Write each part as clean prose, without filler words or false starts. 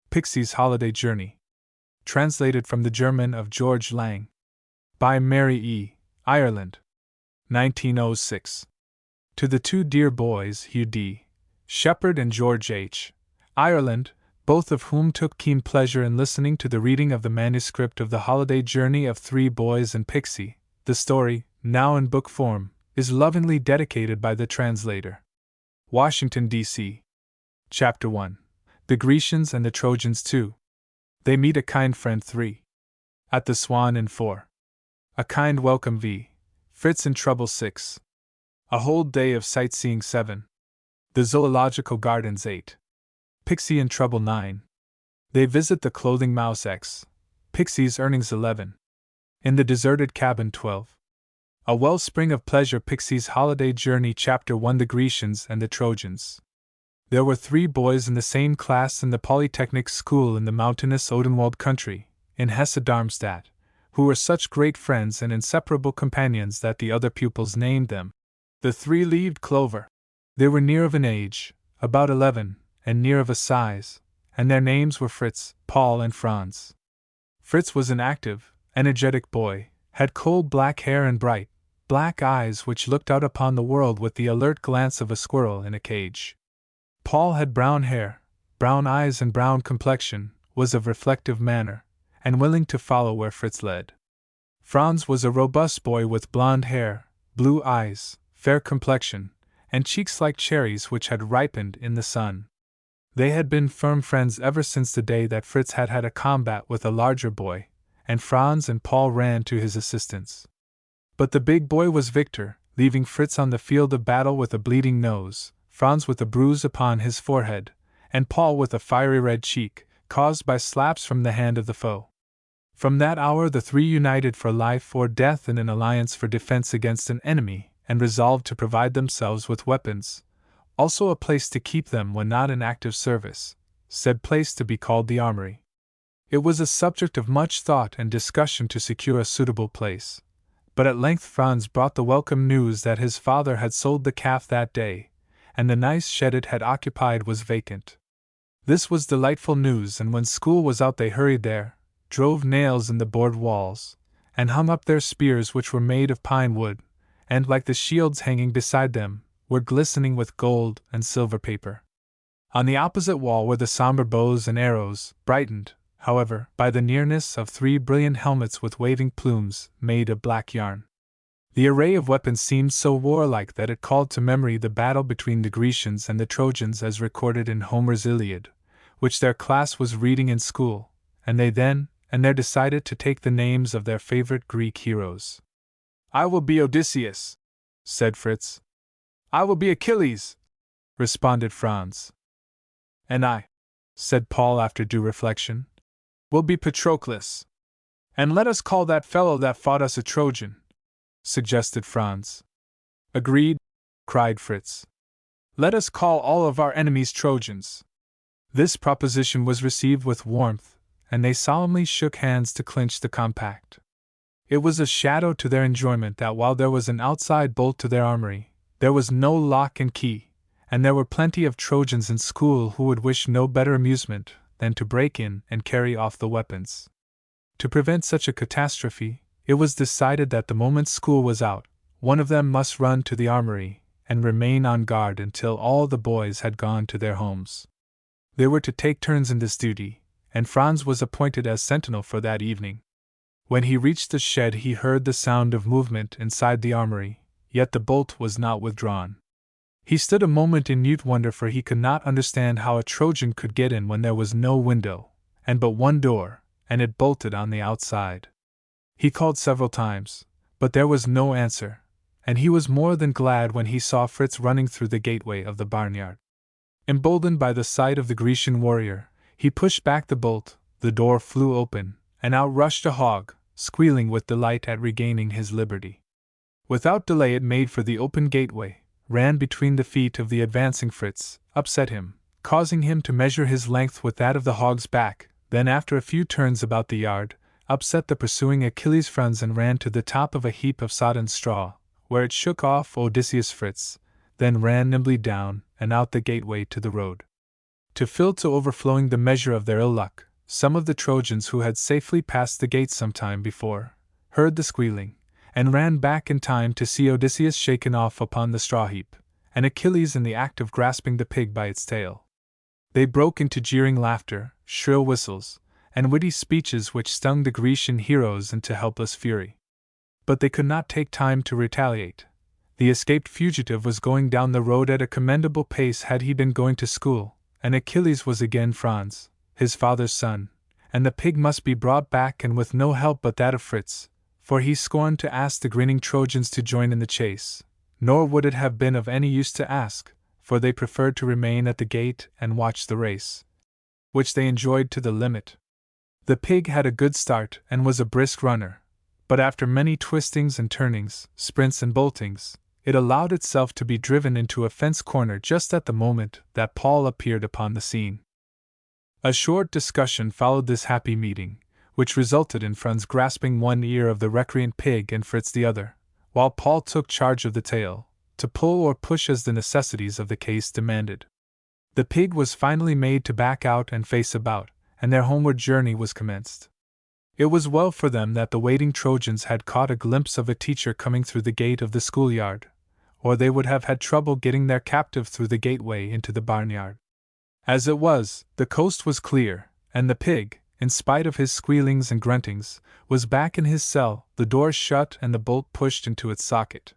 Pixy's Holiday Journey. Translated from the German of George Lang. By Mary E., Ireland. 1906. To the two dear boys, Hugh D. Shepherd and George H. Ireland, both of whom took keen pleasure in listening to the reading of the manuscript of the Holiday Journey of Three Boys and Pixy, the story, now in book form, is lovingly dedicated by the translator. Washington, D.C. Chapter 1. The Grecians and the Trojans 2. They meet a kind friend 3. At the Swan Inn 4. A kind welcome v. Fritz in trouble 6. A whole day of sightseeing 7. The Zoological Gardens 8. Pixy in trouble 9. They visit the clothing mouse X. Pixy's earnings 11. In the deserted cabin 12. A wellspring of pleasure. Pixy's Holiday Journey. Chapter 1. The Grecians and the Trojans. There were 3 boys in the same class in the Polytechnic School in the mountainous Odenwald country, in Hesse-Darmstadt, who were such great friends and inseparable companions that the other pupils named them the Three-Leaved Clover. They were near of an age, about 11, and near of a size, and their names were Fritz, Paul, and Franz. Fritz was an active, energetic boy, had cold black hair and bright, black eyes which looked out upon the world with the alert glance of a squirrel in a cage. Paul had brown hair, brown eyes and brown complexion, was of reflective manner, and willing to follow where Fritz led. Franz was a robust boy with blond hair, blue eyes, fair complexion, and cheeks like cherries which had ripened in the sun. They had been firm friends ever since the day that Fritz had had a combat with a larger boy, and Franz and Paul ran to his assistance. But the big boy was victor, leaving Fritz on the field of battle with a bleeding nose, Franz with a bruise upon his forehead, and Paul with a fiery red cheek, caused by slaps from the hand of the foe. From that hour the 3 united for life or death in an alliance for defense against an enemy, and resolved to provide themselves with weapons, also a place to keep them when not in active service, said place to be called the armory. It was a subject of much thought and discussion to secure a suitable place, but at length Franz brought the welcome news that his father had sold the calf that day, and the nice shed it had occupied was vacant. This was delightful news, and when school was out they hurried there, drove nails in the board walls, and hung up their spears which were made of pine wood, and, like the shields hanging beside them, were glistening with gold and silver paper. On the opposite wall were the somber bows and arrows, brightened, however, by the nearness of 3 brilliant helmets with waving plumes, made of black yarn. The array of weapons seemed so warlike that it called to memory the battle between the Grecians and the Trojans as recorded in Homer's Iliad, which their class was reading in school, and they then and there decided to take the names of their favorite Greek heroes. "I will be Odysseus," said Fritz. "I will be Achilles," responded Franz. "And I," said Paul after due reflection, "will be Patroclus." "And let us call that fellow that fought us a Trojan," suggested Franz. "Agreed," cried Fritz. "Let us call all of our enemies Trojans." This proposition was received with warmth, and they solemnly shook hands to clinch the compact. It was a shadow to their enjoyment that while there was an outside bolt to their armory, there was no lock and key, and there were plenty of Trojans in school who would wish no better amusement than to break in and carry off the weapons. To prevent such a catastrophe, it was decided that the moment school was out, one of them must run to the armory and remain on guard until all the boys had gone to their homes. They were to take turns in this duty, and Franz was appointed as sentinel for that evening. When he reached the shed he heard the sound of movement inside the armory, yet the bolt was not withdrawn. He stood a moment in mute wonder, for he could not understand how a Trojan could get in when there was no window, and but one door, and it bolted on the outside. He called several times, but there was no answer, and he was more than glad when he saw Fritz running through the gateway of the barnyard. Emboldened by the sight of the Grecian warrior, he pushed back the bolt, the door flew open, and out rushed a hog, squealing with delight at regaining his liberty. Without delay it made for the open gateway, ran between the feet of the advancing Fritz, upset him, causing him to measure his length with that of the hog's back, then after a few turns about the yard, upset the pursuing Achilles' Franz and ran to the top of a heap of sodden straw, where it shook off Odysseus Fritz, then ran nimbly down and out the gateway to the road. To fill to overflowing the measure of their ill luck, some of the Trojans who had safely passed the gate some time before heard the squealing, and ran back in time to see Odysseus shaken off upon the straw heap, and Achilles in the act of grasping the pig by its tail. They broke into jeering laughter, shrill whistles, and witty speeches which stung the Grecian heroes into helpless fury. But they could not take time to retaliate. The escaped fugitive was going down the road at a commendable pace had he been going to school, and Achilles was again Franz, his father's son, and the pig must be brought back and with no help but that of Fritz, for he scorned to ask the grinning Trojans to join in the chase, nor would it have been of any use to ask, for they preferred to remain at the gate and watch the race, which they enjoyed to the limit. The pig had a good start and was a brisk runner, but after many twistings and turnings, sprints and boltings, it allowed itself to be driven into a fence corner just at the moment that Paul appeared upon the scene. A short discussion followed this happy meeting, which resulted in Franz grasping one ear of the recreant pig and Fritz the other, while Paul took charge of the tail, to pull or push as the necessities of the case demanded. The pig was finally made to back out and face about, and their homeward journey was commenced. It was well for them that the waiting Trojans had caught a glimpse of a teacher coming through the gate of the schoolyard, or they would have had trouble getting their captive through the gateway into the barnyard. As it was, the coast was clear, and the pig, in spite of his squealings and gruntings, was back in his cell, the door shut and the bolt pushed into its socket.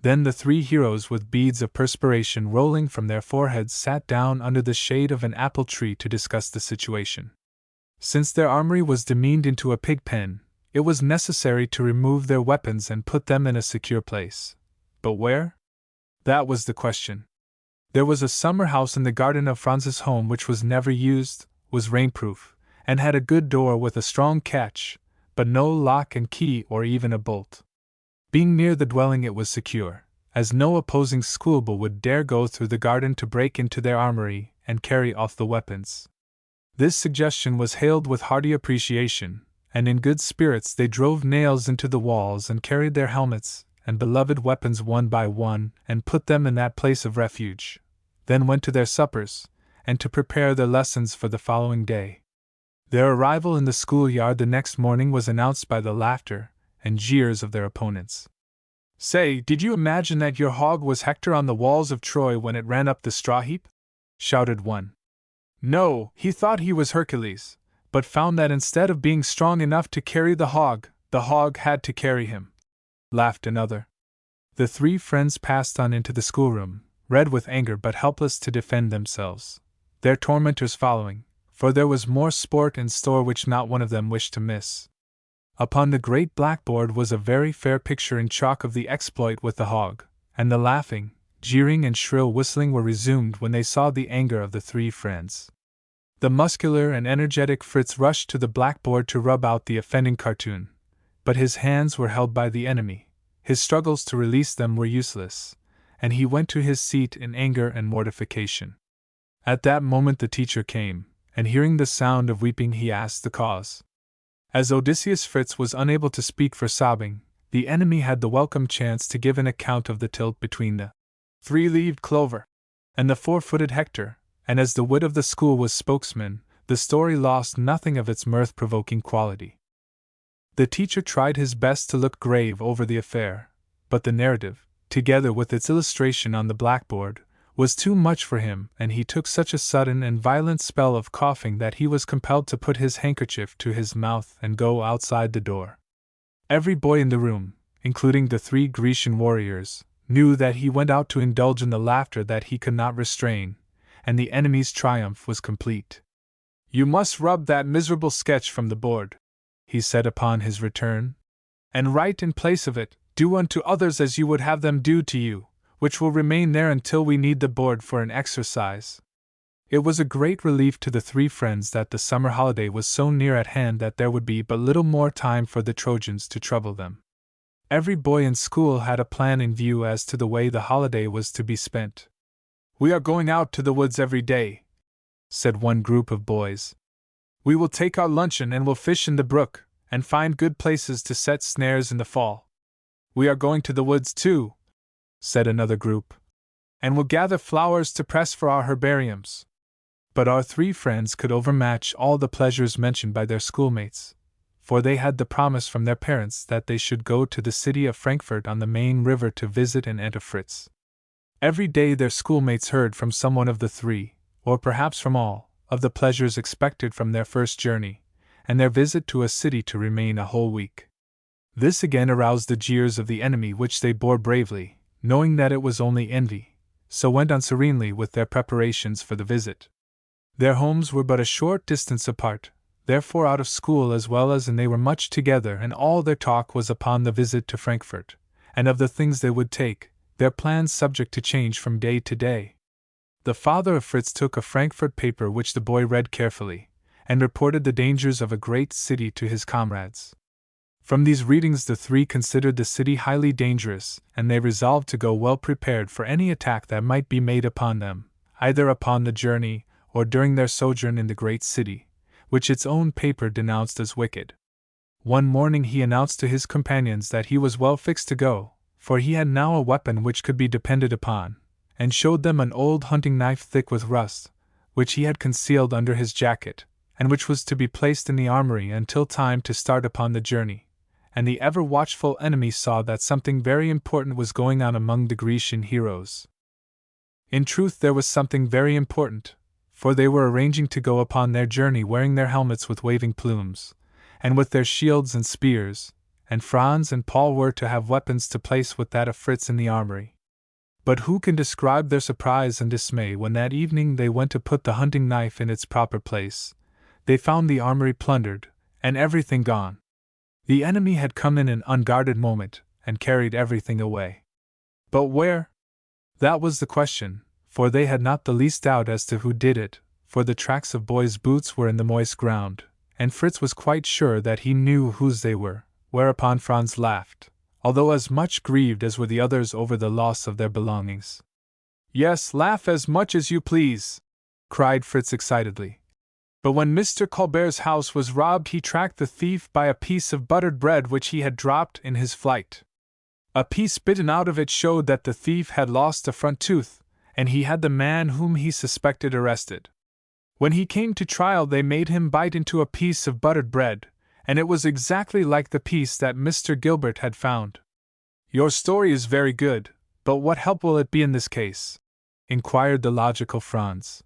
Then the three heroes, with beads of perspiration rolling from their foreheads, sat down under the shade of an apple tree to discuss the situation. Since their armory was demeaned into a pig pen, it was necessary to remove their weapons and put them in a secure place. But where? That was the question. There was a summer house in the garden of Franz's home which was never used, was rainproof, and had a good door with a strong catch, but no lock and key or even a bolt. Being near the dwelling, it was secure, as no opposing schoolboy would dare go through the garden to break into their armory and carry off the weapons. This suggestion was hailed with hearty appreciation, and in good spirits they drove nails into the walls and carried their helmets and beloved weapons one by one and put them in that place of refuge, then went to their suppers, and to prepare their lessons for the following day. Their arrival in the schoolyard the next morning was announced by the laughter and jeers of their opponents. "Say, did you imagine that your hog was Hector on the walls of Troy when it ran up the straw heap?" shouted one. "No, he thought he was Hercules, but found that instead of being strong enough to carry the hog had to carry him," laughed another. The three friends passed on into the schoolroom, red with anger but helpless to defend themselves, their tormentors following, for there was more sport in store which not one of them wished to miss. Upon the great blackboard was a very fair picture in chalk of the exploit with the hog, and the laughing, jeering and shrill whistling were resumed when they saw the anger of the three friends. The muscular and energetic Fritz rushed to the blackboard to rub out the offending cartoon, but his hands were held by the enemy, his struggles to release them were useless, and he went to his seat in anger and mortification. At that moment the teacher came, and hearing the sound of weeping he asked the cause. As Odysseus Fritz was unable to speak for sobbing, the enemy had the welcome chance to give an account of the tilt between the three-leaved clover and the four-footed Hector, and as the wit of the school was spokesman, the story lost nothing of its mirth-provoking quality. The teacher tried his best to look grave over the affair, but the narrative, together with its illustration on the blackboard, was too much for him, and he took such a sudden and violent spell of coughing that he was compelled to put his handkerchief to his mouth and go outside the door. Every boy in the room, including the three Grecian warriors, knew that he went out to indulge in the laughter that he could not restrain, and the enemy's triumph was complete. "You must rub that miserable sketch from the board," he said upon his return, "and write in place of it, 'Do unto others as you would have them do to you,' which will remain there until we need the board for an exercise." It was a great relief to the three friends that the summer holiday was so near at hand that there would be but little more time for the Trojans to trouble them. Every boy in school had a plan in view as to the way the holiday was to be spent. "We are going out to the woods every day," said one group of boys. "We will take our luncheon and will fish in the brook, and find good places to set snares in the fall." "We are going to the woods too," said another group, "and will gather flowers to press for our herbariums." But our three friends could overmatch all the pleasures mentioned by their schoolmates, for they had the promise from their parents that they should go to the city of Frankfurt on the Main River to visit and enter Fritz. Every day their schoolmates heard from someone of the three, or perhaps from all, of the pleasures expected from their first journey, and their visit to a city to remain a whole week. This again aroused the jeers of the enemy, which they bore bravely, knowing that it was only envy, so went on serenely with their preparations for the visit. Their homes were but a short distance apart, therefore out of school as well as, and they were much together, and all their talk was upon the visit to Frankfurt, and of the things they would take, their plans subject to change from day to day. The father of Fritz took a Frankfurt paper which the boy read carefully, and reported the dangers of a great city to his comrades. From these readings the three considered the city highly dangerous, and they resolved to go well prepared for any attack that might be made upon them, either upon the journey, or during their sojourn in the great city, which its own paper denounced as wicked. One morning he announced to his companions that he was well fixed to go, for he had now a weapon which could be depended upon, and showed them an old hunting knife thick with rust, which he had concealed under his jacket, and which was to be placed in the armory until time to start upon the journey. And the ever-watchful enemy saw that something very important was going on among the Grecian heroes. In truth there was something very important, for they were arranging to go upon their journey wearing their helmets with waving plumes, and with their shields and spears, and Franz and Paul were to have weapons to place with that of Fritz in the armory. But who can describe their surprise and dismay when that evening they went to put the hunting knife in its proper place? They found the armory plundered, and everything gone. The enemy had come in an unguarded moment, and carried everything away. But where? That was the question, for they had not the least doubt as to who did it, for the tracks of boys' boots were in the moist ground, and Fritz was quite sure that he knew whose they were, whereupon Franz laughed, although as much grieved as were the others over the loss of their belongings. "Yes, laugh as much as you please," cried Fritz excitedly. "But when Mr. Colbert's house was robbed he tracked the thief by a piece of buttered bread which he had dropped in his flight. A piece bitten out of it showed that the thief had lost a front tooth, and he had the man whom he suspected arrested. When he came to trial they made him bite into a piece of buttered bread, and it was exactly like the piece that Mr. Gilbert had found." "Your story is very good, but what help will it be in this case?" inquired the logical Franz.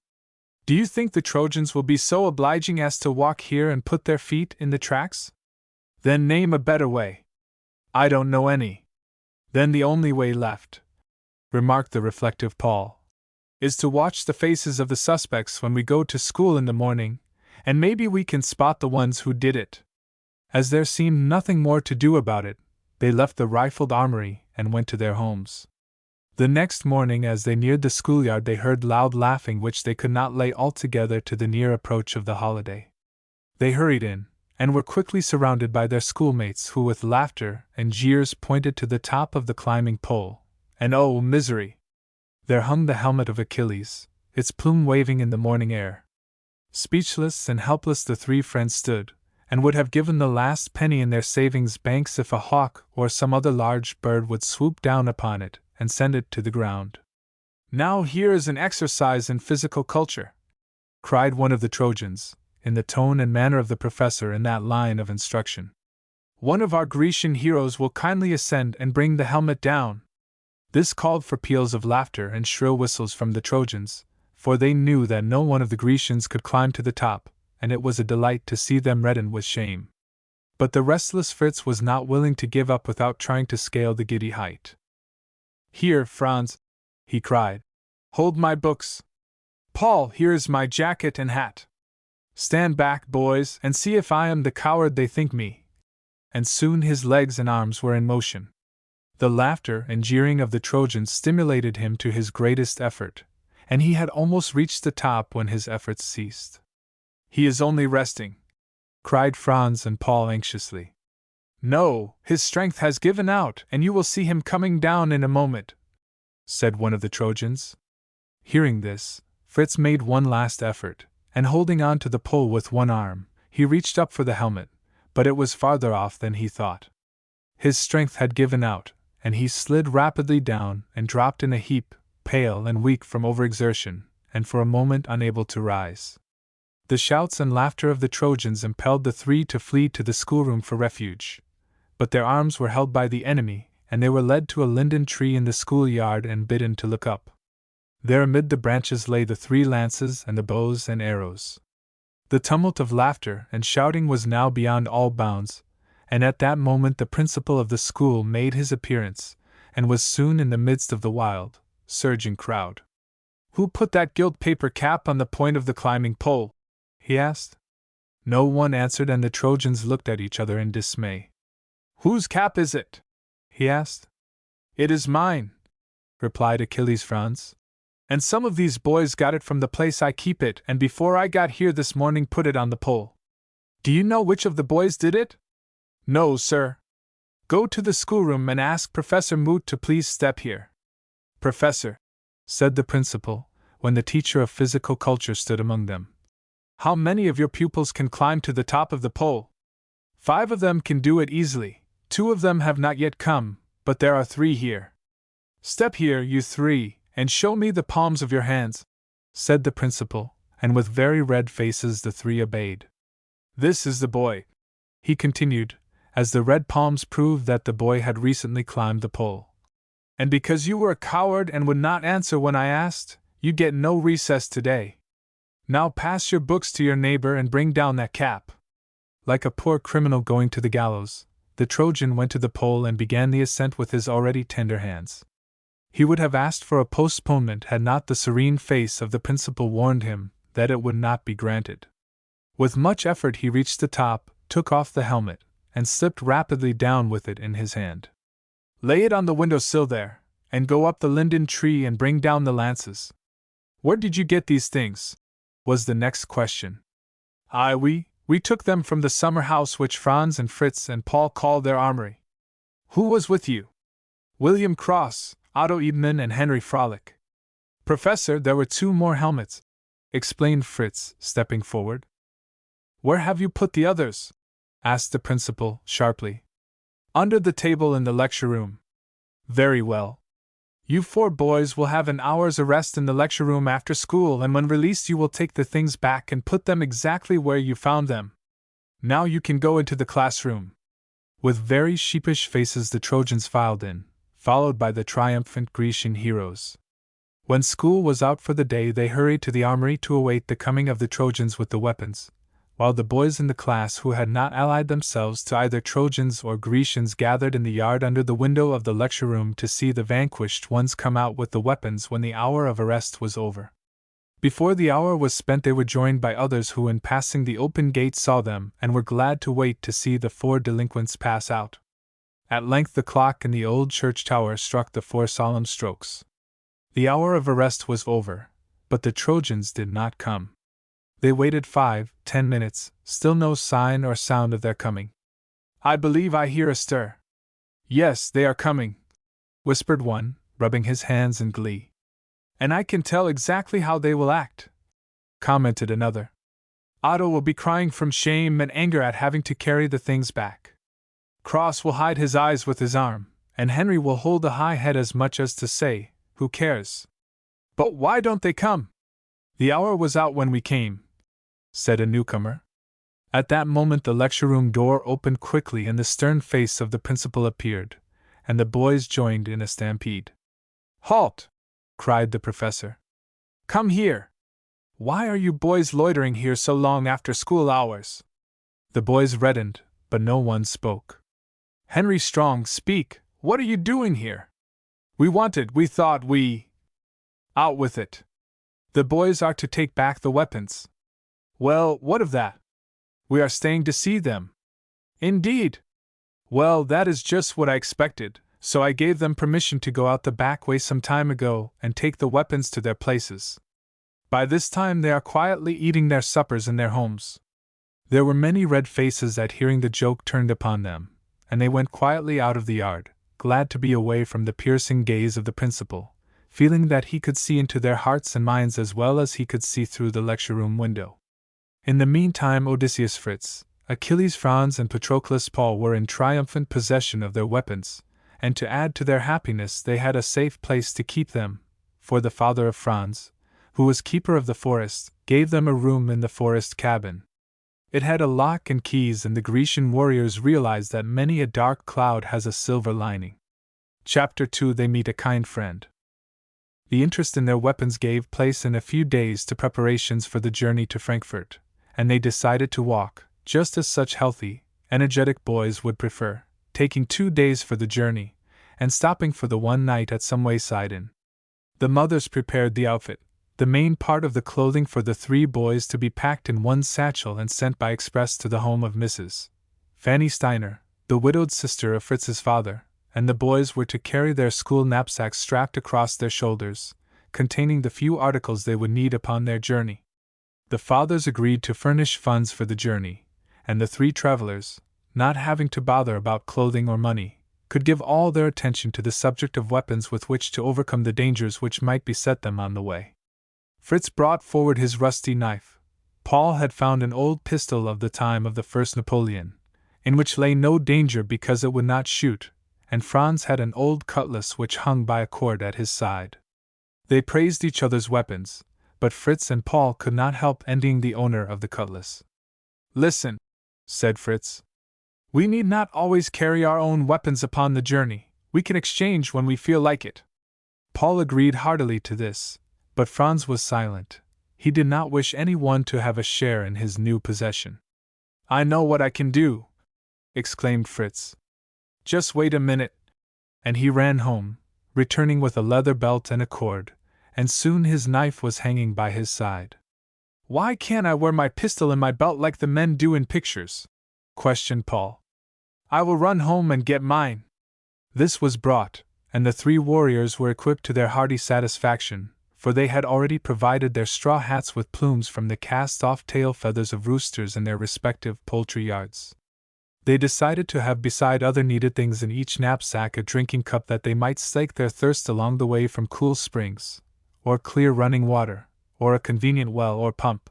"Do you think the Trojans will be so obliging as to walk here and put their feet in the tracks? Then name a better way." "I don't know any." "Then the only way left," remarked the reflective Paul, "is to watch the faces of the suspects when we go to school in the morning, and maybe we can spot the ones who did it." As there seemed nothing more to do about it, they left the rifled armory and went to their homes. The next morning as they neared the schoolyard they heard loud laughing which they could not lay altogether to the near approach of the holiday. They hurried in, and were quickly surrounded by their schoolmates who with laughter and jeers pointed to the top of the climbing pole, and oh, misery! There hung the helmet of Achilles, its plume waving in the morning air. Speechless and helpless the three friends stood, and would have given the last penny in their savings banks if a hawk or some other large bird would swoop down upon it and send it to the ground. "Now here is an exercise in physical culture," cried one of the Trojans, in the tone and manner of the professor in that line of instruction. "One of our Grecian heroes will kindly ascend and bring the helmet down." This called for peals of laughter and shrill whistles from the Trojans, for they knew that no one of the Grecians could climb to the top, and it was a delight to see them redden with shame. But the restless Fritz was not willing to give up without trying to scale the giddy height. "Here, Franz," he cried, "hold my books. Paul, here is my jacket and hat. Stand back, boys, and see if I am the coward they think me." And soon his legs and arms were in motion. The laughter and jeering of the Trojans stimulated him to his greatest effort, and he had almost reached the top when his efforts ceased. "He is only resting," cried Franz and Paul anxiously. "No, his strength has given out, and you will see him coming down in a moment," said one of the Trojans. Hearing this, Fritz made one last effort, and holding on to the pole with one arm, he reached up for the helmet, but it was farther off than he thought. His strength had given out, and he slid rapidly down and dropped in a heap, pale and weak from overexertion, and for a moment unable to rise. The shouts and laughter of the Trojans impelled the three to flee to the schoolroom for refuge. But their arms were held by the enemy, and they were led to a linden tree in the schoolyard and bidden to look up. There amid the branches lay the 3 lances and the bows and arrows. The tumult of laughter and shouting was now beyond all bounds, and at that moment the principal of the school made his appearance, and was soon in the midst of the wild, surging crowd. "Who put that gilt paper cap on the point of the climbing pole?" he asked. No one answered, and the Trojans looked at each other in dismay. "Whose cap is it?" he asked. "It is mine," replied Achilles Franz. "And some of these boys got it from the place I keep it, and before I got here this morning put it on the pole." "Do you know which of the boys did it?" "No, sir." "Go to the schoolroom and ask Professor Moot to please step here." "Professor," said the principal, when the teacher of physical culture stood among them, "how many of your pupils can climb to the top of the pole?" "5 of them can do it easily. 2 of them have not yet come, but there are 3 here." "Step here, you 3, and show me the palms of your hands," said the principal, and with very red faces the 3 obeyed. "This is the boy," he continued, as the red palms proved that the boy had recently climbed the pole. "And because you were a coward and would not answer when I asked, you get no recess today. Now pass your books to your neighbor and bring down that cap." Like a poor criminal going to the gallows, the Trojan went to the pole and began the ascent with his already tender hands. He would have asked for a postponement had not the serene face of the principal warned him that it would not be granted. With much effort he reached the top, took off the helmet, and slipped rapidly down with it in his hand. "Lay it on the window sill there, and go up the linden tree and bring down the lances." "Where did you get these things?" was the next question. We took them from the summer house which Franz and Fritz and Paul call their armory." "Who was with you?" "William Cross, Otto Ebman, and Henry Frolic." "Professor, there were 2 more helmets," explained Fritz, stepping forward. "Where have you put the others?" asked the principal, sharply. "Under the table in the lecture room." "Very well. You 4 boys will have an hour's arrest in the lecture room after school, and when released you will take the things back and put them exactly where you found them. Now you can go into the classroom." With very sheepish faces the Trojans filed in, followed by the triumphant Grecian heroes. When school was out for the day they hurried to the armory to await the coming of the Trojans with the weapons, while the boys in the class who had not allied themselves to either Trojans or Grecians gathered in the yard under the window of the lecture room to see the vanquished ones come out with the weapons when the hour of arrest was over. Before the hour was spent they were joined by others who in passing the open gate saw them and were glad to wait to see the 4 delinquents pass out. At length the clock in the old church tower struck the 4 solemn strokes. The hour of arrest was over, but the Trojans did not come. They waited 5-10 minutes, still no sign or sound of their coming. "I believe I hear a stir." "Yes, they are coming," whispered one, rubbing his hands in glee. "And I can tell exactly how they will act," commented another. "Otto will be crying from shame and anger at having to carry the things back. Cross will hide his eyes with his arm, and Henry will hold a high head as much as to say, 'Who cares?' But why don't they come?" "The hour was out when we came," said a newcomer. At that moment the lecture room door opened quickly and the stern face of the principal appeared, and the boys joined in a stampede. "Halt!" cried the professor. "Come here! Why are you boys loitering here so long after school hours?" The boys reddened, but no one spoke. "Henry Strong, speak! What are you doing here?" We thought we. Out with it! The boys are to take back the weapons." "Well, what of that?" "We are staying to see them." "Indeed? Well, that is just what I expected, so I gave them permission to go out the back way some time ago and take the weapons to their places. By this time they are quietly eating their suppers in their homes." There were many red faces at hearing the joke turned upon them, and they went quietly out of the yard, glad to be away from the piercing gaze of the principal, feeling that he could see into their hearts and minds as well as he could see through the lecture room window. In the meantime Odysseus Fritz, Achilles Franz, and Patroclus Paul were in triumphant possession of their weapons, and to add to their happiness they had a safe place to keep them, for the father of Franz, who was keeper of the forest, gave them a room in the forest cabin. It had a lock and keys, and the Grecian warriors realized that many a dark cloud has a silver lining. Chapter 2. They meet a kind friend. The interest in their weapons gave place in a few days to preparations for the journey to Frankfurt, and they decided to walk, just as such healthy, energetic boys would prefer, taking 2 days for the journey, and stopping for the one night at some wayside inn. The mothers prepared the outfit, the main part of the clothing for the 3 boys to be packed in one satchel and sent by express to the home of Mrs. Fanny Steiner, the widowed sister of Fritz's father, and the boys were to carry their school knapsacks strapped across their shoulders, containing the few articles they would need upon their journey. The fathers agreed to furnish funds for the journey, and the 3 travelers, not having to bother about clothing or money, could give all their attention to the subject of weapons with which to overcome the dangers which might beset them on the way. Fritz brought forward his rusty knife. Paul had found an old pistol of the time of the first Napoleon, in which lay no danger because it would not shoot, and Franz had an old cutlass which hung by a cord at his side. They praised each other's weapons, but Fritz and Paul could not help envying the owner of the cutlass. "Listen," said Fritz. "We need not always carry our own weapons upon the journey, we can exchange when we feel like it." Paul agreed heartily to this, but Franz was silent. He did not wish anyone to have a share in his new possession. "I know what I can do!" exclaimed Fritz. "Just wait a minute." And he ran home, returning with a leather belt and a cord, and soon his knife was hanging by his side. "Why can't I wear my pistol in my belt like the men do in pictures?" questioned Paul. "I will run home and get mine." This was brought, and the 3 warriors were equipped to their hearty satisfaction, for they had already provided their straw hats with plumes from the cast-off tail feathers of roosters in their respective poultry yards. They decided to have beside other needed things in each knapsack a drinking cup that they might slake their thirst along the way from cool springs, or clear running water, or a convenient well or pump.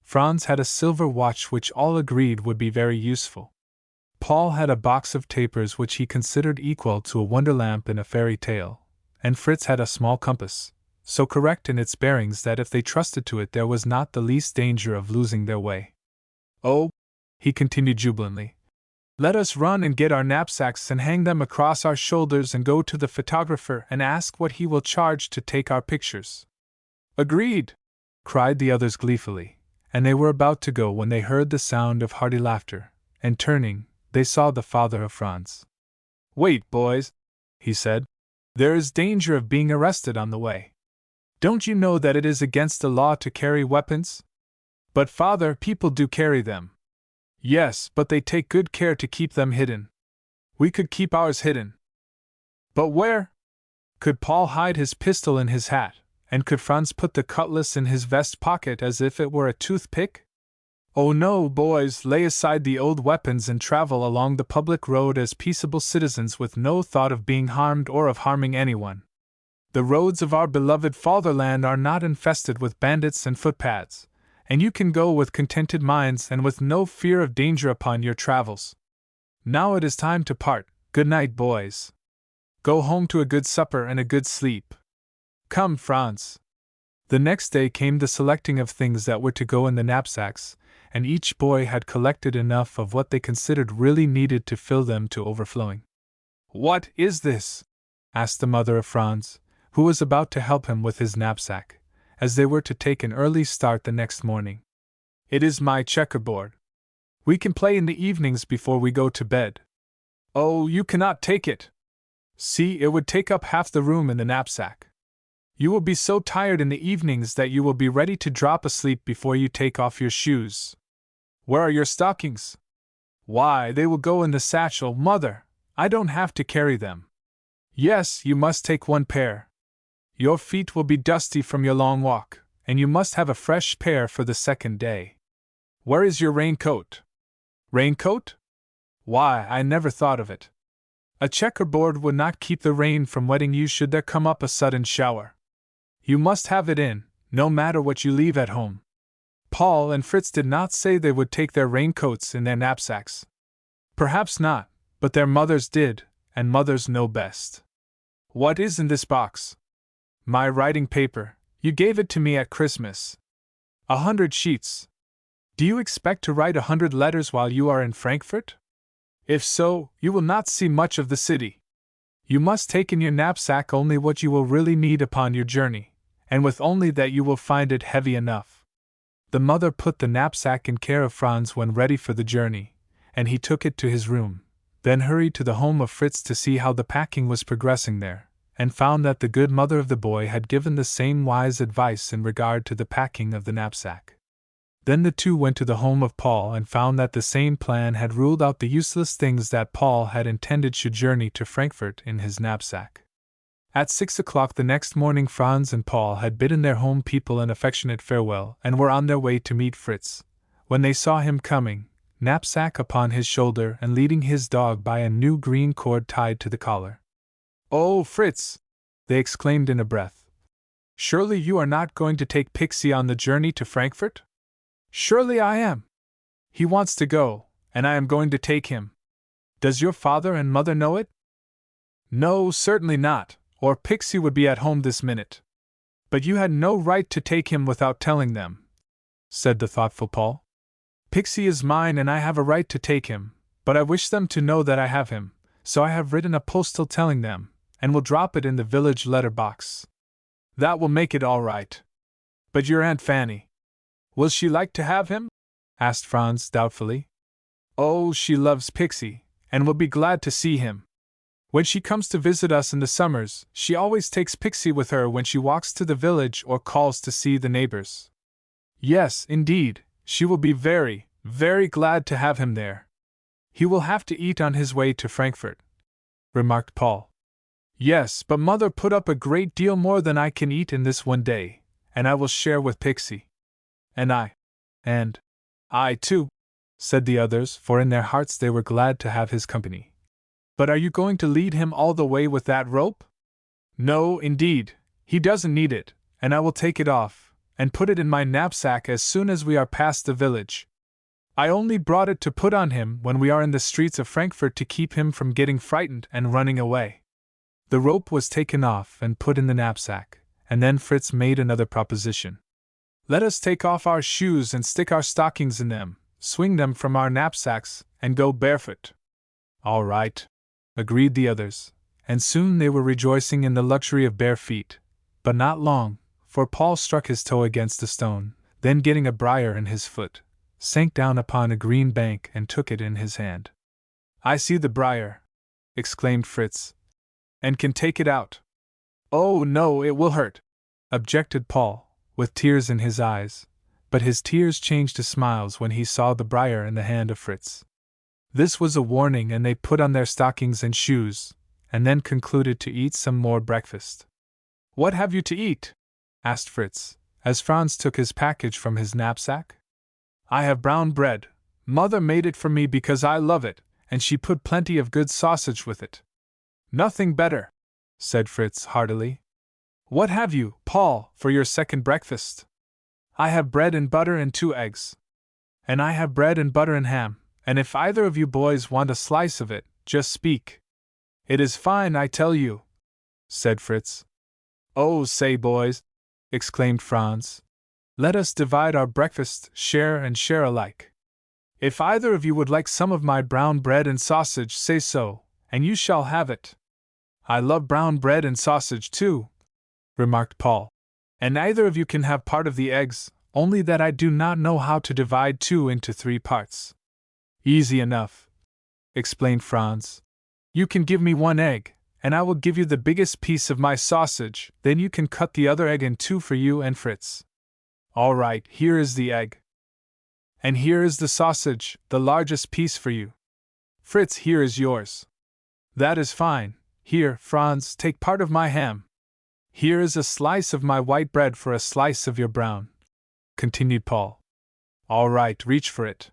Franz had a silver watch which all agreed would be very useful. Paul had a box of tapers which he considered equal to a wonder lamp in a fairy tale, and Fritz had a small compass, so correct in its bearings that if they trusted to it there was not the least danger of losing their way. "Oh," he continued jubilantly, "let us run and get our knapsacks and hang them across our shoulders and go to the photographer and ask what he will charge to take our pictures." "Agreed!" cried the others gleefully, and they were about to go when they heard the sound of hearty laughter, and turning, they saw the father of Franz. "Wait, boys," he said. "There is danger of being arrested on the way. Don't you know that it is against the law to carry weapons?" "But father, people do carry them." "Yes, but they take good care to keep them hidden. We could keep ours hidden." "But where?" Could Paul hide his pistol in his hat, and could Franz put the cutlass in his vest pocket as if it were a toothpick? "Oh no, boys, lay aside the old weapons and travel along the public road as peaceable citizens with no thought of being harmed or of harming anyone. The roads of our beloved fatherland are not infested with bandits and footpads, and you can go with contented minds and with no fear of danger upon your travels. Now it is time to part. Good night, boys. Go home to a good supper and a good sleep. Come, Franz." The next day came the selecting of things that were to go in the knapsacks, and each boy had collected enough of what they considered really needed to fill them to overflowing. "What is this?" asked the mother of Franz, who was about to help him with his knapsack, as they were to take an early start the next morning. "It is my checkerboard. We can play in the evenings before we go to bed." "Oh, you cannot take it. See, it would take up half the room in the knapsack. You will be so tired in the evenings that you will be ready to drop asleep before you take off your shoes. Where are your stockings?" "Why, they will go in the satchel, mother. I don't have to carry them." "Yes, you must take one pair. Your feet will be dusty from your long walk, and you must have a fresh pair for the second day. Where is your raincoat?" "Raincoat? Why, I never thought of it. A checkerboard would not keep the rain from wetting you should there come up a sudden shower. You must have it in, no matter what you leave at home." Paul and Fritz did not say they would take their raincoats in their knapsacks. Perhaps not, but their mothers did, and mothers know best. "What is in this box?" "My writing paper. You gave it to me at Christmas. 100 sheets. Do you expect to write 100 letters while you are in Frankfurt? If so, you will not see much of the city. You must take in your knapsack only what you will really need upon your journey, and with only that you will find it heavy enough. The mother put the knapsack in care of Franz when ready for the journey, and he took it to his room, then hurried to the home of Fritz to see how the packing was progressing there, and found that the good mother of the boy had given the same wise advice in regard to the packing of the knapsack. Then the two went to the home of Paul and found that the same plan had ruled out the useless things that Paul had intended should journey to Frankfurt in his knapsack. At 6 o'clock the next morning Franz and Paul had bidden their home people an affectionate farewell and were on their way to meet Fritz, when they saw him coming, knapsack upon his shoulder and leading his dog by a new green cord tied to the collar. "Oh, Fritz!" they exclaimed in a breath. "Surely you are not going to take Pixy on the journey to Frankfurt?" "Surely I am. He wants to go, and I am going to take him. Does your father and mother know it?" "No, certainly not, or Pixy would be at home this minute. But you had no right to take him without telling them," said the thoughtful Paul. "Pixy is mine and I have a right to take him, but I wish them to know that I have him, so I have written a postal telling them, and will drop it in the village letter box. That will make it all right. But your Aunt Fanny, will she like to have him?" asked Franz doubtfully. "Oh, she loves Pixy, and will be glad to see him. When she comes to visit us in the summers, she always takes Pixy with her when she walks to the village or calls to see the neighbors. Yes, indeed, she will be very, very glad to have him there. He will have to eat on his way to Frankfurt," remarked Paul. "Yes, but Mother put up a great deal more than I can eat in this one day, and I will share with Pixy." And I too," said the others, for in their hearts they were glad to have his company. "But are you going to lead him all the way with that rope?" "No, indeed, he doesn't need it, and I will take it off, and put it in my knapsack as soon as we are past the village. I only brought it to put on him when we are in the streets of Frankfurt to keep him from getting frightened and running away." The rope was taken off and put in the knapsack, and then Fritz made another proposition. "Let us take off our shoes and stick our stockings in them, swing them from our knapsacks, and go barefoot." "All right," agreed the others, and soon they were rejoicing in the luxury of bare feet, but not long, for Paul struck his toe against a stone, then getting a briar in his foot, sank down upon a green bank and took it in his hand. "I see the briar," exclaimed Fritz, "and can take it out." "Oh, no, it will hurt," objected Paul, with tears in his eyes, but his tears changed to smiles when he saw the briar in the hand of Fritz. This was a warning, and they put on their stockings and shoes, and then concluded to eat some more breakfast. "What have you to eat?" asked Fritz, as Franz took his package from his knapsack. "I have brown bread. Mother made it for me because I love it, and she put plenty of good sausage with it." "Nothing better," said Fritz heartily. "What have you, Paul, for your second breakfast?" "I have bread and butter and 2 eggs. And I have bread and butter and ham, and if either of you boys want a slice of it, just speak." "It is fine, I tell you," said Fritz. "Oh, say, boys," exclaimed Franz, "let us divide our breakfast, share and share alike. If either of you would like some of my brown bread and sausage, say so, and you shall have it." "I love brown bread and sausage too," remarked Paul. "And either of you can have part of the eggs, only that I do not know how to divide 2 into 3 parts." "Easy enough," explained Franz. "You can give me 1 egg, and I will give you the biggest piece of my sausage, then you can cut the other egg in 2 for you and Fritz." "All right, here is the egg. And here is the sausage, the largest piece for you. Fritz, here is yours." "That is fine. Here, Franz, take part of my ham. Here is a slice of my white bread for a slice of your brown," continued Paul. "All right, reach for it.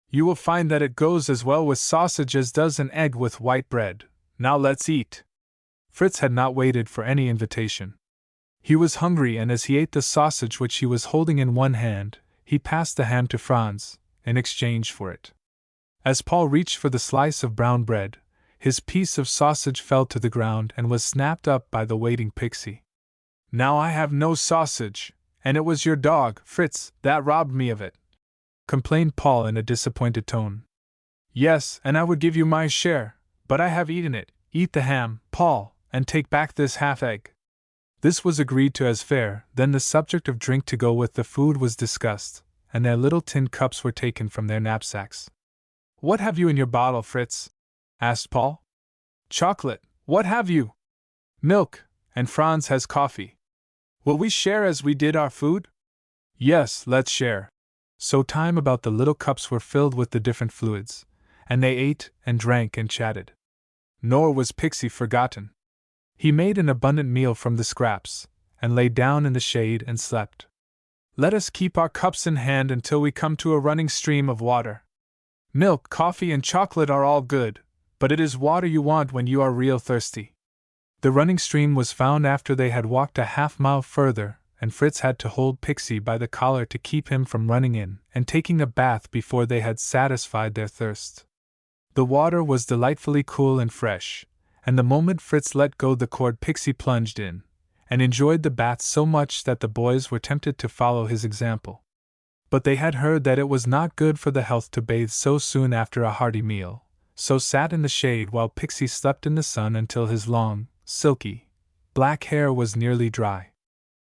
You will find that it goes as well with sausage as does an egg with white bread. Now let's eat." Fritz had not waited for any invitation. He was hungry, and as he ate the sausage which he was holding in one hand, he passed the ham to Franz, in exchange for it. As Paul reached for the slice of brown bread, his piece of sausage fell to the ground and was snapped up by the waiting Pixy. Now I have no sausage, and it was your dog, Fritz, that robbed me of it," complained Paul in a disappointed tone. "Yes, and I would give you my share, but I have eaten it. Eat the ham, Paul, and take back this half-egg." This was agreed to as fair. Then the subject of drink to go with the food was discussed, and their little tin cups were taken from their knapsacks. "What have you in your bottle, Fritz?" asked Paul. "Chocolate. What have you?" "Milk, and Franz has coffee." "Will we share as we did our food?" "Yes, let's share." So time about the little cups were filled with the different fluids, and they ate and drank and chatted. Nor was Pixy forgotten. He made an abundant meal from the scraps, and lay down in the shade and slept. "Let us keep our cups in hand until we come to a running stream of water. Milk, coffee, and chocolate are all good, but it is water you want when you are real thirsty." The running stream was found after they had walked a half-mile further, and Fritz had to hold Pixy by the collar to keep him from running in and taking a bath before they had satisfied their thirst. The water was delightfully cool and fresh, and the moment Fritz let go the cord Pixy plunged in, and enjoyed the bath so much that the boys were tempted to follow his example. But they had heard that it was not good for the health to bathe so soon after a hearty meal, so sat in the shade while Pixy slept in the sun until his long, silky, black hair was nearly dry.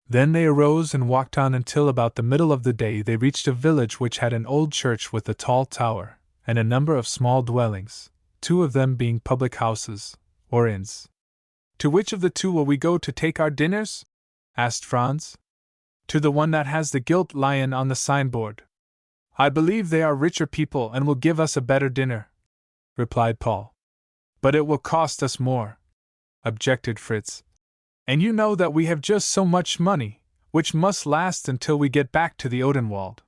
Then they arose and walked on until about the middle of the day they reached a village which had an old church with a tall tower, and a number of small dwellings, 2 of them being public houses, or inns. "To which of the 2 will we go to take our dinners?" asked Franz. "To the one that has the gilt lion on the signboard. I believe they are richer people and will give us a better dinner," replied Paul. "But it will cost us more," objected Fritz. "And you know that we have just so much money, which must last until we get back to the Odenwald.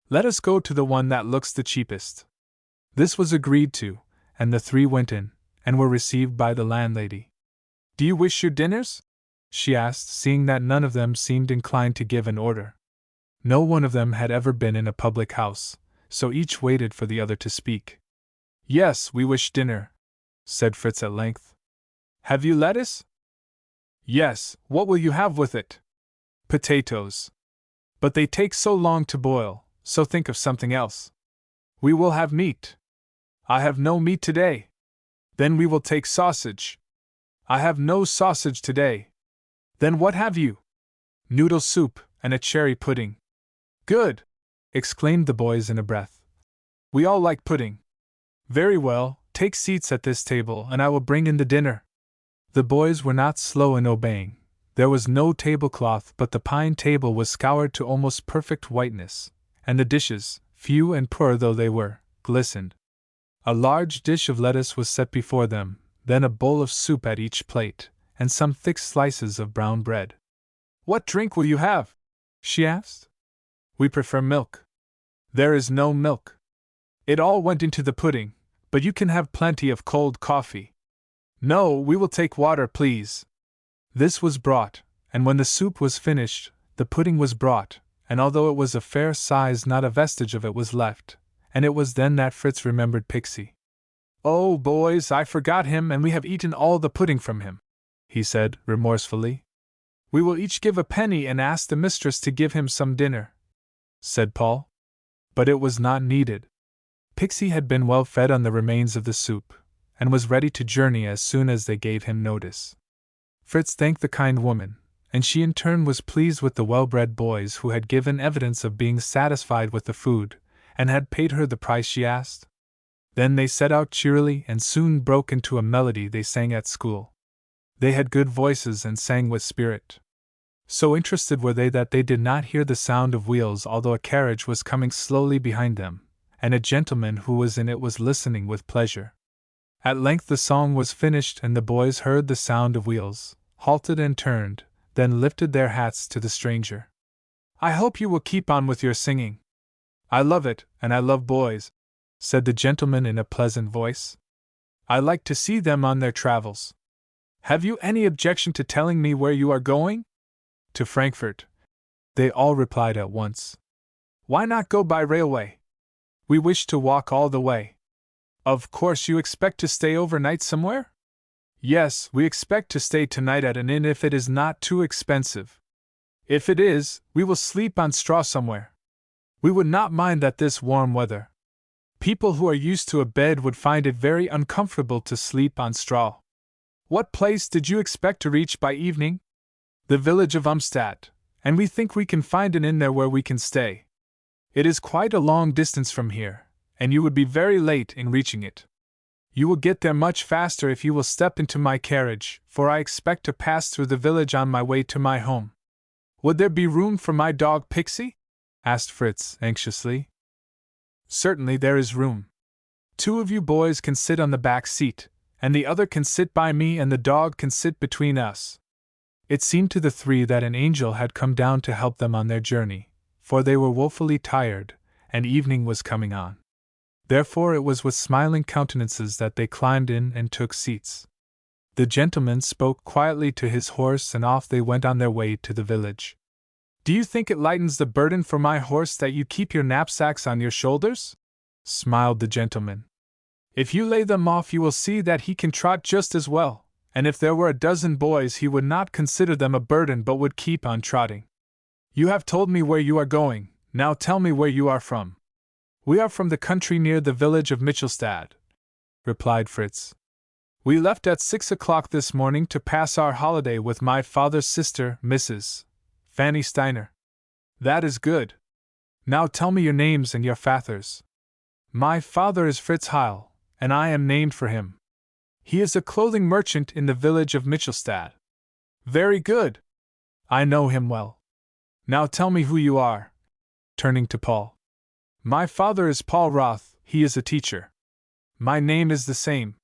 Let us go to the one that looks the cheapest." This was agreed to, and the 3 went in, and were received by the landlady. "Do you wish your dinners?" she asked, seeing that none of them seemed inclined to give an order. No one of them had ever been in a public house, so each waited for the other to speak. "Yes, we wish dinner," said Fritz at length. "Have you lettuce?" "Yes, what will you have with it?" "Potatoes. But they take so long to boil, so think of something else." "We will have meat." "I have no meat today." "Then we will take sausage." "I have no sausage today." "Then what have you?" "Noodle soup, and a cherry pudding." "Good!" exclaimed the boys in a breath. "We all like pudding." "Very well, take seats at this table, and I will bring in the dinner." The boys were not slow in obeying. There was no tablecloth, but the pine table was scoured to almost perfect whiteness, and the dishes, few and poor though they were, glistened. A large dish of lettuce was set before them, then a bowl of soup at each plate, and some thick slices of brown bread. "What drink will you have?" she asked. "We prefer milk." "There is no milk." "It all went into the pudding, but you can have plenty of cold coffee." "No, we will take water, please." This was brought, and when the soup was finished, the pudding was brought, and although it was a fair size, not a vestige of it was left, and it was then that Fritz remembered Pixy. "Oh, boys, I forgot him, and we have eaten all the pudding from him," he said, remorsefully. "We will each give a penny and ask the mistress to give him some dinner," said Paul. But it was not needed. Pixy had been well fed on the remains of the soup, and was ready to journey as soon as they gave him notice. Fritz thanked the kind woman, and she in turn was pleased with the well-bred boys who had given evidence of being satisfied with the food, and had paid her the price she asked. Then they set out cheerily and soon broke into a melody they sang at school. They had good voices and sang with spirit. So interested were they that they did not hear the sound of wheels, although a carriage was coming slowly behind them, and a gentleman who was in it was listening with pleasure. At length the song was finished, and the boys heard the sound of wheels, halted and turned, then lifted their hats to the stranger. "I hope you will keep on with your singing." "I love it, and I love boys," said the gentleman in a pleasant voice. "I like to see them on their travels. Have you any objection to telling me where you are going?" "To Frankfurt," they all replied at once. "Why not go by railway?" "We wish to walk all the way." "Of course you expect to stay overnight somewhere?" Yes, we expect to stay tonight at an inn if it is not too expensive. If it is, we will sleep on straw somewhere. We would not mind that this warm weather. People who are used to a bed would find it very uncomfortable to sleep on straw. What place did you expect to reach by evening? The village of Umstadt, and we think we can find an inn there where we can stay. It is quite a long distance from here, and you would be very late in reaching it. You will get there much faster if you will step into my carriage, for I expect to pass through the village on my way to my home. Would there be room for my dog Pixy? Asked Fritz anxiously. Certainly there is room. 2 of you boys can sit on the back seat, and the other can sit by me, and the dog can sit between us. It seemed to the 3 that an angel had come down to help them on their journey, for they were woefully tired, and evening was coming on. Therefore it was with smiling countenances that they climbed in and took seats. The gentleman spoke quietly to his horse, and off they went on their way to the village. Do you think it lightens the burden for my horse that you keep your knapsacks on your shoulders? Smiled the gentleman. If you lay them off you will see that he can trot just as well, and if there were a dozen boys he would not consider them a burden but would keep on trotting. You have told me where you are going, now tell me where you are from. We are from the country near the village of Michelstadt, replied Fritz. We left at 6 o'clock this morning to pass our holiday with my father's sister, Mrs. Fanny Steiner. That is good. Now tell me your names and your father's. My father is Fritz Heil, and I am named for him. He is a clothing merchant in the village of Michelstadt. Very good. I know him well. Now tell me who you are. Turning to Paul. My father is Paul Roth, he is a teacher. My name is the same.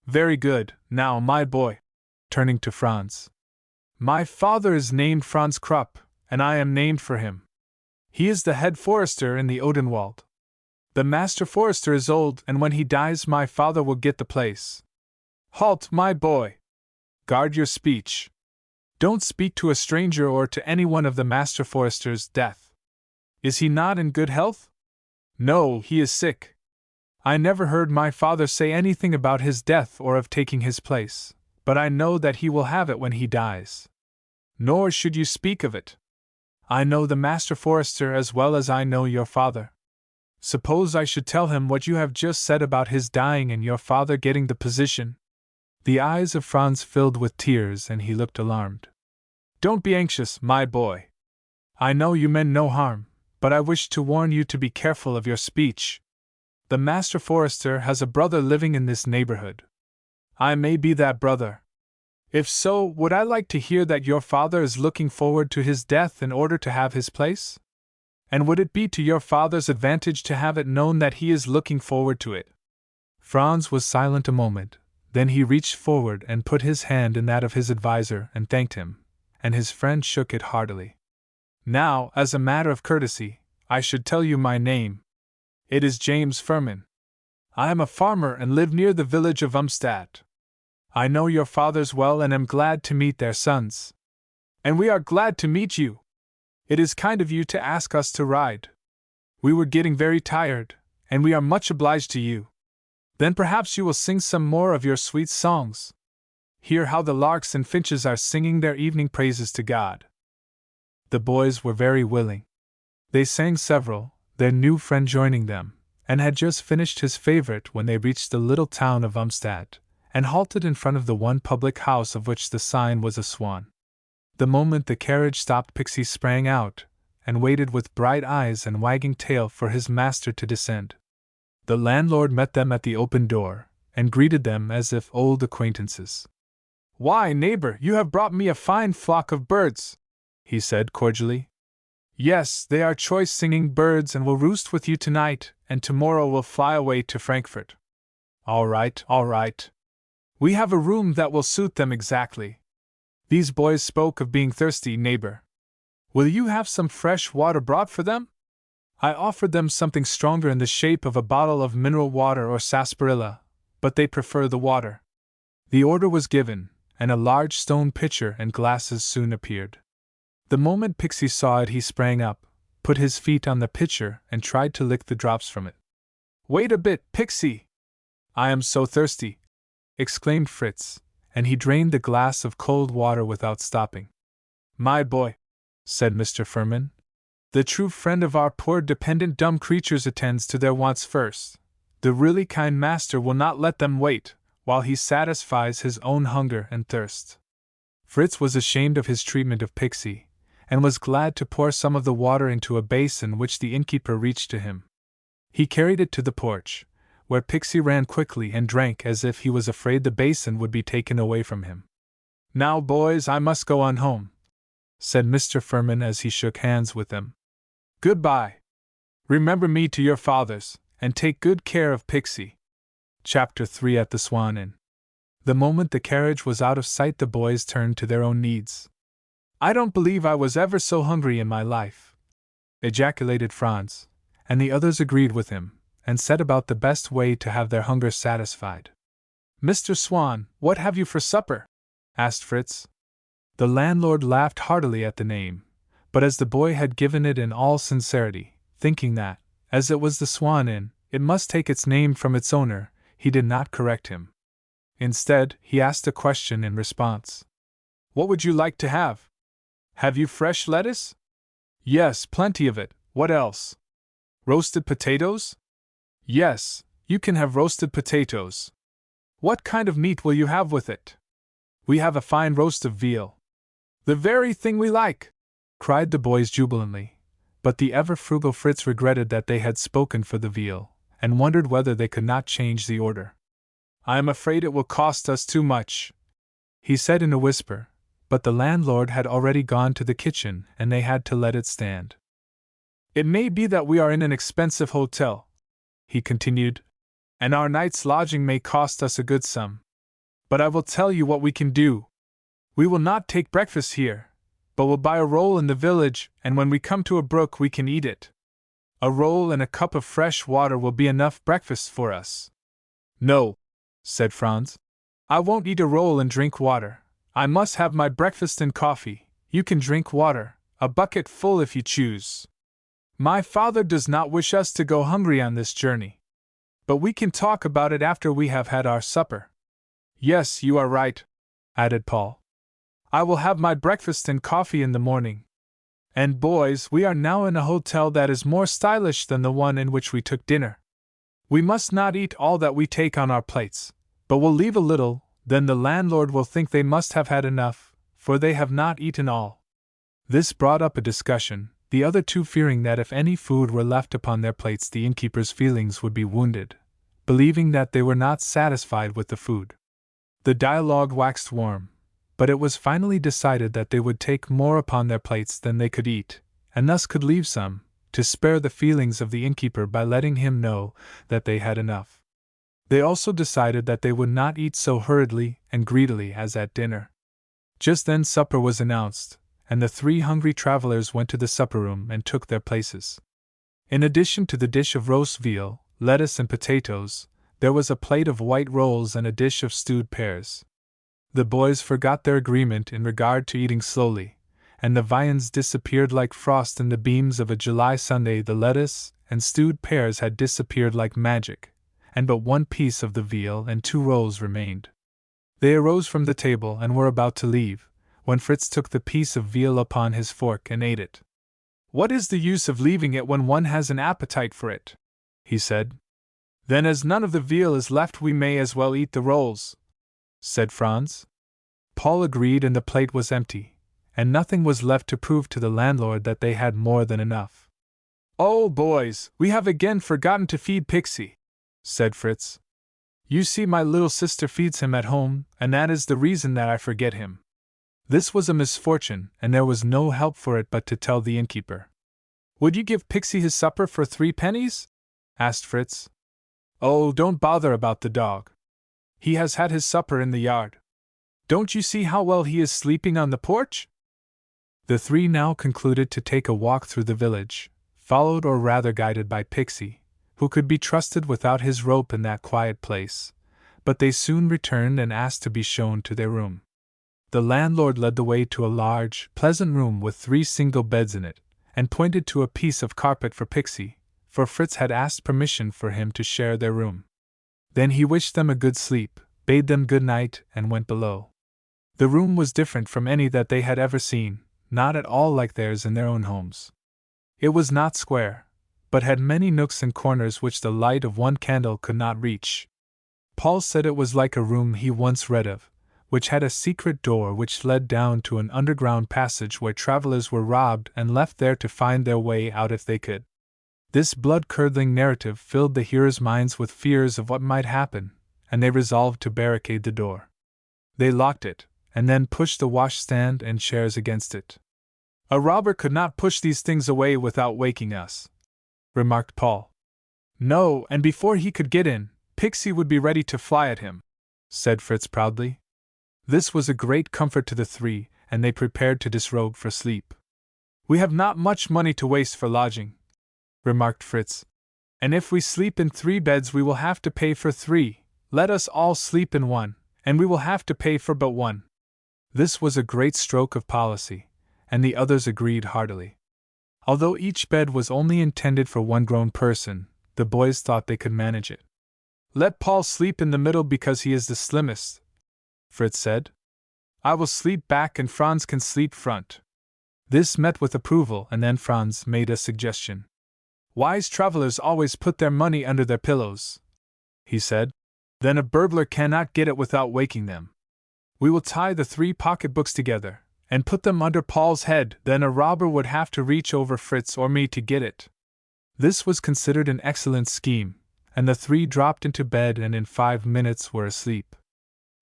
Very good, now my boy. Turning to Franz. My father is named Franz Krupp, and I am named for him. He is the head forester in the Odenwald. The master forester is old, and when he dies my father will get the place. Halt, my boy! Guard your speech. Don't speak to a stranger or to anyone of the master forester's death. Is he not in good health? No, he is sick. I never heard my father say anything about his death or of taking his place, but I know that he will have it when he dies. Nor should you speak of it. I know the master forester as well as I know your father. Suppose I should tell him what you have just said about his dying and your father getting the position? The eyes of Franz filled with tears and he looked alarmed. Don't be anxious, my boy. I know you meant no harm, but I wish to warn you to be careful of your speech. The master forester has a brother living in this neighborhood. I may be that brother. If so, would I like to hear that your father is looking forward to his death in order to have his place? And would it be to your father's advantage to have it known that he is looking forward to it? Franz was silent a moment, then he reached forward and put his hand in that of his adviser and thanked him, and his friend shook it heartily. Now, as a matter of courtesy, I should tell you my name. It is James Furman. I am a farmer and live near the village of Umstadt. I know your fathers well and am glad to meet their sons. And we are glad to meet you. It is kind of you to ask us to ride. We were getting very tired, and we are much obliged to you. Then perhaps you will sing some more of your sweet songs. Hear how the larks and finches are singing their evening praises to God. The boys were very willing. They sang several, their new friend joining them, and had just finished his favorite when they reached the little town of Umstadt, and halted in front of the one public house of which the sign was a swan. The moment the carriage stopped, Pixy sprang out, and waited with bright eyes and wagging tail for his master to descend. The landlord met them at the open door, and greeted them as if old acquaintances. Why, neighbor, you have brought me a fine flock of birds, he said cordially. Yes, they are choice singing birds and will roost with you tonight, and tomorrow will fly away to Frankfurt. All right, all right. We have a room that will suit them exactly. These boys spoke of being thirsty, neighbor. Will you have some fresh water brought for them? I offered them something stronger in the shape of a bottle of mineral water or sarsaparilla, but they prefer the water. The order was given, and a large stone pitcher and glasses soon appeared. The moment Pixy saw it he sprang up, put his feet on the pitcher and tried to lick the drops from it. Wait a bit, Pixy! I am so thirsty! Exclaimed Fritz, and he drained the glass of cold water without stopping. "My boy," said Mr. Furman, "the true friend of our poor dependent dumb creatures attends to their wants first. The really kind master will not let them wait, while he satisfies his own hunger and thirst." Fritz was ashamed of his treatment of Pixy, and was glad to pour some of the water into a basin which the innkeeper reached to him. He carried it to the porch, where Pixy ran quickly and drank as if he was afraid the basin would be taken away from him. "Now, boys, I must go on home," said Mr. Furman as he shook hands with them. "Goodbye. Remember me to your fathers, and take good care of Pixy." Chapter 3 At the Swan Inn. The moment the carriage was out of sight, the boys turned to their own needs. "I don't believe I was ever so hungry in my life," ejaculated Franz, and the others agreed with him, and set about the best way to have their hunger satisfied. "Mr. Swan, what have you for supper?" asked Fritz. The landlord laughed heartily at the name, but as the boy had given it in all sincerity, thinking that, as it was the Swan Inn, it must take its name from its owner, he did not correct him. Instead, he asked a question in response. "What would you like to have? Have you fresh lettuce?" "Yes, plenty of it. What else?" "Roasted potatoes?" "Yes, you can have roasted potatoes." "What kind of meat will you have with it?" "We have a fine roast of veal." "The very thing we like!" cried the boys jubilantly, but the ever-frugal Fritz regretted that they had spoken for the veal, and wondered whether they could not change the order. "I am afraid it will cost us too much," he said in a whisper, but the landlord had already gone to the kitchen and they had to let it stand. "It may be that we are in an expensive hotel," he continued, "and our night's lodging may cost us a good sum. But I will tell you what we can do. We will not take breakfast here, but will buy a roll in the village, and when we come to a brook we can eat it. A roll and a cup of fresh water will be enough breakfast for us." "No," said Franz. "I won't eat a roll and drink water. I must have my breakfast and coffee. You can drink water, a bucket full if you choose. My father does not wish us to go hungry on this journey. But we can talk about it after we have had our supper." "Yes, you are right," added Paul. "I will have my breakfast and coffee in the morning. And boys, we are now in a hotel that is more stylish than the one in which we took dinner. We must not eat all that we take on our plates, but will leave a little, then the landlord will think they must have had enough, for they have not eaten all." This brought up a discussion, the other two fearing that if any food were left upon their plates the innkeeper's feelings would be wounded, believing that they were not satisfied with the food. The dialogue waxed warm, but it was finally decided that they would take more upon their plates than they could eat, and thus could leave some, to spare the feelings of the innkeeper by letting him know that they had enough. They also decided that they would not eat so hurriedly and greedily as at dinner. Just then supper was announced, and the three hungry travelers went to the supper room and took their places. In addition to the dish of roast veal, lettuce and potatoes, there was a plate of white rolls and a dish of stewed pears. The boys forgot their agreement in regard to eating slowly, and the viands disappeared like frost in the beams of a July Sunday. The lettuce and stewed pears had disappeared like magic, and but one piece of the veal and 2 rolls remained. They arose from the table and were about to leave, when Fritz took the piece of veal upon his fork and ate it. "What is the use of leaving it when one has an appetite for it?" he said. "Then as none of the veal is left we may as well eat the rolls," said Franz. Paul agreed, and the plate was empty, and nothing was left to prove to the landlord that they had more than enough. "Oh, boys, we have again forgotten to feed Pixy," said Fritz. "You see, my little sister feeds him at home, and that is the reason that I forget him." This was a misfortune, and there was no help for it but to tell the innkeeper. "Would you give Pixy his supper for 3 pennies?" asked Fritz. "Oh, don't bother about the dog. He has had his supper in the yard. Don't you see how well he is sleeping on the porch?" The three now concluded to take a walk through the village, followed or rather guided by Pixy, who could be trusted without his rope in that quiet place, but they soon returned and asked to be shown to their room. The landlord led the way to a large, pleasant room with 3 single beds in it, and pointed to a piece of carpet for Pixy, for Fritz had asked permission for him to share their room. Then he wished them a good sleep, bade them good night, and went below. The room was different from any that they had ever seen, not at all like theirs in their own homes. It was not square, but had many nooks and corners which the light of one candle could not reach. Paul said it was like a room he once read of, which had a secret door which led down to an underground passage where travelers were robbed and left there to find their way out if they could. This blood-curdling narrative filled the hearers' minds with fears of what might happen, and they resolved to barricade the door. They locked it, and then pushed the washstand and chairs against it. "A robber could not push these things away without waking us," remarked Paul. "No, and before he could get in, Pixy would be ready to fly at him," said Fritz proudly. This was a great comfort to the three, and they prepared to disrobe for sleep. "We have not much money to waste for lodging," remarked Fritz, "and if we sleep in 3 beds we will have to pay for 3. Let us all sleep in one, and we will have to pay for but 1. This was a great stroke of policy, and the others agreed heartily. Although each bed was only intended for 1 grown person, the boys thought they could manage it. "Let Paul sleep in the middle because he is the slimmest," Fritz said. "I will sleep back and Franz can sleep front." This met with approval, and then Franz made a suggestion. "Wise travelers always put their money under their pillows," he said. "Then a burglar cannot get it without waking them. We will tie the 3 pocketbooks together, and put them under Paul's head, then a robber would have to reach over Fritz or me to get it." This was considered an excellent scheme, and the 3 dropped into bed and in 5 minutes were asleep.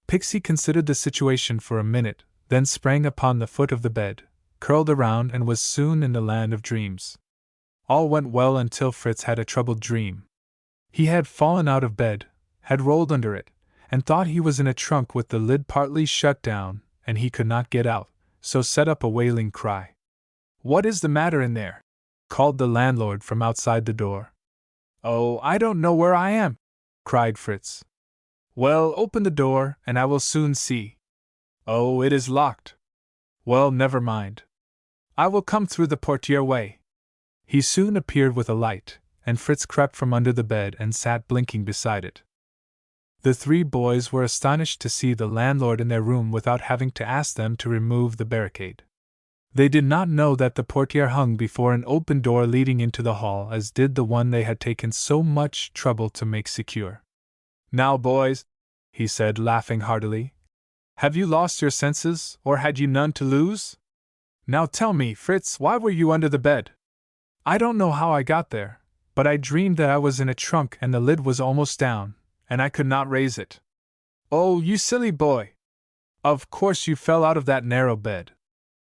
Pixy considered the situation for a minute, then sprang upon the foot of the bed, curled around, and was soon in the land of dreams. All went well until Fritz had a troubled dream. He had fallen out of bed, had rolled under it, and thought he was in a trunk with the lid partly shut down, and he could not get out, so set up a wailing cry. "What is the matter in there?" called the landlord from outside the door. "Oh, I don't know where I am," cried Fritz. "Well, open the door, and I will soon see." "Oh, it is locked." "Well, never mind. I will come through the portiere way." He soon appeared with a light, and Fritz crept from under the bed and sat blinking beside it. The 3 boys were astonished to see the landlord in their room without having to ask them to remove the barricade. They did not know that the portiere hung before an open door leading into the hall, as did the one they had taken so much trouble to make secure. "Now, boys," he said, laughing heartily, "have you lost your senses, or had you none to lose? Now tell me, Fritz, why were you under the bed?" "I don't know how I got there, but I dreamed that I was in a trunk and the lid was almost down, and I could not raise it." "Oh, you silly boy! Of course you fell out of that narrow bed.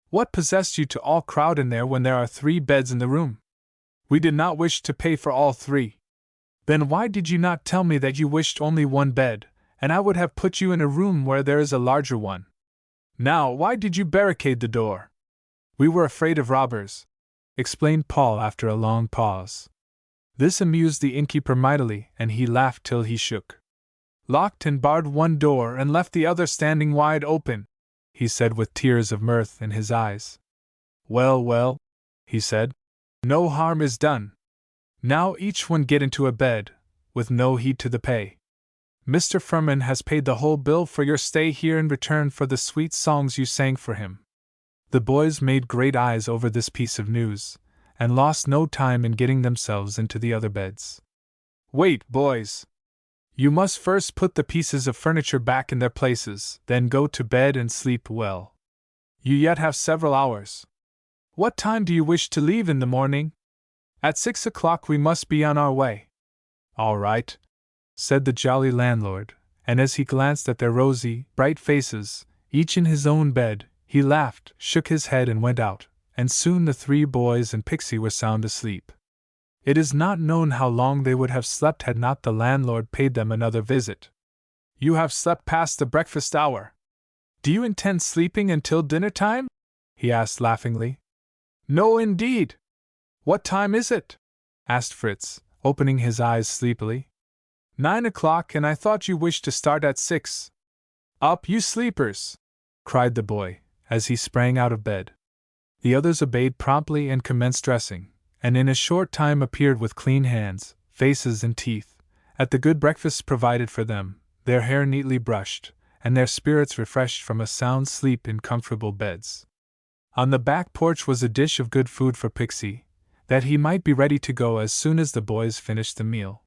What possessed you to all crowd in there when there are 3 beds in the room? We did not wish to pay for all 3. Then why did you not tell me that you wished only 1 bed, and I would have put you in a room where there is a larger one? Now, why did you barricade the door?" "We were afraid of robbers," explained Paul after a long pause. This amused the innkeeper mightily, and he laughed till he shook. "Locked and barred 1 door and left the other standing wide open," he said with tears of mirth in his eyes. "Well, well," he said, "no harm is done. Now each one get into a bed, with no heed to the pay. Mr. Furman has paid the whole bill for your stay here in return for the sweet songs you sang for him." The boys made great eyes over this piece of news, and lost no time in getting themselves into the other beds. "Wait, boys! You must first put the pieces of furniture back in their places, then go to bed and sleep well. You yet have several hours. What time do you wish to leave in the morning?" "At 6 o'clock we must be on our way." "All right," said the jolly landlord, and as he glanced at their rosy, bright faces, each in his own bed, he laughed, shook his head, and went out, and soon the 3 boys and Pixy were sound asleep. It is not known how long they would have slept had not the landlord paid them another visit. "You have slept past the breakfast hour. Do you intend sleeping until dinner time?" he asked laughingly. "No, indeed." "What time is it?" asked Fritz, opening his eyes sleepily. 9 o'clock, and I thought you wished to start at 6. "Up, you sleepers!" cried the boy, as he sprang out of bed. The others obeyed promptly and commenced dressing, and in a short time appeared with clean hands, faces, and teeth, at the good breakfast provided for them, their hair neatly brushed, and their spirits refreshed from a sound sleep in comfortable beds. On the back porch was a dish of good food for Pixy, that he might be ready to go as soon as the boys finished the meal.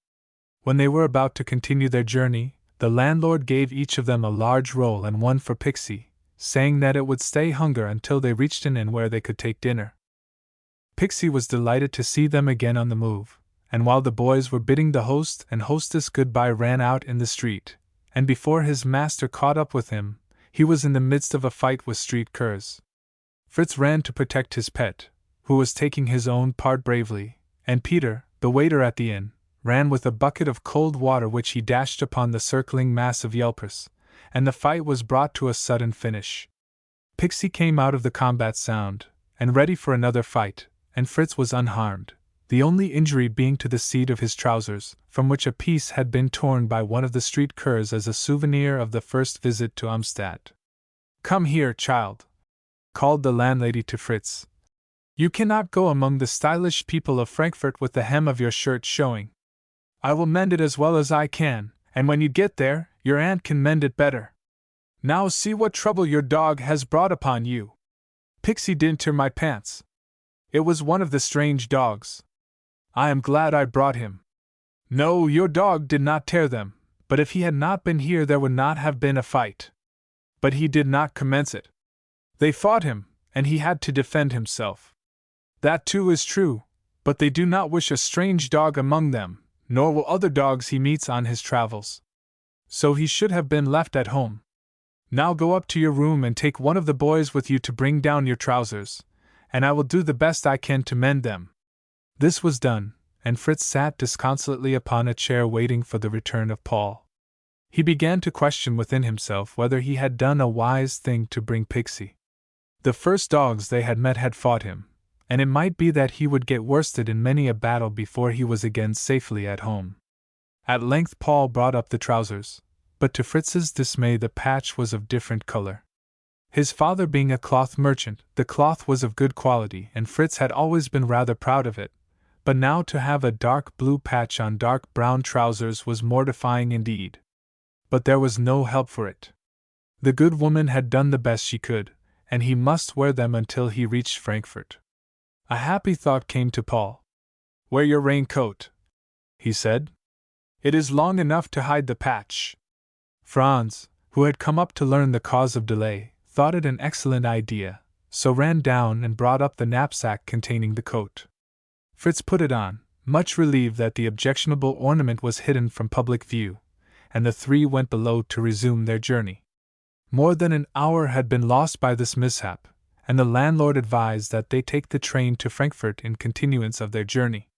When they were about to continue their journey, the landlord gave each of them a large roll and one for Pixy, saying that it would stay hunger until they reached an inn where they could take dinner. Pixy was delighted to see them again on the move, and while the boys were bidding the host and hostess goodbye ran out in the street, and before his master caught up with him, he was in the midst of a fight with street curs. Fritz ran to protect his pet, who was taking his own part bravely, and Peter, the waiter at the inn, ran with a bucket of cold water which he dashed upon the circling mass of yelpers, and the fight was brought to a sudden finish. Pixy came out of the combat sound, and ready for another fight, and Fritz was unharmed, the only injury being to the seat of his trousers, from which a piece had been torn by one of the street curs as a souvenir of the first visit to Amstad. "Come here, child," called the landlady to Fritz. "You cannot go among the stylish people of Frankfurt with the hem of your shirt showing. I will mend it as well as I can, and when you get there, your aunt can mend it better. Now see what trouble your dog has brought upon you." "Pixy didn't tear my pants. It was one of the strange dogs. I am glad I brought him." "No, your dog did not tear them, but if he had not been here there would not have been a fight. But he did not commence it. They fought him, and he had to defend himself." "That too is true, but they do not wish a strange dog among them, nor will other dogs he meets on his travels. So he should have been left at home. Now go up to your room and take one of the boys with you to bring down your trousers, and I will do the best I can to mend them." This was done, and Fritz sat disconsolately upon a chair waiting for the return of Paul. He began to question within himself whether he had done a wise thing to bring Pixy. The first dogs they had met had fought him, and it might be that he would get worsted in many a battle before he was again safely at home. At length Paul brought up the trousers, but to Fritz's dismay the patch was of different color. His father being a cloth merchant, the cloth was of good quality, and Fritz had always been rather proud of it, but now to have a dark blue patch on dark brown trousers was mortifying indeed. But there was no help for it. The good woman had done the best she could, and he must wear them until he reached Frankfurt. A happy thought came to Paul. "Wear your raincoat," he said. "It is long enough to hide the patch." Franz, who had come up to learn the cause of delay, thought it an excellent idea, so ran down and brought up the knapsack containing the coat. Fritz put it on, much relieved that the objectionable ornament was hidden from public view, and the three went below to resume their journey. More than an hour had been lost by this mishap, and the landlord advised that they take the train to Frankfurt in continuance of their journey.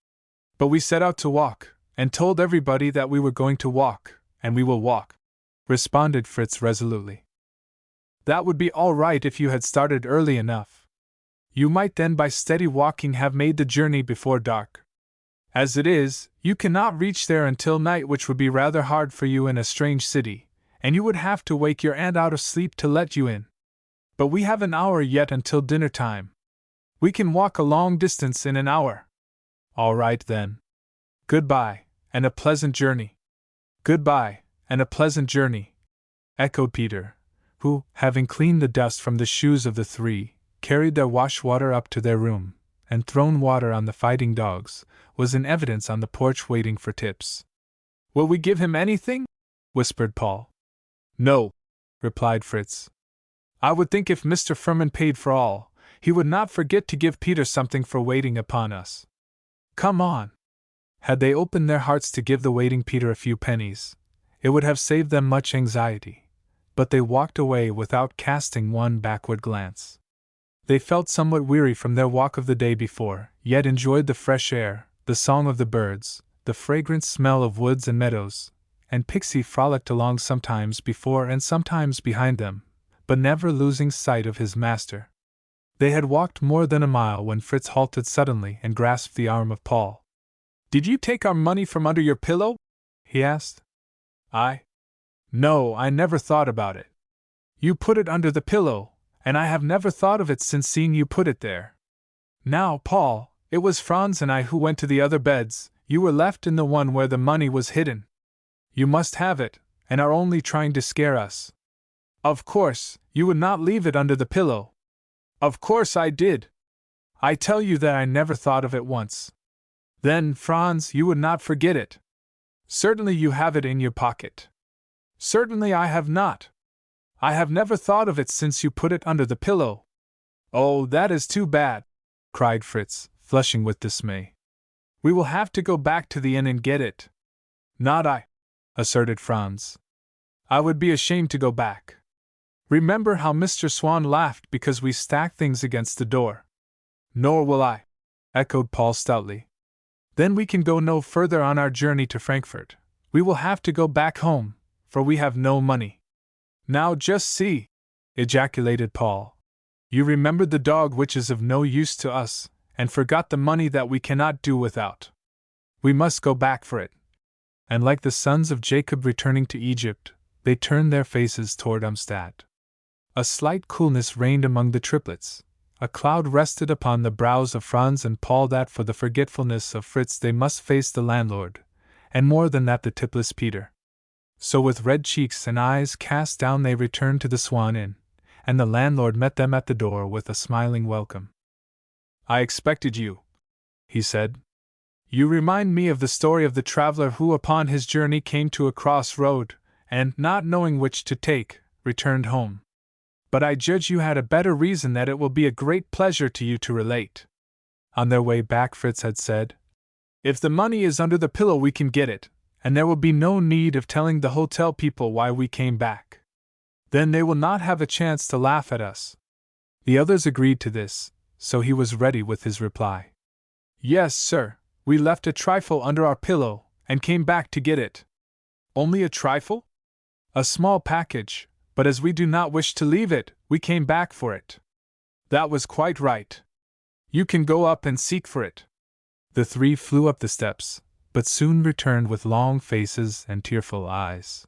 "But we set out to walk, and told everybody that we were going to walk, and we will walk," responded Fritz resolutely. "That would be all right if you had started early enough. You might then by steady walking have made the journey before dark. As it is, you cannot reach there until night, which would be rather hard for you in a strange city, and you would have to wake your aunt out of sleep to let you in. But we have an hour yet until dinner time. We can walk a long distance in an hour." "All right then. Goodbye, and a pleasant journey." "Goodbye, and a pleasant journey," echoed Peter, who, having cleaned the dust from the shoes of the three, carried their wash-water up to their room, and thrown water on the fighting dogs, was in evidence on the porch waiting for tips. "Will we give him anything?" whispered Paul. "No," replied Fritz. "I would think if Mr. Furman paid for all, he would not forget to give Peter something for waiting upon us. Come on." Had they opened their hearts to give the waiting Peter a few pennies, it would have saved them much anxiety, but they walked away without casting one backward glance. They felt somewhat weary from their walk of the day before, yet enjoyed the fresh air, the song of the birds, the fragrant smell of woods and meadows, and Pixy frolicked along sometimes before and sometimes behind them, but never losing sight of his master. They had walked more than a mile when Fritz halted suddenly and grasped the arm of Paul. "Did you take our money from under your pillow?" he asked. No, I never thought about it." "You put it under the pillow, and I have never thought of it since seeing you put it there. Now, Paul, it was Franz and I who went to the other beds, you were left in the one where the money was hidden. You must have it, and are only trying to scare us. Of course, you would not leave it under the pillow. Of course I did. I tell you that I never thought of it once. Then, Franz, you would not forget it. Certainly you have it in your pocket. Certainly I have not. I have never thought of it since you put it under the pillow. Oh, that is too bad, cried Fritz, flushing with dismay. We will have to go back to the inn and get it. Not I, asserted Franz. I would be ashamed to go back. Remember how Mr. Swan laughed because we stacked things against the door. Nor will I, echoed Paul stoutly. Then we can go no further on our journey to Frankfurt. We will have to go back home, for we have no money. Now just see, ejaculated Paul. You remembered the dog which is of no use to us, and forgot the money that we cannot do without. We must go back for it. And like the sons of Jacob returning to Egypt, they turned their faces toward Amstad. A slight coolness reigned among the triplets. A cloud rested upon the brows of Franz and Paul that for the forgetfulness of Fritz they must face the landlord, and more than that the tipless Peter. So with red cheeks and eyes cast down they returned to the Swan Inn, and the landlord met them at the door with a smiling welcome. I expected you, he said. You remind me of the story of the traveler who upon his journey came to a cross-road, and, not knowing which to take, returned home. But I judge you had a better reason that it will be a great pleasure to you to relate. On their way back Fritz had said, If the money is under the pillow we can get it, and there will be no need of telling the hotel people why we came back. Then they will not have a chance to laugh at us. The others agreed to this, so he was ready with his reply. Yes, sir, we left a trifle under our pillow, and came back to get it. Only a trifle? A small package, but as we do not wish to leave it, we came back for it. That was quite right. You can go up and seek for it. The three flew up the steps, but soon returned with long faces and tearful eyes.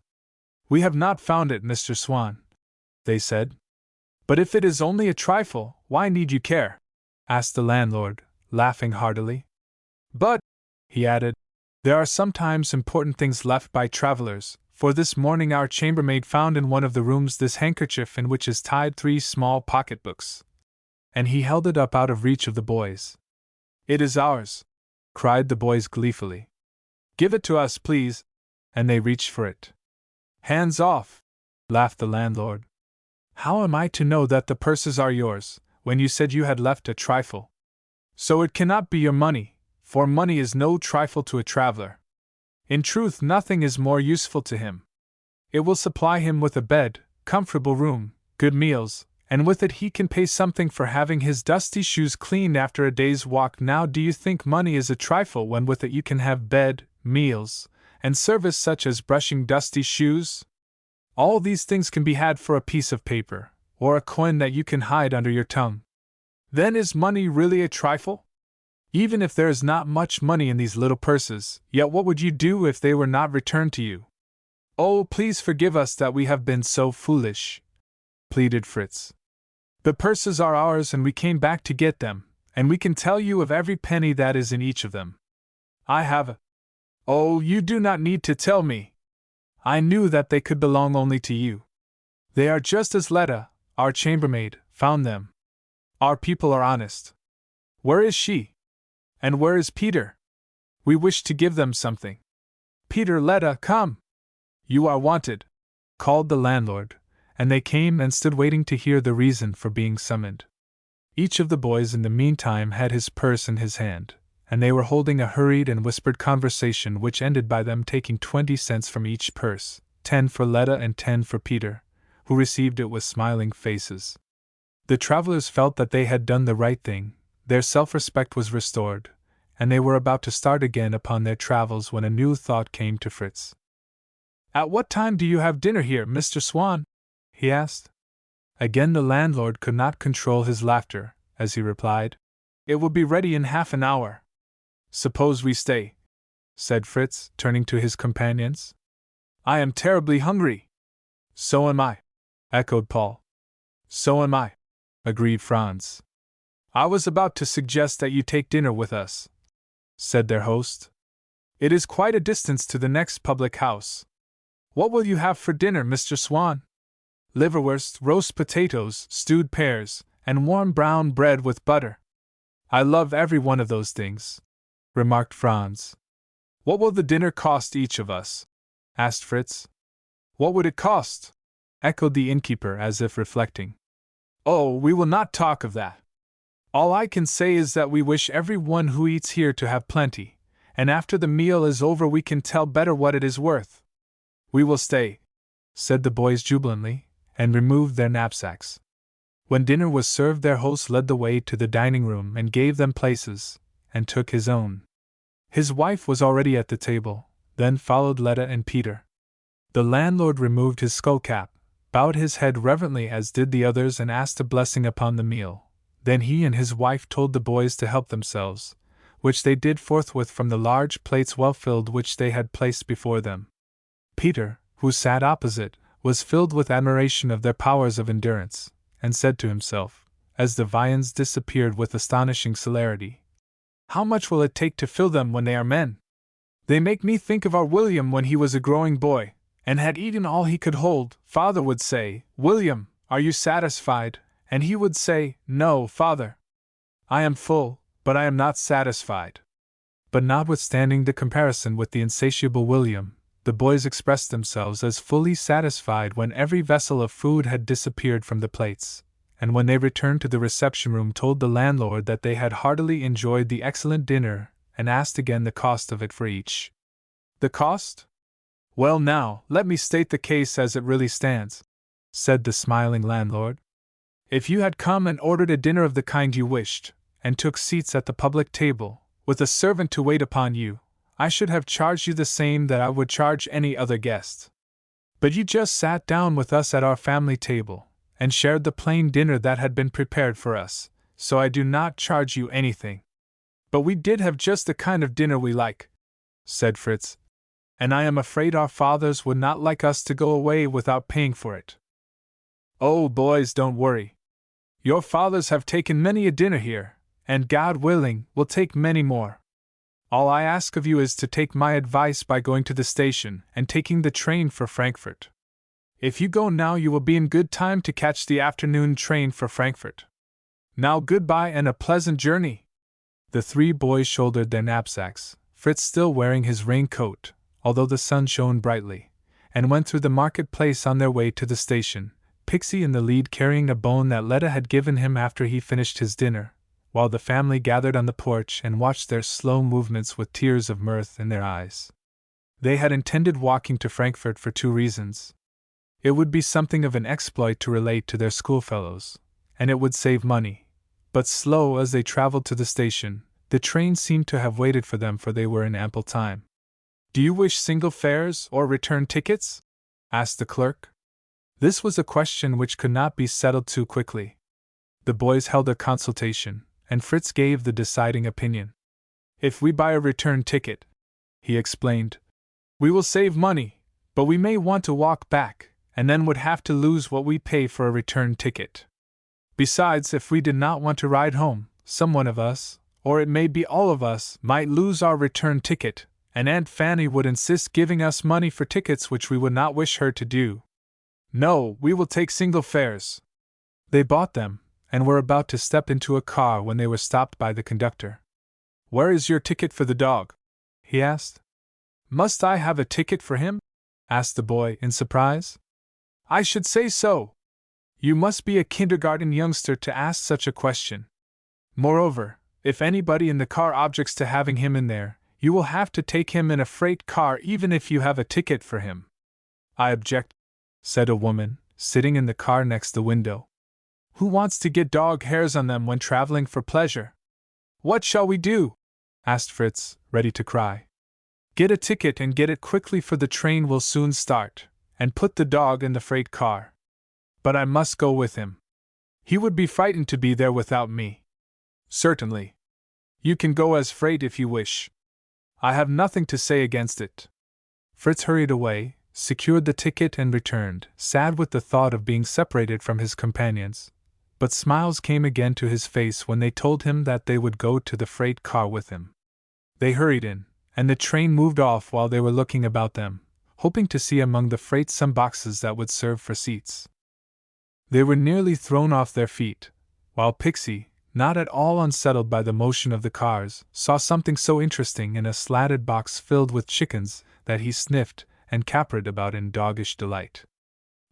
We have not found it, Mr. Swan, they said. But if it is only a trifle, why need you care? Asked the landlord, laughing heartily. But, he added, there are sometimes important things left by travelers, for this morning our chambermaid found in one of the rooms this handkerchief in which is tied 3 small pocketbooks. And he held it up out of reach of the boys. It is ours, cried the boys gleefully. Give it to us, please, and they reached for it. Hands off, laughed the landlord. How am I to know that the purses are yours, when you said you had left a trifle? So it cannot be your money, for money is no trifle to a traveler. In truth, nothing is more useful to him. It will supply him with a bed, comfortable room, good meals, and with it he can pay something for having his dusty shoes cleaned after a day's walk. Now do you think money is a trifle when with it you can have bed, meals, and service such as brushing dusty shoes? All these things can be had for a piece of paper, or a coin that you can hide under your tongue. Then is money really a trifle? Even if there is not much money in these little purses, yet what would you do if they were not returned to you? Oh, please forgive us that we have been so foolish, pleaded Fritz. The purses are ours and we came back to get them, and we can tell you of every penny that is in each of them. I have a... Oh, you do not need to tell me. I knew that they could belong only to you. They are just as Letta, our chambermaid, found them. Our people are honest. Where is she? And where is Peter? We wish to give them something. Peter, Letta, come! You are wanted, called the landlord, and they came and stood waiting to hear the reason for being summoned. Each of the boys in the meantime had his purse in his hand, and they were holding a hurried and whispered conversation which ended by them taking 20 cents from each purse, 10 for Letta and 10 for Peter, who received it with smiling faces. The travelers felt that they had done the right thing, their self-respect was restored, and they were about to start again upon their travels when a new thought came to Fritz. At what time do you have dinner here, Mr. Swan? He asked. Again the landlord could not control his laughter, as he replied, It will be ready in half an hour. Suppose we stay, said Fritz, turning to his companions. I am terribly hungry. So am I, echoed Paul. So am I, agreed Franz. I was about to suggest that you take dinner with us, said their host. It is quite a distance to the next public house. What will you have for dinner, Mr. Swan? Liverwurst, roast potatoes, stewed pears, and warm brown bread with butter. I love every one of those things, remarked Franz. What will the dinner cost each of us? Asked Fritz. What would it cost? Echoed the innkeeper as if reflecting. Oh, we will not talk of that. All I can say is that we wish every one who eats here to have plenty, and after the meal is over we can tell better what it is worth. We will stay, said the boys jubilantly, and removed their knapsacks. When dinner was served, their host led the way to the dining room and gave them places, and took his own. His wife was already at the table, then followed Letta and Peter. The landlord removed his skullcap, bowed his head reverently as did the others, and asked a blessing upon the meal. Then he and his wife told the boys to help themselves, which they did forthwith from the large plates well filled which they had placed before them. Peter, who sat opposite, was filled with admiration of their powers of endurance, and said to himself, as the viands disappeared with astonishing celerity, "How much will it take to fill them when they are men? They make me think of our William when he was a growing boy, and had eaten all he could hold. Father would say, 'William, are you satisfied?' And he would say, 'No, father. I am full, but I am not satisfied.'" But notwithstanding the comparison with the insatiable William, the boys expressed themselves as fully satisfied when every vessel of food had disappeared from the plates, and when they returned to the reception room told the landlord that they had heartily enjoyed the excellent dinner, and asked again the cost of it for each. The cost? Well, now, let me state the case as it really stands, said the smiling landlord. If you had come and ordered a dinner of the kind you wished, and took seats at the public table, with a servant to wait upon you, I should have charged you the same that I would charge any other guest. But you just sat down with us at our family table, and shared the plain dinner that had been prepared for us, so I do not charge you anything. But we did have just the kind of dinner we like, said Fritz, and I am afraid our fathers would not like us to go away without paying for it. Oh, boys, don't worry. Your fathers have taken many a dinner here, and God willing, will take many more. All I ask of you is to take my advice by going to the station and taking the train for Frankfurt. If you go now, you will be in good time to catch the afternoon train for Frankfurt. Now goodbye and a pleasant journey. The three boys shouldered their knapsacks, Fritz still wearing his raincoat, although the sun shone brightly, and went through the market-place on their way to the station, Pixy in the lead carrying a bone that Letta had given him after he finished his dinner, while the family gathered on the porch and watched their slow movements with tears of mirth in their eyes. They had intended walking to Frankfurt for two reasons. It would be something of an exploit to relate to their schoolfellows, and it would save money. But slow as they traveled to the station, the train seemed to have waited for them, for they were in ample time. "Do you wish single fares or return tickets?" asked the clerk. This was a question which could not be settled too quickly. The boys held a consultation, and Fritz gave the deciding opinion. "If we buy a return ticket," he explained, "we will save money, but we may want to walk back, and then would have to lose what we pay for a return ticket. Besides, if we did not want to ride home, some one of us, or it may be all of us, might lose our return ticket, and Aunt Fanny would insist giving us money for tickets which we would not wish her to do. No, we will take single fares." They bought them, and were about to step into a car when they were stopped by the conductor. "Where is your ticket for the dog?" he asked. "Must I have a ticket for him?" asked the boy in surprise. "I should say so. You must be a kindergarten youngster to ask such a question. Moreover, if anybody in the car objects to having him in there, you will have to take him in a freight car even if you have a ticket for him." "I object," said a woman, sitting in the car next the window. "Who wants to get dog hairs on them when traveling for pleasure?" "What shall we do?" asked Fritz, ready to cry. "Get a ticket and get it quickly, for the train will soon start, and put the dog in the freight car." "But I must go with him. He would be frightened to be there without me." "Certainly. You can go as freight if you wish. I have nothing to say against it." Fritz hurried away, secured the ticket, and returned, sad with the thought of being separated from his companions. But smiles came again to his face when they told him that they would go to the freight car with him. They hurried in, and the train moved off while they were looking about them, hoping to see among the freight some boxes that would serve for seats. They were nearly thrown off their feet, while Pixy, not at all unsettled by the motion of the cars, saw something so interesting in a slatted box filled with chickens that he sniffed and capered about in doggish delight.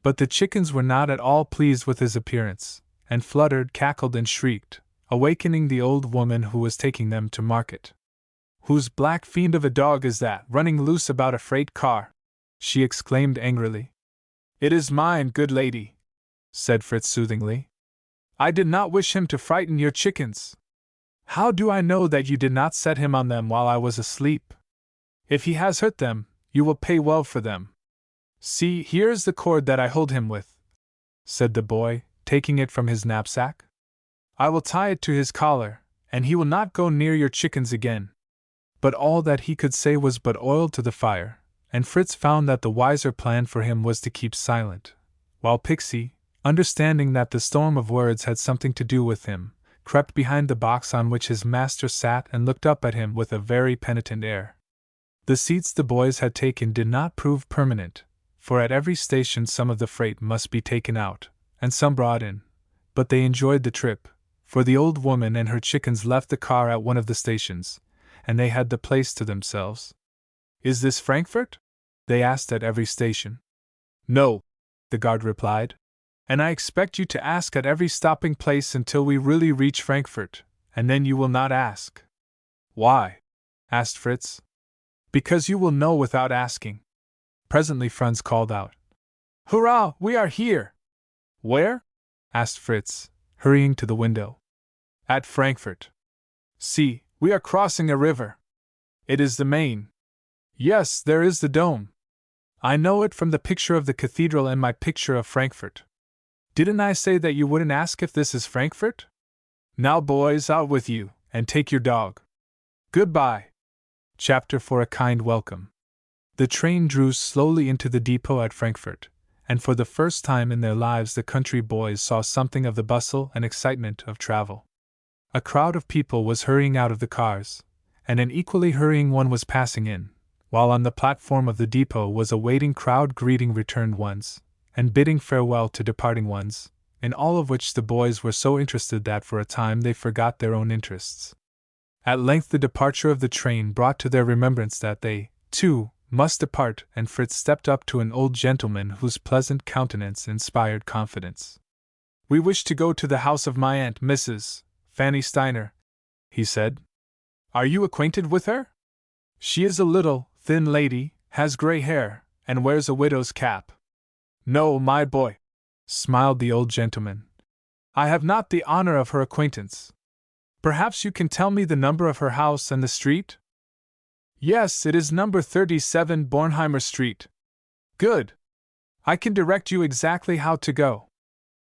But the chickens were not at all pleased with his appearance, and fluttered, cackled, and shrieked, awakening the old woman who was taking them to market. "Whose black fiend of a dog is that, running loose about a freight car?" she exclaimed angrily. "It is mine, good lady," said Fritz soothingly. "I did not wish him to frighten your chickens. How do I know that you did not set him on them while I was asleep? If he has hurt them, you will pay well for them. See, here is the cord that I hold him with," said the boy, taking it from his knapsack. "I will tie it to his collar, and he will not go near your chickens again." But all that he could say was but oil to the fire, and Fritz found that the wiser plan for him was to keep silent, while Pixy, understanding that the storm of words had something to do with him, crept behind the box on which his master sat and looked up at him with a very penitent air. The seats the boys had taken did not prove permanent, for at every station some of the freight must be taken out, and some brought in, but they enjoyed the trip, for the old woman and her chickens left the car at one of the stations, and they had the place to themselves. "Is this Frankfurt?" they asked at every station. "No," the guard replied. "And I expect you to ask at every stopping place until we really reach Frankfurt, and then you will not ask." "Why?" asked Fritz. "Because you will know without asking." Presently Franz called out, "Hurrah, we are here!" "Where?" asked Fritz, hurrying to the window. "At Frankfurt. See, we are crossing a river. It is the Main. Yes, there is the dome. I know it from the picture of the cathedral and my picture of Frankfurt. Didn't I say that you wouldn't ask if this is Frankfurt? Now, boys, out with you, and take your dog. Goodbye." Chapter for a Kind Welcome. The train drew slowly into the depot at Frankfurt, and for the first time in their lives the country boys saw something of the bustle and excitement of travel. A crowd of people was hurrying out of the cars, and an equally hurrying one was passing in, while on the platform of the depot was a waiting crowd greeting returned ones, and bidding farewell to departing ones, in all of which the boys were so interested that for a time they forgot their own interests. At length the departure of the train brought to their remembrance that they, too, must depart, and Fritz stepped up to an old gentleman whose pleasant countenance inspired confidence. "We wish to go to the house of my aunt, Mrs. Fanny Steiner," he said. "Are you acquainted with her? She is a little, thin lady, has gray hair, and wears a widow's cap." "No, my boy," smiled the old gentleman. "I have not the honor of her acquaintance. Perhaps you can tell me the number of her house and the street?" "Yes, it is number 37 Bornheimer Street." "Good. I can direct you exactly how to go.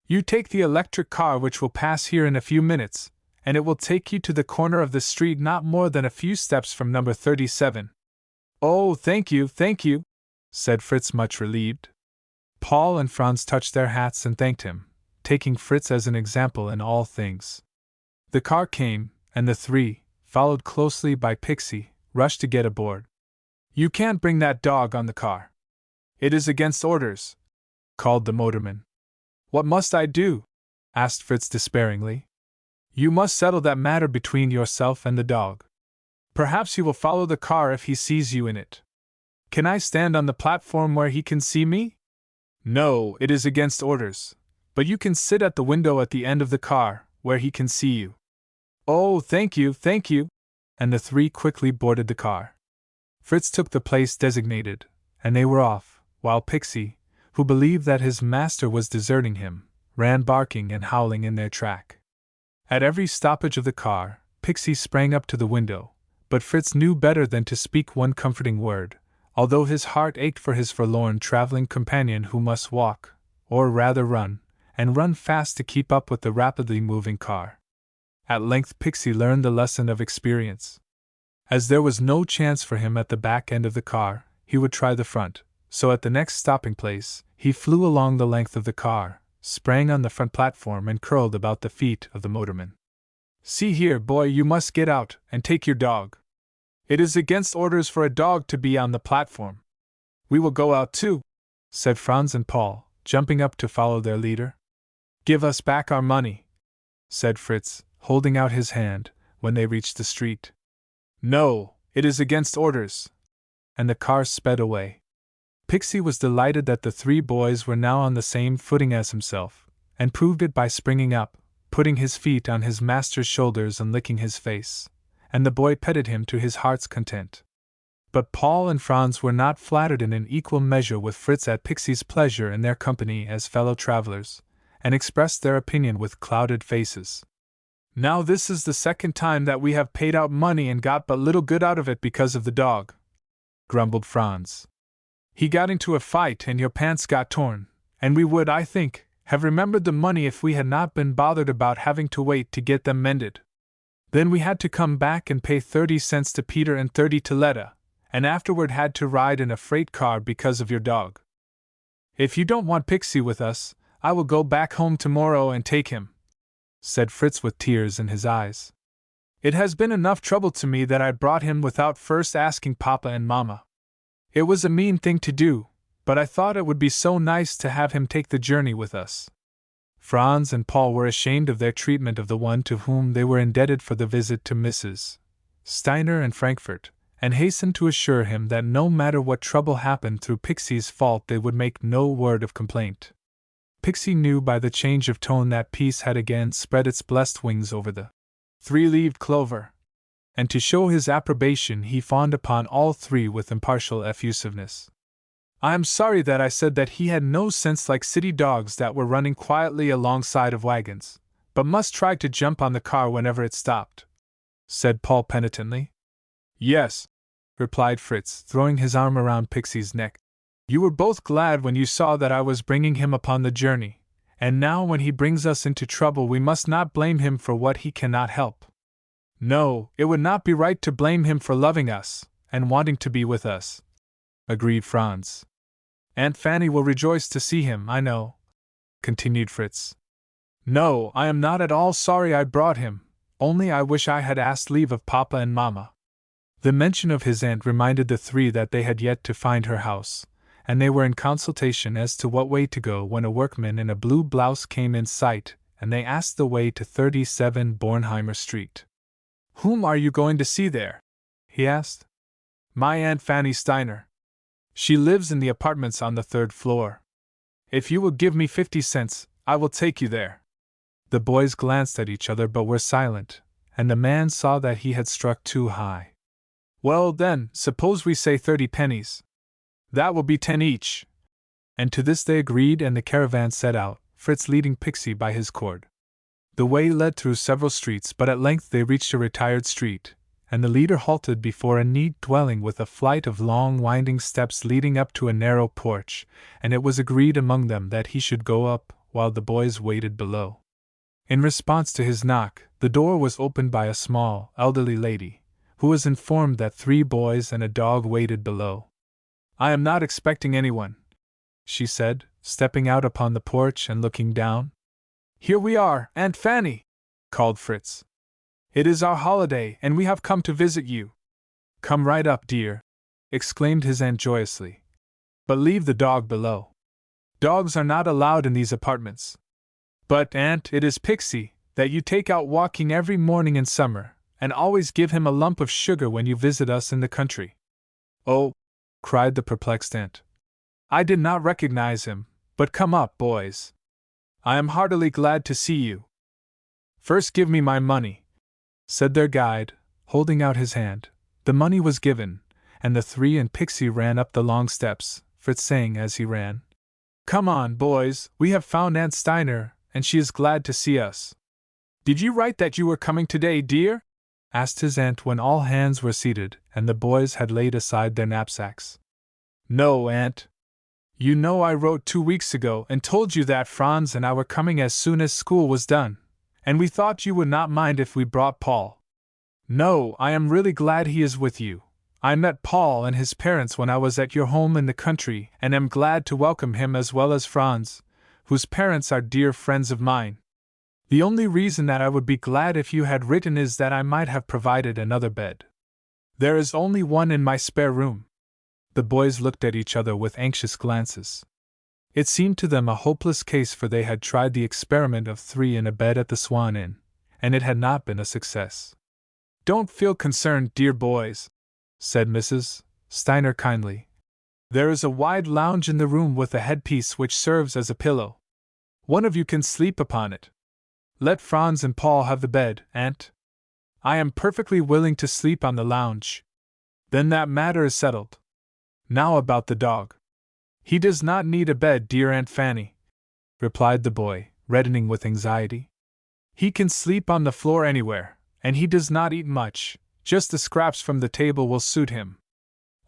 You take the electric car which will pass here in a few minutes, and it will take you to the corner of the street not more than a few steps from number 37. "Oh, thank you, said Fritz, much relieved. Paul and Franz touched their hats and thanked him, taking Fritz as an example in all things. The car came, and the three, followed closely by Pixy, rushed to get aboard. "You can't bring that dog on the car. It is against orders," called the motorman. "What must I do?" asked Fritz despairingly. "You must settle that matter between yourself and the dog. Perhaps he will follow the car if he sees you in it." "Can I stand on the platform where he can see me?" "No, it is against orders, but you can sit at the window at the end of the car, where he can see you." "Oh, thank you, and the three quickly boarded the car. Fritz took the place designated, and they were off, while Pixy, who believed that his master was deserting him, ran barking and howling in their track. At every stoppage of the car, Pixy sprang up to the window, but Fritz knew better than to speak one comforting word, although his heart ached for his forlorn traveling companion who must walk, or rather run, and run fast to keep up with the rapidly moving car. At length Pixy learned the lesson of experience. As there was no chance for him at the back end of the car, he would try the front, so at the next stopping place, he flew along the length of the car, sprang on the front platform and curled about the feet of the motorman. "See here, boy, you must get out, and take your dog. It is against orders for a dog to be on the platform." We will go out too, said Franz and Paul, jumping up to follow their leader. Give us back our money, said Fritz, holding out his hand when they reached the street. No, it is against orders. And the car sped away. Pixy was delighted that the three boys were now on the same footing as himself, and proved it by springing up, putting his feet on his master's shoulders and licking his face, and the boy petted him to his heart's content. But Paul and Franz were not flattered in an equal measure with Fritz at Pixy's pleasure in their company as fellow travelers, and expressed their opinion with clouded faces. Now this is the second time that we have paid out money and got but little good out of it because of the dog, grumbled Franz. He got into a fight and your pants got torn, and we would, I think, have remembered the money if we had not been bothered about having to wait to get them mended. Then we had to come back and pay 30 cents to Peter and 30 to Letta, and afterward had to ride in a freight car because of your dog. If you don't want Pixy with us, I will go back home tomorrow and take him, said Fritz with tears in his eyes. It has been enough trouble to me that I brought him without first asking Papa and Mama. It was a mean thing to do, but I thought it would be so nice to have him take the journey with us. Franz and Paul were ashamed of their treatment of the one to whom they were indebted for the visit to Mrs. Steiner in Frankfurt, and hastened to assure him that no matter what trouble happened through Pixy's fault they would make no word of complaint. Pixy knew by the change of tone that peace had again spread its blessed wings over the three-leaved clover, and to show his approbation he fawned upon all three with impartial effusiveness. I am sorry that I said that he had no sense like city dogs that were running quietly alongside of wagons, but must try to jump on the car whenever it stopped, said Paul penitently. Yes, replied Fritz, throwing his arm around Pixy's neck. You were both glad when you saw that I was bringing him upon the journey, and now when he brings us into trouble we must not blame him for what he cannot help. No, it would not be right to blame him for loving us, and wanting to be with us, agreed Franz. Aunt Fanny will rejoice to see him, I know, continued Fritz. No, I am not at all sorry I brought him, only I wish I had asked leave of Papa and Mama. The mention of his aunt reminded the three that they had yet to find her house, and they were in consultation as to what way to go when a workman in a blue blouse came in sight, and they asked the way to 37 Bornheimer Street. Whom are you going to see there? He asked. My Aunt Fanny Steiner. She lives in the apartments on the 3rd floor. If you will give me 50 cents, I will take you there. The boys glanced at each other but were silent, and the man saw that he had struck too high. Well then, suppose we say 30 pennies. That will be 10 each. And to this they agreed, and the caravan set out, Fritz leading Pixy by his cord. The way led through several streets, but at length they reached a retired street, and the leader halted before a neat dwelling with a flight of long winding steps leading up to a narrow porch, and it was agreed among them that he should go up while the boys waited below. In response to his knock, the door was opened by a small, elderly lady, who was informed that 3 boys and a dog waited below. I am not expecting anyone, she said, stepping out upon the porch and looking down. Here we are, Aunt Fanny, called Fritz. It is our holiday, and we have come to visit you. Come right up, dear, exclaimed his aunt joyously. But leave the dog below. Dogs are not allowed in these apartments. But, Aunt, it is Pixy, that you take out walking every morning in summer, and always give him a lump of sugar when you visit us in the country. Oh, cried the perplexed aunt. I did not recognize him, but come up, boys. I am heartily glad to see you. First give me my money, said their guide, holding out his hand. The money was given, and the 3 and Pixy ran up the long steps, Fritz saying as he ran, Come on, boys, we have found Aunt Steiner, and she is glad to see us. Did you write that you were coming today, dear? Asked his aunt when all hands were seated, and the boys had laid aside their knapsacks. No, Aunt. You know I wrote 2 weeks ago and told you that Franz and I were coming as soon as school was done, and we thought you would not mind if we brought Paul. No, I am really glad he is with you. I met Paul and his parents when I was at your home in the country, and am glad to welcome him as well as Franz, whose parents are dear friends of mine. The only reason that I would be glad if you had written is that I might have provided another bed. There is only one in my spare room. The boys looked at each other with anxious glances. It seemed to them a hopeless case, for they had tried the experiment of 3 in a bed at the Swan Inn, and it had not been a success. "Don't feel concerned, dear boys," said Mrs. Steiner kindly. "There is a wide lounge in the room with a headpiece which serves as a pillow. One of you can sleep upon it. Let Franz and Paul have the bed, Aunt. I am perfectly willing to sleep on the lounge. Then that matter is settled. Now about the dog." "He does not need a bed, dear Aunt Fanny," replied the boy, reddening with anxiety. "He can sleep on the floor anywhere, and he does not eat much, just the scraps from the table will suit him."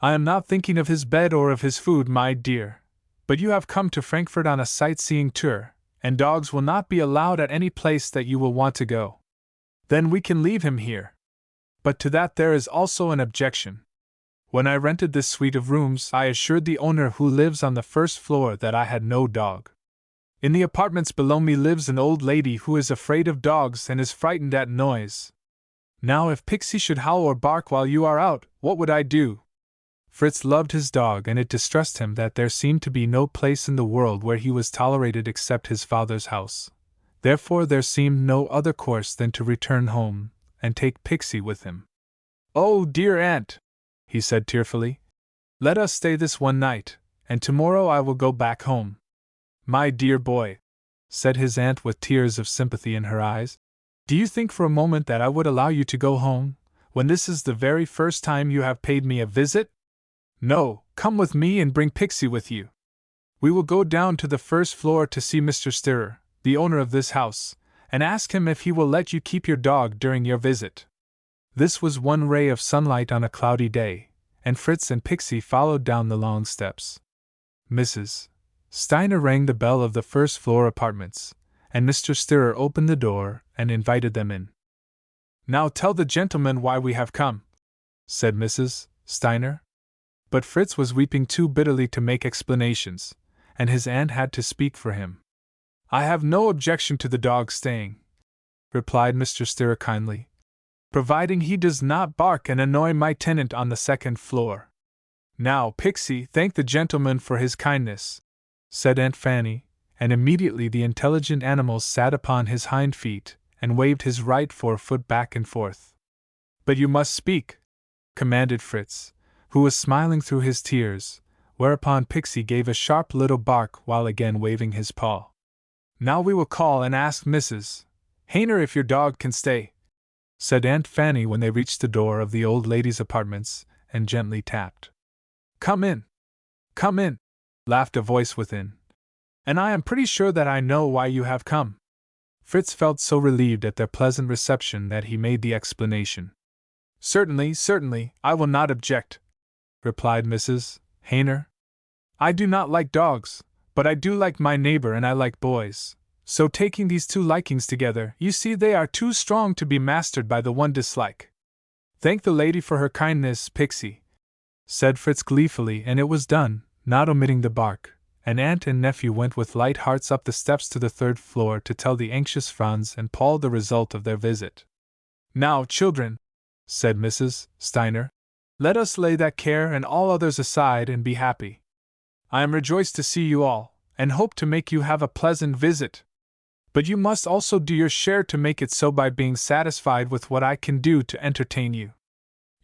"I am not thinking of his bed or of his food, my dear, but you have come to Frankfurt on a sightseeing tour, and dogs will not be allowed at any place that you will want to go. Then we can leave him here. But to that there is also an objection. When I rented this suite of rooms, I assured the owner, who lives on the first floor, that I had no dog. In the apartments below me lives an old lady who is afraid of dogs and is frightened at noise. Now, if Pixy should howl or bark while you are out, what would I do?" Fritz loved his dog, and it distressed him that there seemed to be no place in the world where he was tolerated except his father's house. Therefore there seemed no other course than to return home and take Pixy with him. "Oh, dear aunt," he said tearfully, "let us stay this one night, and tomorrow I will go back home." "My dear boy," said his aunt with tears of sympathy in her eyes, "do you think for a moment that I would allow you to go home, when this is the very first time you have paid me a visit? No, come with me and bring Pixy with you. We will go down to the first floor to see Mr. Stirrer, the owner of this house, and ask him if he will let you keep your dog during your visit." This was one ray of sunlight on a cloudy day, and Fritz and Pixy followed down the long steps. Mrs. Steiner rang the bell of the first floor apartments, and Mr. Stirrer opened the door and invited them in. "Now tell the gentleman why we have come," said Mrs. Steiner. But Fritz was weeping too bitterly to make explanations, and his aunt had to speak for him. "I have no objection to the dog staying," replied Mr. Stirrer kindly, "providing he does not bark and annoy my tenant on the second floor." "Now, Pixy, thank the gentleman for his kindness," said Aunt Fanny, and immediately the intelligent animal sat upon his hind feet and waved his right forefoot back and forth. "But you must speak," commanded Fritz, who was smiling through his tears, whereupon Pixy gave a sharp little bark while again waving his paw. "Now we will call and ask Mrs. Hayner if your dog can stay," said Aunt Fanny when they reached the door of the old lady's apartments and gently tapped. "Come in! Come in!" laughed a voice within. "And I am pretty sure that I know why you have come." Fritz felt so relieved at their pleasant reception that he made the explanation. "Certainly, certainly, I will not object," replied Mrs. Hayner. "I do not like dogs, but I do like my neighbor and I like boys. So taking these two likings together, you see they are too strong to be mastered by the one dislike." "Thank the lady for her kindness, Pixy," said Fritz gleefully, and it was done, not omitting the bark, and aunt and nephew went with light hearts up the steps to the third floor to tell the anxious Franz and Paul the result of their visit. "Now, children," said Mrs. Steiner, "let us lay that care and all others aside and be happy. I am rejoiced to see you all, and hope to make you have a pleasant visit. But you must also do your share to make it so by being satisfied with what I can do to entertain you.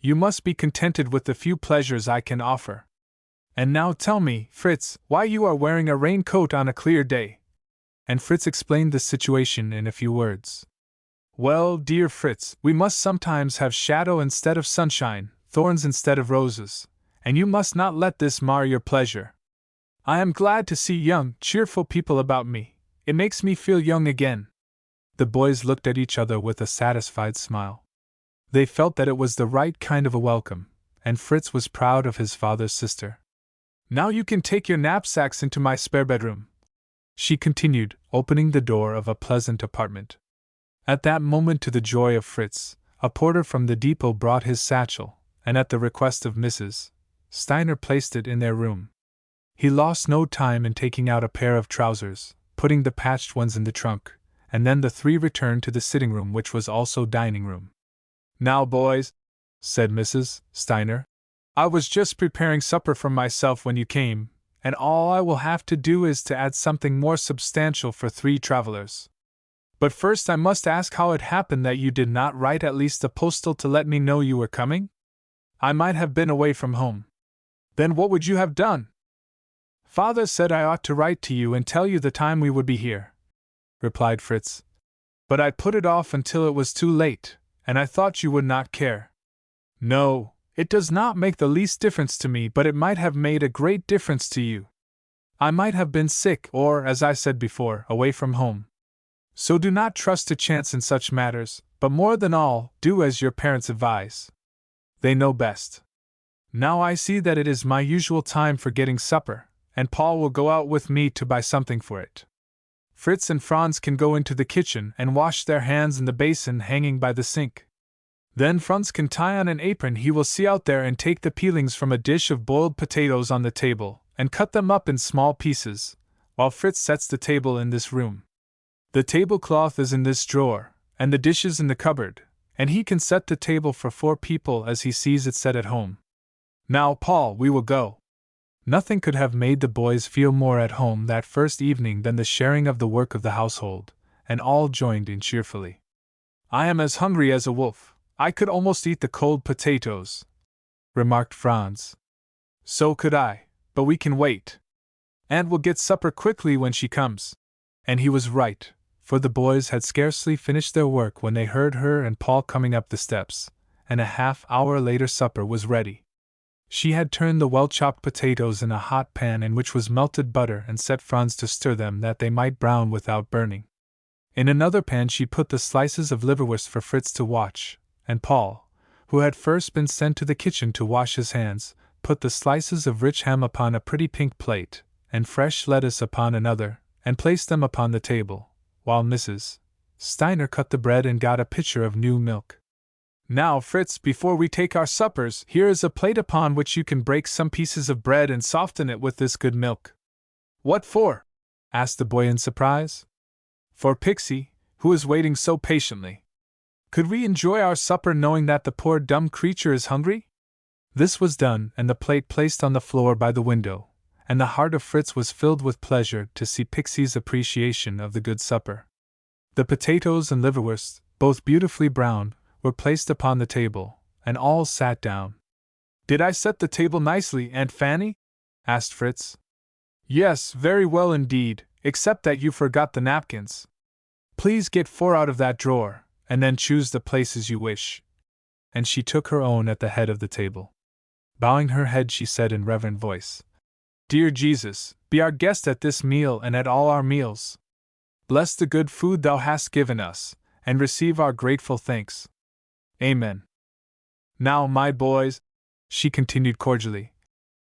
You must be contented with the few pleasures I can offer. And now tell me, Fritz, why you are wearing a raincoat on a clear day." And Fritz explained the situation in a few words. "Well, dear Fritz, we must sometimes have shadow instead of sunshine, thorns instead of roses, and you must not let this mar your pleasure. I am glad to see young, cheerful people about me. It makes me feel young again." The boys looked at each other with a satisfied smile. They felt that it was the right kind of a welcome, and Fritz was proud of his father's sister. "Now you can take your knapsacks into my spare bedroom," she continued, opening the door of a pleasant apartment. At that moment, to the joy of Fritz, a porter from the depot brought his satchel, and at the request of Mrs. Steiner placed it in their room. He lost no time in taking out a pair of trousers, putting the patched ones in the trunk, and then the three returned to the sitting room, which was also dining room. "Now, boys," said Mrs. Steiner, I was just preparing supper for myself when you came, and all I will have to do is to add something more substantial for 3 travelers. But first I must ask how it happened that you did not write at least a postal to let me know you were coming? I might have been away from home. Then what would you have done? Father said I ought to write to you and tell you the time we would be here, replied Fritz. But I put it off until it was too late, and I thought you would not care. No, it does not make the least difference to me, but it might have made a great difference to you. I might have been sick or, as I said before, away from home. So do not trust to chance in such matters, but more than all, do as your parents advise. They know best. Now I see that it is my usual time for getting supper, and Paul will go out with me to buy something for it. Fritz and Franz can go into the kitchen and wash their hands in the basin hanging by the sink. Then Franz can tie on an apron he will see out there and take the peelings from a dish of boiled potatoes on the table and cut them up in small pieces, while Fritz sets the table in this room. The tablecloth is in this drawer, and the dishes in the cupboard, and he can set the table for 4 people as he sees it set at home. Now, Paul, we will go. Nothing could have made the boys feel more at home that first evening than the sharing of the work of the household, and all joined in cheerfully. I am as hungry as a wolf. I could almost eat the cold potatoes, remarked Franz. So could I, but we can wait. Aunt will get supper quickly when she comes. And he was right, for the boys had scarcely finished their work when they heard her and Paul coming up the steps, and a half-hour later supper was ready. She had turned the well-chopped potatoes in a hot pan in which was melted butter and set Franz to stir them that they might brown without burning. In another pan she put the slices of liverwurst for Fritz to watch, and Paul, who had first been sent to the kitchen to wash his hands, put the slices of rich ham upon a pretty pink plate, and fresh lettuce upon another, and placed them upon the table, while Mrs. Steiner cut the bread and got a pitcher of new milk. Now, Fritz, before we take our suppers, here is a plate upon which you can break some pieces of bread and soften it with this good milk. What for? Asked the boy in surprise. For Pixy, who is waiting so patiently. Could we enjoy our supper knowing that the poor dumb creature is hungry? This was done, and the plate placed on the floor by the window, and the heart of Fritz was filled with pleasure to see Pixie's appreciation of the good supper. The potatoes and liverwurst, both beautifully browned, were placed upon the table, and all sat down. Did I set the table nicely, Aunt Fanny? Asked Fritz. Yes, very well indeed, except that you forgot the napkins. Please get 4 out of that drawer, and then choose the places you wish. And she took her own at the head of the table. Bowing her head, she said in reverent voice, Dear Jesus, be our guest at this meal and at all our meals. Bless the good food thou hast given us, and receive our grateful thanks. Amen. Now, my boys, she continued cordially,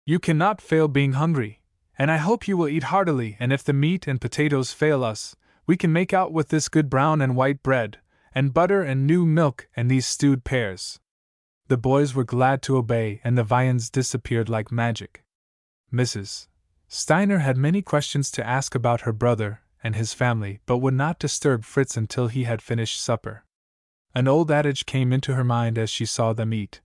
you cannot fail being hungry, and I hope you will eat heartily, and if the meat and potatoes fail us, we can make out with this good brown and white bread, and butter and new milk and these stewed pears. The boys were glad to obey, and the viands disappeared like magic. Mrs. Steiner had many questions to ask about her brother and his family, but would not disturb Fritz until he had finished supper. An old adage came into her mind as she saw them eat.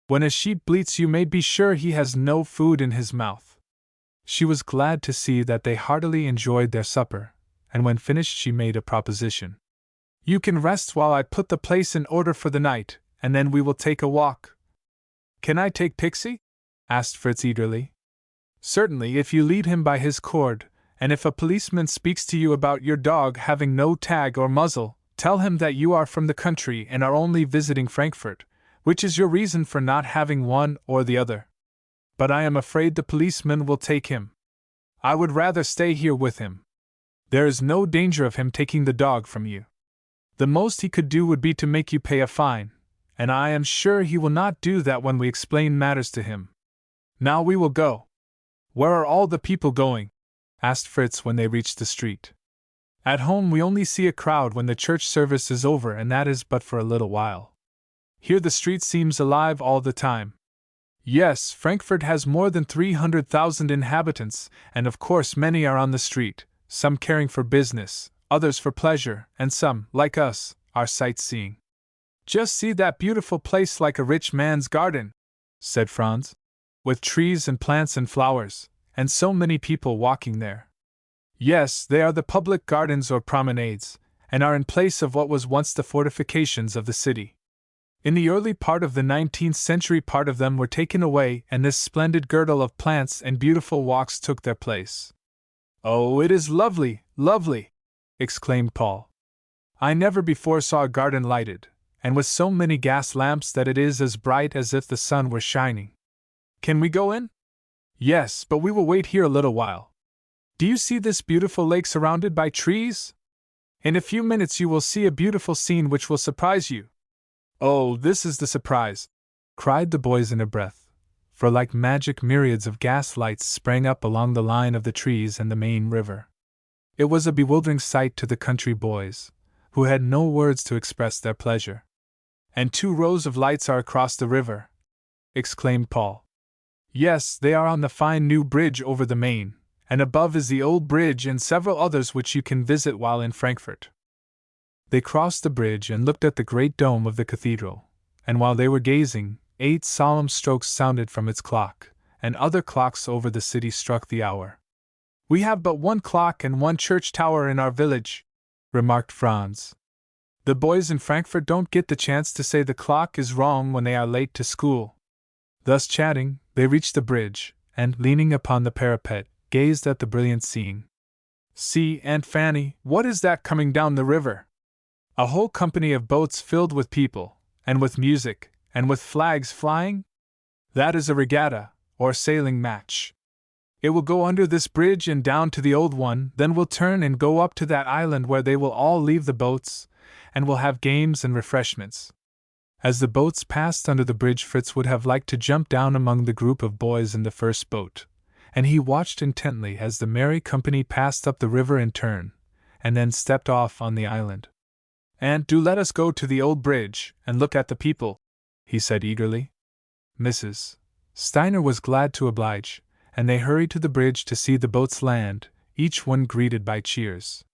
When a sheep bleats, you may be sure he has no food in his mouth. She was glad to see that they heartily enjoyed their supper, and when finished she made a proposition. You can rest while I put the place in order for the night, and then we will take a walk. Can I take Pixie? Asked Fritz eagerly. Certainly, if you lead him by his cord, and if a policeman speaks to you about your dog having no tag or muzzle, tell him that you are from the country and are only visiting Frankfurt, which is your reason for not having one or the other. But I am afraid the policeman will take him. I would rather stay here with him. There is no danger of him taking the dog from you. The most he could do would be to make you pay a fine, and I am sure he will not do that when we explain matters to him. Now we will go. Where are all the people going? Asked Fritz when they reached the street. At home we only see a crowd when the church service is over, and that is but for a little while. Here the street seems alive all the time. Yes, Frankfurt has more than 300,000 inhabitants, and of course many are on the street, some caring for business, others for pleasure, and some, like us, are sightseeing. Just see that beautiful place like a rich man's garden. said Franz. With trees and plants and flowers, and so many people walking there. Yes, they are the public gardens or promenades, and are in place of what was once the fortifications of the city. In the early part of the 19th century, part of them were taken away, and this splendid girdle of plants and beautiful walks took their place. Oh, it is lovely, lovely! Exclaimed Paul. I never before saw a garden lighted, and with so many gas lamps that it is as bright as if the sun were shining. Can we go in? Yes, but we will wait here a little while. Do you see this beautiful lake surrounded by trees? In a few minutes you will see a beautiful scene which will surprise you. Oh, this is the surprise! Cried the boys in a breath, for like magic myriads of gas lights sprang up along the line of the trees and the main river. It was a bewildering sight to the country boys, who had no words to express their pleasure. And 2 rows of lights are across the river, exclaimed Paul. Yes, they are on the fine new bridge over the Main, and above is the old bridge and several others which you can visit while in Frankfurt. They crossed the bridge and looked at the great dome of the cathedral, and while they were gazing, 8 solemn strokes sounded from its clock, and other clocks over the city struck the hour. We have but 1 clock and 1 church tower in our village, remarked Franz. The boys in Frankfurt don't get the chance to say the clock is wrong when they are late to school. Thus chatting, they reached the bridge, and, leaning upon the parapet, gazed at the brilliant scene. See, Aunt Fanny, what is that coming down the river? A whole company of boats filled with people, and with music, and with flags flying? That is a regatta, or sailing match. It will go under this bridge and down to the old one, then will turn and go up to that island where they will all leave the boats, and will have games and refreshments. As the boats passed under the bridge, Fritz would have liked to jump down among the group of boys in the first boat, and he watched intently as the merry company passed up the river in turn, and then stepped off on the island. "Aunt, do let us go to the old bridge, and look at the people," he said eagerly. Mrs. Steiner was glad to oblige, and they hurried to the bridge to see the boats land, each one greeted by cheers.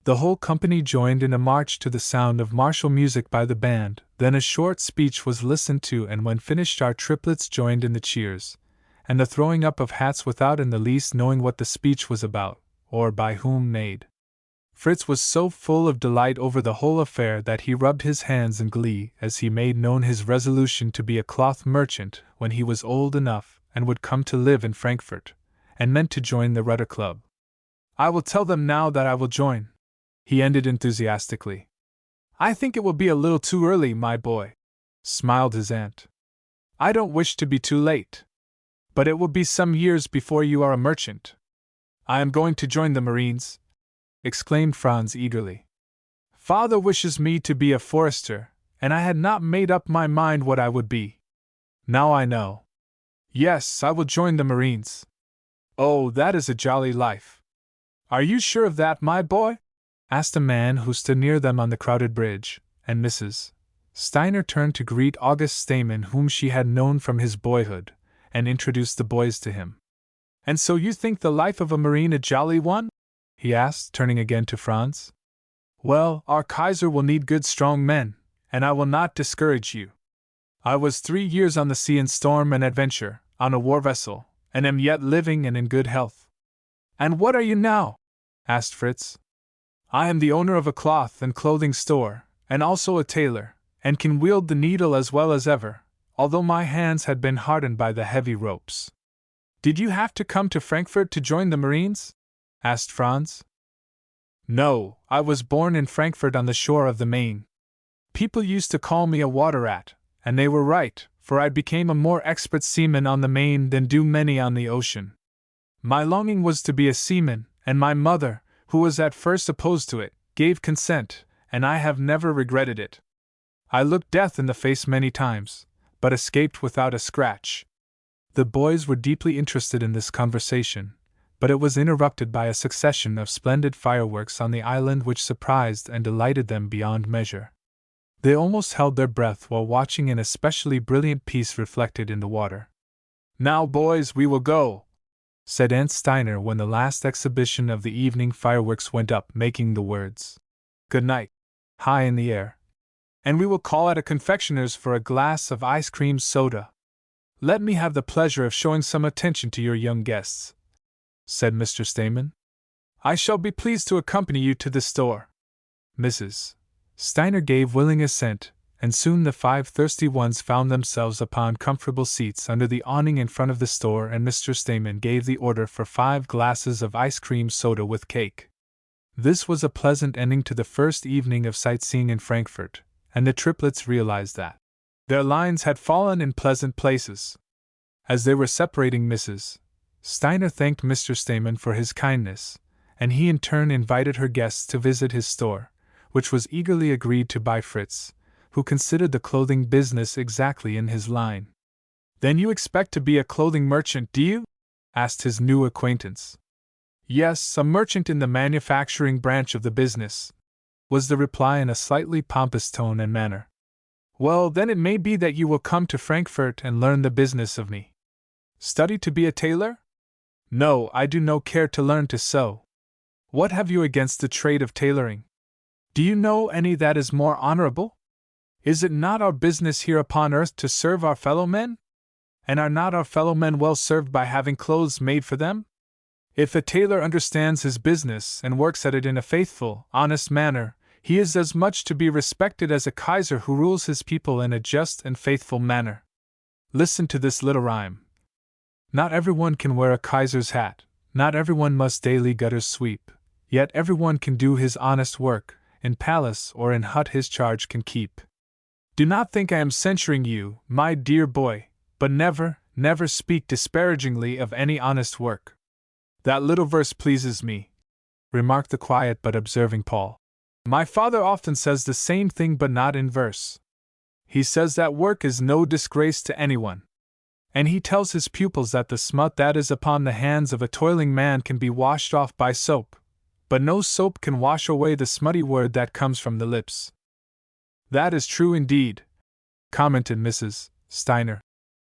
The whole company joined in a march to the sound of martial music by the band, then a short speech was listened to, and when finished our triplets joined in the cheers, and the throwing up of hats without in the least knowing what the speech was about, or by whom made. Fritz was so full of delight over the whole affair that he rubbed his hands in glee as he made known his resolution to be a cloth merchant when he was old enough and would come to live in Frankfurt, and meant to join the Rudder Club. "I will tell them now that I will join," he ended enthusiastically. "I think it will be a little too early, my boy," smiled his aunt. "I don't wish to be too late. But it will be some years before you are a merchant." "I am going to join the Marines," exclaimed Franz eagerly. "Father wishes me to be a forester, and I had not made up my mind what I would be. Now I know. Yes, I will join the Marines. Oh, that is a jolly life." "Are you sure of that, my boy?" asked a man who stood near them on the crowded bridge, and Mrs. Steiner turned to greet August Stamen, whom she had known from his boyhood, and introduced the boys to him. "And so you think the life of a Marine a jolly one?" he asked, turning again to Franz. "Well, our Kaiser will need good strong men, and I will not discourage you. I was 3 years on the sea in storm and adventure, on a war vessel, and am yet living and in good health." "And what are you now?" asked Fritz. "I am the owner of a cloth and clothing store, and also a tailor, and can wield the needle as well as ever, although my hands had been hardened by the heavy ropes." "Did you have to come to Frankfurt to join the Marines?" asked Franz. "No, I was born in Frankfurt on the shore of the Main. People used to call me a water rat, and they were right, for I became a more expert seaman on the Main than do many on the ocean. My longing was to be a seaman, and my mother, who was at first opposed to it, gave consent, and I have never regretted it. I looked death in the face many times, but escaped without a scratch." The boys were deeply interested in this conversation, but it was interrupted by a succession of splendid fireworks on the island which surprised and delighted them beyond measure. They almost held their breath while watching an especially brilliant piece reflected in the water. "Now, boys, we will go," said Aunt Steiner when the last exhibition of the evening fireworks went up, making the words, "Good night," high in the air. "And we will call at a confectioner's for a glass of ice cream soda." "Let me have the pleasure of showing some attention to your young guests," said Mr. Stamen. "I shall be pleased to accompany you to the store." Mrs. Steiner gave willing assent, and soon the 5 thirsty ones found themselves upon comfortable seats under the awning in front of the store, and Mr. Stamen gave the order for 5 glasses of ice cream soda with cake. This was a pleasant ending to the first evening of sightseeing in Frankfurt, and the triplets realized that their lines had fallen in pleasant places. As they were separating, Mrs. Steiner thanked Mr. Stamen for his kindness, and he in turn invited her guests to visit his store, which was eagerly agreed to by Fritz, who considered the clothing business exactly in his line. "Then you expect to be a clothing merchant, do you?" asked his new acquaintance. "Yes, a merchant in the manufacturing branch of the business," was the reply in a slightly pompous tone and manner. "Well, then it may be that you will come to Frankfurt and learn the business of me." "Study to be a tailor?" "No, I do no care to learn to sew." "What have you against the trade of tailoring? Do you know any that is more honorable? Is it not our business here upon earth to serve our fellow men? And are not our fellow men well served by having clothes made for them? If a tailor understands his business and works at it in a faithful, honest manner, he is as much to be respected as a Kaiser who rules his people in a just and faithful manner. Listen to this little rhyme. Not everyone can wear a Kaiser's hat, not everyone must daily gutters sweep, yet everyone can do his honest work, in palace or in hut his charge can keep. Do not think I am censuring you, my dear boy, but never, never speak disparagingly of any honest work. That little verse pleases me, remarked the quiet but observing Paul. My father often says the same thing, but not in verse. He says that work is no disgrace to anyone. And he tells his pupils that the smut that is upon the hands of a toiling man can be washed off by soap, but no soap can wash away the smutty word that comes from the lips. That is true indeed, commented Mrs. Steiner.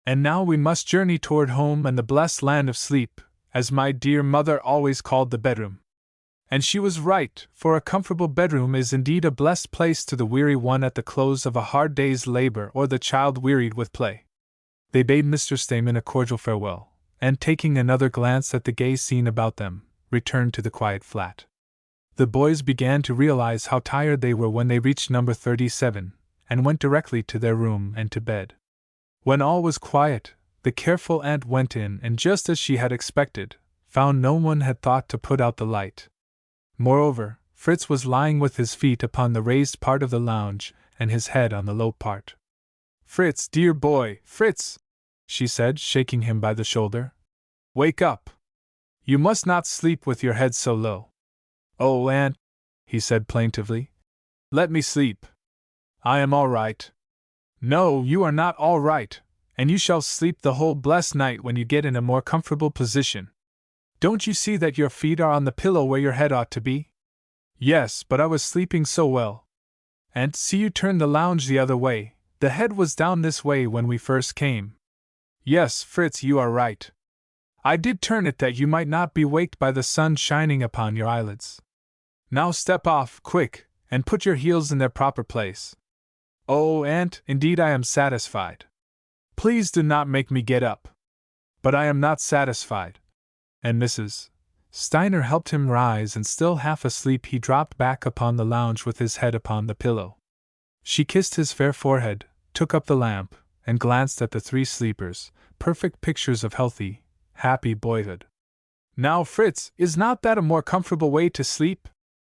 And now we must journey toward home and the blessed land of sleep, as my dear mother always called the bedroom. And she was right, for a comfortable bedroom is indeed a blessed place to the weary one at the close of a hard day's labor or the child wearied with play. They bade Mr. Stamen a cordial farewell, and taking another glance at the gay scene about them, returned to the quiet flat. The boys began to realize how tired they were when they reached number 37, and went directly to their room and to bed. When all was quiet, the careful aunt went in and, just as she had expected, found no one had thought to put out the light. Moreover, Fritz was lying with his feet upon the raised part of the lounge and his head on the low part. "Fritz, dear boy, Fritz," she said, shaking him by the shoulder. "Wake up. You must not sleep with your head so low." "Oh, aunt," he said plaintively, "let me sleep. I am all right." "No, you are not all right, and you shall sleep the whole blessed night when you get in a more comfortable position. Don't you see that your feet are on the pillow where your head ought to be?" "Yes, but I was sleeping so well." "And see, you turned the lounge the other way, the head was down this way when we first came." "Yes, Fritz, you are right. I did turn it that you might not be waked by the sun shining upon your eyelids. Now step off, quick, and put your heels in their proper place." "Oh, aunt, indeed I am satisfied. Please do not make me get up." "But I am not satisfied." And Mrs. Steiner helped him rise, and still half asleep he dropped back upon the lounge with his head upon the pillow. She kissed his fair forehead, took up the lamp, and glanced at the 3 sleepers, perfect pictures of healthy, happy boyhood. "Now, Fritz, is not that a more comfortable way to sleep?"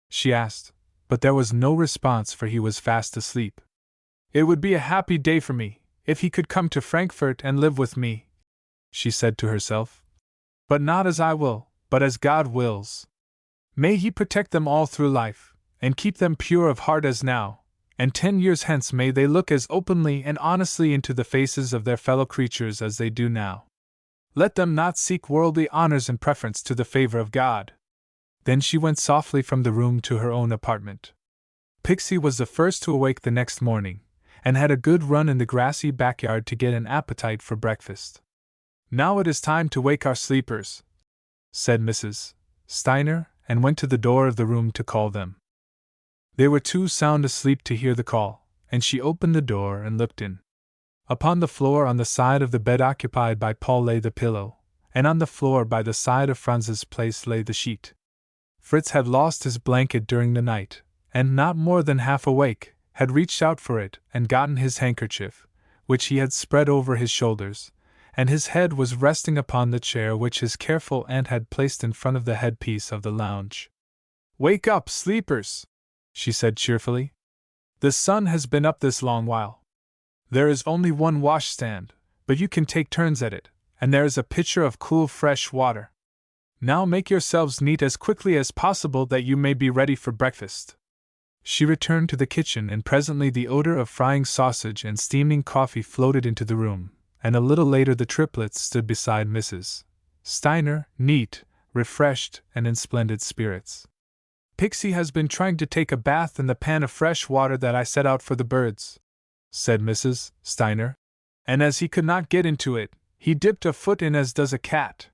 she asked, but there was no response, for he was fast asleep. "It would be a happy day for me, if he could come to Frankfurt and live with me," she said to herself. "But not as I will, but as God wills. May He protect them all through life, and keep them pure of heart as now, and 10 years hence may they look as openly and honestly into the faces of their fellow creatures as they do now. Let them not seek worldly honors in preference to the favor of God." Then she went softly from the room to her own apartment. Pixy was the first to awake the next morning, and had a good run in the grassy backyard to get an appetite for breakfast. "Now it is time to wake our sleepers," said Mrs. Steiner, and went to the door of the room to call them. They were too sound asleep to hear the call, and she opened the door and looked in. Upon the floor on the side of the bed occupied by Paul lay the pillow, and on the floor by the side of Franz's place lay the sheet. Fritz had lost his blanket during the night, and not more than half awake, had reached out for it and gotten his handkerchief, which he had spread over his shoulders, and his head was resting upon the chair which his careful aunt had placed in front of the headpiece of the lounge. "Wake up, sleepers!" she said cheerfully. "The sun has been up this long while. There is only one washstand, but you can take turns at it, and there is a pitcher of cool fresh water. Now make yourselves neat as quickly as possible that you may be ready for breakfast." She returned to the kitchen, and presently the odor of frying sausage and steaming coffee floated into the room, and a little later the triplets stood beside Mrs. Steiner, neat, refreshed, and in splendid spirits. "Pixy has been trying to take a bath in the pan of fresh water that I set out for the birds," said Mrs. Steiner, "and as he could not get into it, he dipped a foot in as does a cat.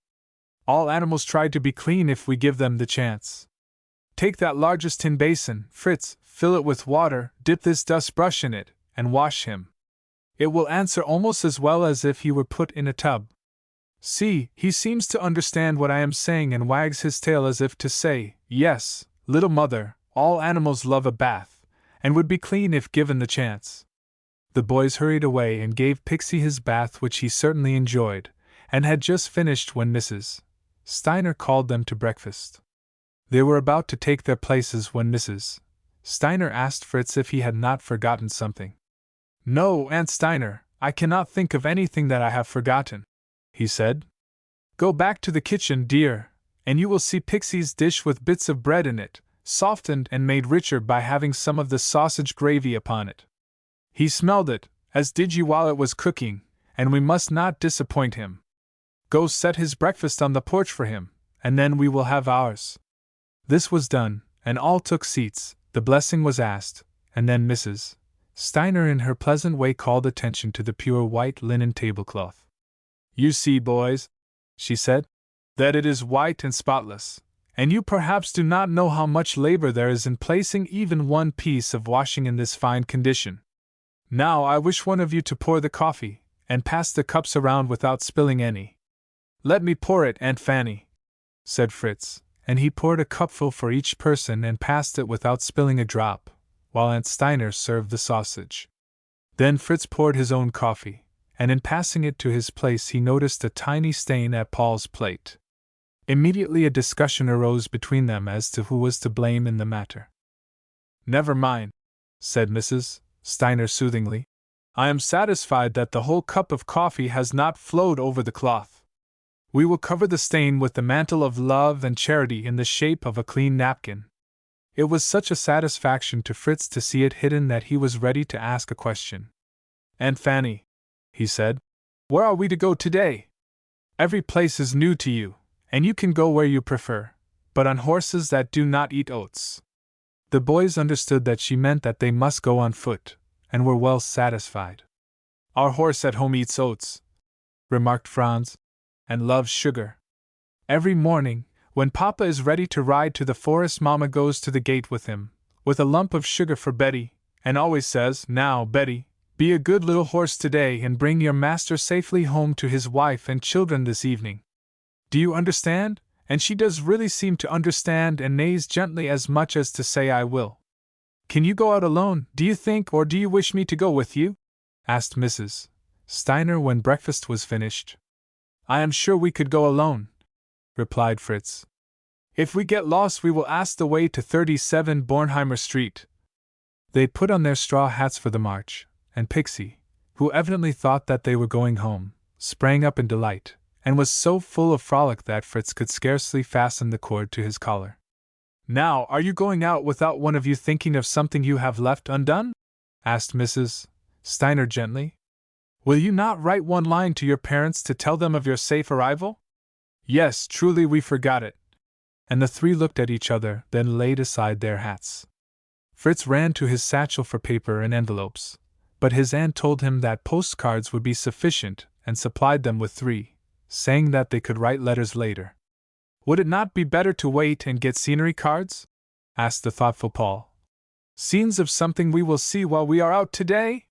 All animals try to be clean if we give them the chance. Take that largest tin basin, Fritz, fill it with water, dip this dust brush in it, and wash him. It will answer almost as well as if he were put in a tub. See, he seems to understand what I am saying and wags his tail as if to say, 'Yes, little mother, all animals love a bath, and would be clean if given the chance.'" The boys hurried away and gave Pixy his bath, which he certainly enjoyed, and had just finished when Mrs. Steiner called them to breakfast. They were about to take their places when Mrs. Steiner asked Fritz if he had not forgotten something. "No, Aunt Steiner, I cannot think of anything that I have forgotten," he said. "Go back to the kitchen, dear, and you will see Pixy's dish with bits of bread in it, softened and made richer by having some of the sausage gravy upon it. He smelled it, as did you while it was cooking, and we must not disappoint him. Go set his breakfast on the porch for him, and then we will have ours." This was done, and all took seats, the blessing was asked, and then Mrs. Steiner in her pleasant way called attention to the pure white linen tablecloth. "You see, boys," she said, "that it is white and spotless, and you perhaps do not know how much labor there is in placing even one piece of washing in this fine condition. Now I wish one of you to pour the coffee, and pass the cups around without spilling any." "Let me pour it, Aunt Fanny," said Fritz, and he poured a cupful for each person and passed it without spilling a drop, while Aunt Steiner served the sausage. Then Fritz poured his own coffee, and in passing it to his place he noticed a tiny stain at Paul's plate. Immediately a discussion arose between them as to who was to blame in the matter. "Never mind," said Mrs. Steiner soothingly. "I am satisfied that the whole cup of coffee has not flowed over the cloth. We will cover the stain with the mantle of love and charity in the shape of a clean napkin." It was such a satisfaction to Fritz to see it hidden that he was ready to ask a question. "Aunt Fanny," he said, "where are we to go today? Every place is new to you, and you can go where you prefer, but on horses that do not eat oats." The boys understood that she meant that they must go on foot, and were well satisfied. "Our horse at home eats oats," remarked Franz, "and loves sugar. Every morning, when Papa is ready to ride to the forest, Mama goes to the gate with him, with a lump of sugar for Betty, and always says, 'Now, Betty, be a good little horse today and bring your master safely home to his wife and children this evening.' Do you understand?" And she does really seem to understand, and neighs gently as much as to say, "I will." "Can you go out alone, do you think, or do you wish me to go with you?" asked Mrs. Steiner when breakfast was finished. "I am sure we could go alone," replied Fritz. "If we get lost we will ask the way to 37 Bornheimer Street." They put on their straw hats for the march, and Pixy, who evidently thought that they were going home, sprang up in delight, and was so full of frolic that Fritz could scarcely fasten the cord to his collar. "Now, are you going out without one of you thinking of something you have left undone?" asked Mrs. Steiner gently. "Will you not write one line to your parents to tell them of your safe arrival?" "Yes, truly we forgot it." And the three looked at each other, then laid aside their hats. Fritz ran to his satchel for paper and envelopes, but his aunt told him that postcards would be sufficient, and supplied them with 3, saying that they could write letters later. "Would it not be better to wait and get scenery cards?" asked the thoughtful Paul. "Scenes of something we will see while we are out today?"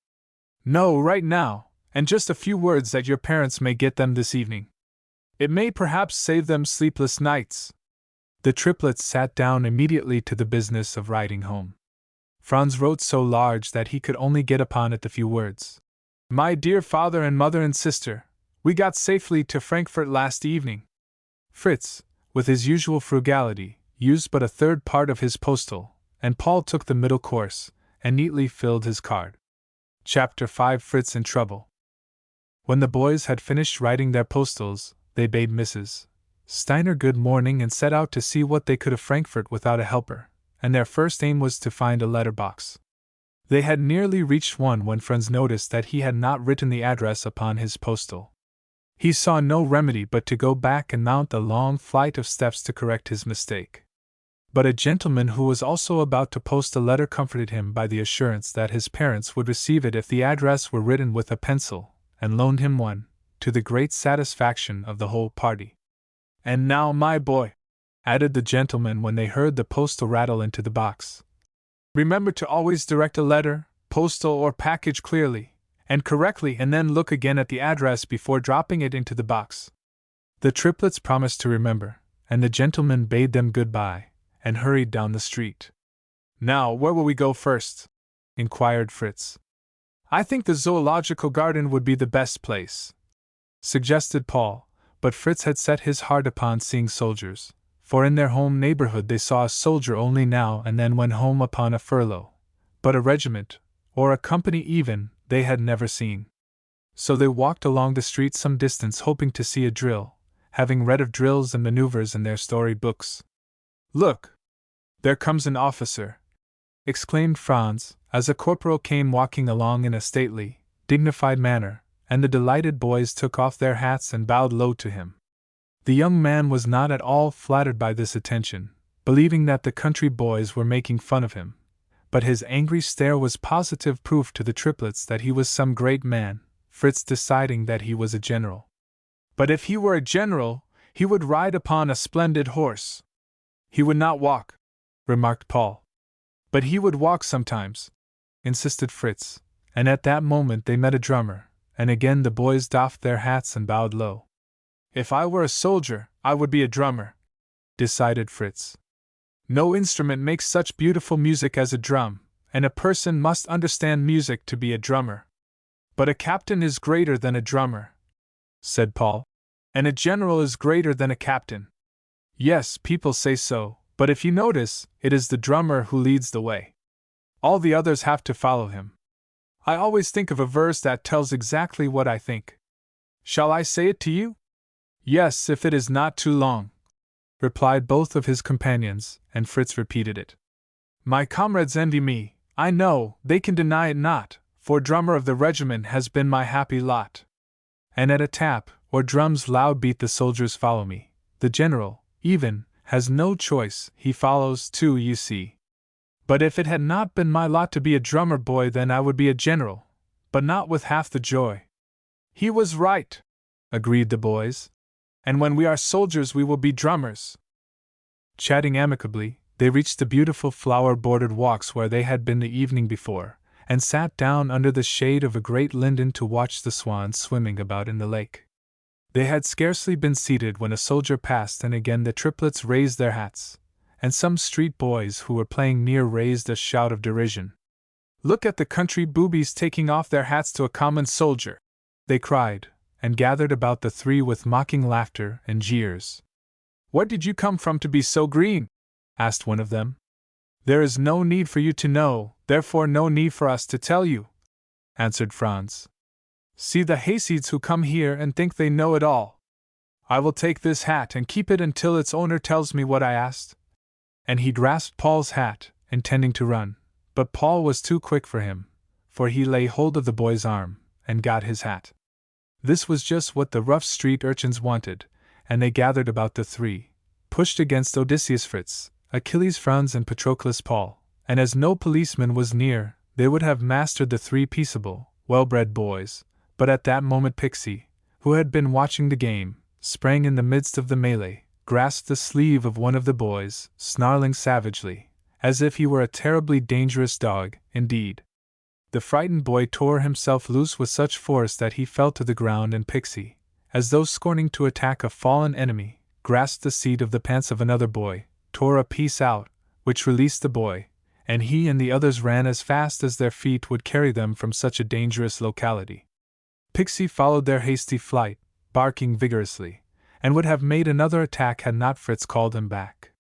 "No, right now, and just a few words that your parents may get them this evening. It may perhaps save them sleepless nights." The triplets sat down immediately to the business of writing home. Franz wrote so large that he could only get upon it the few words. "My dear father and mother and sister, we got safely to Frankfurt last evening." Fritz, with his usual frugality, used but a third part of his postal, and Paul took the middle course, and neatly filled his card. Chapter 5: Fritz in Trouble. When the boys had finished writing their postals, they bade Mrs. Steiner good morning and set out to see what they could of Frankfurt without a helper, and their first aim was to find a letter box. They had nearly reached one when Franz noticed that he had not written the address upon his postal. He saw no remedy but to go back and mount a long flight of steps to correct his mistake. But a gentleman who was also about to post a letter comforted him by the assurance that his parents would receive it if the address were written with a pencil, and loaned him one, to the great satisfaction of the whole party. "And now, my boy," added the gentleman when they heard the postal rattle into the box, "remember to always direct a letter, postal or package clearly and correctly, and then look again at the address before dropping it into the box." The triplets promised to remember, and the gentleman bade them good-bye, and hurried down the street. "Now, where will we go first?" inquired Fritz. "I think the zoological garden would be the best place," suggested Paul, but Fritz had set his heart upon seeing soldiers, for in their home neighborhood they saw a soldier only now and then when home upon a furlough, but a regiment, or a company even, they had never seen. So they walked along the street some distance hoping to see a drill, having read of drills and maneuvers in their story books. "Look! There comes an officer!" exclaimed Franz, as a corporal came walking along in a stately, dignified manner, and the delighted boys took off their hats and bowed low to him. The young man was not at all flattered by this attention, believing that the country boys were making fun of him, but his angry stare was positive proof to the triplets that he was some great man, Fritz deciding that he was a general. "But if he were a general, he would ride upon a splendid horse." "He would not walk," remarked Paul. "But he would walk sometimes," insisted Fritz, and at that moment they met a drummer, and again the boys doffed their hats and bowed low. "If I were a soldier, I would be a drummer," decided Fritz. "No instrument makes such beautiful music as a drum, and a person must understand music to be a drummer." "But a captain is greater than a drummer," said Paul. "And a general is greater than a captain." "Yes, people say so, but if you notice, it is the drummer who leads the way. All the others have to follow him. I always think of a verse that tells exactly what I think. Shall I say it to you?" "Yes, if it is not too long," replied both of his companions, and Fritz repeated it. "My comrades envy me, I know, they can deny it not, for drummer of the regiment has been my happy lot. And at a tap, or drums loud beat the soldiers follow me. The general, even, has no choice, he follows too, you see. But if it had not been my lot to be a drummer boy, then I would be a general, but not with half the joy." "He was right," agreed the boys. "And when we are soldiers we will be drummers." Chatting amicably, they reached the beautiful flower-bordered walks where they had been the evening before, and sat down under the shade of a great linden to watch the swans swimming about in the lake. They had scarcely been seated when a soldier passed, and again the triplets raised their hats, and some street boys who were playing near raised a shout of derision. "Look at the country boobies taking off their hats to a common soldier!" they cried, and gathered about the three with mocking laughter and jeers. "Where did you come from to be so green?" asked one of them. "There is no need for you to know, therefore no need for us to tell you," answered Franz. "See the hayseeds who come here and think they know it all. I will take this hat and keep it until its owner tells me what I asked." And he grasped Paul's hat, intending to run, but Paul was too quick for him, for he lay hold of the boy's arm, and got his hat. This was just what the rough street urchins wanted, and they gathered about the three, pushed against Odysseus Fritz, Achilles Franz and Patroclus Paul, and as no policeman was near, they would have mastered the three peaceable, well-bred boys, but at that moment Pixy, who had been watching the game, sprang in the midst of the melee, grasped the sleeve of one of the boys, snarling savagely, as if he were a terribly dangerous dog, indeed. The frightened boy tore himself loose with such force that he fell to the ground, and Pixy, as though scorning to attack a fallen enemy, grasped the seat of the pants of another boy, tore a piece out, which released the boy, and he and the others ran as fast as their feet would carry them from such a dangerous locality. Pixy followed their hasty flight, barking vigorously, and would have made another attack had not Fritz called him back.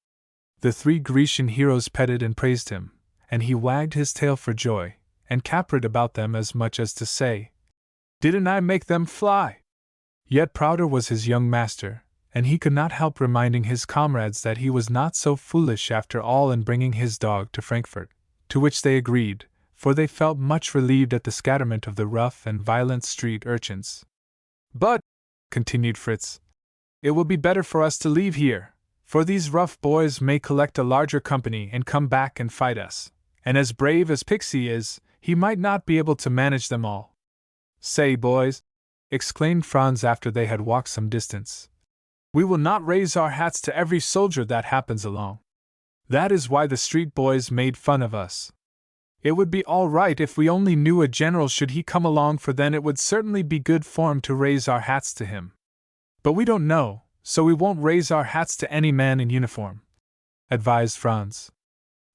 The three Grecian heroes petted and praised him, and he wagged his tail for joy, and capered about them as much as to say, "Didn't I make them fly?" Yet prouder was his young master, and he could not help reminding his comrades that he was not so foolish after all in bringing his dog to Frankfurt, to which they agreed, for they felt much relieved at the scatterment of the rough and violent street urchins. "But," continued Fritz, "it will be better for us to leave here, for these rough boys may collect a larger company and come back and fight us, and as brave as Pixy is, he might not be able to manage them all." "Say, boys," exclaimed Franz after they had walked some distance, "we will not raise our hats to every soldier that happens along. That is why the street boys made fun of us. It would be all right if we only knew a general should he come along, for then it would certainly be good form to raise our hats to him. But we don't know, so we won't raise our hats to any man in uniform," advised Franz.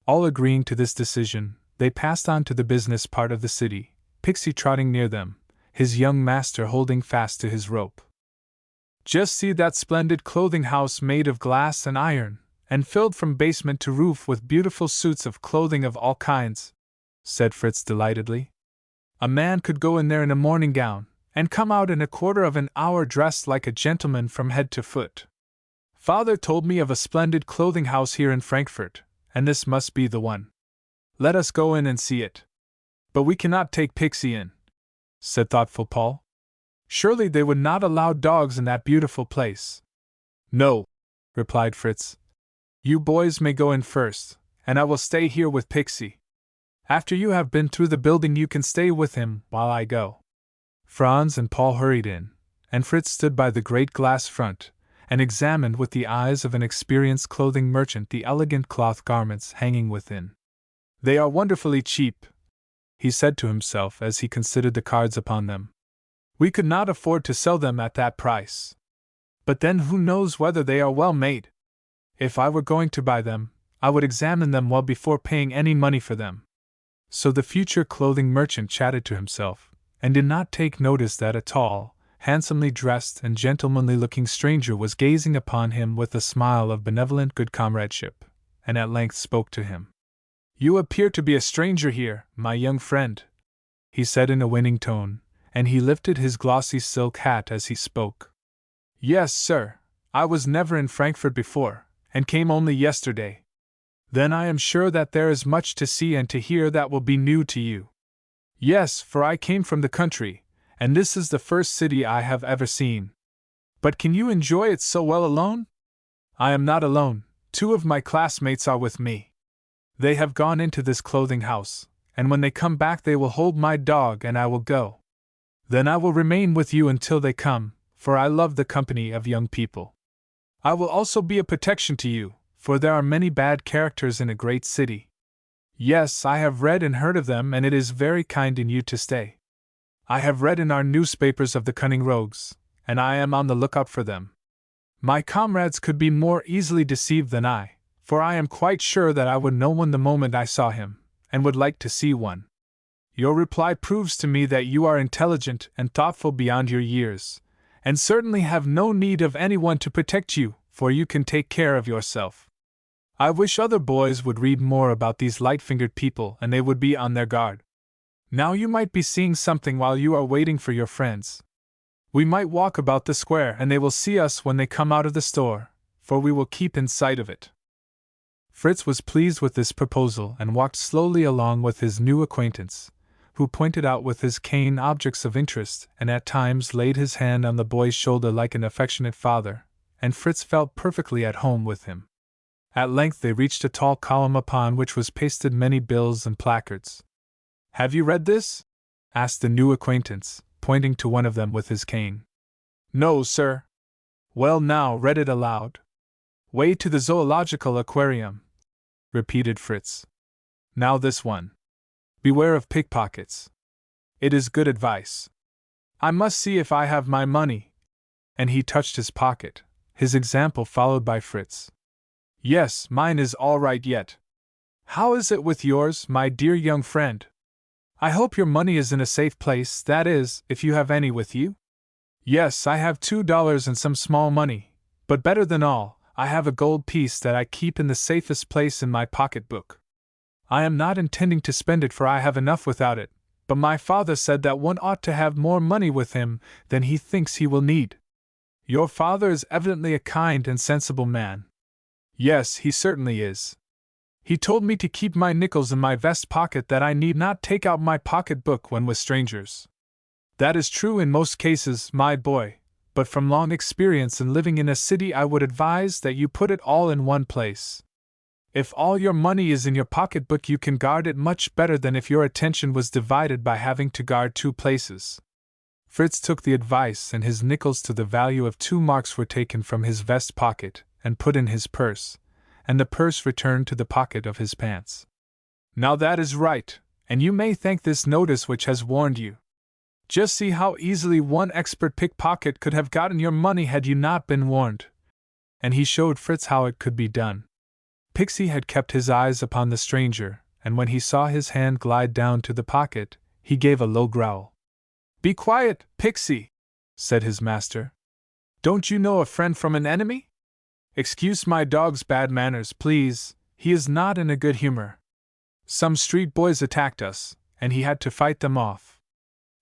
All agreeing to this decision, they passed on to the business part of the city, Pixy trotting near them, his young master holding fast to his rope. "Just see that splendid clothing house made of glass and iron, and filled from basement to roof with beautiful suits of clothing of all kinds," said Fritz delightedly. "A man could go in there in a morning gown, and come out in a quarter of an hour dressed like a gentleman from head to foot. Father told me of a splendid clothing house here in Frankfurt, and this must be the one. Let us go in and see it." "But we cannot take Pixy in," said thoughtful Paul. "Surely they would not allow dogs in that beautiful place." "No," replied Fritz. "You boys may go in first, and I will stay here with Pixy. After you have been through the building you can stay with him while I go." Franz and Paul hurried in, and Fritz stood by the great glass front, and examined with the eyes of an experienced clothing merchant the elegant cloth garments hanging within. "They are wonderfully cheap," he said to himself as he considered the cards upon them. "We could not afford to sell them at that price. But then who knows whether they are well made? If I were going to buy them, I would examine them well before paying any money for them." So the future clothing merchant chatted to himself, and did not take notice that a tall, handsomely dressed and gentlemanly-looking stranger was gazing upon him with a smile of benevolent good comradeship, and at length spoke to him. "You appear to be a stranger here, my young friend," he said in a winning tone, and he lifted his glossy silk hat as he spoke. "Yes, sir, I was never in Frankfurt before, and came only yesterday." "Then I am sure that there is much to see and to hear that will be new to you." "Yes, for I came from the country, and this is the first city I have ever seen." "But can you enjoy it so well alone?" "I am not alone, 2 of my classmates are with me. They have gone into this clothing house, and when they come back they will hold my dog and I will go. Then I will remain with you until they come, for I love the company of young people. I will also be a protection to you, for there are many bad characters in a great city." "Yes, I have read and heard of them, and it is very kind in you to stay. I have read in our newspapers of the cunning rogues, and I am on the lookout for them. My comrades could be more easily deceived than I, for I am quite sure that I would know one the moment I saw him, and would like to see one. Your reply proves to me that you are intelligent and thoughtful beyond your years, and certainly have no need of anyone to protect you, for you can take care of yourself. I wish other boys would read more about these light-fingered people, and they would be on their guard. Now you might be seeing something while you are waiting for your friends. We might walk about the square and they will see us when they come out of the store, for we will keep in sight of it." Fritz was pleased with this proposal and walked slowly along with his new acquaintance, who pointed out with his cane objects of interest and at times laid his hand on the boy's shoulder like an affectionate father, and Fritz felt perfectly at home with him. At length they reached a tall column upon which was pasted many bills and placards. "Have you read this?" asked the new acquaintance, pointing to one of them with his cane. "No, sir." "Well, now read it aloud." "Way to the Zoological Aquarium," repeated Fritz. "Now this one. Beware of pickpockets. It is good advice. I must see if I have my money. And he touched his pocket, his example followed by Fritz. Yes, mine is all right yet. How is it with yours, my dear young friend? I hope your money is in a safe place, that is, if you have any with you? Yes, I have $2 and some small money, but better than all, I have a gold piece that I keep in the safest place in my pocketbook. I am not intending to spend it, for I have enough without it, but my father said that one ought to have more money with him than he thinks he will need. Your father is evidently a kind and sensible man. Yes, he certainly is. He told me to keep my nickels in my vest pocket, that I need not take out my pocketbook when with strangers. That is true in most cases, my boy, but from long experience in living in a city I would advise that you put it all in one place. If all your money is in your pocketbook, you can guard it much better than if your attention was divided by having to guard two places. Fritz took the advice, and his nickels to the value of 2 marks were taken from his vest pocket and put in his purse, and the purse returned to the pocket of his pants. Now that is right, and you may thank this notice which has warned you. Just see how easily one expert pickpocket could have gotten your money had you not been warned. And he showed Fritz how it could be done. Pixy had kept his eyes upon the stranger, and when he saw his hand glide down to the pocket, he gave a low growl. Be quiet, Pixy, said his master. Don't you know a friend from an enemy? Excuse my dog's bad manners, please, he is not in a good humor. Some street boys attacked us, and he had to fight them off.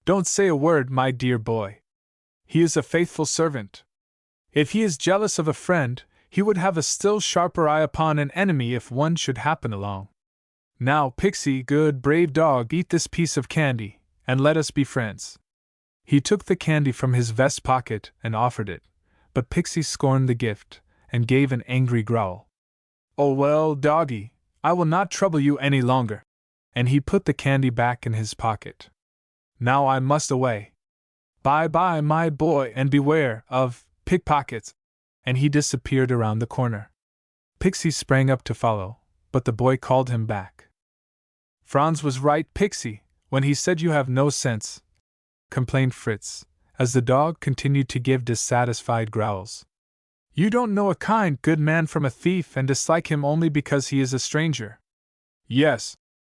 Don't say a word, my dear boy. He is a faithful servant. If he is jealous of a friend, he would have a still sharper eye upon an enemy if one should happen along. Now, Pixy, good brave dog, eat this piece of candy, and let us be friends. He took the candy from his vest pocket and offered it, but Pixy scorned the gift and gave an angry growl. Oh well, doggy, I will not trouble you any longer. And he put the candy back in his pocket. Now I must away. Bye-bye, my boy, and beware of pickpockets. And he disappeared around the corner. Pixy sprang up to follow, but the boy called him back. Franz was right, Pixy, when he said you have no sense, complained Fritz, as the dog continued to give dissatisfied growls. You don't know a kind, good man from a thief and dislike him only because he is a stranger. Yes,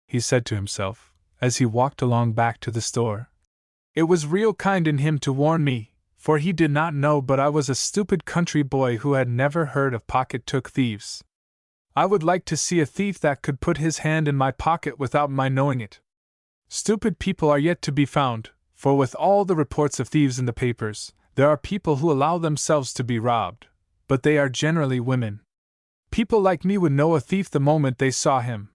he said to himself, as he walked along back to the store. It was real kind in him to warn me, for he did not know but I was a stupid country boy who had never heard of pocket-took thieves. I would like to see a thief that could put his hand in my pocket without my knowing it. Stupid people are yet to be found, for with all the reports of thieves in the papers, there are people who allow themselves to be robbed, but they are generally women. People like me would know a thief the moment they saw him.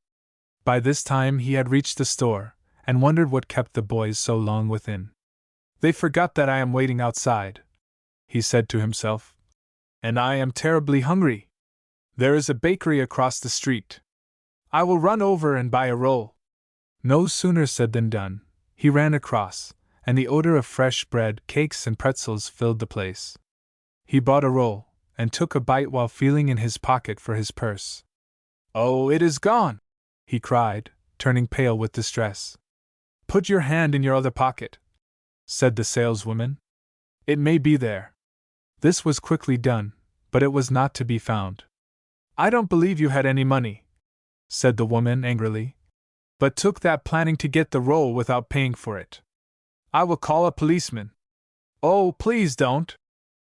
By this time he had reached the store, and wondered what kept the boys so long within. They forgot that I am waiting outside, he said to himself. And I am terribly hungry. There is a bakery across the street. I will run over and buy a roll. No sooner said than done. He ran across, and the odor of fresh bread, cakes, and pretzels filled the place. He bought a roll, and took a bite while feeling in his pocket for his purse. Oh, it is gone! He cried, turning pale with distress. Put your hand in your other pocket, said the saleswoman. It may be there. This was quickly done, but it was not to be found. I don't believe you had any money, said the woman angrily, but took that planning to get the roll without paying for it. I will call a policeman. Oh, please don't,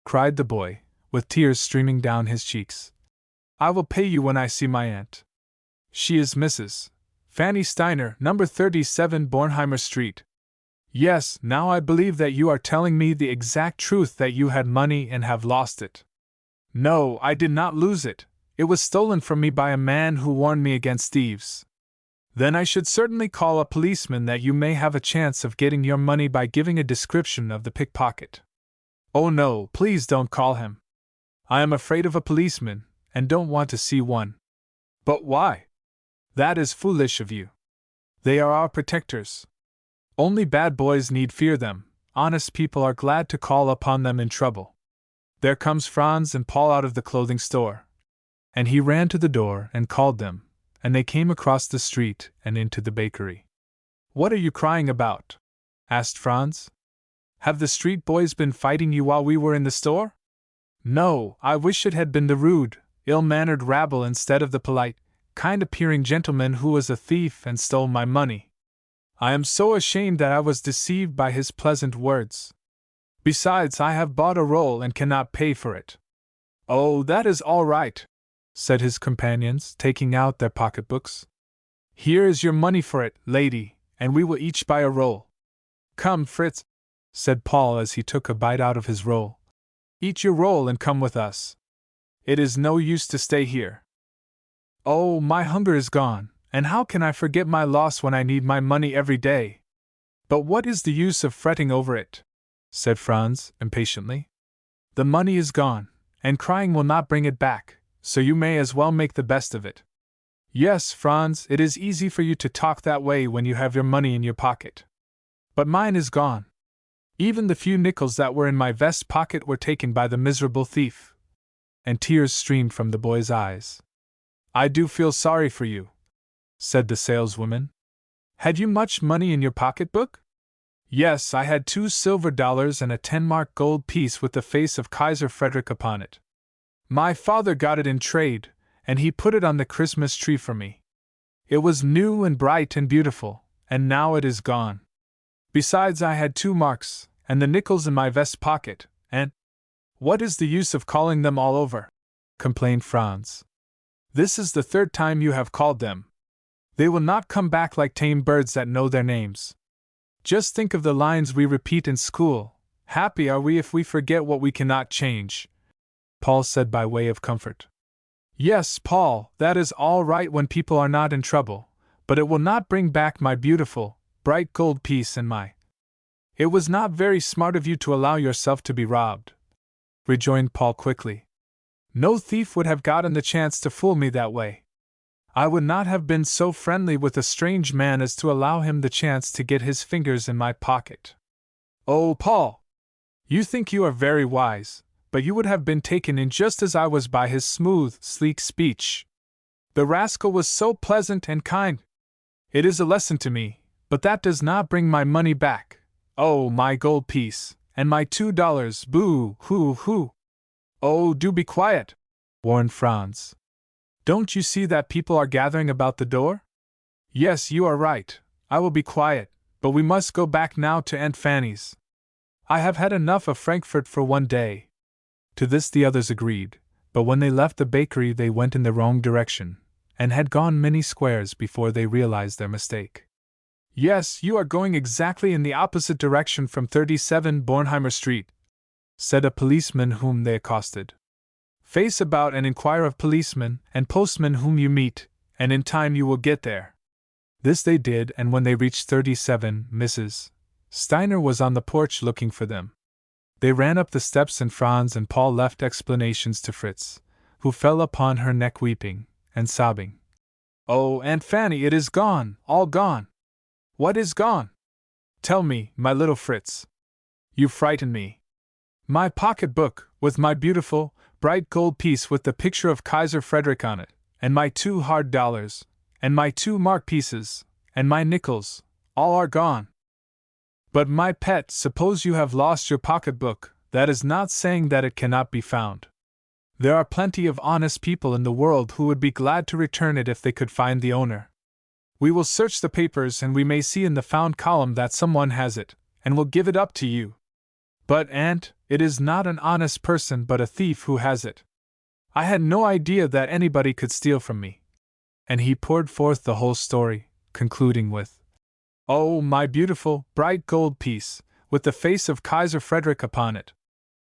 cried the boy, with tears streaming down his cheeks. I will pay you when I see my aunt. She is Mrs. Fanny Steiner, number 37 Bornheimer Street. Yes, now I believe that you are telling me the exact truth, that you had money and have lost it. No, I did not lose it. It was stolen from me by a man who warned me against thieves. Then I should certainly call a policeman, that you may have a chance of getting your money by giving a description of the pickpocket. Oh no, please don't call him. I am afraid of a policeman, and don't want to see one. But why? That is foolish of you. They are our protectors. Only bad boys need fear them. Honest people are glad to call upon them in trouble. There comes Franz and Paul out of the clothing store. And he ran to the door and called them, and they came across the street and into the bakery. What are you crying about? Asked Franz. Have the street boys been fighting you while we were in the store? No, I wish it had been the rude, ill-mannered rabble instead of the polite, kind-appearing gentleman who was a thief and stole my money. I am so ashamed that I was deceived by his pleasant words. Besides, I have bought a roll and cannot pay for it. Oh, that is all right, said his companions, taking out their pocketbooks. Here is your money for it, lady, and we will each buy a roll. Come, Fritz, said Paul as he took a bite out of his roll. Eat your roll and come with us. It is no use to stay here. Oh, my hunger is gone, and how can I forget my loss when I need my money every day? But what is the use of fretting over it? Said Franz, impatiently. The money is gone, and crying will not bring it back, so you may as well make the best of it. Yes, Franz, it is easy for you to talk that way when you have your money in your pocket. But mine is gone. Even the few nickels that were in my vest pocket were taken by the miserable thief. And tears streamed from the boy's eyes. I do feel sorry for you, said the saleswoman. Had you much money in your pocketbook? Yes, I had $2 silver and a 10-mark gold piece with the face of Kaiser Frederick upon it. My father got it in trade, and he put it on the Christmas tree for me. It was new and bright and beautiful, and now it is gone. Besides, I had 2 marks, and the nickels in my vest pocket, and— What is the use of calling them all over? Complained Franz. This is the 3rd time you have called them. They will not come back like tame birds that know their names. Just think of the lines we repeat in school. Happy are we if we forget what we cannot change, Paul said by way of comfort. Yes, Paul, that is all right when people are not in trouble, but it will not bring back my beautiful, bright gold piece and my— It was not very smart of you to allow yourself to be robbed, rejoined Paul quickly. No thief would have gotten the chance to fool me that way. I would not have been so friendly with a strange man as to allow him the chance to get his fingers in my pocket. Oh, Paul! You think you are very wise, but you would have been taken in just as I was by his smooth, sleek speech. The rascal was so pleasant and kind. It is a lesson to me, but that does not bring my money back. Oh, my gold piece, and my $2, boo-hoo-hoo. Oh, do be quiet, warned Franz. Don't you see that people are gathering about the door? Yes, you are right, I will be quiet, but we must go back now to Aunt Fanny's. I have had enough of Frankfurt for one day. To this the others agreed, but when they left the bakery they went in the wrong direction, and had gone many squares before they realized their mistake. Yes, you are going exactly in the opposite direction from 37 Bornheimer Street, said a policeman whom they accosted. Face about and inquire of policemen and postmen whom you meet, and in time you will get there. This they did, and when they reached 37, Mrs. Steiner was on the porch looking for them. They ran up the steps and Franz and Paul left explanations to Fritz, who fell upon her neck weeping and sobbing. Oh, Aunt Fanny, it is gone, all gone. What is gone? Tell me, my little Fritz. You frighten me. My pocketbook, with my beautiful, bright gold piece with the picture of Kaiser Frederick on it, and my 2 hard dollars, and my 2 mark pieces, and my nickels, all are gone. But my pet, suppose you have lost your pocketbook, that is not saying that it cannot be found. There are plenty of honest people in the world who would be glad to return it if they could find the owner. We will search the papers and we may see in the found column that someone has it, and will give it up to you. But, Aunt, it is not an honest person but a thief who has it. I had no idea that anybody could steal from me. And he poured forth the whole story, concluding with, Oh, my beautiful, bright gold piece, with the face of Kaiser Frederick upon it.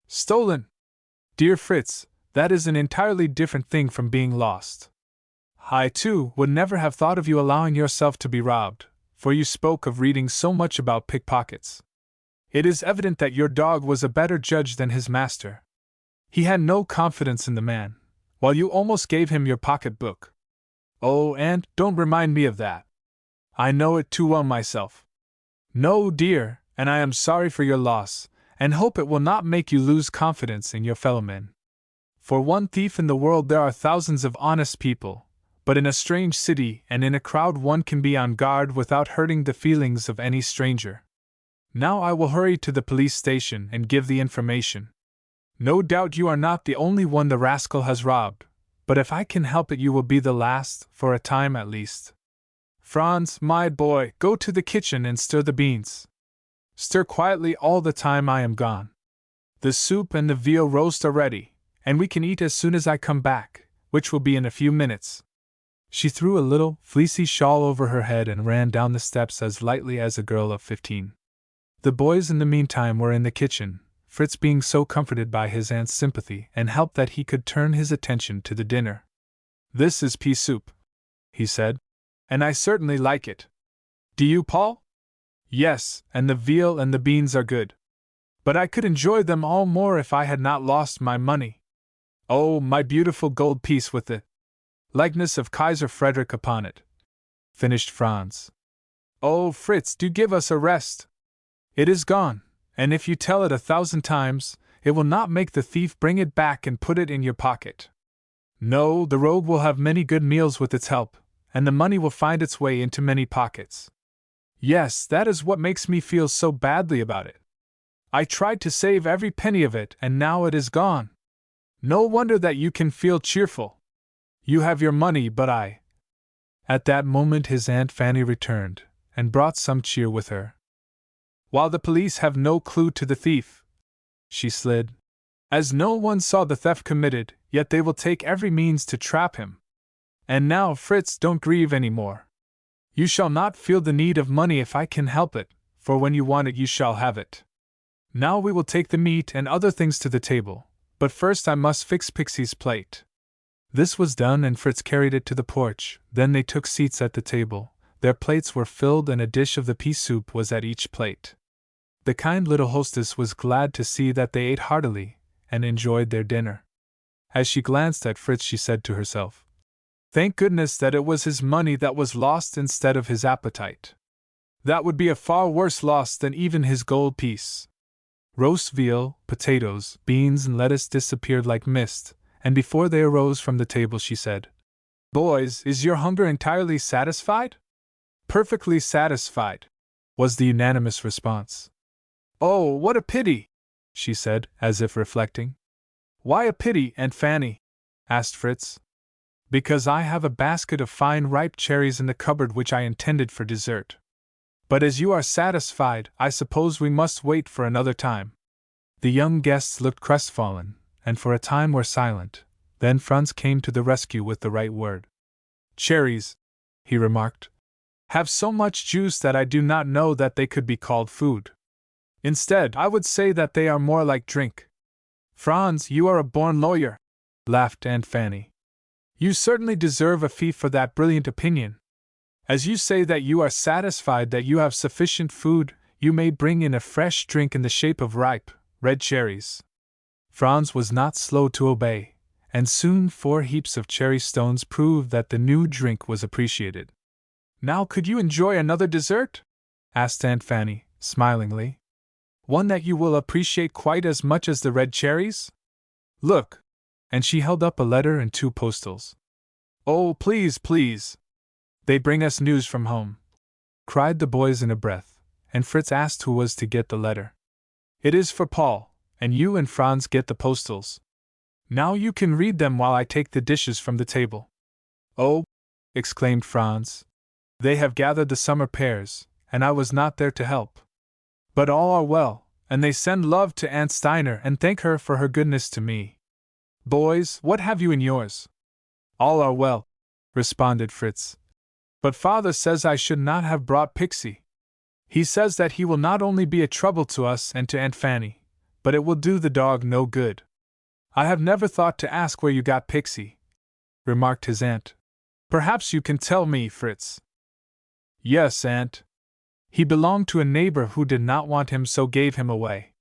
Stolen! Dear Fritz, that is an entirely different thing from being lost. I, too, would never have thought of you allowing yourself to be robbed, for you spoke of reading so much about pickpockets. It is evident that your dog was a better judge than his master. He had no confidence in the man, while you almost gave him your pocketbook. Oh, Aunt, don't remind me of that. I know it too well myself. No, dear, and I am sorry for your loss, and hope it will not make you lose confidence in your fellow men. For one thief in the world there are thousands of honest people, but in a strange city and in a crowd one can be on guard without hurting the feelings of any stranger. Now I will hurry to the police station and give the information. No doubt you are not the only one the rascal has robbed, but if I can help it you will be the last, for a time at least. Franz, my boy, go to the kitchen and stir the beans. Stir quietly all the time I am gone. The soup and the veal roast are ready, and we can eat as soon as I come back, which will be in a few minutes. She threw a little, fleecy shawl over her head and ran down the steps as lightly as a girl of 15. The boys in the meantime were in the kitchen, Fritz being so comforted by his aunt's sympathy and help that he could turn his attention to the dinner. "This is pea soup," he said, "and I certainly like it. Do you, Paul?" "Yes, and the veal and the beans are good. But I could enjoy them all more if I had not lost my money. Oh, my beautiful gold piece with the likeness of Kaiser Frederick upon it," finished Franz. "Oh, Fritz, do give us a rest. It is gone, and if you tell it 1,000 times, it will not make the thief bring it back and put it in your pocket. No, the rogue will have many good meals with its help, and the money will find its way into many pockets. Yes, that is what makes me feel so badly about it. I tried to save every penny of it, and now it is gone. No wonder that you can feel cheerful. You have your money, but I—" At that moment his Aunt Fanny returned, and brought some cheer with her. "While the police have no clue to the thief," she slid, "as no one saw the theft committed, yet they will take every means to trap him. And now, Fritz, don't grieve any more. You shall not feel the need of money if I can help it, for when you want it you shall have it. Now we will take the meat and other things to the table, but first I must fix Pixie's plate." This was done and Fritz carried it to the porch, then they took seats at the table. Their plates were filled and a dish of the pea soup was at each plate. The kind little hostess was glad to see that they ate heartily, and enjoyed their dinner. As she glanced at Fritz she said to herself, "Thank goodness that it was his money that was lost instead of his appetite. That would be a far worse loss than even his gold piece." Roast veal, potatoes, beans and lettuce disappeared like mist, and before they arose from the table she said, "Boys, is your hunger entirely satisfied?" "Perfectly satisfied," was the unanimous response. "Oh, what a pity!" she said, as if reflecting. "Why a pity, Aunt Fanny?" asked Fritz. "Because I have a basket of fine ripe cherries in the cupboard which I intended for dessert. But as you are satisfied, I suppose we must wait for another time." The young guests looked crestfallen, and for a time were silent. Then Franz came to the rescue with the right word. "Cherries," he remarked, "have so much juice that I do not know that they could be called food. Instead, I would say that they are more like drink." "Franz, you are a born lawyer," laughed Aunt Fanny. "You certainly deserve a fee for that brilliant opinion. As you say that you are satisfied that you have sufficient food, you may bring in a fresh drink in the shape of ripe, red cherries." Franz was not slow to obey, and soon 4 heaps of cherry stones proved that the new drink was appreciated. "Now could you enjoy another dessert?" asked Aunt Fanny, smilingly. "One that you will appreciate quite as much as the red cherries? Look!" And she held up a letter and 2 postals. "Oh, please, please! They bring us news from home!" cried the boys in a breath, and Fritz asked who was to get the letter. "It is for Paul, and you and Franz get the postals. Now you can read them while I take the dishes from the table." "Oh!" exclaimed Franz. "They have gathered the summer pears, and I was not there to help. But all are well, and they send love to Aunt Steiner and thank her for her goodness to me. Boys, what have you in yours?" "All are well," responded Fritz. "But father says I should not have brought Pixy. He says that he will not only be a trouble to us and to Aunt Fanny, but it will do the dog no good." "I have never thought to ask where you got Pixy," remarked his aunt. "Perhaps you can tell me, Fritz." "Yes, aunt. He belonged to a neighbor who did not want him, so gave him away.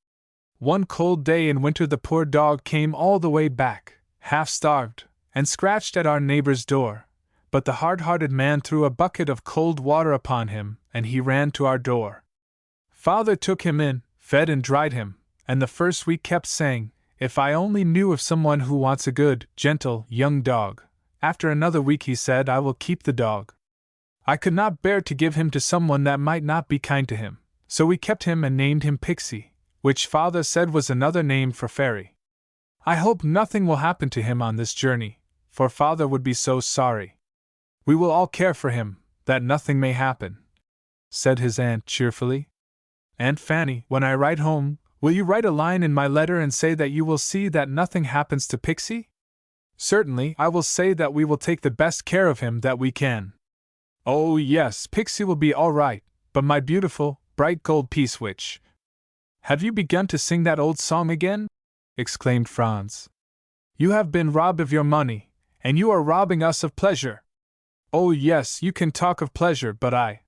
One cold day in winter the poor dog came all the way back, half starved, and scratched at our neighbor's door, but the hard-hearted man threw a bucket of cold water upon him, and he ran to our door. Father took him in, fed and dried him, and the first week kept saying, 'If I only knew of someone who wants a good, gentle, young dog, After another week he said, "I will keep the dog." I could not bear to give him to someone that might not be kind to him, so we kept him and named him Pixy, which father said was another name for fairy. I hope nothing will happen to him on this journey, for father would be so sorry. We will all care for him, that nothing may happen, said his aunt cheerfully. Aunt Fanny, when I write home, will you write a line in my letter and say that you will see that nothing happens to Pixy? Certainly, I will say that we will take the best care of him that we can. Oh yes, Pixy will be all right, but my beautiful, bright gold piece which... Have you begun to sing that old song again? Exclaimed Franz. You have been robbed of your money, and you are robbing us of pleasure. Oh yes, you can talk of pleasure, but I...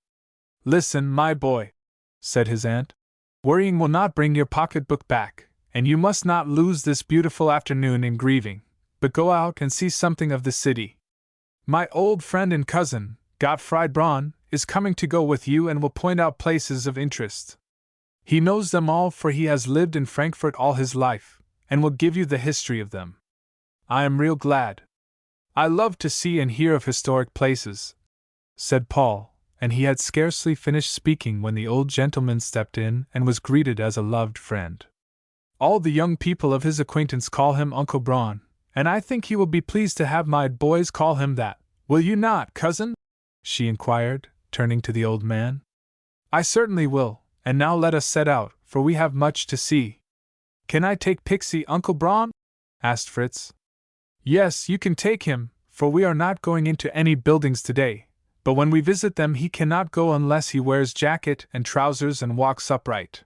Listen, my boy, said his aunt. Worrying will not bring your pocketbook back, and you must not lose this beautiful afternoon in grieving, but go out and see something of the city. My old friend and cousin, Gottfried Braun, is coming to go with you and will point out places of interest. He knows them all, for he has lived in Frankfurt all his life, and will give you the history of them. I am real glad. I love to see and hear of historic places, said Paul, and he had scarcely finished speaking when the old gentleman stepped in and was greeted as a loved friend. All the young people of his acquaintance call him Uncle Braun, and I think he will be pleased to have my boys call him that. Will you not, cousin? She inquired, turning to the old man. I certainly will, and now let us set out, for we have much to see. Can I take Pixy, Uncle Braun? Asked Fritz. Yes, you can take him, for we are not going into any buildings today, but when we visit them he cannot go unless he wears jacket and trousers and walks upright.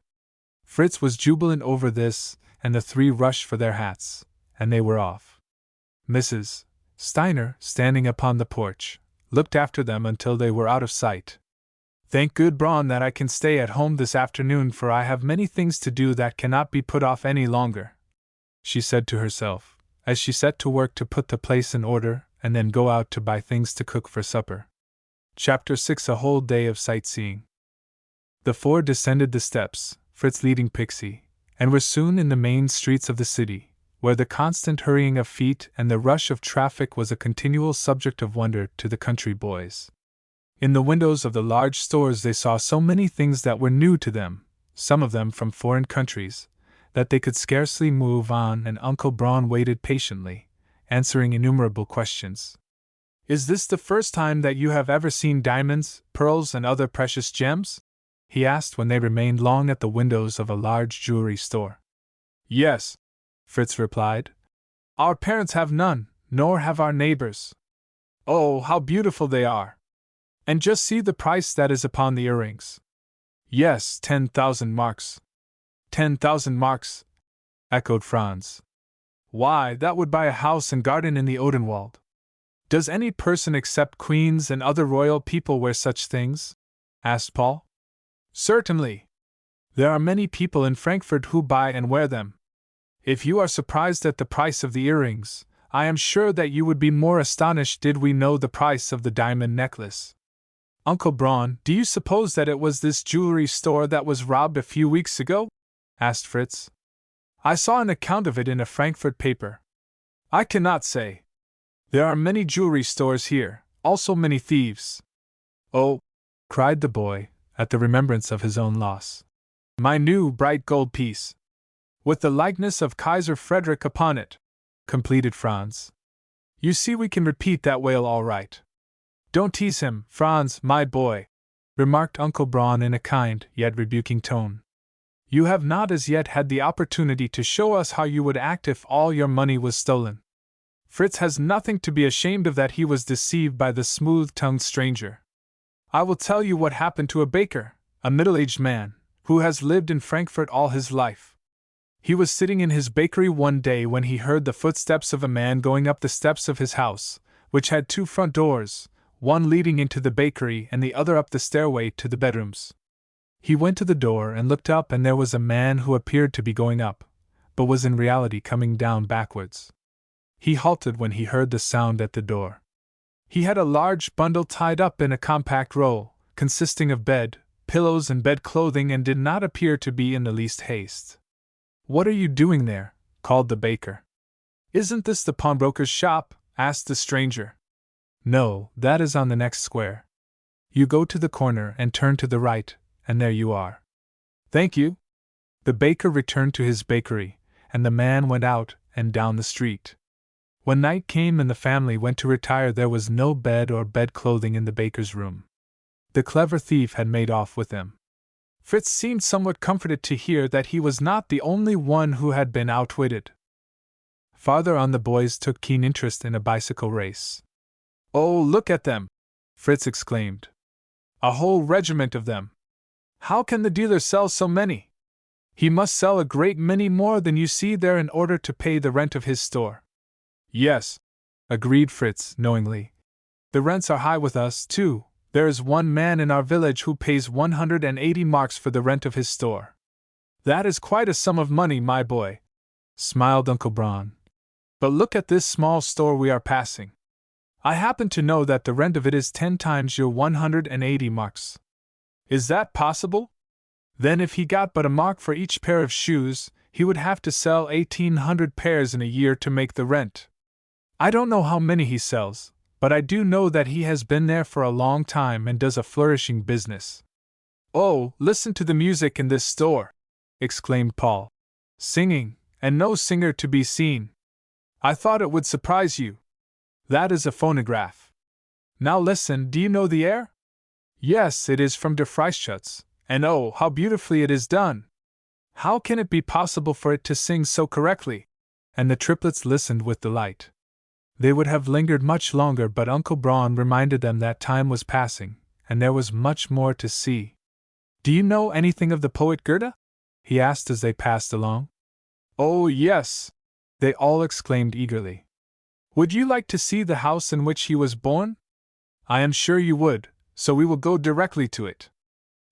Fritz was jubilant over this, and the three rushed for their hats, and they were off. Mrs. Steiner, standing upon the porch, looked after them until they were out of sight. Thank good Braun that I can stay at home this afternoon, for I have many things to do that cannot be put off any longer, she said to herself, as she set to work to put the place in order and then go out to buy things to cook for supper. Chapter 6. A whole day of sightseeing. The four descended the steps, Fritz leading Pixy, and were soon in the main streets of the city, where the constant hurrying of feet and the rush of traffic was a continual subject of wonder to the country boys. In the windows of the large stores they saw so many things that were new to them, some of them from foreign countries, that they could scarcely move on, and Uncle Braun waited patiently, answering innumerable questions. Is this the first time that you have ever seen diamonds, pearls, and other precious gems? He asked when they remained long at the windows of a large jewelry store. Yes, Fritz replied. Our parents have none, nor have our neighbors. Oh, how beautiful they are! And just see the price that is upon the earrings. Yes, 10,000 marks. 10,000 marks, echoed Franz. Why, that would buy a house and garden in the Odenwald. Does any person except queens and other royal people wear such things? Asked Paul. Certainly. There are many people in Frankfurt who buy and wear them. If you are surprised at the price of the earrings, I am sure that you would be more astonished did we know the price of the diamond necklace. Uncle Braun, do you suppose that it was this jewelry store that was robbed a few weeks ago? Asked Fritz. I saw an account of it in a Frankfurt paper. I cannot say. There are many jewelry stores here, also many thieves. Oh, cried the boy, at the remembrance of his own loss. My new bright gold piece. With the likeness of Kaiser Frederick upon it, completed Franz. You see we can repeat that wail all right. Don't tease him, Franz, my boy, remarked Uncle Braun in a kind yet rebuking tone. You have not as yet had the opportunity to show us how you would act if all your money was stolen. Fritz has nothing to be ashamed of that he was deceived by the smooth-tongued stranger. I will tell you what happened to a baker, a middle-aged man, who has lived in Frankfurt all his life. He was sitting in his bakery one day when he heard the footsteps of a man going up the steps of his house, which had two front doors, one leading into the bakery and the other up the stairway to the bedrooms. He went to the door and looked up, and there was a man who appeared to be going up, but was in reality coming down backwards. He halted when he heard the sound at the door. He had a large bundle tied up in a compact roll, consisting of bed, pillows, and bed clothing, and did not appear to be in the least haste. What are you doing there? Called the baker. Isn't this the pawnbroker's shop? Asked the stranger. No, that is on the next square. You go to the corner and turn to the right, and there you are. Thank you. The baker returned to his bakery, and the man went out and down the street. When night came and the family went to retire, there was no bed or bedclothing in the baker's room. The clever thief had made off with them. Fritz seemed somewhat comforted to hear that he was not the only one who had been outwitted. Farther on, the boys took keen interest in a bicycle race. "Oh, look at them!" Fritz exclaimed. "A whole regiment of them! How can the dealer sell so many? He must sell a great many more than you see there in order to pay the rent of his store." "Yes," agreed Fritz, knowingly. "The rents are high with us, too. There is one man in our village who pays 180 marks for the rent of his store." "That is quite a sum of money, my boy," smiled Uncle Braun. "But look at this small store we are passing. I happen to know that the rent of it is 10 times your 180 marks. Is that possible? Then if he got but a mark for each pair of shoes, he would have to sell 1,800 pairs in a year to make the rent. I don't know how many he sells, but I do know that he has been there for a long time and does a flourishing business." "Oh, listen to the music in this store!" exclaimed Paul. "Singing, and no singer to be seen. I thought it would surprise you. That is a phonograph. Now listen, do you know the air?" "Yes, it is from Der Freischütz, and oh, how beautifully it is done! How can it be possible for it to sing so correctly?" And the triplets listened with delight. They would have lingered much longer, but Uncle Braun reminded them that time was passing, and there was much more to see. "Do you know anything of the poet Goethe?" he asked as they passed along. "Oh, yes!" they all exclaimed eagerly. "Would you like to see the house in which he was born? I am sure you would, so we will go directly to it.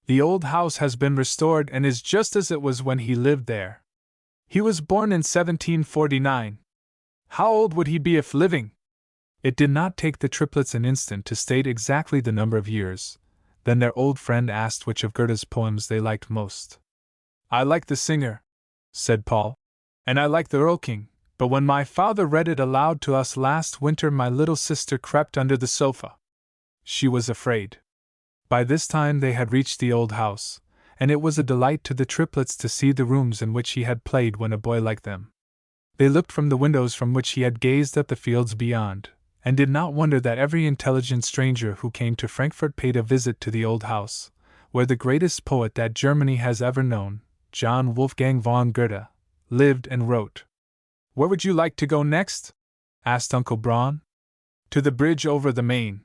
The old house has been restored and is just as it was when he lived there. He was born in 1749. How old would he be if living?" It did not take the triplets an instant to state exactly the number of years. Then their old friend asked which of Goethe's poems they liked most. "I like the Singer," said Paul. "And I like the Erlking, but when my father read it aloud to us last winter, my little sister crept under the sofa. She was afraid." By this time they had reached the old house, and it was a delight to the triplets to see the rooms in which he had played when a boy like them. They looked from the windows from which he had gazed at the fields beyond, and did not wonder that every intelligent stranger who came to Frankfurt paid a visit to the old house, where the greatest poet that Germany has ever known, John Wolfgang von Goethe, lived and wrote. "Where would you like to go next?" asked Uncle Braun. "To the bridge over the Main,"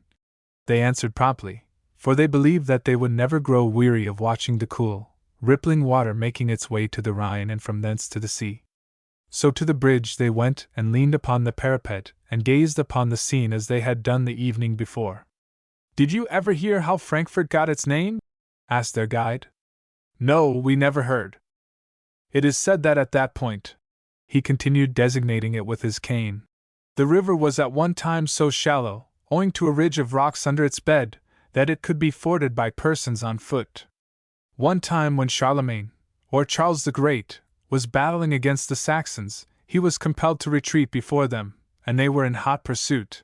they answered promptly, for they believed that they would never grow weary of watching the cool, rippling water making its way to the Rhine and from thence to the sea. So to the bridge they went and leaned upon the parapet and gazed upon the scene as they had done the evening before. "Did you ever hear how Frankfurt got its name?" asked their guide. "No, we never heard. It is said that at that point," he continued, designating it with his cane, "the river was at one time so shallow, owing to a ridge of rocks under its bed, that it could be forded by persons on foot. One time when Charlemagne, or Charles the Great, was battling against the Saxons, he was compelled to retreat before them, and they were in hot pursuit.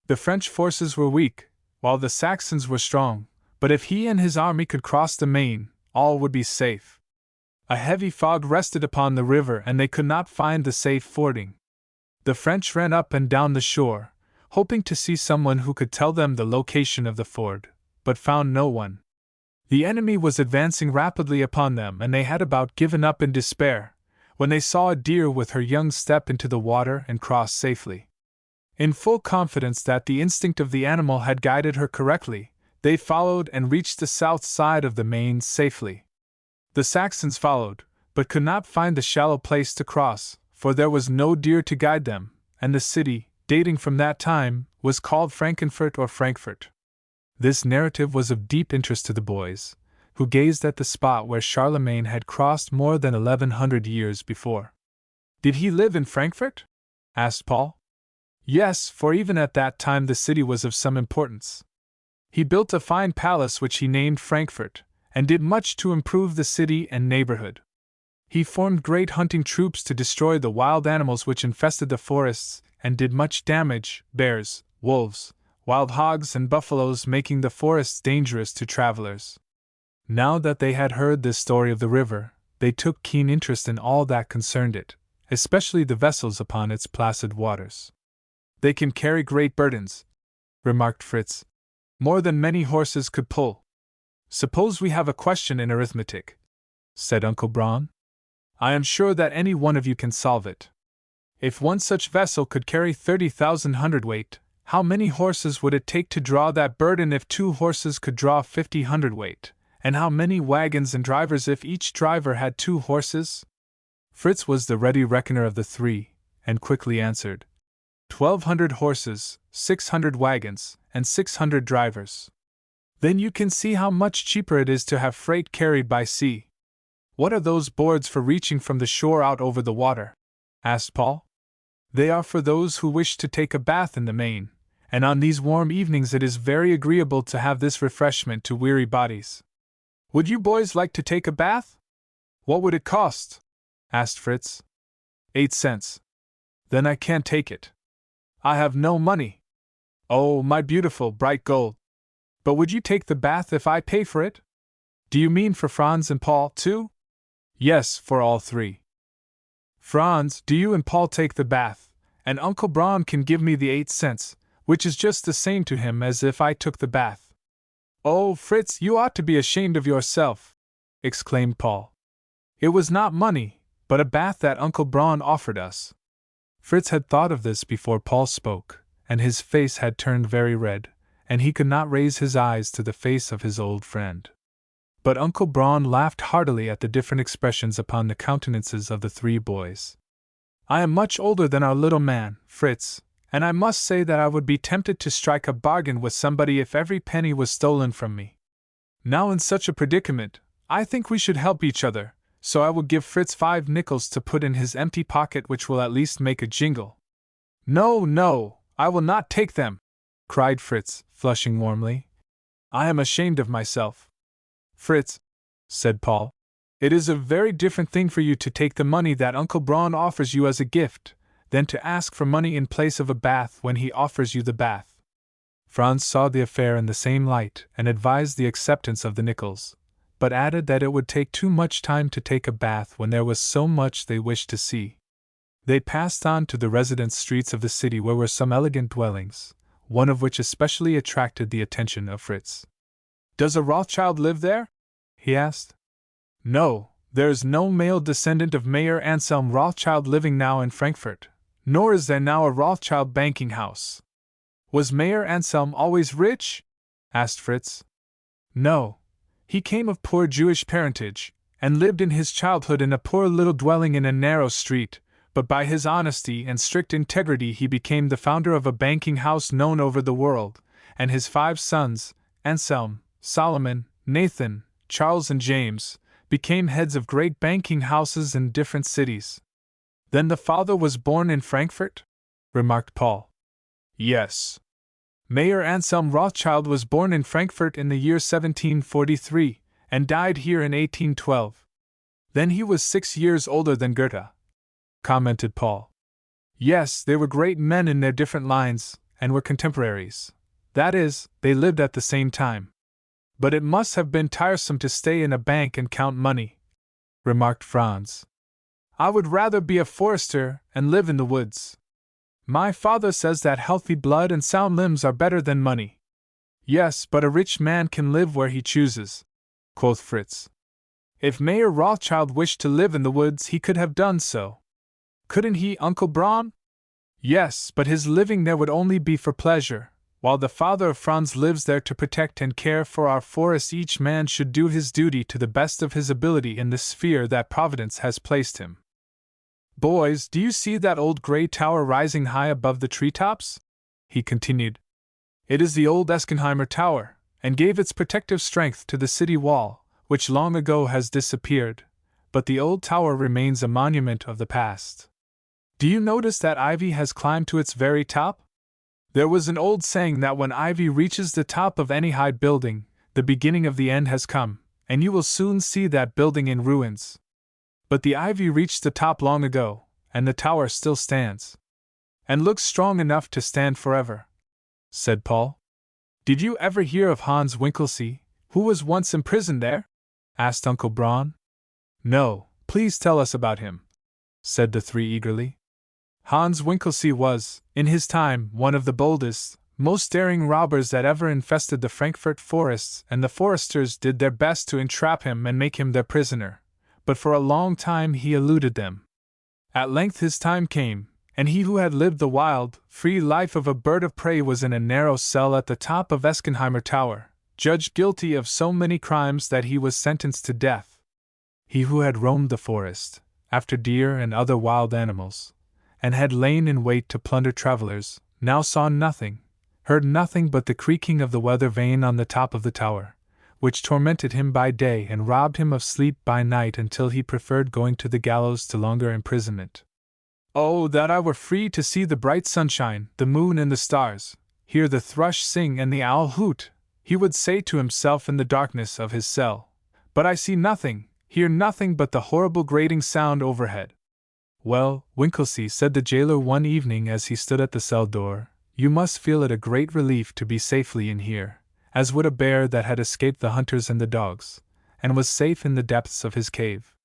The French forces were weak, while the Saxons were strong, but if he and his army could cross the Main, all would be safe. A heavy fog rested upon the river and they could not find the safe fording. The French ran up and down the shore, hoping to see someone who could tell them the location of the ford, but found no one. The enemy was advancing rapidly upon them and they had about given up in despair, when they saw a deer with her young step into the water and cross safely. In full confidence that the instinct of the animal had guided her correctly, they followed and reached the south side of the Main safely. The Saxons followed, but could not find the shallow place to cross, for there was no deer to guide them, and the city, dating from that time, was called Frankenfurt or Frankfurt. This narrative was of deep interest to the boys, who gazed at the spot where Charlemagne had crossed more than 1100 years before. "Did he live in Frankfurt?" asked Paul. "Yes, for even at that time the city was of some importance. He built a fine palace which he named Frankfurt, and did much to improve the city and neighborhood. He formed great hunting troops to destroy the wild animals which infested the forests, and did much damage, bears, wolves, wild hogs and buffaloes making the forests dangerous to travelers. Now that they had heard this story of the river, they took keen interest in all that concerned it, especially the vessels upon its placid waters. "They can carry great burdens," remarked Fritz, "more than many horses could pull." "Suppose we have a question in arithmetic," said Uncle Braun. "I am sure that any one of you can solve it. If one such vessel could carry 30,000 hundredweight, how many horses would it take to draw that burden if 2 horses could draw 50 hundredweight, and how many wagons and drivers if each driver had 2 horses? Fritz was the ready reckoner of the 3, and quickly answered, 1,200 horses, 600 wagons, and 600 drivers. "Then you can see how much cheaper it is to have freight carried by sea." "What are those boards for reaching from the shore out over the water?" asked Paul. "They are for those who wish to take a bath in the main, and on these warm evenings it is very agreeable to have this refreshment to weary bodies. Would you boys like to take a bath?" "What would it cost?" asked Fritz. 8 cents. "Then I can't take it. I have no money." "Oh, my beautiful, bright gold! But would you take the bath if I pay for it?" "Do you mean for Franz and Paul, too?" "Yes, for all 3. Franz, do you and Paul take the bath, and Uncle Braun can give me the 8 cents, which is just the same to him as if I took the bath." "Oh, Fritz, you ought to be ashamed of yourself!" exclaimed Paul. "It was not money, but a bath that Uncle Braun offered us." Fritz had thought of this before Paul spoke, and his face had turned very red, and he could not raise his eyes to the face of his old friend. But Uncle Braun laughed heartily at the different expressions upon the countenances of the 3 boys. "I am much older than our little man, Fritz, and I must say that I would be tempted to strike a bargain with somebody if every penny was stolen from me. Now in such a predicament, I think we should help each other, so I will give Fritz 5 nickels to put in his empty pocket, which will at least make a jingle." "No, no, I will not take them!" cried Fritz, flushing warmly. "I am ashamed of myself." "Fritz," said Paul, "it is a very different thing for you to take the money that Uncle Braun offers you as a gift, than to ask for money in place of a bath when he offers you the bath." Franz saw the affair in the same light and advised the acceptance of the nickels, but added that it would take too much time to take a bath when there was so much they wished to see. They passed on to the residence streets of the city, where were some elegant dwellings, one of which especially attracted the attention of Fritz. "Does a Rothschild live there?" he asked. "No, there is no male descendant of Mayor Anselm Rothschild living now in Frankfurt, nor is there now a Rothschild banking house." "Was Mayor Anselm always rich?" asked Fritz. "No. He came of poor Jewish parentage, and lived in his childhood in a poor little dwelling in a narrow street, but by his honesty and strict integrity he became the founder of a banking house known over the world, and his 5 sons, Anselm, Solomon, Nathan, Charles and James, became heads of great banking houses in different cities." "Then the father was born in Frankfurt?" remarked Paul. "Yes. Mayor Anselm Rothschild was born in Frankfurt in the year 1743, and died here in 1812. Then he was 6 years older than Goethe," commented Paul. "Yes, they were great men in their different lines, and were contemporaries. That is, they lived at the same time. But it must have been tiresome to stay in a bank and count money," remarked Franz. "I would rather be a forester and live in the woods. My father says that healthy blood and sound limbs are better than money." "Yes, but a rich man can live where he chooses," quoth Fritz. "If Mayor Rothschild wished to live in the woods, he could have done so. Couldn't he, Uncle Braun?" "Yes, but his living there would only be for pleasure. While the father of Franz lives there to protect and care for our forests, each man should do his duty to the best of his ability in the sphere that Providence has placed him. Boys, do you see that old gray tower rising high above the treetops?" he continued. "It is the old Eskenheimer Tower, and gave its protective strength to the city wall, which long ago has disappeared, but the old tower remains a monument of the past. Do you notice that ivy has climbed to its very top? There was an old saying that when ivy reaches the top of any high building, the beginning of the end has come, and you will soon see that building in ruins. But the ivy reached the top long ago, and the tower still stands. And looks strong enough to stand forever." said Paul. Did you ever hear of Hans Winklesee, who was once imprisoned there? Asked Uncle Braun. No, please tell us about him, said the three eagerly. Hans Winklesee was, in his time, one of the boldest, most daring robbers that ever infested the Frankfurt forests, and the foresters did their best to entrap him and make him their prisoner, but for a long time he eluded them. At length his time came, and he who had lived the wild, free life of a bird of prey was in a narrow cell at the top of Eskenheimer Tower, judged guilty of so many crimes that he was sentenced to death. He who had roamed the forest, after deer and other wild animals, and had lain in wait to plunder travelers, now saw nothing, heard nothing but the creaking of the weather vane on the top of the tower, which tormented him by day and robbed him of sleep by night until he preferred going to the gallows to longer imprisonment. Oh, that I were free to see the bright sunshine, the moon and the stars, hear the thrush sing and the owl hoot, he would say to himself in the darkness of his cell. But I see nothing, hear nothing but the horrible grating sound overhead. Well, Winklesee, said the jailer one evening as he stood at the cell door, you must feel it a great relief to be safely in here, as would a bear that had escaped the hunters and the dogs, and was safe in the depths of his cave.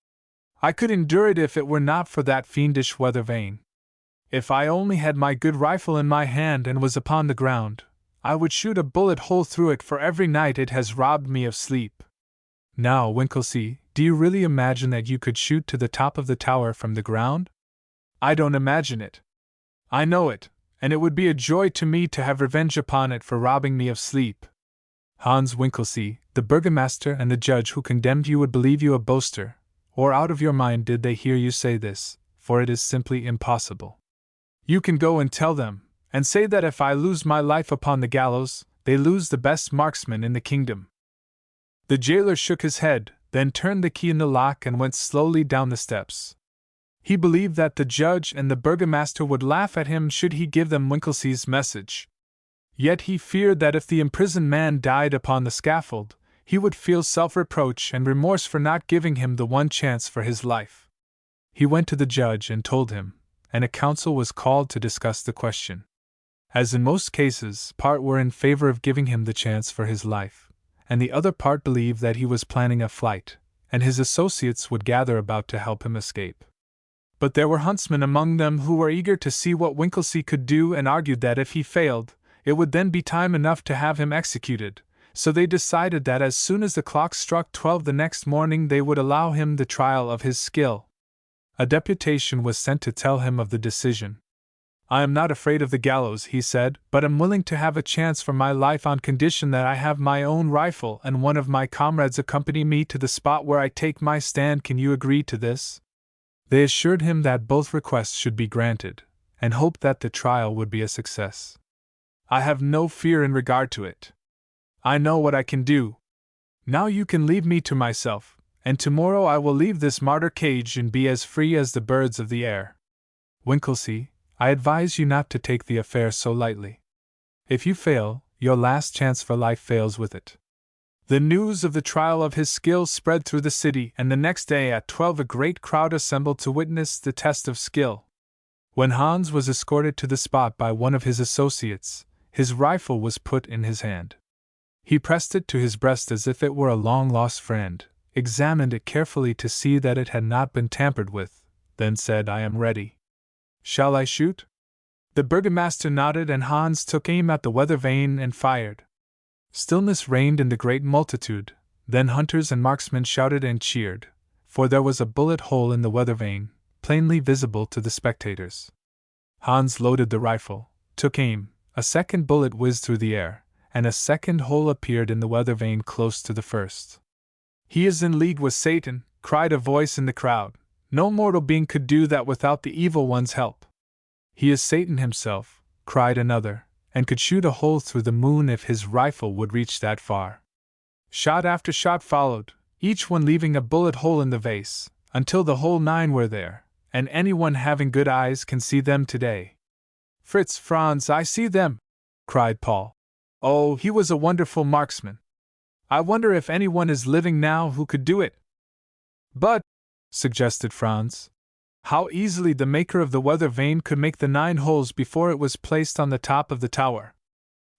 I could endure it if it were not for that fiendish weather vane. If I only had my good rifle in my hand and was upon the ground, I would shoot a bullet hole through it for every night it has robbed me of sleep. Now, Winklesee, do you really imagine that you could shoot to the top of the tower from the ground? I don't imagine it. I know it, and it would be a joy to me to have revenge upon it for robbing me of sleep. Hans Winklesee, the burgomaster and the judge who condemned you would believe you a boaster, or out of your mind did they hear you say this, for it is simply impossible. You can go and tell them, and say that if I lose my life upon the gallows, they lose the best marksman in the kingdom. The jailer shook his head, then turned the key in the lock and went slowly down the steps. He believed that the judge and the burgomaster would laugh at him should he give them Winklesee's message. Yet he feared that if the imprisoned man died upon the scaffold, he would feel self-reproach and remorse for not giving him the one chance for his life. He went to the judge and told him, and a council was called to discuss the question. As in most cases, part were in favor of giving him the chance for his life, and the other part believed that he was planning a flight, and his associates would gather about to help him escape. But there were huntsmen among them who were eager to see what Winklesee could do and argued that if he failed, it would then be time enough to have him executed, so they decided that as soon as the clock struck 12 the next morning they would allow him the trial of his skill. A deputation was sent to tell him of the decision. I am not afraid of the gallows, he said, but am willing to have a chance for my life on condition that I have my own rifle and one of my comrades accompany me to the spot where I take my stand. Can you agree to this? They assured him that both requests should be granted, and hoped that the trial would be a success. I have no fear in regard to it. I know what I can do. Now you can leave me to myself, and tomorrow I will leave this martyr cage and be as free as the birds of the air. Winklesee, I advise you not to take the affair so lightly. If you fail, your last chance for life fails with it. The news of the trial of his skill spread through the city, and the next day at 12 a great crowd assembled to witness the test of skill. When Hans was escorted to the spot by one of his associates, his rifle was put in his hand. He pressed it to his breast as if it were a long-lost friend, examined it carefully to see that it had not been tampered with, then said, I am ready. Shall I shoot? The burgomaster nodded and Hans took aim at the weather vane and fired. Stillness reigned in the great multitude, then hunters and marksmen shouted and cheered, for there was a bullet hole in the weather vane, plainly visible to the spectators. Hans loaded the rifle, took aim, a second bullet whizzed through the air, and a second hole appeared in the weather vane close to the first. He is in league with Satan, cried a voice in the crowd. No mortal being could do that without the evil one's help. He is Satan himself, cried another, and could shoot a hole through the moon if his rifle would reach that far. Shot after shot followed, each one leaving a bullet hole in the vase, until the whole 9 were there, and anyone having good eyes can see them today. Fritz, Franz, I see them, cried Paul. Oh, he was a wonderful marksman. I wonder if anyone is living now who could do it. But, suggested Franz, how easily the maker of the weather vane could make the 9 holes before it was placed on the top of the tower.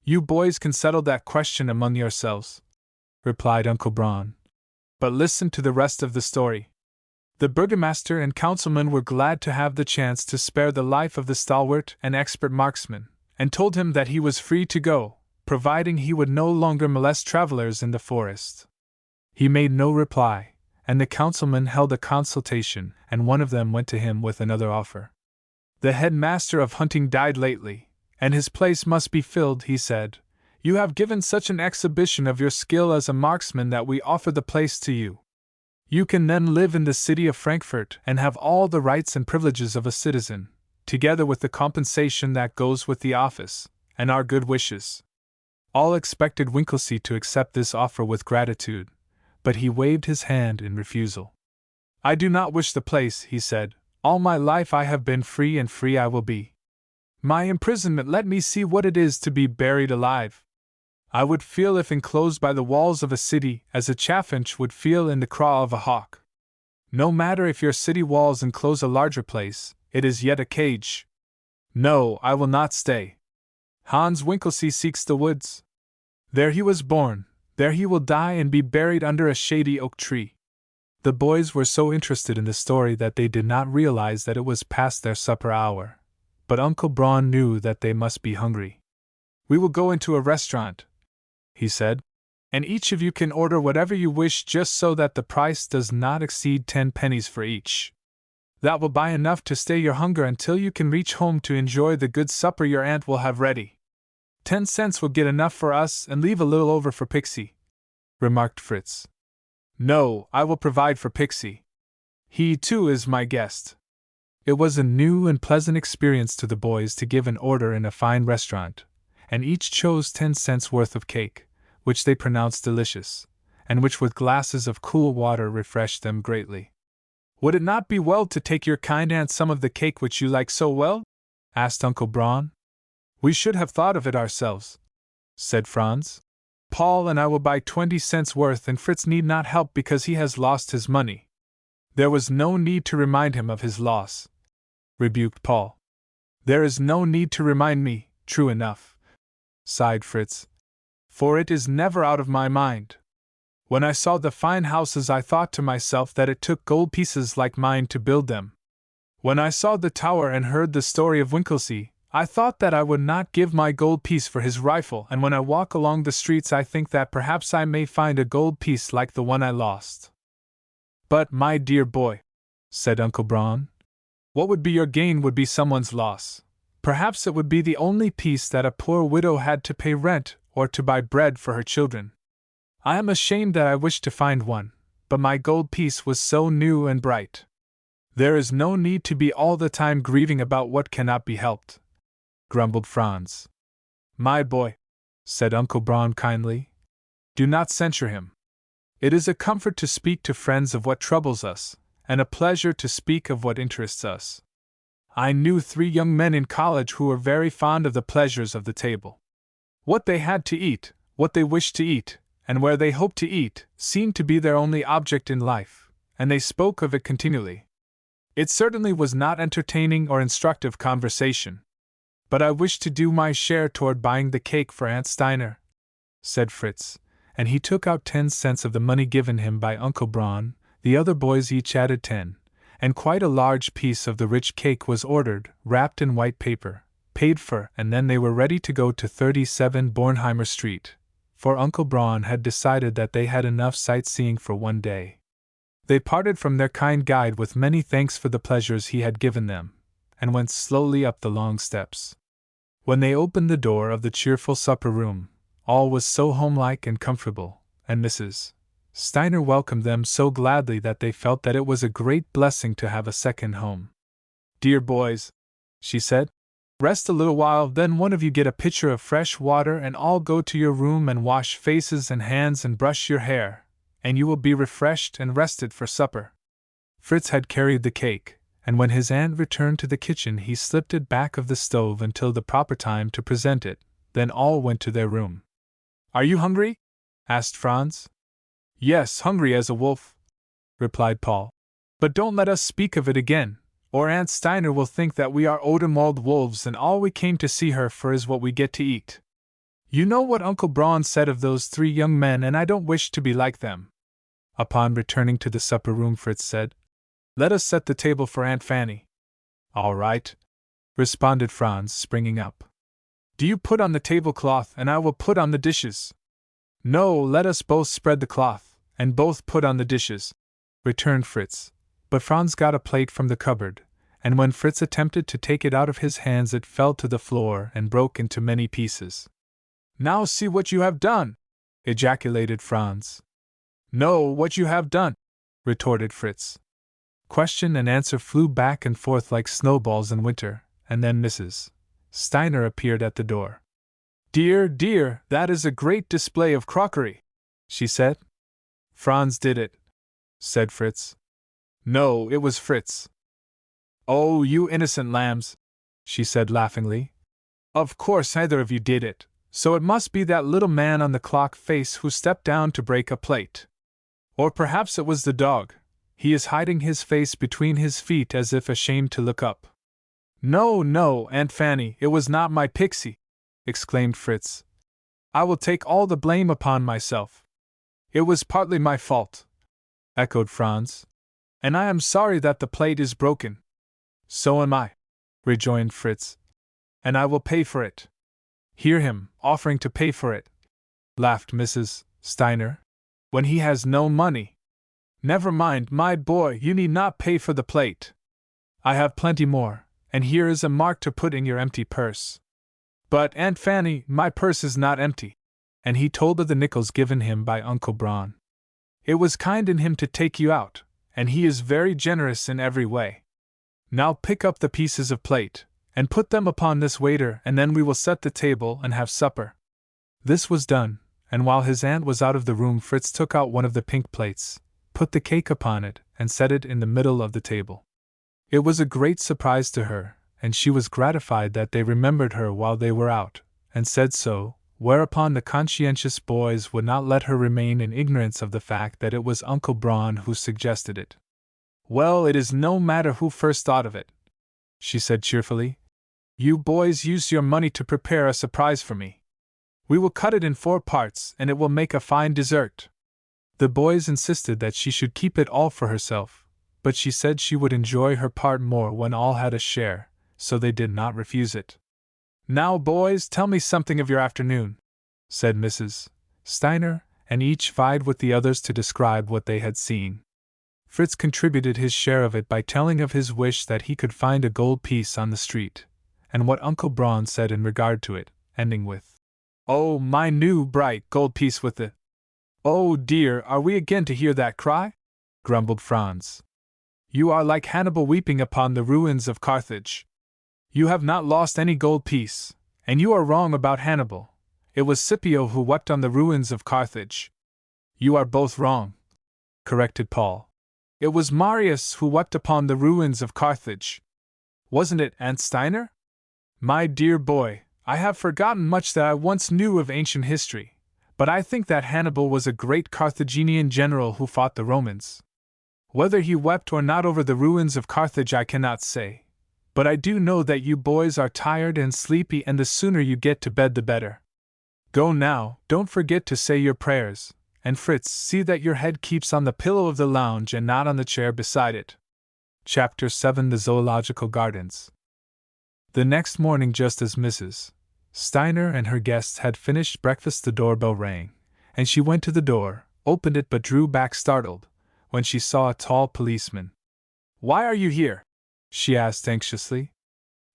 You boys can settle that question among yourselves, replied Uncle Braun. But listen to the rest of the story. The burgomaster and councilman were glad to have the chance to spare the life of the stalwart and expert marksman, and told him that he was free to go, providing he would no longer molest travelers in the forest. He made no reply, and the councilman held a consultation, and one of them went to him with another offer. The headmaster of hunting died lately, and his place must be filled, he said. You have given such an exhibition of your skill as a marksman that we offer the place to you. You can then live in the city of Frankfurt and have all the rights and privileges of a citizen, together with the compensation that goes with the office, and our good wishes. All expected Winklesey to accept this offer with gratitude, but he waved his hand in refusal. I do not wish the place, he said. All my life I have been free, and free I will be. My imprisonment let me see what it is to be buried alive. I would feel if enclosed by the walls of a city as a chaffinch would feel in the craw of a hawk. No matter if your city walls enclose a larger place, it is yet a cage. No, I will not stay. Hans Winklesey seeks the woods. There he was born, there he will die and be buried under a shady oak tree. The boys were so interested in the story that they did not realize that it was past their supper hour, but Uncle Braun knew that they must be hungry. We will go into a restaurant, he said, and each of you can order whatever you wish, just so that the price does not exceed 10 pennies for each. That will buy enough to stay your hunger until you can reach home to enjoy the good supper your aunt will have ready. 10 cents will get enough for us and leave a little over for Pixy, remarked Fritz. No, I will provide for Pixy. He, too, is my guest. It was a new and pleasant experience to the boys to give an order in a fine restaurant, and each chose 10 cents worth of cake, which they pronounced delicious, and which with glasses of cool water refreshed them greatly. Would it not be well to take your kind aunt some of the cake which you like so well? Asked Uncle Braun. We should have thought of it ourselves, said Franz. Paul and I will buy 20 cents worth, and Fritz need not help because he has lost his money. There was no need to remind him of his loss, rebuked Paul. There is no need to remind me, true enough, sighed Fritz, for it is never out of my mind. When I saw the fine houses I thought to myself that it took gold pieces like mine to build them. When I saw the tower and heard the story of Winklesey, I thought that I would not give my gold piece for his rifle, and when I walk along the streets I think that perhaps I may find a gold piece like the one I lost. But, my dear boy, said Uncle Braun, what would be your gain would be someone's loss. Perhaps it would be the only piece that a poor widow had to pay rent or to buy bread for her children. I am ashamed that I wished to find one, but my gold piece was so new and bright. There is no need to be all the time grieving about what cannot be helped, grumbled Franz. My boy, said Uncle Braun kindly, do not censure him. It is a comfort to speak to friends of what troubles us, and a pleasure to speak of what interests us. I knew 3 young men in college who were very fond of the pleasures of the table. What they had to eat, what they wished to eat, and where they hoped to eat, seemed to be their only object in life, and they spoke of it continually. It certainly was not entertaining or instructive conversation. But I wished to do my share toward buying the cake for Aunt Steiner, said Fritz, and he took out 10 cents of the money given him by Uncle Braun. The other boys each added 10, and quite a large piece of the rich cake was ordered, wrapped in white paper, paid for, and then they were ready to go to 37 Bornheimer Street, for Uncle Braun had decided that they had enough sightseeing for one day. They parted from their kind guide with many thanks for the pleasures he had given them, and went slowly up the long steps. When they opened the door of the cheerful supper room, all was so homelike and comfortable, and Mrs. Steiner welcomed them so gladly that they felt that it was a great blessing to have a second home. Dear boys, she said, rest a little while, then one of you get a pitcher of fresh water and all go to your room and wash faces and hands and brush your hair, and you will be refreshed and rested for supper. Fritz had carried the cake, and when his aunt returned to the kitchen he slipped it back of the stove until the proper time to present it, then all went to their room. Are you hungry? Asked Franz. Yes, hungry as a wolf, replied Paul. But don't let us speak of it again, or Aunt Steiner will think that we are Odemwald wolves and all we came to see her for is what we get to eat. You know what Uncle Braun said of those 3 young men, and I don't wish to be like them. Upon returning to the supper room, Fritz said, Let us set the table for Aunt Fanny. All right, responded Franz, springing up. Do you put on the tablecloth, and I will put on the dishes. No, let us both spread the cloth, and both put on the dishes, returned Fritz. But Franz got a plate from the cupboard, and when Fritz attempted to take it out of his hands, it fell to the floor and broke into many pieces. Now see what you have done! Ejaculated Franz. No, what you have done, retorted Fritz. Question and answer flew back and forth like snowballs in winter, and then Mrs. Steiner appeared at the door. Dear, dear, that is a great display of crockery, she said. Franz did it, said Fritz. No, it was Fritz. Oh, you innocent lambs, she said laughingly. Of course neither of you did it, so it must be that little man on the clock face who stepped down to break a plate. Or perhaps it was the dog. He is hiding his face between his feet as if ashamed to look up. No, no, Aunt Fanny, it was not my Pixy, exclaimed Fritz. I will take all the blame upon myself. It was partly my fault, echoed Franz. And I am sorry that the plate is broken. So am I, rejoined Fritz. And I will pay for it. Hear him, offering to pay for it, laughed Mrs. Steiner, when he has no money. Never mind, my boy, you need not pay for the plate. I have plenty more, and here is a mark to put in your empty purse. But, Aunt Fanny, my purse is not empty. And he told of the nickels given him by Uncle Braun. It was kind in him to take you out, and he is very generous in every way. Now pick up the pieces of plate, and put them upon this waiter, and then we will set the table and have supper. This was done, and while his aunt was out of the room, Fritz took out one of the pink plates, put the cake upon it, and set it in the middle of the table. It was a great surprise to her, and she was gratified that they remembered her while they were out, and said so, whereupon the conscientious boys would not let her remain in ignorance of the fact that it was Uncle Braun who suggested it. Well, it is no matter who first thought of it, she said cheerfully. You boys use your money to prepare a surprise for me. We will cut it in 4 parts, and it will make a fine dessert. The boys insisted that she should keep it all for herself, but she said she would enjoy her part more when all had a share, so they did not refuse it. Now, boys, tell me something of your afternoon, said Mrs. Steiner, and each vied with the others to describe what they had seen. Fritz contributed his share of it by telling of his wish that he could find a gold piece on the street, and what Uncle Braun said in regard to it, ending with, Oh, my new bright gold piece with it. Oh dear, are we again to hear that cry? Grumbled Franz. You are like Hannibal weeping upon the ruins of Carthage. You have not lost any gold piece, and you are wrong about Hannibal. It was Scipio who wept on the ruins of Carthage. You are both wrong, corrected Paul. It was Marius who wept upon the ruins of Carthage. Wasn't it, Aunt Steiner? My dear boy, I have forgotten much that I once knew of ancient history, but I think that Hannibal was a great Carthaginian general who fought the Romans. Whether he wept or not over the ruins of Carthage I cannot say, but I do know that you boys are tired and sleepy, and the sooner you get to bed the better. Go now, don't forget to say your prayers, and Fritz, see that your head keeps on the pillow of the lounge and not on the chair beside it. Chapter 7: The Zoological Gardens. The next morning, just as Mrs. Steiner and her guests had finished breakfast, the doorbell rang, and she went to the door, opened it but drew back startled, when she saw a tall policeman. Why are you here? She asked anxiously.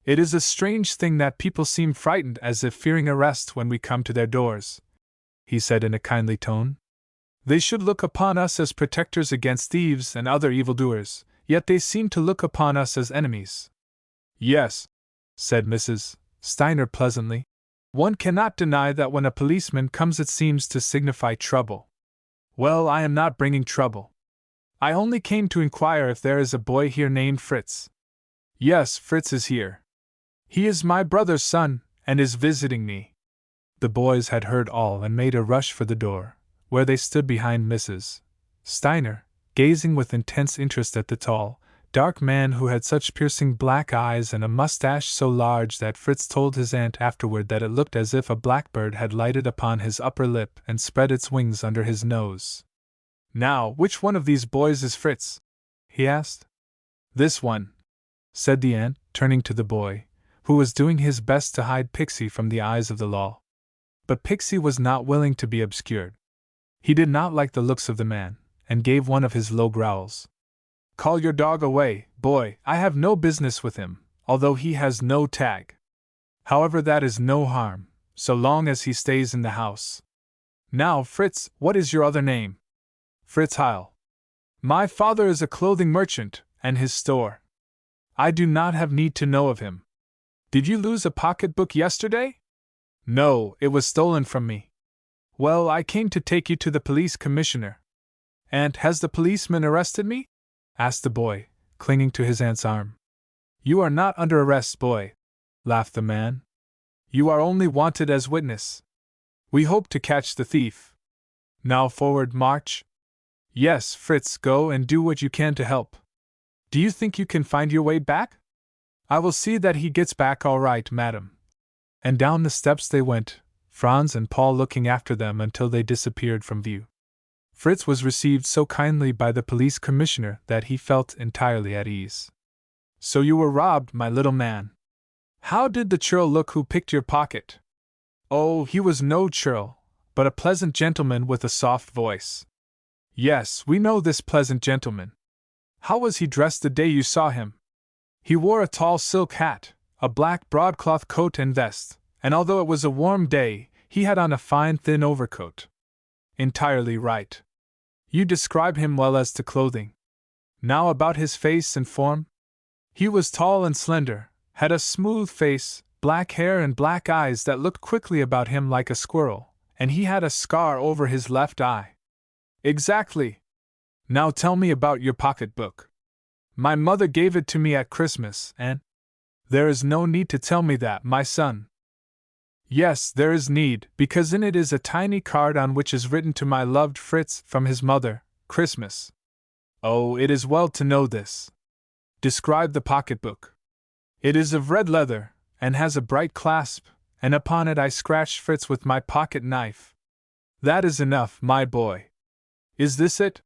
It is a strange thing that people seem frightened as if fearing arrest when we come to their doors, he said in a kindly tone. They should look upon us as protectors against thieves and other evildoers, yet they seem to look upon us as enemies. Yes, said Mrs. Steiner pleasantly. One cannot deny that when a policeman comes it seems to signify trouble. Well, I am not bringing trouble. I only came to inquire if there is a boy here named Fritz. Yes, Fritz is here. He is my brother's son, and is visiting me. The boys had heard all and made a rush for the door, where they stood behind Mrs. Steiner, gazing with intense interest at the tall, dark man who had such piercing black eyes and a mustache so large that Fritz told his aunt afterward that it looked as if a blackbird had lighted upon his upper lip and spread its wings under his nose. "Now, which one of these boys is Fritz?" he asked. "This one," said the aunt, turning to the boy, who was doing his best to hide Pixy from the eyes of the law. But Pixy was not willing to be obscured. He did not like the looks of the man, and gave one of his low growls. "Call your dog away, boy, I have no business with him, although he has no tag. However, that is no harm, so long as he stays in the house. Now, Fritz, what is your other name?" "Fritz Heil. My father is a clothing merchant, and his store. I do not have need to know of him. Did you lose a pocketbook yesterday?" "No, it was stolen from me." "Well, I came to take you to the police commissioner." "And has the policeman arrested me?" asked the boy, clinging to his aunt's arm. "You are not under arrest, boy," laughed the man. "You are only wanted as witness. We hope to catch the thief. Now forward, march." "Yes, Fritz, go and do what you can to help. Do you think you can find your way back?" "I will see that he gets back all right, madam." And down the steps they went, Franz and Paul looking after them until they disappeared from view. Fritz was received so kindly by the police commissioner that he felt entirely at ease. "So you were robbed, my little man. How did the churl look who picked your pocket?" "Oh, he was no churl, but a pleasant gentleman with a soft voice." "Yes, we know this pleasant gentleman. How was he dressed the day you saw him?" "He wore a tall silk hat, a black broadcloth coat and vest, and although it was a warm day, he had on a fine thin overcoat." "Entirely right. You describe him well as to clothing. Now about his face and form?" "He was tall and slender, had a smooth face, black hair and black eyes that looked quickly about him like a squirrel, and he had a scar over his left eye." "Exactly. Now tell me about your pocketbook." "My mother gave it to me at Christmas, and—" "There is no need to tell me that, my son." "Yes, there is need, because in it is a tiny card on which is written to my loved Fritz from his mother, Christmas." "Oh, it is well to know this. Describe the pocketbook." "It is of red leather, and has a bright clasp, and upon it I scratched Fritz with my pocket knife." "That is enough, my boy. Is this it?"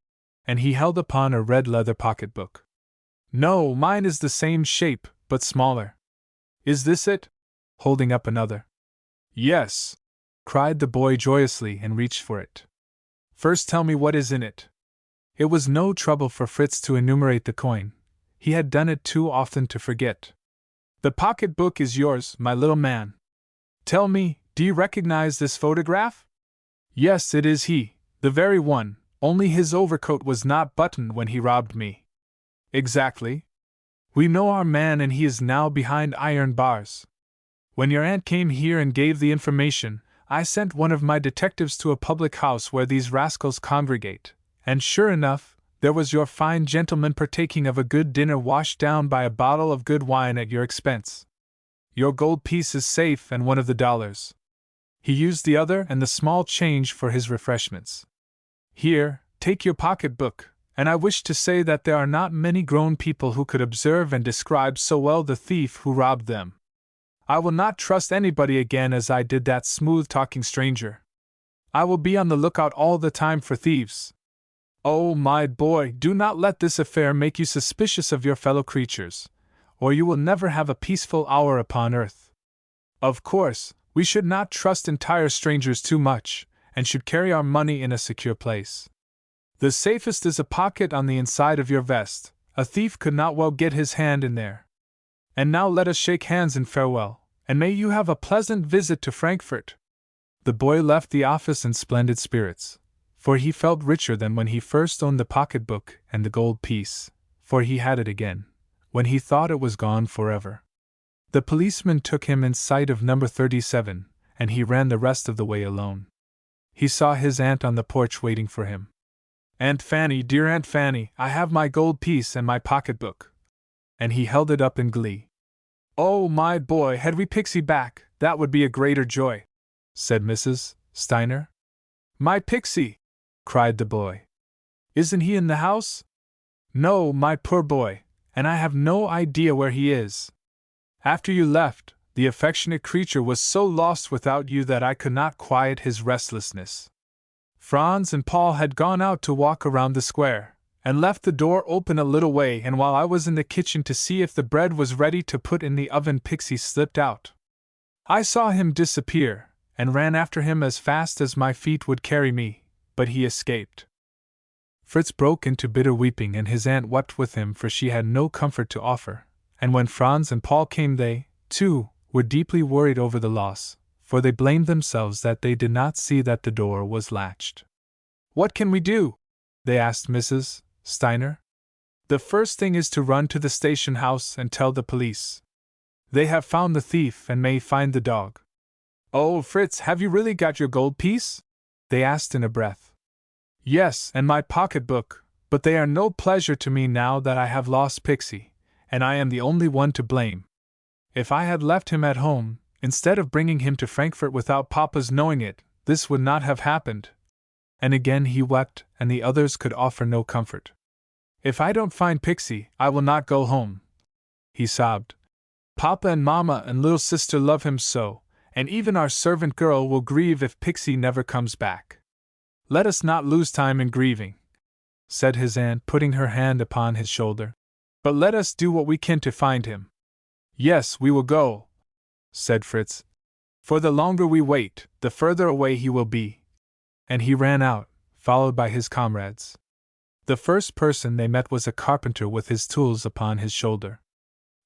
And he held upon a red leather pocketbook. "No, mine is the same shape, but smaller." "Is this it?" holding up another. "Yes," cried the boy joyously and reached for it. "First tell me what is in it." It was no trouble for Fritz to enumerate the coin. He had done it too often to forget. "The pocketbook is yours, my little man. Tell me, do you recognize this photograph?" "Yes, it is he, the very one, only his overcoat was not buttoned when he robbed me." "Exactly. We know our man and he is now behind iron bars. When your aunt came here and gave the information, I sent one of my detectives to a public house where these rascals congregate, and sure enough, there was your fine gentleman partaking of a good dinner washed down by a bottle of good wine at your expense. Your gold piece is safe and one of the dollars. He used the other and the small change for his refreshments. Here, take your pocketbook, and I wish to say that there are not many grown people who could observe and describe so well the thief who robbed them. I will not trust anybody again as I did that smooth-talking stranger. I will be on the lookout all the time for thieves. Oh, my boy, do not let this affair make you suspicious of your fellow creatures, or you will never have a peaceful hour upon earth. Of course, we should not trust entire strangers too much, and should carry our money in a secure place. The safest is a pocket on the inside of your vest. A thief could not well get his hand in there. And now let us shake hands in farewell, and may you have a pleasant visit to Frankfurt." The boy left the office in splendid spirits, for he felt richer than when he first owned the pocketbook and the gold piece, for he had it again, when he thought it was gone forever. The policeman took him in sight of number 37, and he ran the rest of the way alone. He saw his aunt on the porch waiting for him. "Aunt Fanny, dear Aunt Fanny, I have my gold piece and my pocketbook." And he held it up in glee. "Oh, my boy, had we Pixy back, that would be a greater joy," said Mrs. Steiner. "My Pixy!" cried the boy. "Isn't he in the house?" "No, my poor boy, and I have no idea where he is. After you left, the affectionate creature was so lost without you that I could not quiet his restlessness. Franz and Paul had gone out to walk around the square, and left the door open a little way, and while I was in the kitchen to see if the bread was ready to put in the oven, Pixy slipped out. I saw him disappear, and ran after him as fast as my feet would carry me, but he escaped." Fritz broke into bitter weeping, and his aunt wept with him, for she had no comfort to offer, and when Franz and Paul came they, too, were deeply worried over the loss, for they blamed themselves that they did not see that the door was latched. "What can we do?" they asked Mrs. Steiner. "The first thing is to run to the station house and tell the police. They have found the thief and may find the dog." "Oh, Fritz, have you really got your gold piece?" they asked in a breath. "Yes, and my pocketbook, but they are no pleasure to me now that I have lost Pixy, and I am the only one to blame. If I had left him at home, instead of bringing him to Frankfurt without Papa's knowing it, this would not have happened." And again he wept, and the others could offer no comfort. "If I don't find Pixy, I will not go home," he sobbed. "Papa and Mama and little sister love him so, and even our servant girl will grieve if Pixy never comes back." "Let us not lose time in grieving," said his aunt, putting her hand upon his shoulder, "but let us do what we can to find him." "Yes, we will go," said Fritz. "For the longer we wait, the further away he will be." And he ran out, followed by his comrades. The first person they met was a carpenter with his tools upon his shoulder.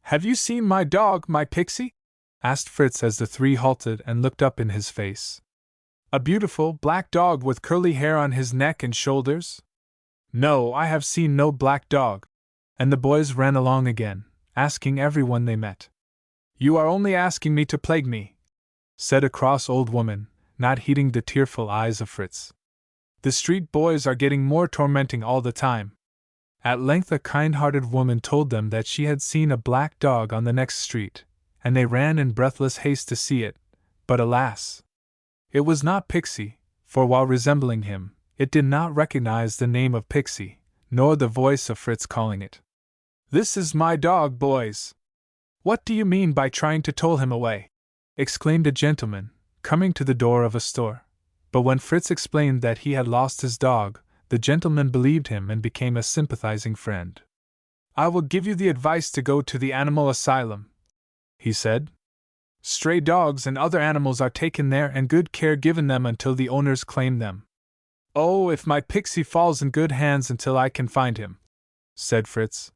"Have you seen my dog, my Pixy?" asked Fritz as the three halted and looked up in his face. "A beautiful black dog with curly hair on his neck and shoulders?" "No, I have seen no black dog." And the boys ran along again, asking everyone they met. "You are only asking me to plague me," said a cross old woman, not heeding the tearful eyes of Fritz. "The street boys are getting more tormenting all the time." At length a kind-hearted woman told them that she had seen a black dog on the next street, and they ran in breathless haste to see it, but alas! It was not Pixy, for while resembling him, it did not recognize the name of Pixy, nor the voice of Fritz calling it. "This is my dog, boys! What do you mean by trying to toll him away?" exclaimed a gentleman, coming to the door of a store. But when Fritz explained that he had lost his dog, the gentleman believed him and became a sympathizing friend. "I will give you the advice to go to the animal asylum," he said. "Stray dogs and other animals are taken there and good care given them until the owners claim them." "Oh, if my Pixy falls in good hands until I can find him," said Fritz.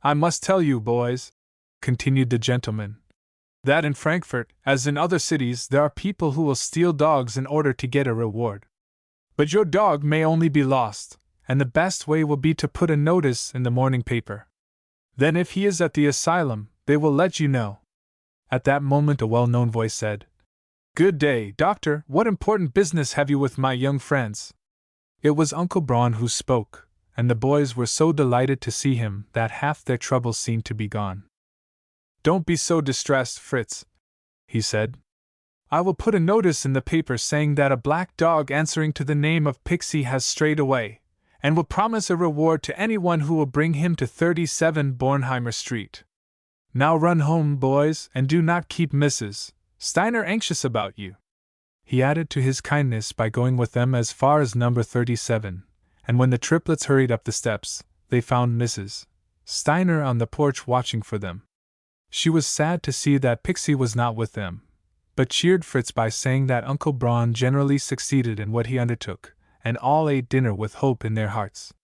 "I must tell you, boys," continued the gentleman, "that in Frankfurt, as in other cities, there are people who will steal dogs in order to get a reward. But your dog may only be lost, and the best way will be to put a notice in the morning paper. Then if he is at the asylum, they will let you know." At that moment a well-known voice said, "Good day, doctor, what important business have you with my young friends?" It was Uncle Braun who spoke, and the boys were so delighted to see him that half their troubles seemed to be gone. "Don't be so distressed, Fritz," he said. "I will put a notice in the paper saying that a black dog answering to the name of Pixy has strayed away, and will promise a reward to anyone who will bring him to 37 Bornheimer Street. Now run home, boys, and do not keep Mrs. Steiner anxious about you." He added to his kindness by going with them as far as number 37, and when the triplets hurried up the steps, they found Mrs. Steiner on the porch watching for them. She was sad to see that Pixy was not with them, but cheered Fritz by saying that Uncle Braun generally succeeded in what he undertook, and all ate dinner with hope in their hearts.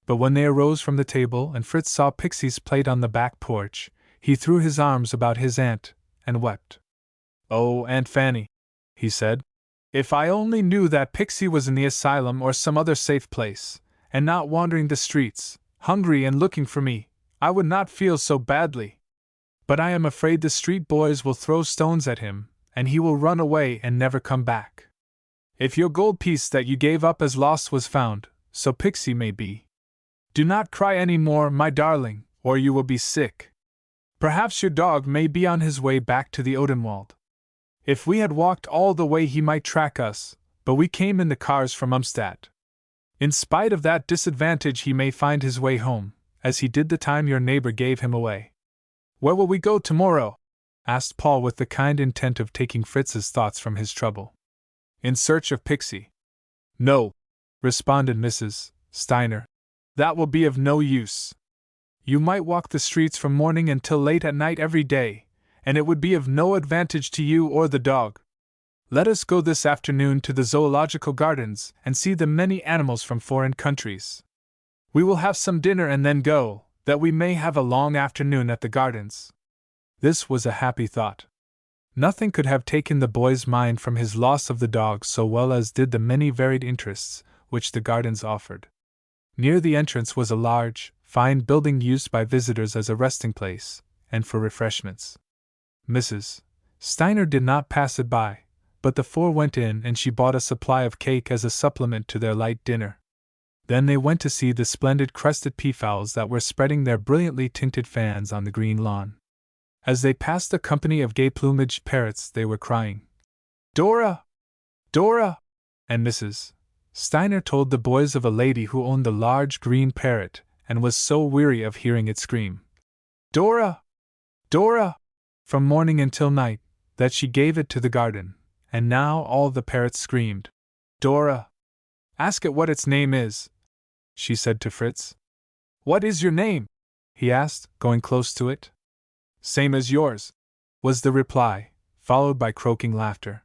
But when they arose from the table and Fritz saw Pixy's plate on the back porch, he threw his arms about his aunt and wept. "Oh, Aunt Fanny," he said, "if I only knew that Pixy was in the asylum or some other safe place, and not wandering the streets, hungry and looking for me, I would not feel so badly. But I am afraid the street boys will throw stones at him, and he will run away and never come back. If your gold piece that you gave up as lost was found, so Pixy may be. Do not cry any more, my darling, or you will be sick. Perhaps your dog may be on his way back to the Odenwald. If we had walked all the way he might track us, but we came in the cars from Umstadt. In spite of that disadvantage he may find his way home, as he did the time your neighbor gave him away. Where will we go tomorrow? Asked Paul with the kind intent of taking Fritz's thoughts from his trouble. In search of Pixy. No, responded Mrs. Steiner. That will be of no use. You might walk the streets from morning until late at night every day, and it would be of no advantage to you or the dog. Let us go this afternoon to the zoological gardens and see the many animals from foreign countries. We will have some dinner and then go, that we may have a long afternoon at the gardens. This was a happy thought. Nothing could have taken the boy's mind from his loss of the dog so well as did the many varied interests which the gardens offered. Near the entrance was a large, fine building used by visitors as a resting place, and for refreshments. Mrs. Steiner did not pass it by, but the four went in and she bought a supply of cake as a supplement to their light dinner. Then they went to see the splendid crested peafowls that were spreading their brilliantly tinted fans on the green lawn. As they passed a company of gay-plumaged parrots, they were crying, "Dora! Dora!" And Mrs. Steiner told the boys of a lady who owned the large green parrot and was so weary of hearing it scream, "Dora! Dora!" from morning until night, that she gave it to the garden, and now all the parrots screamed, "Dora! Ask it what its name is," she said to Fritz. "What is your name?" he asked, going close to it. "Same as yours," was the reply, followed by croaking laughter.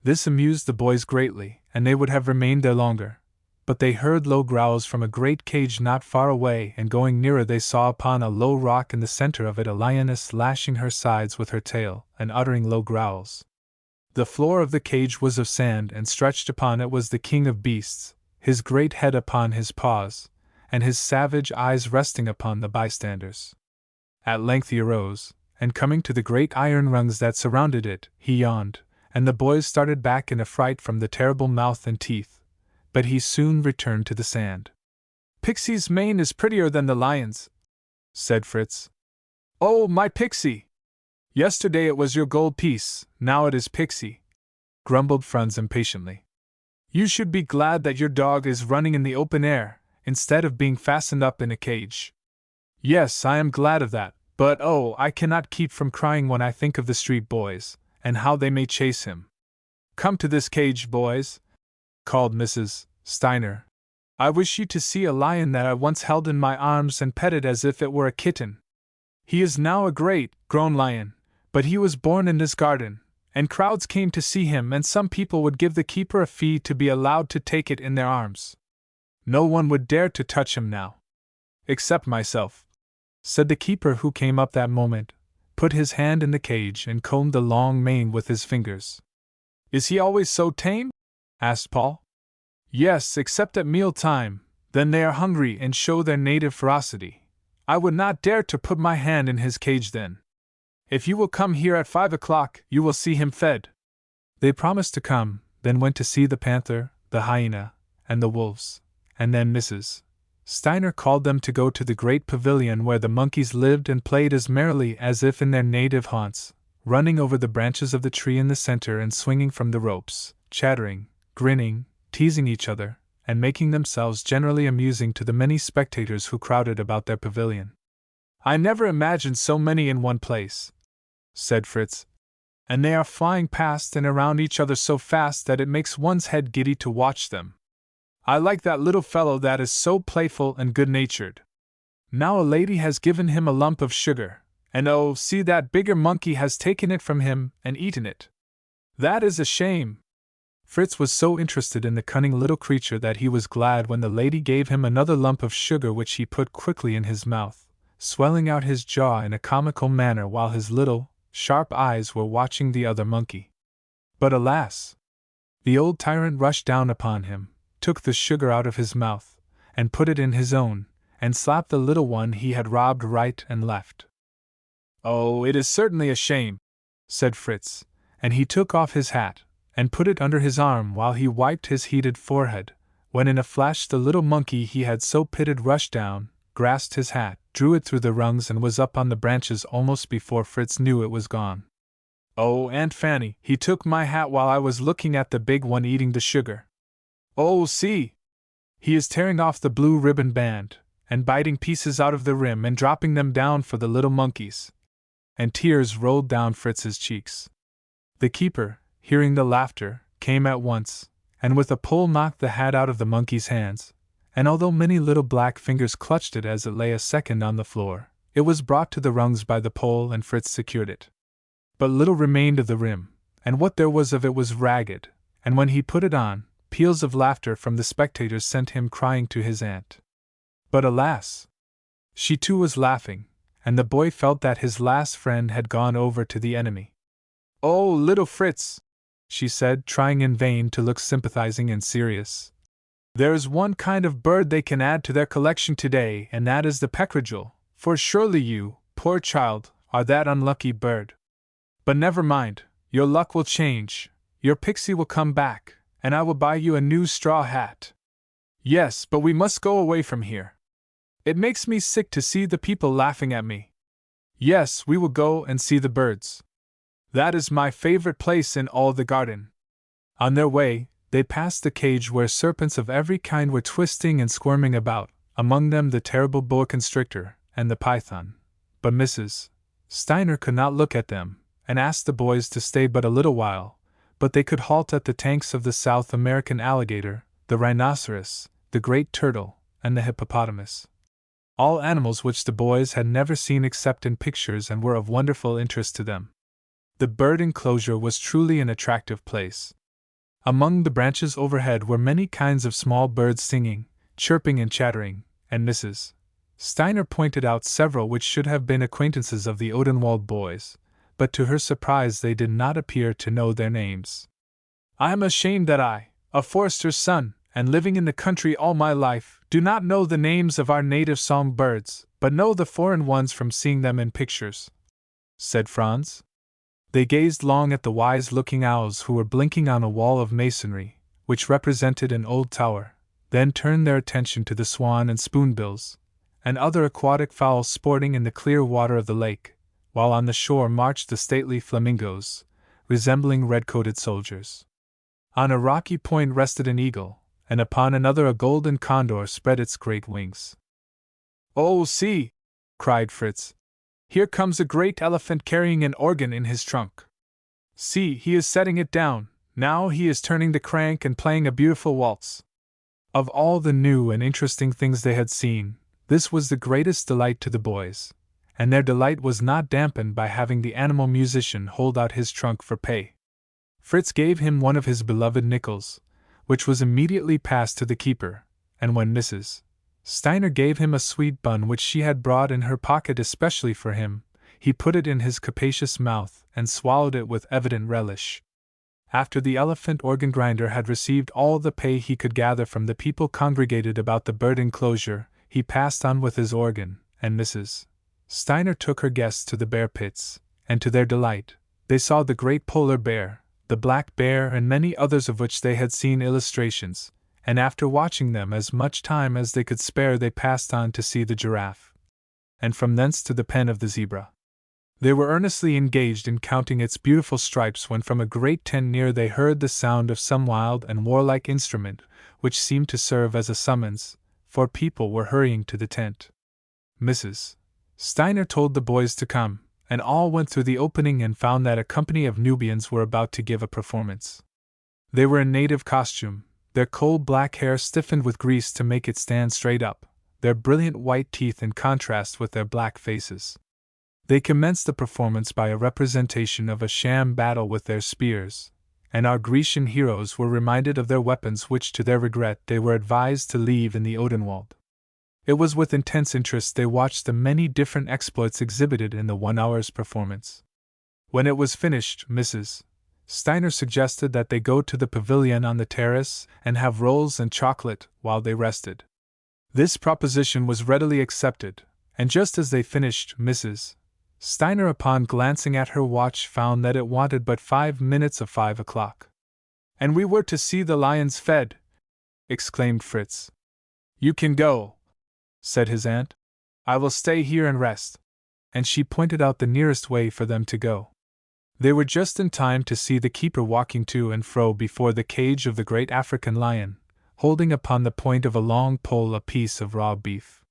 This amused the boys greatly, and they would have remained there longer, but they heard low growls from a great cage not far away, and going nearer they saw upon a low rock in the center of it a lioness lashing her sides with her tail, and uttering low growls. The floor of the cage was of sand, and stretched upon it was the king of beasts, his great head upon his paws, and his savage eyes resting upon the bystanders. At length he arose, and coming to the great iron rungs that surrounded it, he yawned, and the boys started back in affright from the terrible mouth and teeth, but he soon returned to the sand. "Pixie's mane is prettier than the lion's," said Fritz. "Oh, my Pixie! Yesterday it was your gold piece, now it is Pixie," grumbled Franz impatiently. "You should be glad that your dog is running in the open air, instead of being fastened up in a cage." "Yes, I am glad of that, but oh, I cannot keep from crying when I think of the street boys, and how they may chase him. Come to this cage, boys," called Mrs. Steiner. "I wish you to see a lion that I once held in my arms and petted as if it were a kitten. He is now a great, grown lion, but he was born in this garden, and crowds came to see him, and some people would give the keeper a fee to be allowed to take it in their arms. No one would dare to touch him now. Except myself," said the keeper, who came up that moment, put his hand in the cage and combed the long mane with his fingers. "Is he always so tame?" asked Paul. "Yes, except at meal time, then they are hungry and show their native ferocity. I would not dare to put my hand in his cage then. If you will come here at 5 o'clock, you will see him fed." They promised to come, then went to see the panther, the hyena, and the wolves, and then Mrs. Steiner called them to go to the great pavilion where the monkeys lived and played as merrily as if in their native haunts, running over the branches of the tree in the center and swinging from the ropes, chattering, grinning, teasing each other, and making themselves generally amusing to the many spectators who crowded about their pavilion. "I never imagined so many in one place," said Fritz, "and they are flying past and around each other so fast that it makes one's head giddy to watch them. I like that little fellow that is so playful and good-natured. Now a lady has given him a lump of sugar, and oh, see that bigger monkey has taken it from him and eaten it. That is a shame." Fritz was so interested in the cunning little creature that he was glad when the lady gave him another lump of sugar, which he put quickly in his mouth, swelling out his jaw in a comical manner while his little, sharp eyes were watching the other monkey. But alas! The old tyrant rushed down upon him, took the sugar out of his mouth, and put it in his own, and slapped the little one he had robbed right and left. "Oh, it is certainly a shame," said Fritz, and he took off his hat, and put it under his arm while he wiped his heated forehead, when in a flash the little monkey he had so pitied rushed down, grasped his hat, drew it through the rungs, and was up on the branches almost before Fritz knew it was gone. "Oh, Aunt Fanny, he took my hat while I was looking at the big one eating the sugar. Oh, see! He is tearing off the blue ribbon band, and biting pieces out of the rim and dropping them down for the little monkeys. And tears rolled down Fritz's cheeks. The keeper, hearing the laughter, came at once, and with a pull knocked the hat out of the monkey's hands, and although many little black fingers clutched it as it lay a second on the floor, it was brought to the rungs by the pole and Fritz secured it. But little remained of the rim, and what there was of it was ragged, and when he put it on, peals of laughter from the spectators sent him crying to his aunt. But alas! She too was laughing, and the boy felt that his last friend had gone over to the enemy. "Oh, little Fritz," she said, trying in vain to look sympathizing and serious. "There is one kind of bird they can add to their collection today, and that is the peccary, for surely you, poor child, are that unlucky bird. But never mind, your luck will change, your Pixy will come back, and I will buy you a new straw hat. Yes, but we must go away from here. It makes me sick to see the people laughing at me. Yes, we will go and see the birds. That is my favorite place in all the garden." On their way, they passed the cage where serpents of every kind were twisting and squirming about, among them the terrible boa constrictor and the python. But Mrs. Steiner could not look at them, and asked the boys to stay but a little while, but they could halt at the tanks of the South American alligator, the rhinoceros, the great turtle, and the hippopotamus. All animals which the boys had never seen except in pictures and were of wonderful interest to them. The bird enclosure was truly an attractive place. Among the branches overhead were many kinds of small birds singing, chirping and chattering, and Mrs. Steiner pointed out several which should have been acquaintances of the Odenwald boys, but to her surprise they did not appear to know their names. "I am ashamed that I, a forester's son, and living in the country all my life, do not know the names of our native song birds, but know the foreign ones from seeing them in pictures," said Franz. They gazed long at the wise-looking owls who were blinking on a wall of masonry, which represented an old tower, then turned their attention to the swan and spoonbills, and other aquatic fowls sporting in the clear water of the lake, while on the shore marched the stately flamingos, resembling red-coated soldiers. On a rocky point rested an eagle, and upon another a golden condor spread its great wings. "Oh, see!" cried Fritz. "Here comes a great elephant carrying an organ in his trunk. See, he is setting it down, now he is turning the crank and playing a beautiful waltz." Of all the new and interesting things they had seen, this was the greatest delight to the boys, and their delight was not dampened by having the animal musician hold out his trunk for pay. Fritz gave him one of his beloved nickels, which was immediately passed to the keeper, and when Mrs. Steiner gave him a sweet bun which she had brought in her pocket especially for him, he put it in his capacious mouth and swallowed it with evident relish. After the elephant organ grinder had received all the pay he could gather from the people congregated about the bird enclosure, he passed on with his organ, and Mrs. Steiner took her guests to the bear pits, and to their delight, they saw the great polar bear, the black bear, and many others of which they had seen illustrations, and after watching them as much time as they could spare they passed on to see the giraffe, and from thence to the pen of the zebra. They were earnestly engaged in counting its beautiful stripes when from a great tent near they heard the sound of some wild and warlike instrument, which seemed to serve as a summons, for people were hurrying to the tent. Mrs. Steiner told the boys to come, and all went through the opening and found that a company of Nubians were about to give a performance. They were in native costume, their coal-black hair stiffened with grease to make it stand straight up, their brilliant white teeth in contrast with their black faces. They commenced the performance by a representation of a sham battle with their spears, and our Grecian heroes were reminded of their weapons which to their regret they were advised to leave in the Odenwald. It was with intense interest they watched the many different exploits exhibited in the 1 hour's performance. When it was finished, Mrs. Steiner suggested that they go to the pavilion on the terrace and have rolls and chocolate while they rested. This proposition was readily accepted, and just as they finished, Mrs. Steiner, upon glancing at her watch, found that it wanted but 5 minutes of 5 o'clock. "And we were to see the lions fed!" exclaimed Fritz. "You can go," said his aunt. "I will stay here and rest." And she pointed out the nearest way for them to go. They were just in time to see the keeper walking to and fro before the cage of the great African lion, holding upon the point of a long pole a piece of raw beef.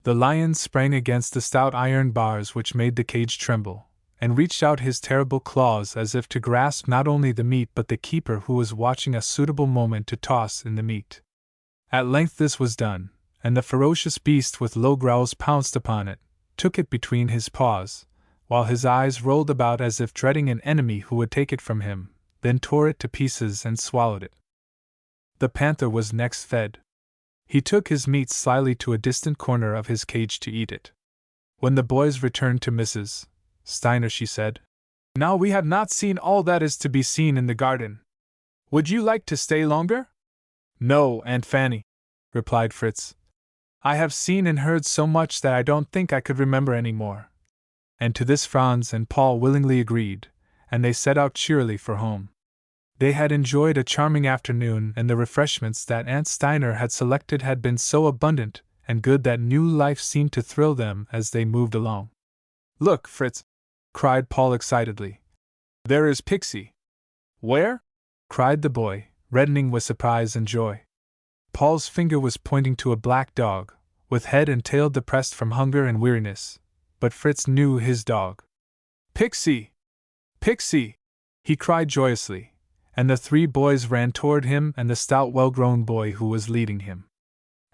The lion sprang against the stout iron bars which made the cage tremble, and reached out his terrible claws as if to grasp not only the meat but the keeper, who was watching a suitable moment to toss in the meat. At length this was done, and the ferocious beast with low growls pounced upon it, took it between his paws, while his eyes rolled about as if dreading an enemy who would take it from him, then tore it to pieces and swallowed it. The panther was next fed. He took his meat slyly to a distant corner of his cage to eat it. When the boys returned to Mrs. Steiner, she said, "Now we have not seen all that is to be seen in the garden. Would you like to stay longer?" "No, Aunt Fanny," replied Fritz. "I have seen and heard so much that I don't think I could remember any more." And to this Franz and Paul willingly agreed, and they set out cheerily for home. They had enjoyed a charming afternoon, and the refreshments that Aunt Steiner had selected had been so abundant and good that new life seemed to thrill them as they moved along. "Look, Fritz!" cried Paul excitedly. "There is Pixy." "Where?" cried the boy, reddening with surprise and joy. Paul's finger was pointing to a black dog, with head and tail depressed from hunger and weariness, but Fritz knew his dog. "Pixy! Pixy!" he cried joyously, and the three boys ran toward him and the stout well-grown boy who was leading him.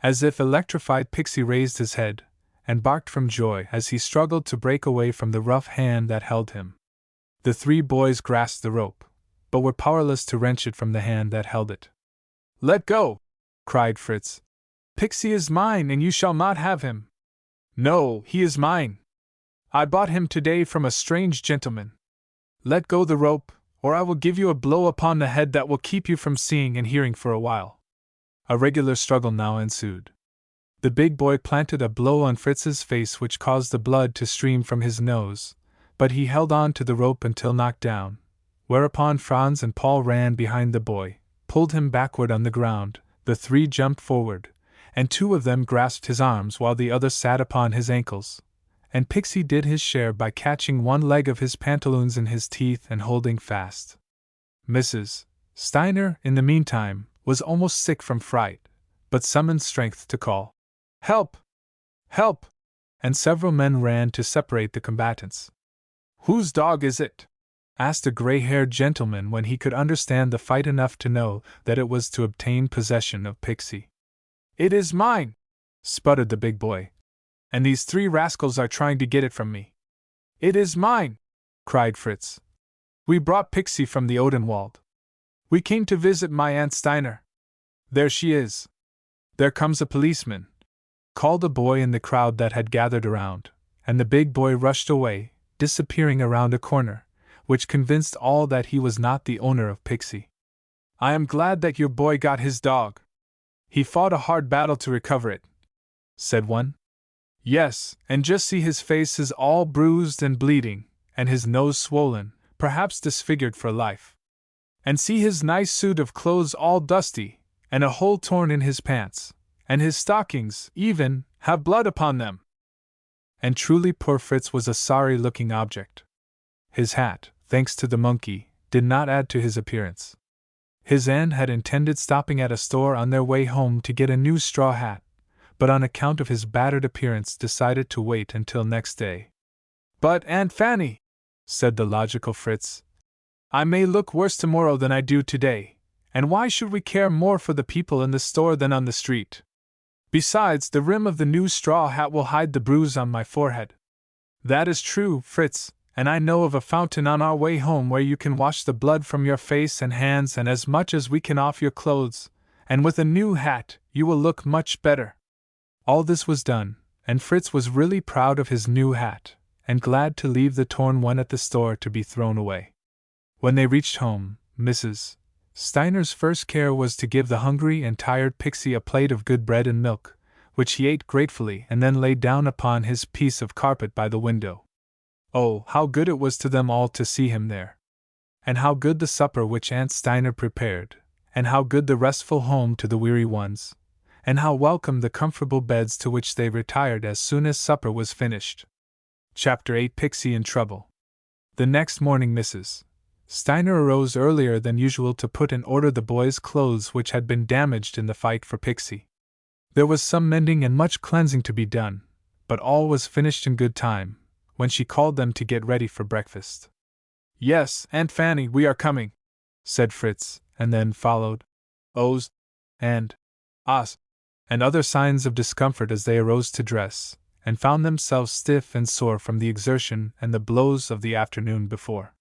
As if electrified, Pixy raised his head and barked from joy as he struggled to break away from the rough hand that held him. The three boys grasped the rope, but were powerless to wrench it from the hand that held it. "Let go!" cried Fritz. "Pixy is mine, and you shall not have him." "No, he is mine. I bought him today from a strange gentleman. Let go the rope, or I will give you a blow upon the head that will keep you from seeing and hearing for a while." A regular struggle now ensued. The big boy planted a blow on Fritz's face which caused the blood to stream from his nose, but he held on to the rope until knocked down, whereupon Franz and Paul ran behind the boy, pulled him backward on the ground, the three jumped forward, and two of them grasped his arms while the other sat upon his ankles, and Pixy did his share by catching one leg of his pantaloons in his teeth and holding fast. Mrs. Steiner, in the meantime, was almost sick from fright, but summoned strength to call, "Help! Help!" and several men ran to separate the combatants. "Whose dog is it?" asked a gray-haired gentleman when he could understand the fight enough to know that it was to obtain possession of Pixy. "It is mine," sputtered the big boy. "And these three rascals are trying to get it from me." "It is mine," cried Fritz. "We brought Pixy from the Odenwald. We came to visit my Aunt Steiner. There she is." "There comes a policeman," called a boy in the crowd that had gathered around, and the big boy rushed away, disappearing around a corner, which convinced all that he was not the owner of Pixy. "I am glad that your boy got his dog. He fought a hard battle to recover it," said one. "Yes, and just see, his face is all bruised and bleeding, and his nose swollen, perhaps disfigured for life. And see his nice suit of clothes all dusty, and a hole torn in his pants, and his stockings, even, have blood upon them." And truly poor Fritz was a sorry-looking object. His hat, thanks to the monkey, did not add to his appearance. His aunt had intended stopping at a store on their way home to get a new straw hat, but on account of his battered appearance decided to wait until next day. "But, Aunt Fanny," said the logical Fritz, "I may look worse tomorrow than I do today, and why should we care more for the people in the store than on the street? Besides, the rim of the new straw hat will hide the bruise on my forehead." "That is true, Fritz, and I know of a fountain on our way home where you can wash the blood from your face and hands and as much as we can off your clothes, and with a new hat you will look much better." All this was done, and Fritz was really proud of his new hat, and glad to leave the torn one at the store to be thrown away. When they reached home, Mrs. Steiner's first care was to give the hungry and tired Pixy a plate of good bread and milk, which he ate gratefully and then lay down upon his piece of carpet by the window. Oh, how good it was to them all to see him there! And how good the supper which Aunt Steiner prepared, and how good the restful home to the weary ones, and how welcome the comfortable beds to which they retired as soon as supper was finished. Chapter 8: Pixy in Trouble. The next morning Mrs. Steiner arose earlier than usual to put in order the boys' clothes which had been damaged in the fight for Pixy. There was some mending and much cleansing to be done, but all was finished in good time, when she called them to get ready for breakfast. "Yes, Aunt Fanny, we are coming," said Fritz, and then followed "ohs" and "ahs," and other signs of discomfort as they arose to dress, and found themselves stiff and sore from the exertion and the blows of the afternoon before.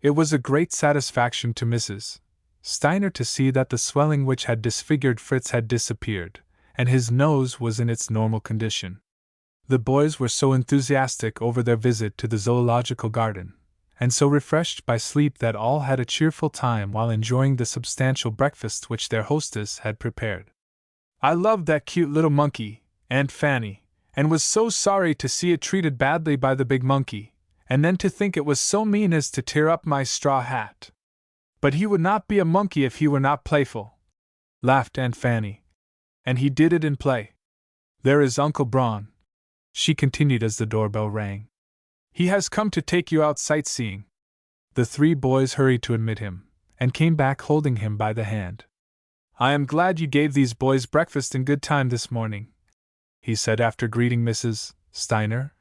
It was a great satisfaction to Mrs. Steiner to see that the swelling which had disfigured Fritz had disappeared, and his nose was in its normal condition. The boys were so enthusiastic over their visit to the zoological garden, and so refreshed by sleep that all had a cheerful time while enjoying the substantial breakfast which their hostess had prepared. "I loved that cute little monkey, Aunt Fanny, and was so sorry to see it treated badly by the big monkey, and then to think it was so mean as to tear up my straw hat. But he would not be a monkey if he were not playful," laughed Aunt Fanny. "And he did it in play. There is Uncle Braun," she continued as the doorbell rang. "He has come to take you out sightseeing." The three boys hurried to admit him, and came back holding him by the hand. "I am glad you gave these boys breakfast in good time this morning," he said after greeting Mrs. Steiner,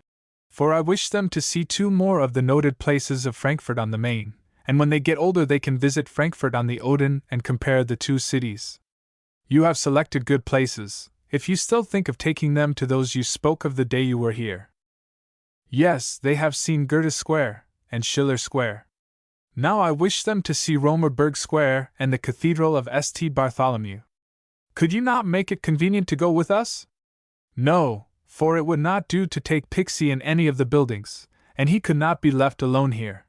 "for I wish them to see 2 more of the noted places of Frankfurt on the Main, and when they get older they can visit Frankfurt on the Oder and compare the 2 cities. You have selected good places, if you still think of taking them to those you spoke of the day you were here." "Yes, they have seen Goethe Square, and Schiller Square. Now I wish them to see Romerberg Square and the Cathedral of St. Bartholomew. Could you not make it convenient to go with us?" "No, for it would not do to take Pixy in any of the buildings, and he could not be left alone here.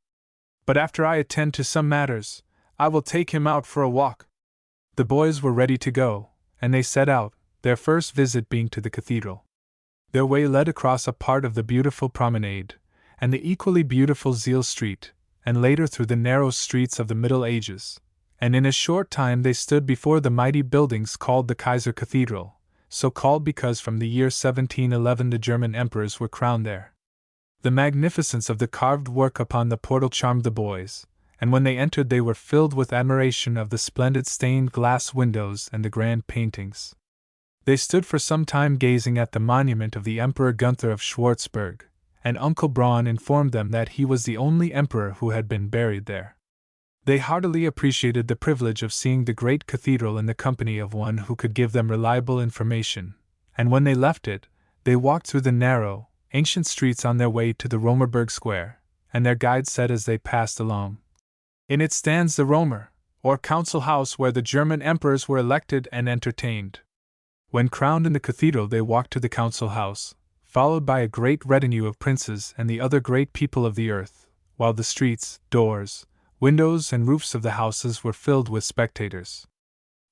But after I attend to some matters, I will take him out for a walk." The boys were ready to go, and they set out, their first visit being to the cathedral. Their way led across a part of the beautiful promenade, and the equally beautiful Zeil Street, and later through the narrow streets of the Middle Ages, and in a short time they stood before the mighty buildings called the Kaiser Cathedral, so called because from the year 1711 the German emperors were crowned there. The magnificence of the carved work upon the portal charmed the boys, and when they entered they were filled with admiration of the splendid stained glass windows and the grand paintings. They stood for some time gazing at the monument of the Emperor Gunther of Schwarzburg, and Uncle Braun informed them that he was the only emperor who had been buried there. They heartily appreciated the privilege of seeing the great cathedral in the company of one who could give them reliable information, and when they left it, they walked through the narrow, ancient streets on their way to the Romerberg Square, and their guide said as they passed along, "In it stands the Romer, or council house where the German emperors were elected and entertained." When crowned in the cathedral they walked to the council house, followed by a great retinue of princes and the other great people of the earth, while the streets, doors, windows and roofs of the houses were filled with spectators.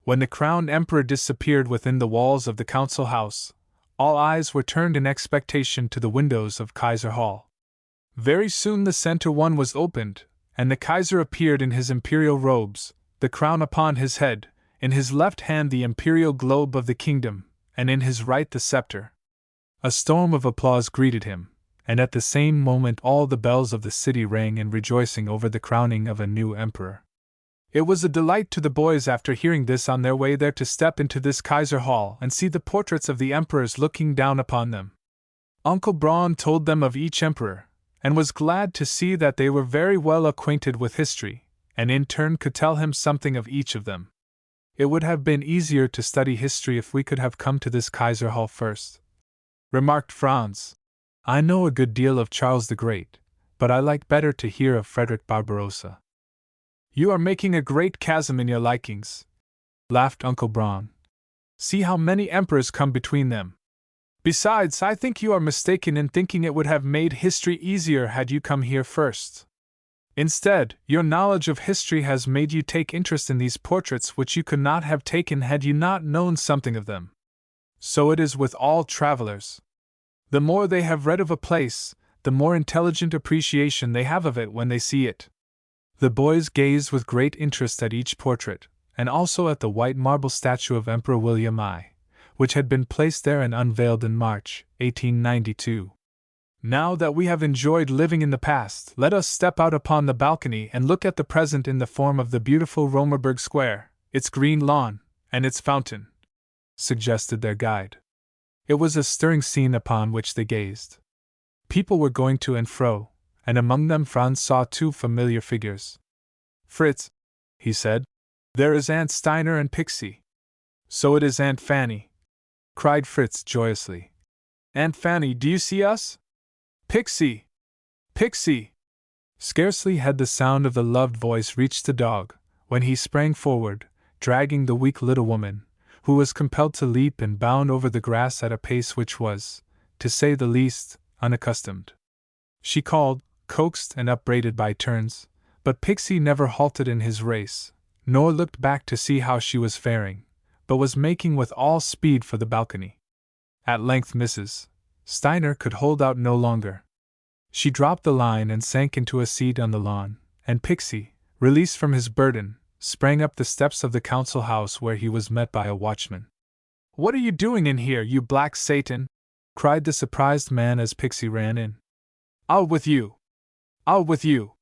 When the crowned emperor disappeared within the walls of the council house, all eyes were turned in expectation to the windows of Kaiser Hall. Very soon the center one was opened, and the Kaiser appeared in his imperial robes, the crown upon his head, in his left hand the imperial globe of the kingdom, and in his right the scepter. A storm of applause greeted him, and at the same moment all the bells of the city rang in rejoicing over the crowning of a new emperor. It was a delight to the boys after hearing this on their way there to step into this Kaiser Hall and see the portraits of the emperors looking down upon them. Uncle Braun told them of each emperor, and was glad to see that they were very well acquainted with history, and in turn could tell him something of each of them. "It would have been easier to study history if we could have come to this Kaiser Hall first," remarked Franz. "I know a good deal of Charles the Great, but I like better to hear of Frederick Barbarossa." "You are making a great chasm in your likings," laughed Uncle Braun. "See how many emperors come between them. Besides, I think you are mistaken in thinking it would have made history easier had you come here first. Instead, your knowledge of history has made you take interest in these portraits which you could not have taken had you not known something of them. So it is with all travelers. The more they have read of a place, the more intelligent appreciation they have of it when they see it." The boys gazed with great interest at each portrait, and also at the white marble statue of Emperor William I, which had been placed there and unveiled in March, 1892. "Now that we have enjoyed living in the past, let us step out upon the balcony and look at the present in the form of the beautiful Romerberg Square, its green lawn, and its fountain," suggested their guide. It was a stirring scene upon which they gazed. People were going to and fro, and among them Franz saw two familiar figures. "Fritz," he said, "there is Aunt Steiner and Pixie." "So it is Aunt Fanny," cried Fritz joyously. "Aunt Fanny, do you see us?" "Pixie! Pixie!" Scarcely had the sound of the loved voice reached the dog, when he sprang forward, dragging the weak little woman, who was compelled to leap and bound over the grass at a pace which was, to say the least, unaccustomed. She called, coaxed, and upbraided by turns, but Pixie never halted in his race, nor looked back to see how she was faring, but was making with all speed for the balcony. At length Mrs. Steiner could hold out no longer. She dropped the line and sank into a seat on the lawn, and Pixie, released from his burden, sprang up the steps of the council house, where he was met by a watchman. "What are you doing in here, you black Satan?" cried the surprised man as Pixie ran in. "Out with you! Out with you!"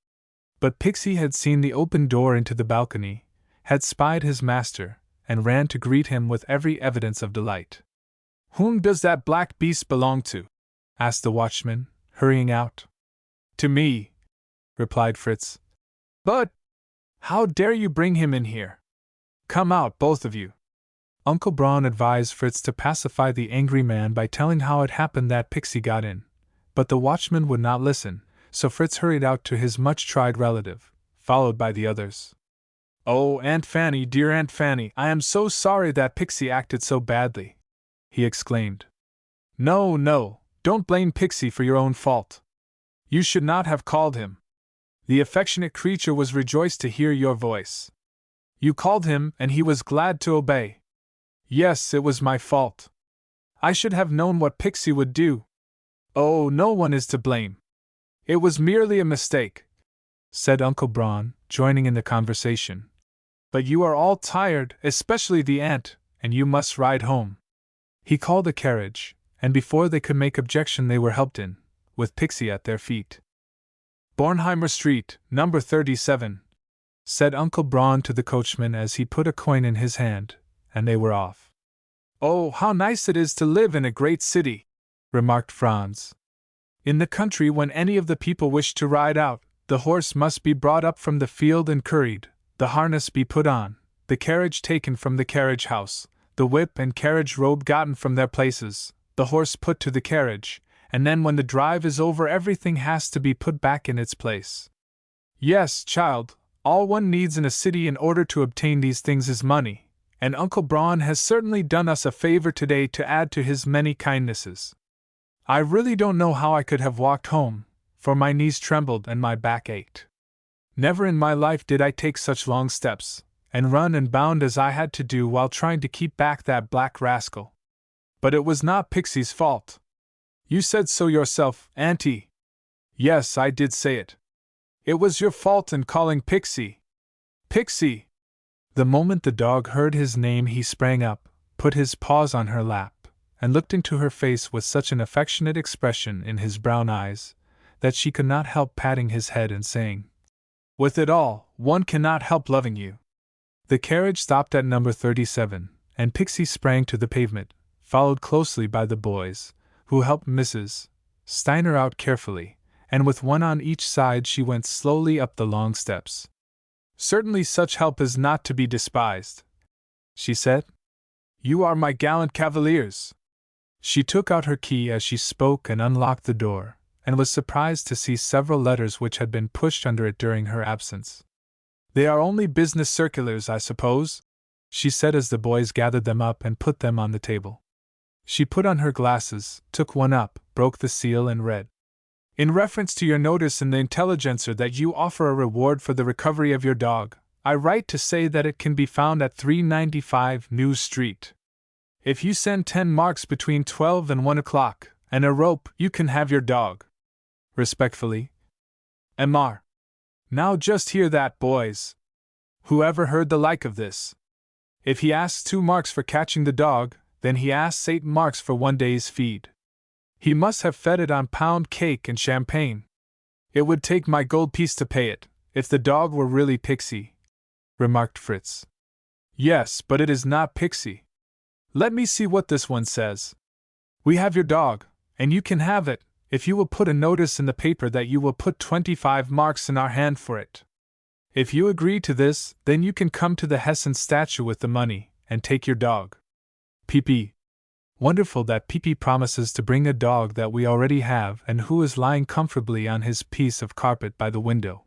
But Pixie had seen the open door into the balcony, had spied his master, and ran to greet him with every evidence of delight. "Whom does that black beast belong to?" asked the watchman, hurrying out. "To me," replied Fritz. "But how dare you bring him in here? Come out, both of you." Uncle Braun advised Fritz to pacify the angry man by telling how it happened that Pixie got in, but the watchman would not listen, so Fritz hurried out to his much-tried relative, followed by the others. "Oh, Aunt Fanny, dear Aunt Fanny, I am so sorry that Pixie acted so badly," he exclaimed. "No, no, don't blame Pixie for your own fault. You should not have called him. The affectionate creature was rejoiced to hear your voice. You called him, and he was glad to obey. Yes, it was my fault. I should have known what Pixie would do. Oh, no one is to blame. It was merely a mistake," said Uncle Braun, joining in the conversation. "But you are all tired, especially the aunt, and you must ride home." He called a carriage, and before they could make objection they were helped in, with Pixie at their feet. "Bornheimer Street, number 37, said Uncle Braun to the coachman as he put a coin in his hand, and they were off. "Oh, how nice it is to live in a great city," remarked Franz. "In the country, when any of the people wish to ride out, the horse must be brought up from the field and curried, the harness be put on, the carriage taken from the carriage house, the whip and carriage robe gotten from their places, the horse put to the carriage, and then when the drive is over everything has to be put back in its place. Yes, child, all one needs in a city in order to obtain these things is money, and Uncle Braun has certainly done us a favor today to add to his many kindnesses. I really don't know how I could have walked home, for my knees trembled and my back ached. Never in my life did I take such long steps, and run and bound as I had to do while trying to keep back that black rascal. But it was not Pixie's fault. You said so yourself, Auntie. Yes, I did say it. It was your fault in calling Pixie. Pixie! The moment the dog heard his name he sprang up, put his paws on her lap, and looked into her face with such an affectionate expression in his brown eyes, that she could not help patting his head and saying, "With it all, one cannot help loving you." The carriage stopped at number 37, and Pixie sprang to the pavement, followed closely by the boys, who helped Mrs. Steiner out carefully, and with one on each side she went slowly up the long steps. "Certainly such help is not to be despised," she said. "You are my gallant cavaliers." She took out her key as she spoke and unlocked the door, and was surprised to see several letters which had been pushed under it during her absence. "They are only business circulars, I suppose?" she said as the boys gathered them up and put them on the table. She put on her glasses, took one up, broke the seal and read. "In reference to your notice in the Intelligencer that you offer a reward for the recovery of your dog, I write to say that it can be found at 395 New Street. If you send 10 marks between 12 and 1 o'clock, and a rope, you can have your dog. Respectfully, M.R. Now just hear that, boys. Who ever heard the like of this? If he asks 2 marks for catching the dog, then he asks 8 marks for 1 day's feed. He must have fed it on pound cake and champagne. It would take my gold piece to pay it, if the dog were really Pixie," remarked Fritz. "Yes, but it is not Pixie. Let me see what this one says." We have your dog, and you can have it, if you will put a notice in the paper that you will put 25 marks in our hand for it. If you agree to this, then you can come to the Hessen statue with the money, and take your dog. Pp. Wonderful that Pp promises to bring a dog that we already have and who is lying comfortably on his piece of carpet by the window.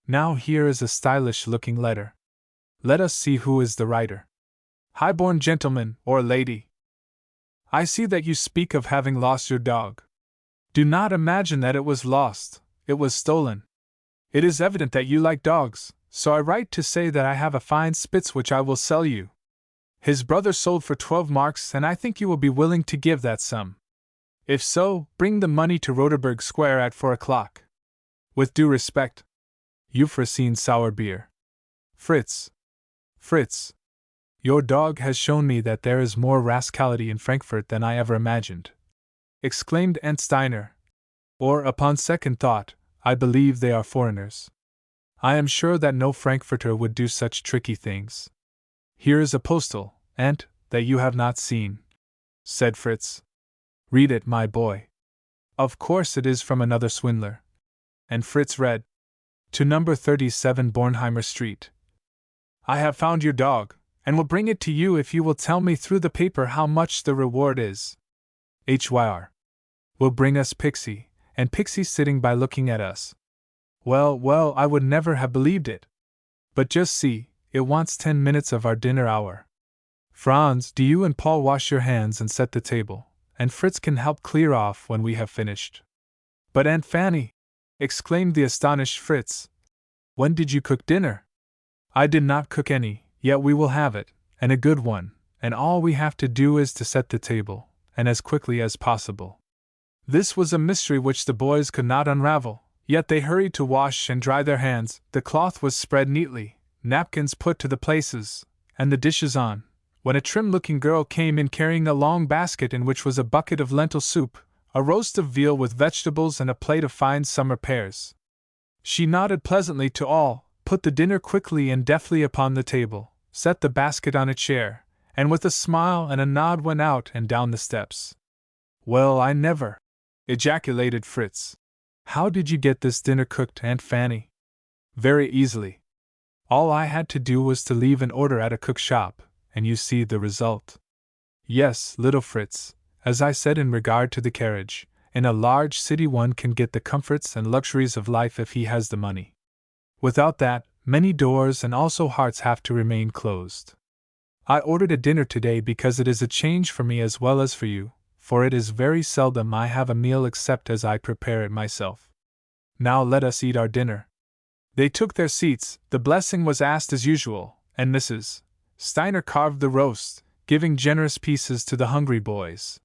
Now here is a stylish-looking letter. Let us see who is the writer. High-born gentleman, or lady. I see that you speak of having lost your dog. Do not imagine that it was lost, it was stolen. It is evident that you like dogs, so I write to say that I have a fine Spitz which I will sell you. His brother sold for 12 marks, and I think you will be willing to give that sum. If so, bring the money to Roderberg Square at 4 o'clock. With due respect, Euphrosyne Sauerbier. Fritz. Fritz. Your dog has shown me that there is more rascality in Frankfurt than I ever imagined, exclaimed Aunt Steiner. Or, upon second thought, I believe they are foreigners. I am sure that no Frankfurter would do such tricky things. Here is a postal, Aunt, that you have not seen, said Fritz. Read it, my boy. Of course it is from another swindler. And Fritz read, to number 37 Bornheimer Street. I have found your dog, and will bring it to you if you will tell me through the paper how much the reward is. Hyr. Will bring us Pixy, and Pixy sitting by looking at us. Well, I would never have believed it. But just see, it wants 10 minutes of our dinner hour. Franz, do you and Paul wash your hands and set the table, and Fritz can help clear off when we have finished. But Aunt Fanny, exclaimed the astonished Fritz, when did you cook dinner? I did not cook any, yet we will have it, and a good one, and all we have to do is to set the table, and as quickly as possible. This was a mystery which the boys could not unravel, yet they hurried to wash and dry their hands. The cloth was spread neatly, napkins put to the places, and the dishes on, when a trim-looking girl came in carrying a long basket in which was a bucket of lentil soup, a roast of veal with vegetables and a plate of fine summer pears. She nodded pleasantly to all, put the dinner quickly and deftly upon the table, set the basket on a chair, and with a smile and a nod went out and down the steps. Well, I never! Ejaculated Fritz. How did you get this dinner cooked, Aunt Fanny? Very easily. All I had to do was to leave an order at a cook shop, and you see the result. Yes, little Fritz, as I said in regard to the carriage, in a large city one can get the comforts and luxuries of life if he has the money. Without that, many doors and also hearts have to remain closed. I ordered a dinner today because it is a change for me as well as for you, for it is very seldom I have a meal except as I prepare it myself. Now let us eat our dinner. They took their seats, the blessing was asked as usual, and Mrs. Steiner carved the roast, giving generous pieces to the hungry boys.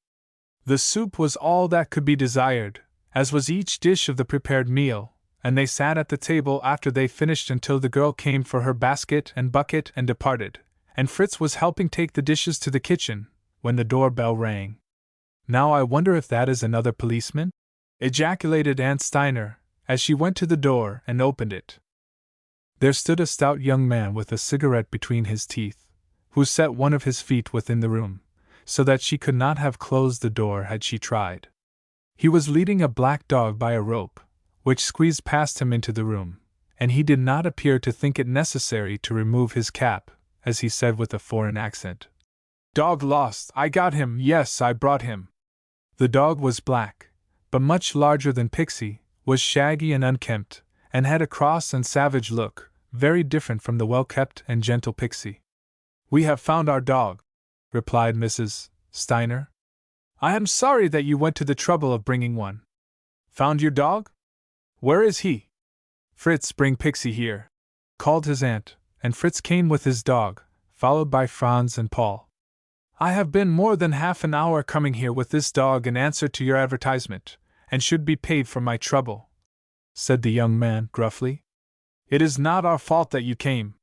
The soup was all that could be desired, as was each dish of the prepared meal, and they sat at the table after they finished until the girl came for her basket and bucket and departed, and Fritz was helping take the dishes to the kitchen, when the door-bell rang. Now I wonder if that is another policeman? Ejaculated Aunt Steiner, as she went to the door and opened it. There stood a stout young man with a cigarette between his teeth, who set one of his feet within the room, so that she could not have closed the door had she tried. He was leading a black dog by a rope, which squeezed past him into the room, and he did not appear to think it necessary to remove his cap, as he said with a foreign accent. Dog lost, I got him, yes, I brought him. The dog was black, but much larger than Pixy, was shaggy and unkempt, and had a cross and savage look, very different from the well-kept and gentle Pixy. We have found our dog, replied Mrs. Steiner. I am sorry that you went to the trouble of bringing one. Found your dog? Where is he? Fritz, bring Pixy here, called his aunt, and Fritz came with his dog, followed by Franz and Paul. I have been more than half an hour coming here with this dog in answer to your advertisement, and should be paid for my trouble, said the young man gruffly. It is not our fault that you came.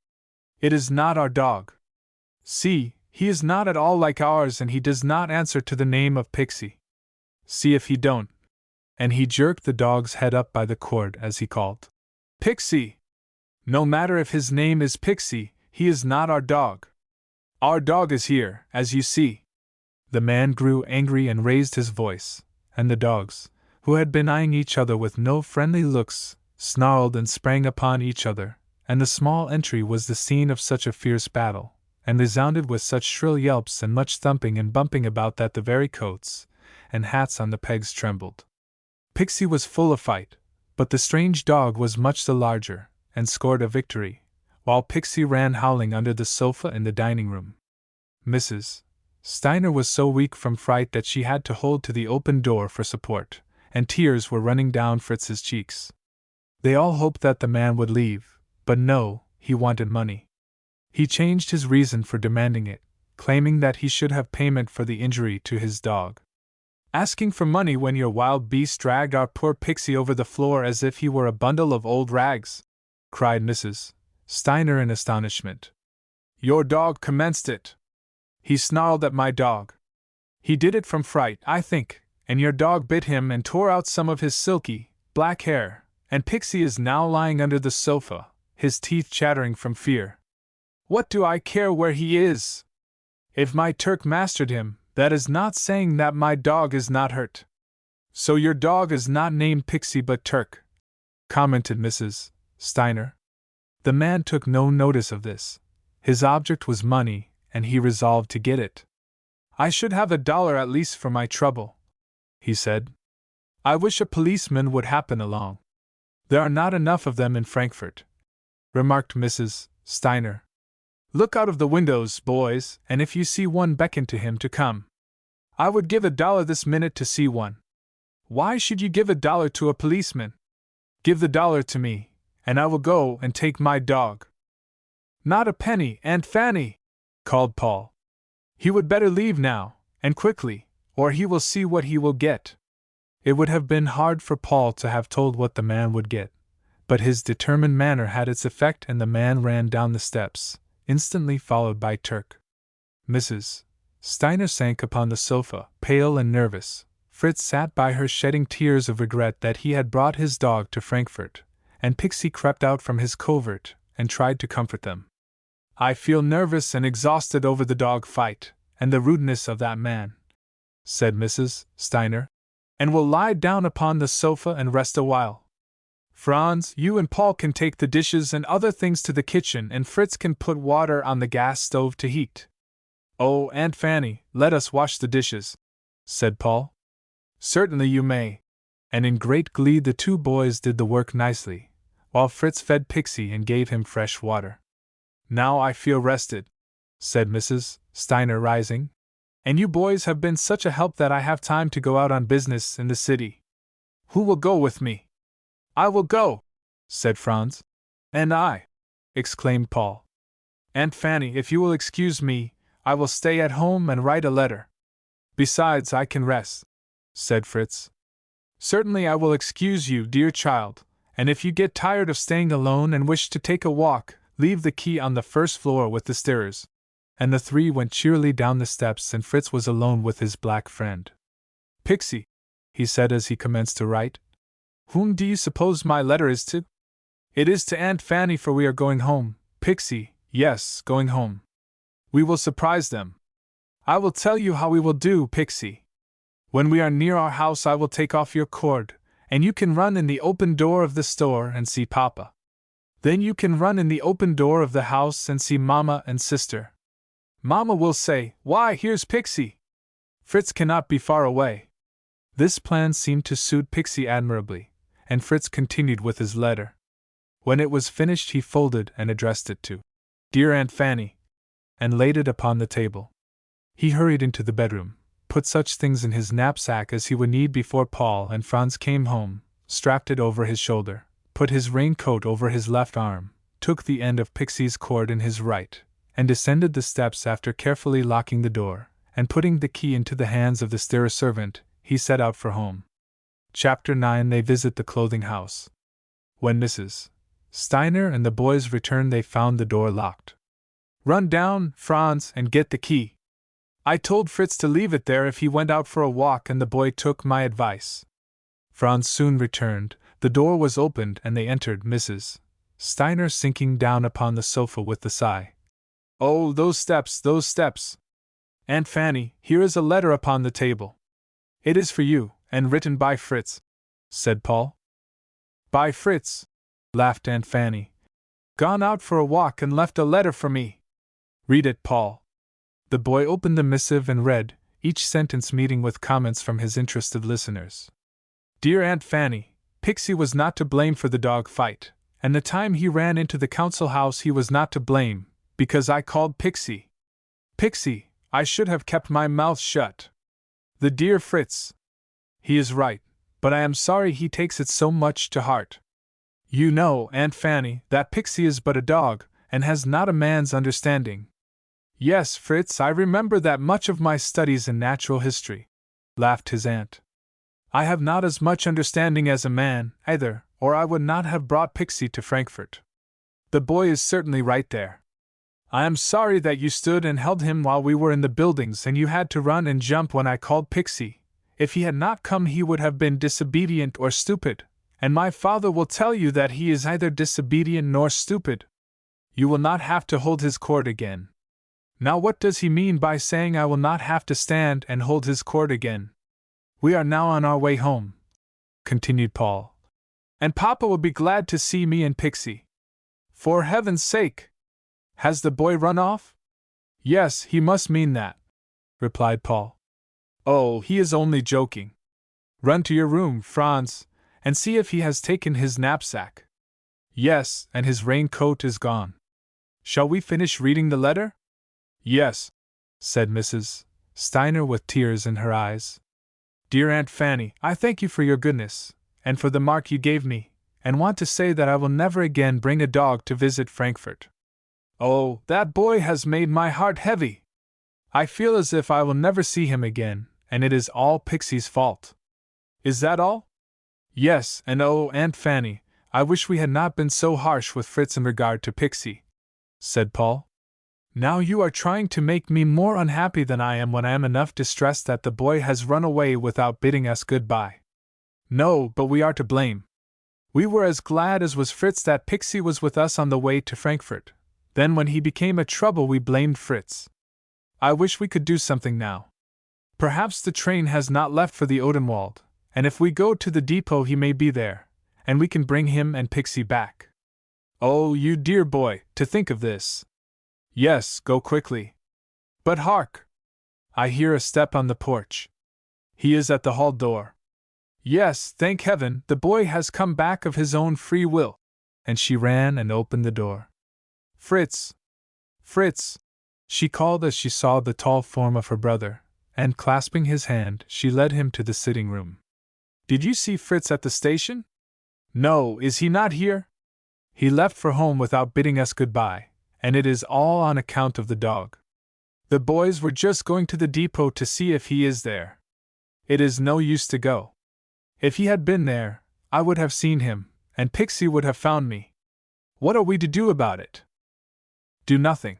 It is not our dog. See, he is not at all like ours and he does not answer to the name of Pixy. See if he don't. And he jerked the dog's head up by the cord as he called, Pixy! No matter if his name is Pixy, he is not our dog. Our dog is here, as you see. The man grew angry and raised his voice, and the dogs, who had been eyeing each other with no friendly looks, snarled and sprang upon each other, and the small entry was the scene of such a fierce battle, and resounded with such shrill yelps and much thumping and bumping about that the very coats and hats on the pegs trembled. Pixy was full of fight, but the strange dog was much the larger, and scored a victory, while Pixy ran howling under the sofa in the dining room. Mrs. Steiner was so weak from fright that she had to hold to the open door for support, and tears were running down Fritz's cheeks. They all hoped that the man would leave, but no, he wanted money. He changed his reason for demanding it, claiming that he should have payment for the injury to his dog. Asking for money when your wild beast dragged our poor Pixy over the floor as if he were a bundle of old rags, cried Mrs. Steiner in astonishment. Your dog commenced it. He snarled at my dog. He did it from fright, I think, and your dog bit him and tore out some of his silky, black hair, and Pixy is now lying under the sofa, his teeth chattering from fear. What do I care where he is? If my Turk mastered him, that is not saying that my dog is not hurt. So your dog is not named Pixy but Turk, commented Mrs. Steiner. The man took no notice of this. His object was money, and he resolved to get it. I should have $1 at least for my trouble, he said. I wish a policeman would happen along. There are not enough of them in Frankfurt, remarked Mrs. Steiner. Look out of the windows, boys, and if you see one, beckon to him to come. I would give $1 this minute to see one. Why should you give $1 to a policeman? Give the $1 to me, and I will go and take my dog. Not a penny, Aunt Fanny, called Paul. He would better leave now, and quickly, or he will see what he will get. It would have been hard for Paul to have told what the man would get, but his determined manner had its effect, and the man ran down the steps, instantly followed by Turk. Mrs. Steiner sank upon the sofa, pale and nervous. Fritz sat by her shedding tears of regret that he had brought his dog to Frankfurt, and Pixy crept out from his covert and tried to comfort them. I feel nervous and exhausted over the dog fight, and the rudeness of that man, said Mrs. Steiner, and will lie down upon the sofa and rest a while. Franz, you and Paul can take the dishes and other things to the kitchen, and Fritz can put water on the gas stove to heat. Oh, Aunt Fanny, let us wash the dishes, said Paul. Certainly you may. And in great glee the two boys did the work nicely, while Fritz fed Pixy and gave him fresh water. Now I feel rested, said Mrs. Steiner, rising. And you boys have been such a help that I have time to go out on business in the city. Who will go with me? I will go, said Franz. And I, exclaimed Paul. Aunt Fanny, if you will excuse me, I will stay at home and write a letter. Besides, I can rest, said Fritz. Certainly I will excuse you, dear child, and if you get tired of staying alone and wish to take a walk, leave the key on the first floor with the stairs. And the three went cheerily down the steps, and Fritz was alone with his black friend. Pixy, he said as he commenced to write, whom do you suppose my letter is to? It is to Aunt Fanny, for we are going home. Pixy, yes, going home. We will surprise them. I will tell you how we will do, Pixy. When we are near our house I will take off your cord, and you can run in the open door of the store and see Papa. Then you can run in the open door of the house and see Mama and Sister. Mama will say, "Why, here's Pixy!" Fritz cannot be far away. This plan seemed to suit Pixy admirably, and Fritz continued with his letter. When it was finished he folded and addressed it to Dear Aunt Fanny, and laid it upon the table. He hurried into the bedroom, put such things in his knapsack as he would need before Paul and Franz came home, strapped it over his shoulder, put his raincoat over his left arm, took the end of Pixy's cord in his right, and descended the steps. After carefully locking the door, and putting the key into the hands of the stair servant, he set out for home. Chapter 9. They visit the clothing house. When Mrs. Steiner and the boys returned they found the door locked. Run down, Franz, and get the key. I told Fritz to leave it there if he went out for a walk, and the boy took my advice. Franz soon returned, the door was opened and they entered, Mrs. Steiner sinking down upon the sofa with a sigh. Oh, those steps, those steps! Aunt Fanny, here is a letter upon the table. It is for you, and written by Fritz, said Paul. By Fritz, laughed Aunt Fanny. Gone out for a walk and left a letter for me. Read it, Paul. The boy opened the missive and read, each sentence meeting with comments from his interested listeners. Dear Aunt Fanny, Pixy was not to blame for the dog fight, and the time he ran into the council house he was not to blame, because I called Pixy. Pixy, I should have kept my mouth shut. The dear Fritz. He is right, but I am sorry he takes it so much to heart. You know, Aunt Fanny, that Pixy is but a dog, and has not a man's understanding. Yes, Fritz, I remember that much of my studies in natural history, laughed his aunt. I have not as much understanding as a man, either, or I would not have brought Pixy to Frankfurt. The boy is certainly right there. I am sorry that you stood and held him while we were in the buildings and you had to run and jump when I called Pixy. If he had not come he would have been disobedient or stupid, and my father will tell you that he is neither disobedient nor stupid. You will not have to hold his court again. Now what does he mean by saying I will not have to stand and hold his court again? We are now on our way home, continued Paul, and Papa will be glad to see me and Pixy. For heaven's sake! Has the boy run off? Yes, he must mean that, replied Paul. Oh, he is only joking. Run to your room, Franz, and see if he has taken his knapsack. Yes, and his raincoat is gone. Shall we finish reading the letter? Yes, said Mrs. Steiner with tears in her eyes. Dear Aunt Fanny, I thank you for your goodness, and for the mark you gave me, and want to say that I will never again bring a dog to visit Frankfurt. Oh, that boy has made my heart heavy. I feel as if I will never see him again, and it is all Pixy's fault. Is that all? Yes, and oh, Aunt Fanny, I wish we had not been so harsh with Fritz in regard to Pixy, said Paul. Now you are trying to make me more unhappy than I am when I am enough distressed that the boy has run away without bidding us good-bye. No, but we are to blame. We were as glad as was Fritz that Pixy was with us on the way to Frankfurt. Then when he became a trouble we blamed Fritz. I wish we could do something now. Perhaps the train has not left for the Odenwald, and if we go to the depot he may be there, and we can bring him and Pixy back. Oh, you dear boy, to think of this. Yes, go quickly. But hark! I hear a step on the porch. He is at the hall door. Yes, thank heaven, the boy has come back of his own free will. And she ran and opened the door. Fritz! Fritz! She called as she saw the tall form of her brother, and clasping his hand, she led him to the sitting room. Did you see Fritz at the station? No, is he not here? He left for home without bidding us goodbye, and it is all on account of the dog. The boys were just going to the depot to see if he is there. It is no use to go. If he had been there, I would have seen him, and Pixy would have found me. What are we to do about it? Do nothing.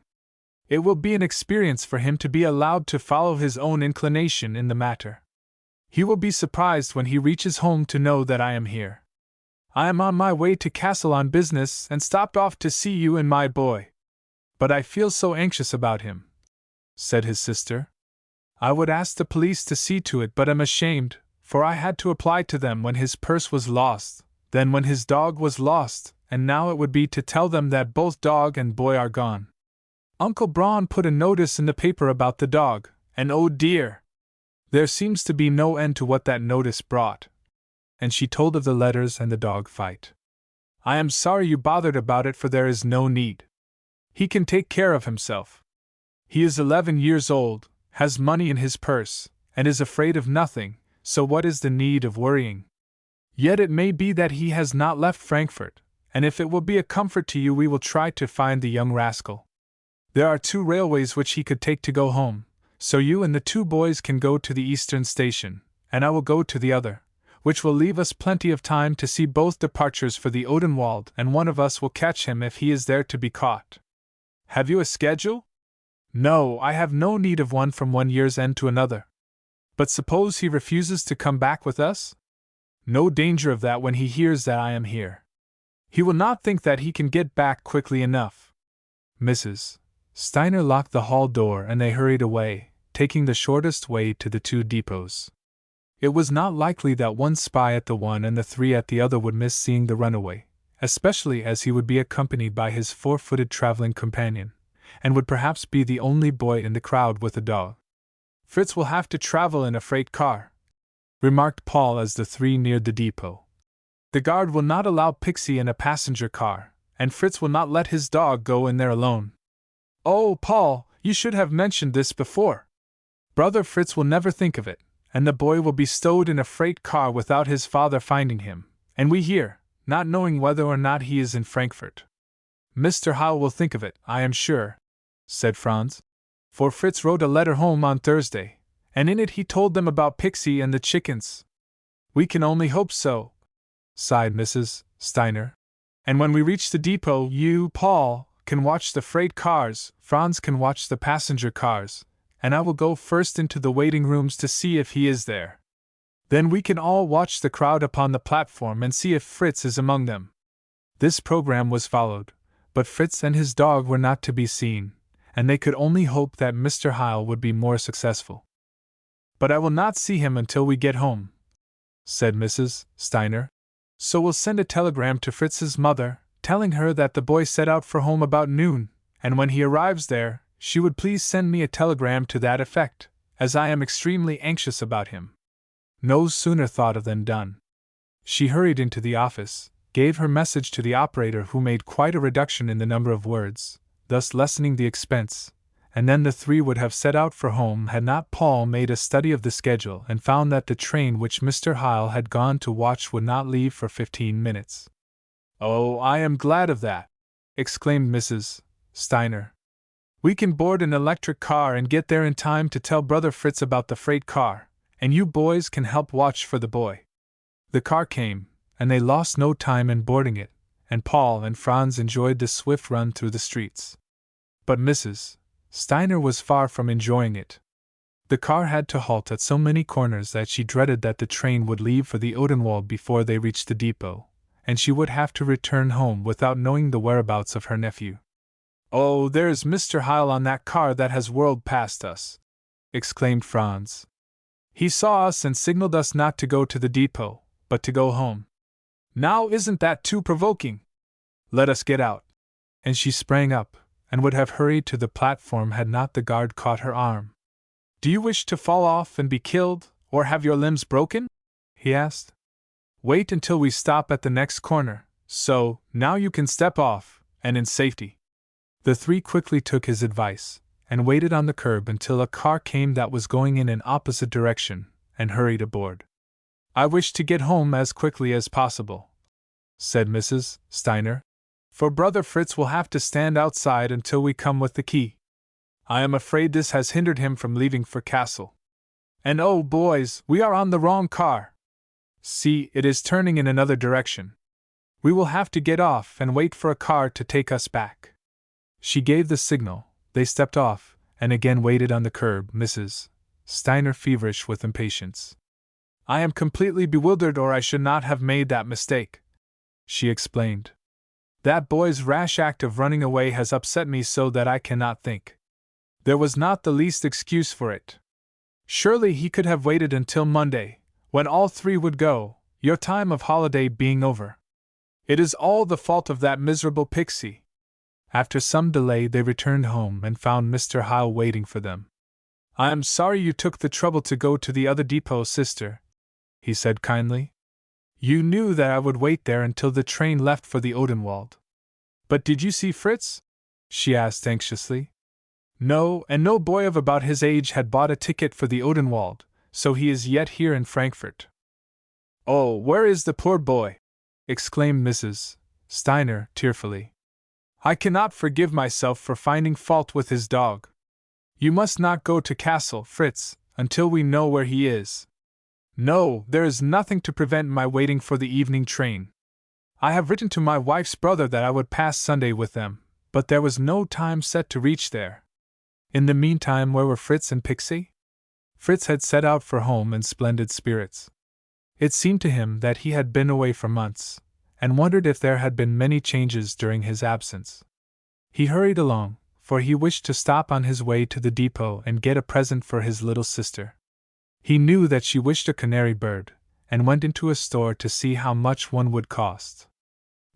It will be an experience for him to be allowed to follow his own inclination in the matter. He will be surprised when he reaches home to know that I am here. I am on my way to Kassel on business and stopped off to see you and my boy. But I feel so anxious about him, said his sister. I would ask the police to see to it but am ashamed, for I had to apply to them when his purse was lost, then when his dog was lost, and now it would be to tell them that both dog and boy are gone. Uncle Braun put a notice in the paper about the dog, and oh dear! There seems to be no end to what that notice brought. And she told of the letters and the dog fight. I am sorry you bothered about it, for there is no need. He can take care of himself. He is 11 years old, has money in his purse, and is afraid of nothing, so what is the need of worrying? Yet it may be that he has not left Frankfurt, and if it will be a comfort to you we will try to find the young rascal. There are 2 railways which he could take to go home, so you and the 2 boys can go to the eastern station, and I will go to the other, which will leave us plenty of time to see both departures for the Odenwald, and one of us will catch him if he is there to be caught. Have you a schedule? No, I have no need of one from one year's end to another. But suppose he refuses to come back with us? No danger of that when he hears that I am here. He will not think that he can get back quickly enough. Mrs. Steiner locked the hall door and they hurried away, taking the shortest way to the two depots. It was not likely that one spy at the one and the three at the other would miss seeing the runaway, especially as he would be accompanied by his four-footed traveling companion, and would perhaps be the only boy in the crowd with a dog. "Fritz will have to travel in a freight car," remarked Paul as the three neared the depot. "The guard will not allow Pixy in a passenger car, and Fritz will not let his dog go in there alone." "Oh, Paul, you should have mentioned this before. Brother Fritz will never think of it, and the boy will be stowed in a freight car without his father finding him, and we here, not knowing whether or not he is in Frankfurt." "Mr. Howell will think of it, I am sure," said Franz. "For Fritz wrote a letter home on Thursday, and in it he told them about Pixy and the chickens." "We can only hope so," sighed Mrs. Steiner. "And when we reach the depot, you, Paul, can watch the freight cars, Franz can watch the passenger cars, and I will go first into the waiting rooms to see if he is there. Then we can all watch the crowd upon the platform and see if Fritz is among them." This program was followed, but Fritz and his dog were not to be seen, and they could only hope that Mr. Howell would be more successful. "But I will not see him until we get home," said Mrs. Steiner. "So we'll send a telegram to Fritz's mother, telling her that the boy set out for home about noon, and when he arrives there, she would please send me a telegram to that effect, as I am extremely anxious about him." No sooner thought of than done. She hurried into the office, gave her message to the operator, who made quite a reduction in the number of words, thus lessening the expense, and then the three would have set out for home had not Paul made a study of the schedule and found that the train which Mr. Howell had gone to watch would not leave for 15 minutes. "Oh, I am glad of that!" exclaimed Mrs. Steiner. "We can board an electric car and get there in time to tell Brother Fritz about the freight car, and you boys can help watch for the boy." The car came, and they lost no time in boarding it, and Paul and Franz enjoyed the swift run through the streets. But Mrs. Steiner was far from enjoying it. The car had to halt at so many corners that she dreaded that the train would leave for the Odenwald before they reached the depot, and she would have to return home without knowing the whereabouts of her nephew. "Oh, there's Mr. Howell on that car that has whirled past us," exclaimed Franz. "He saw us and signaled us not to go to the depot, but to go home. Now isn't that too provoking? Let us get out." And she sprang up, and would have hurried to the platform had not the guard caught her arm. "Do you wish to fall off and be killed, or have your limbs broken?" he asked. "Wait until we stop at the next corner, so, now you can step off, and in safety." The three quickly took his advice, and waited on the curb until a car came that was going in an opposite direction, and hurried aboard. "I wish to get home as quickly as possible," said Mrs. Steiner, "for Brother Fritz will have to stand outside until we come with the key. I am afraid this has hindered him from leaving for Kassel. And oh, boys, we are on the wrong car. See, it is turning in another direction. We will have to get off and wait for a car to take us back." She gave the signal, they stepped off, and again waited on the curb, Mrs. Steiner feverish with impatience. "I am completely bewildered, or I should not have made that mistake," she explained. "That boy's rash act of running away has upset me so that I cannot think. There was not the least excuse for it. Surely he could have waited until Monday, when all three would go, your time of holiday being over. It is all the fault of that miserable Pixy." After some delay they returned home and found Mr. Howell waiting for them. "I am sorry you took the trouble to go to the other depot, sister," he said kindly. "You knew that I would wait there until the train left for the Odenwald. But did you see Fritz?" she asked anxiously. "No, and no boy of about his age had bought a ticket for the Odenwald, so he is yet here in Frankfurt." "Oh, where is the poor boy?" exclaimed Mrs. Steiner tearfully. "I cannot forgive myself for finding fault with his dog. You must not go to Kassel, Fritz, until we know where he is." "No, there is nothing to prevent my waiting for the evening train. I have written to my wife's brother that I would pass Sunday with them, but there was no time set to reach there." In the meantime, where were Fritz and Pixy? Fritz had set out for home in splendid spirits. It seemed to him that he had been away for months, and wondered if there had been many changes during his absence. He hurried along, for he wished to stop on his way to the depot and get a present for his little sister. He knew that she wished a canary bird, and went into a store to see how much one would cost.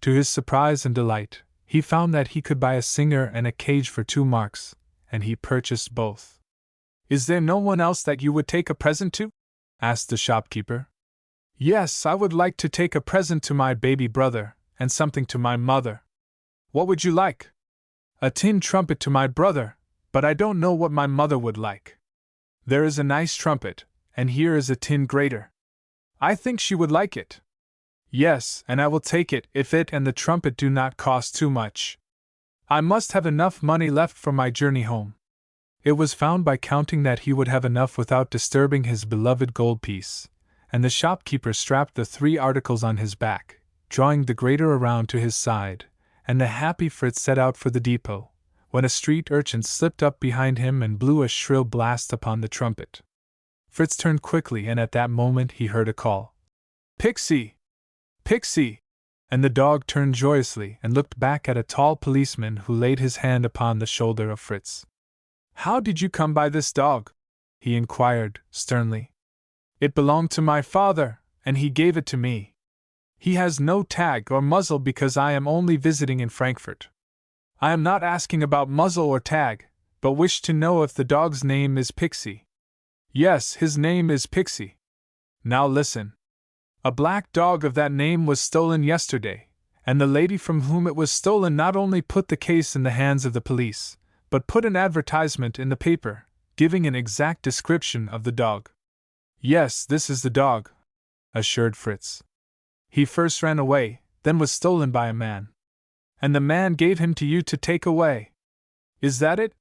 To his surprise and delight, he found that he could buy a singer and a cage for 2 marks, and he purchased both. "Is there no one else that you would take a present to?" asked the shopkeeper. "Yes, I would like to take a present to my baby brother, and something to my mother." "What would you like?" "A tin trumpet to my brother, but I don't know what my mother would like." "There is a nice trumpet, and here is a tin grater. I think she would like it." "Yes, and I will take it if it and the trumpet do not cost too much. I must have enough money left for my journey home." It was found by counting that he would have enough without disturbing his beloved gold piece, and the shopkeeper strapped the 3 articles on his back, drawing the grater around to his side, and the happy Fritz set out for the depot, when a street urchin slipped up behind him and blew a shrill blast upon the trumpet. Fritz turned quickly, and at that moment he heard a call. "Pixy! Pixy!" And the dog turned joyously and looked back at a tall policeman who laid his hand upon the shoulder of Fritz. "How did you come by this dog?" he inquired, sternly. "It belonged to my father, and he gave it to me. He has no tag or muzzle because I am only visiting in Frankfurt. I am not asking about muzzle or tag, but wish to know if the dog's name is Pixy." "Yes, his name is Pixy." "Now listen. A black dog of that name was stolen yesterday, and the lady from whom it was stolen not only put the case in the hands of the police, but put an advertisement in the paper, giving an exact description of the dog." "Yes, this is the dog," assured Fritz. "He first ran away, then was stolen by a man. And the man gave him to you to take away. Is that it?"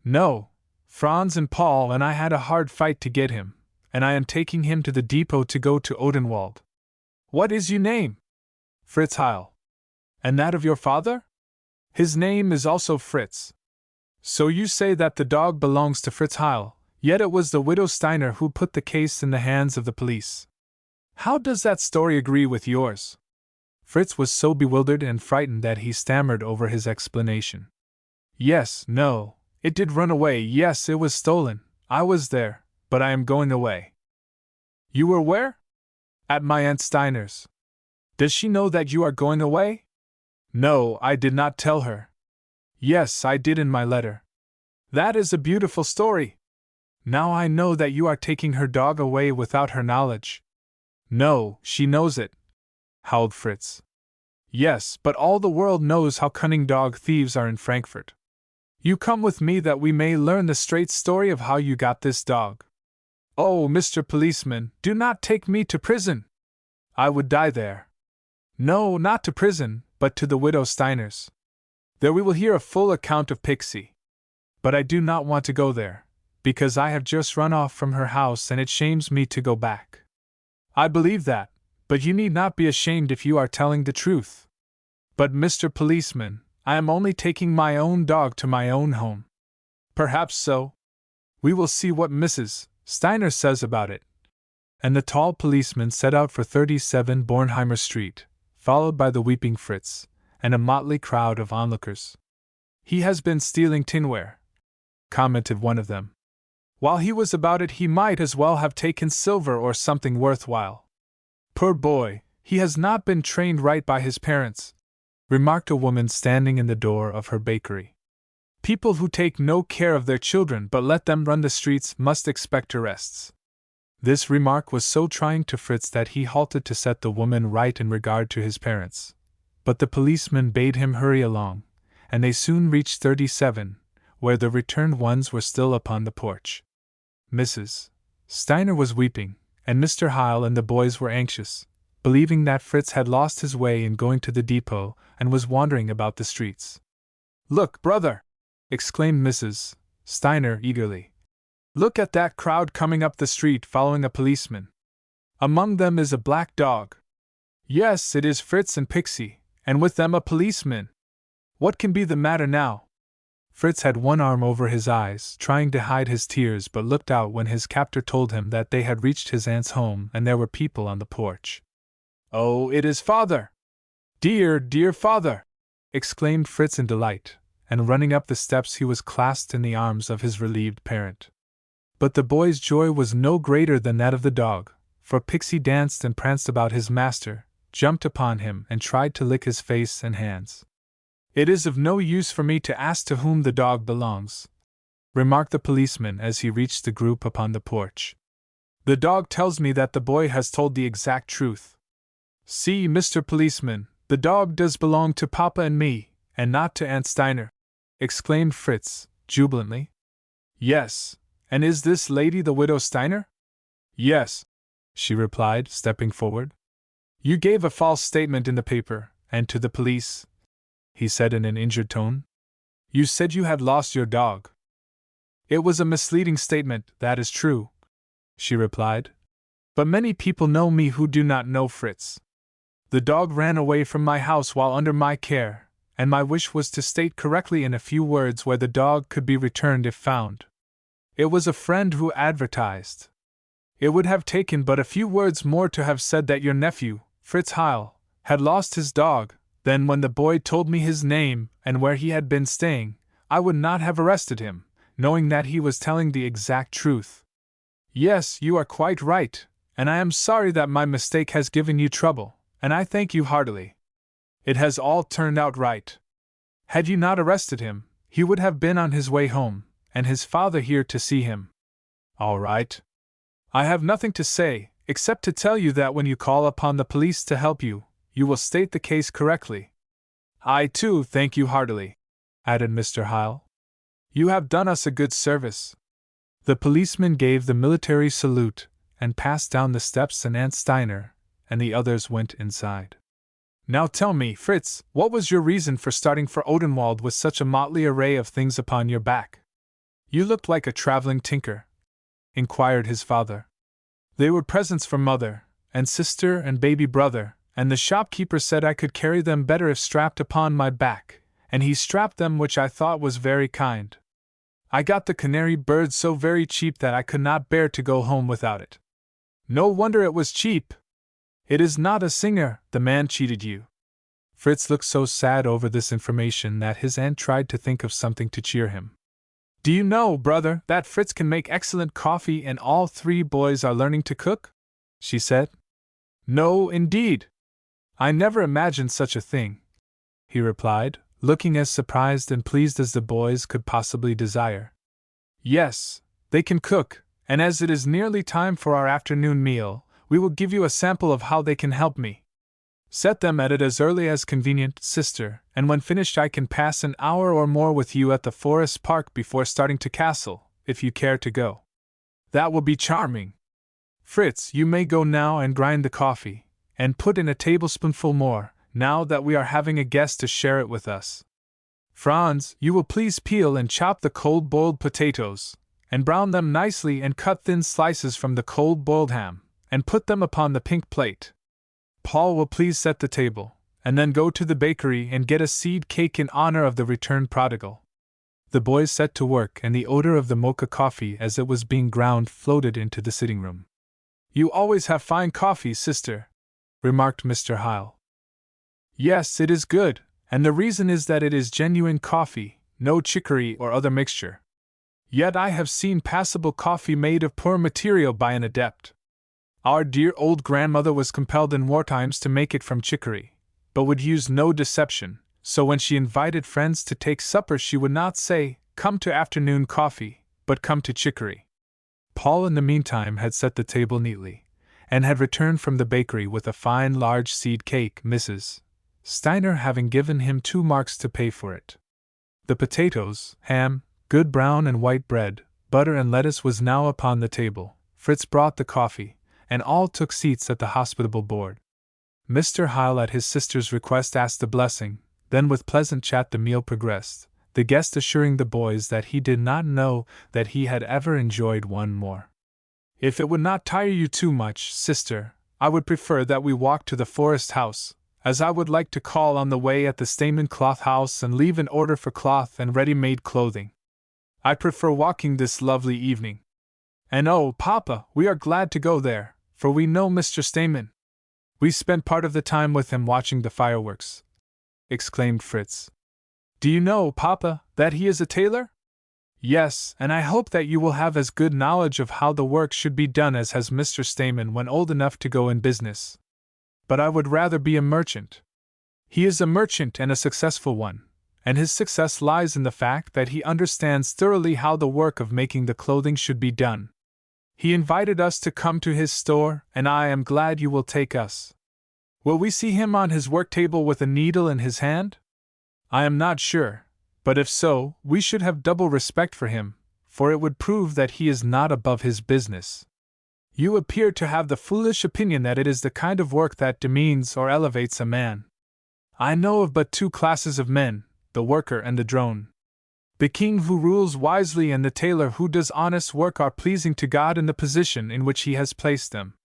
"No. Franz and Paul and I had a hard fight to get him, and I am taking him to the depot to go to Odenwald." "What is your name?" "Fritz Heil." "And that of your father?" "His name is also Fritz." "So you say that the dog belongs to Fritz Heil, yet it was the widow Steiner who put the case in the hands of the police. How does that story agree with yours?" Fritz was so bewildered and frightened that he stammered over his explanation. "Yes, no, it did run away, yes, it was stolen, I was there, but I am going away." "You were where?" "At my Aunt Steiner's." "Does she know that you are going away?" "No, I did not tell her." "Yes, I did in my letter." "That is a beautiful story. Now I know that you are taking her dog away without her knowledge." "No, she knows it," howled Fritz. "Yes, but all the world knows how cunning dog thieves are in Frankfurt. You come with me that we may learn the straight story of how you got this dog." "Oh, Mr. Policeman, do not take me to prison! I would die there." "No, not to prison, but to the widow Steiner's. There we will hear a full account of Pixy. But I do not want to go there, because I have just run off from her house and it shames me to go back." "I believe that, but you need not be ashamed if you are telling the truth." "But, Mr. Policeman, I am only taking my own dog to my own home." "Perhaps so. We will see what Mrs. Steiner says about it." And the tall policeman set out for 37 Bornheimer Street, followed by the weeping Fritz, and a motley crowd of onlookers. "He has been stealing tinware," commented one of them. "While he was about it he might as well have taken silver or something worthwhile." "Poor boy, he has not been trained right by his parents," remarked a woman standing in the door of her bakery. "People who take no care of their children but let them run the streets must expect arrests." This remark was so trying to Fritz that he halted to set the woman right in regard to his parents. But the policeman bade him hurry along, and they soon reached 37, where the returned ones were still upon the porch. Mrs. Steiner was weeping, and Mr. Heil and the boys were anxious, believing that Fritz had lost his way in going to the depot and was wandering about the streets. "Look, brother!" exclaimed Mrs. Steiner eagerly. "Look at that crowd coming up the street following a policeman. Among them is a black dog. Yes, it is Fritz and Pixy, and with them a policeman. What can be the matter now?" Fritz had one arm over his eyes, trying to hide his tears, but looked out when his captor told him that they had reached his aunt's home and there were people on the porch. "Oh, it is father! Dear, dear father!" exclaimed Fritz in delight, and running up the steps he was clasped in the arms of his relieved parent. But the boy's joy was no greater than that of the dog, for Pixy danced and pranced about his master, jumped upon him, and tried to lick his face and hands. "It is of no use for me to ask to whom the dog belongs," remarked the policeman as he reached the group upon the porch. "The dog tells me that the boy has told the exact truth." "See, Mr. Policeman, the dog does belong to Papa and me, and not to Aunt Steiner," exclaimed Fritz, jubilantly. "Yes, and is this lady the widow Steiner?" "Yes," she replied, stepping forward. "You gave a false statement in the paper, and to the police," he said in an injured tone. "You said you had lost your dog." "It was a misleading statement, that is true," she replied. "But many people know me who do not know Fritz. The dog ran away from my house while under my care, and my wish was to state correctly in a few words where the dog could be returned if found. It was a friend who advertised. It would have taken but a few words more to have said that your nephew, Fritz Heil, had lost his dog. Then, when the boy told me his name and where he had been staying, I would not have arrested him, knowing that he was telling the exact truth. Yes, you are quite right, and I am sorry that my mistake has given you trouble, and I thank you heartily. It has all turned out right. Had you not arrested him, he would have been on his way home, and his father here to see him. All right. I have nothing to say, except to tell you that when you call upon the police to help you, you will state the case correctly. I, too, thank you heartily," added Mr. Heil. "You have done us a good service." The policeman gave the military salute, and passed down the steps, and Aunt Steiner and the others went inside. "Now tell me, Fritz, what was your reason for starting for Odenwald with such a motley array of things upon your back? You looked like a traveling tinker," inquired his father. "They were presents for mother, and sister, and baby brother, and the shopkeeper said I could carry them better if strapped upon my back, and he strapped them, which I thought was very kind. I got the canary bird so very cheap that I could not bear to go home without it." "No wonder it was cheap. It is not a singer, the man cheated you." Fritz looked so sad over this information that his aunt tried to think of something to cheer him. "Do you know, brother, that Fritz can make excellent coffee and all three boys are learning to cook?" she said. "No, indeed. I never imagined such a thing," he replied, looking as surprised and pleased as the boys could possibly desire. "Yes, they can cook, and as it is nearly time for our afternoon meal, we will give you a sample of how they can help me. Set them at it as early as convenient, sister, and when finished I can pass an hour or more with you at the Forest Park before starting to Castle, if you care to go." "That will be charming. Fritz, you may go now and grind the coffee, and put in a tablespoonful more, now that we are having a guest to share it with us. Franz, you will please peel and chop the cold-boiled potatoes, and brown them nicely and cut thin slices from the cold-boiled ham, and put them upon the pink plate. Paul will please set the table, and then go to the bakery and get a seed cake in honor of the returned prodigal." The boys set to work, and the odor of the mocha coffee as it was being ground floated into the sitting room. "You always have fine coffee, sister," remarked Mr. Heil. "Yes, it is good, and the reason is that it is genuine coffee, no chicory or other mixture. Yet I have seen passable coffee made of poor material by an adept. Our dear old grandmother was compelled in war times to make it from chicory, but would use no deception, so when she invited friends to take supper she would not say, 'Come to afternoon coffee,' but 'Come to chicory.'" Paul in the meantime had set the table neatly, and had returned from the bakery with a fine large seed cake, Mrs. Steiner having given him 2 marks to pay for it. The potatoes, ham, good brown and white bread, butter and lettuce was now upon the table. Fritz brought the coffee, and all took seats at the hospitable board. Mr. Heil at his sister's request asked a blessing, then with pleasant chat the meal progressed, the guest assuring the boys that he did not know that he had ever enjoyed one more. "If it would not tire you too much, sister, I would prefer that we walk to the Forest House, as I would like to call on the way at the Stamen Cloth House and leave an order for cloth and ready-made clothing. I prefer walking this lovely evening. And oh, Papa, we are glad to go there, for we know Mr. Stamen. We spent part of the time with him watching the fireworks," exclaimed Fritz. Do you know, Papa, that he is a tailor? Yes, and I hope that you will have as good knowledge of how the work should be done as has Mr. Stamen when old enough to go in business. But I would rather be a merchant. He is a merchant and a successful one, and his success lies in the fact that he understands thoroughly how the work of making the clothing should be done. He invited us to come to his store, and I am glad you will take us. Will we see him on his work table with a needle in his hand? I am not sure, but if so, we should have double respect for him, for it would prove that he is not above his business. You appear to have the foolish opinion that it is the kind of work that demeans or elevates a man. I know of but two classes of men, the worker and the drone. The king who rules wisely and the tailor who does honest work are pleasing to God in the position in which he has placed them.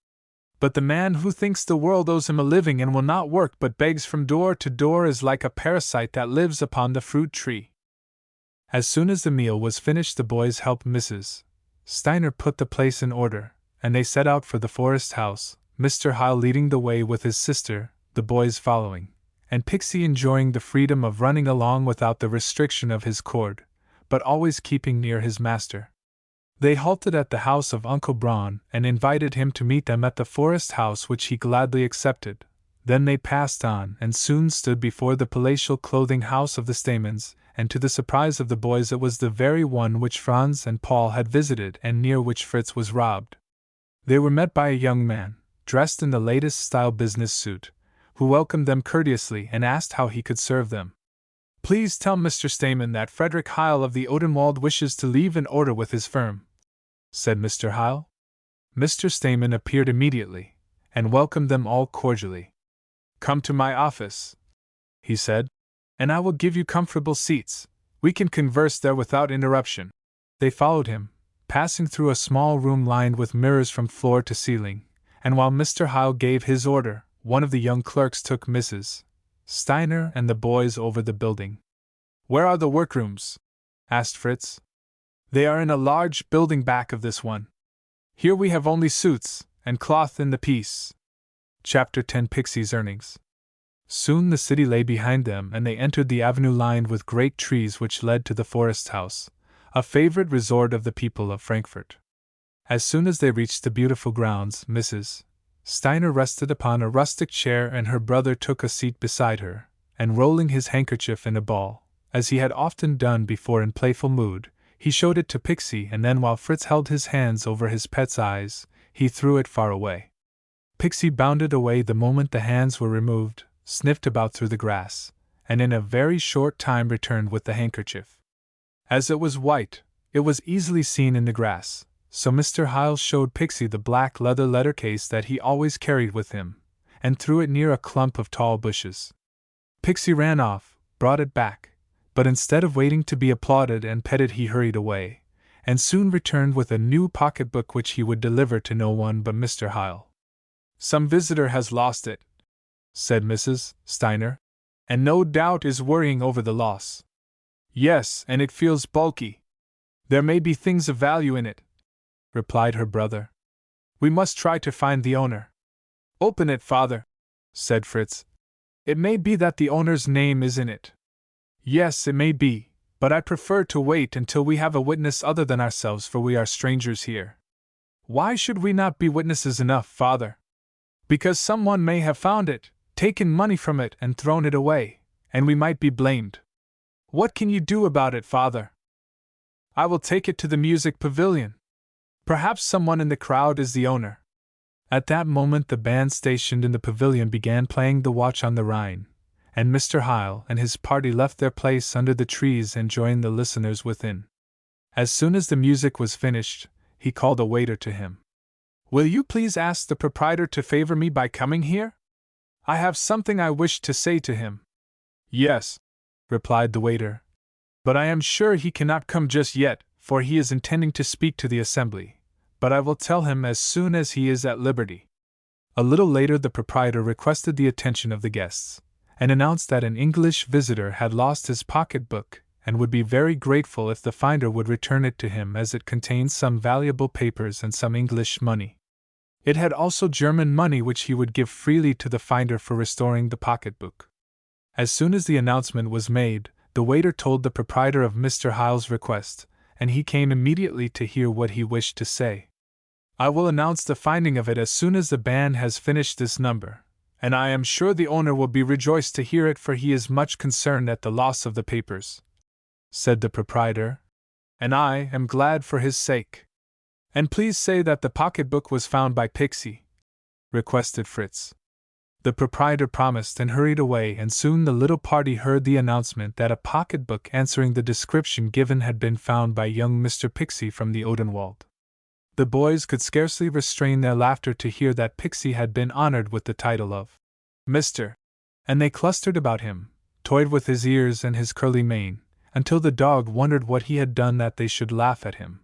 But the man who thinks the world owes him a living and will not work but begs from door to door is like a parasite that lives upon the fruit tree. As soon as the meal was finished, the boys helped Mrs. Steiner put the place in order, and they set out for the forest house, Mr. Hyle leading the way with his sister, the boys following, and Pixy enjoying the freedom of running along without the restriction of his cord, but always keeping near his master. They halted at the house of Uncle Braun and invited him to meet them at the forest house, which he gladly accepted. Then they passed on and soon stood before the palatial clothing house of the Stamens, and to the surprise of the boys it was the very one which Franz and Paul had visited and near which Fritz was robbed. They were met by a young man, dressed in the latest style business suit, who welcomed them courteously and asked how he could serve them. Please tell Mr. Stamen that Frederick Hyle of the Odenwald wishes to leave an order with his firm, said Mr. Hyle. Mr. Stamen appeared immediately, and welcomed them all cordially. Come to my office, he said, and I will give you comfortable seats. We can converse there without interruption. They followed him, passing through a small room lined with mirrors from floor to ceiling, and while Mr. Hyle gave his order, one of the young clerks took Mrs. Steiner and the boys over the building. Where are the workrooms? Asked Fritz. They are in a large building back of this one. Here we have only suits and cloth in the piece. Chapter 10 Pixy's Earnings. Soon the city lay behind them, and they entered the avenue lined with great trees which led to the forest house, a favorite resort of the people of Frankfurt. As soon as they reached the beautiful grounds, Mrs. Steiner rested upon a rustic chair and her brother took a seat beside her, and rolling his handkerchief in a ball, as he had often done before in playful mood, he showed it to Pixy, and then while Fritz held his hands over his pet's eyes, he threw it far away. Pixy bounded away the moment the hands were removed, sniffed about through the grass, and in a very short time returned with the handkerchief. As it was white, it was easily seen in the grass, so Mr. Hyle showed Pixy the black leather case that he always carried with him, and threw it near a clump of tall bushes. Pixy ran off, brought it back, but instead of waiting to be applauded and petted he hurried away, and soon returned with a new pocketbook which he would deliver to no one but Mr. Hyle. Some visitor has lost it, said Mrs. Steiner, and no doubt is worrying over the loss. Yes, and it feels bulky. There may be things of value in it, replied her brother. We must try to find the owner. Open it, father, said Fritz. It may be that the owner's name is in it. Yes, it may be, but I prefer to wait until we have a witness other than ourselves, for we are strangers here. Why should we not be witnesses enough, father? Because someone may have found it, taken money from it, and thrown it away, and we might be blamed. What can you do about it, father? I will take it to the music pavilion. Perhaps someone in the crowd is the owner. At that moment the band stationed in the pavilion began playing the Watch on the Rhine, and Mr. Hyle and his party left their place under the trees and joined the listeners within. As soon as the music was finished, he called a waiter to him. Will you please ask the proprietor to favor me by coming here? I have something I wish to say to him. Yes, replied the waiter, but I am sure he cannot come just yet, for he is intending to speak to the assembly, but I will tell him as soon as he is at liberty. A little later the proprietor requested the attention of the guests, and announced that an English visitor had lost his pocketbook, and would be very grateful if the finder would return it to him, as it contained some valuable papers and some English money. It had also German money which he would give freely to the finder for restoring the pocketbook. As soon as the announcement was made, the waiter told the proprietor of Mr. Hyle's request, and he came immediately to hear what he wished to say. I will announce the finding of it as soon as the band has finished this number, and I am sure the owner will be rejoiced to hear it, for he is much concerned at the loss of the papers," said the proprietor, "and I am glad for his sake." "And please say that the pocketbook was found by Pixy," requested Fritz. The proprietor promised and hurried away, and soon the little party heard the announcement that a pocketbook answering the description given had been found by young Mr. Pixy from the Odenwald. The boys could scarcely restrain their laughter to hear that Pixy had been honored with the title of Mr., and they clustered about him, toyed with his ears and his curly mane, until the dog wondered what he had done that they should laugh at him.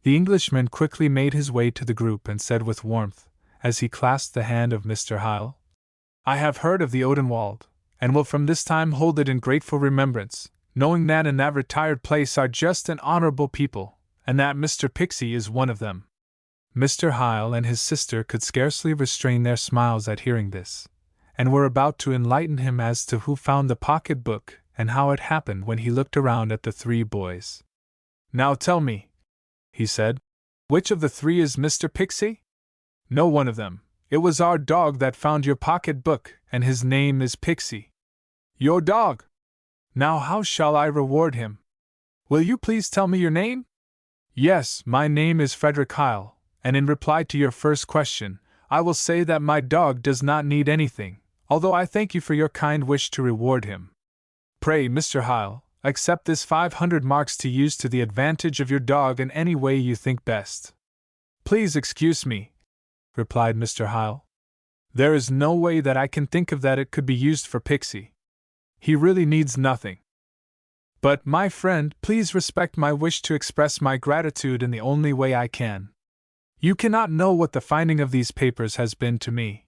The Englishman quickly made his way to the group and said with warmth, as he clasped the hand of Mr. Hyle, "I have heard of the Odenwald, and will from this time hold it in grateful remembrance, knowing that in that retired place are just and honorable people, and that Mr. Pixy is one of them." Mr. Hyle and his sister could scarcely restrain their smiles at hearing this, and were about to enlighten him as to who found the pocket-book and how it happened when he looked around at the three boys. "Now tell me," he said, "which of the three is Mr. Pixy?" "No one of them. It was our dog that found your pocket-book, and his name is Pixy." "Your dog? Now how shall I reward him? Will you please tell me your name?" "Yes, my name is Frederick Hyle, and in reply to your first question, I will say that my dog does not need anything, although I thank you for your kind wish to reward him. Pray, Mr. Hyle, accept this 500 marks to use to the advantage of your dog in any way you think best." "Please excuse me," replied Mr. Hyle. "There is no way that I can think of that it could be used for Pixy. He really needs nothing. But, my friend, please respect my wish to express my gratitude in the only way I can. You cannot know what the finding of these papers has been to me.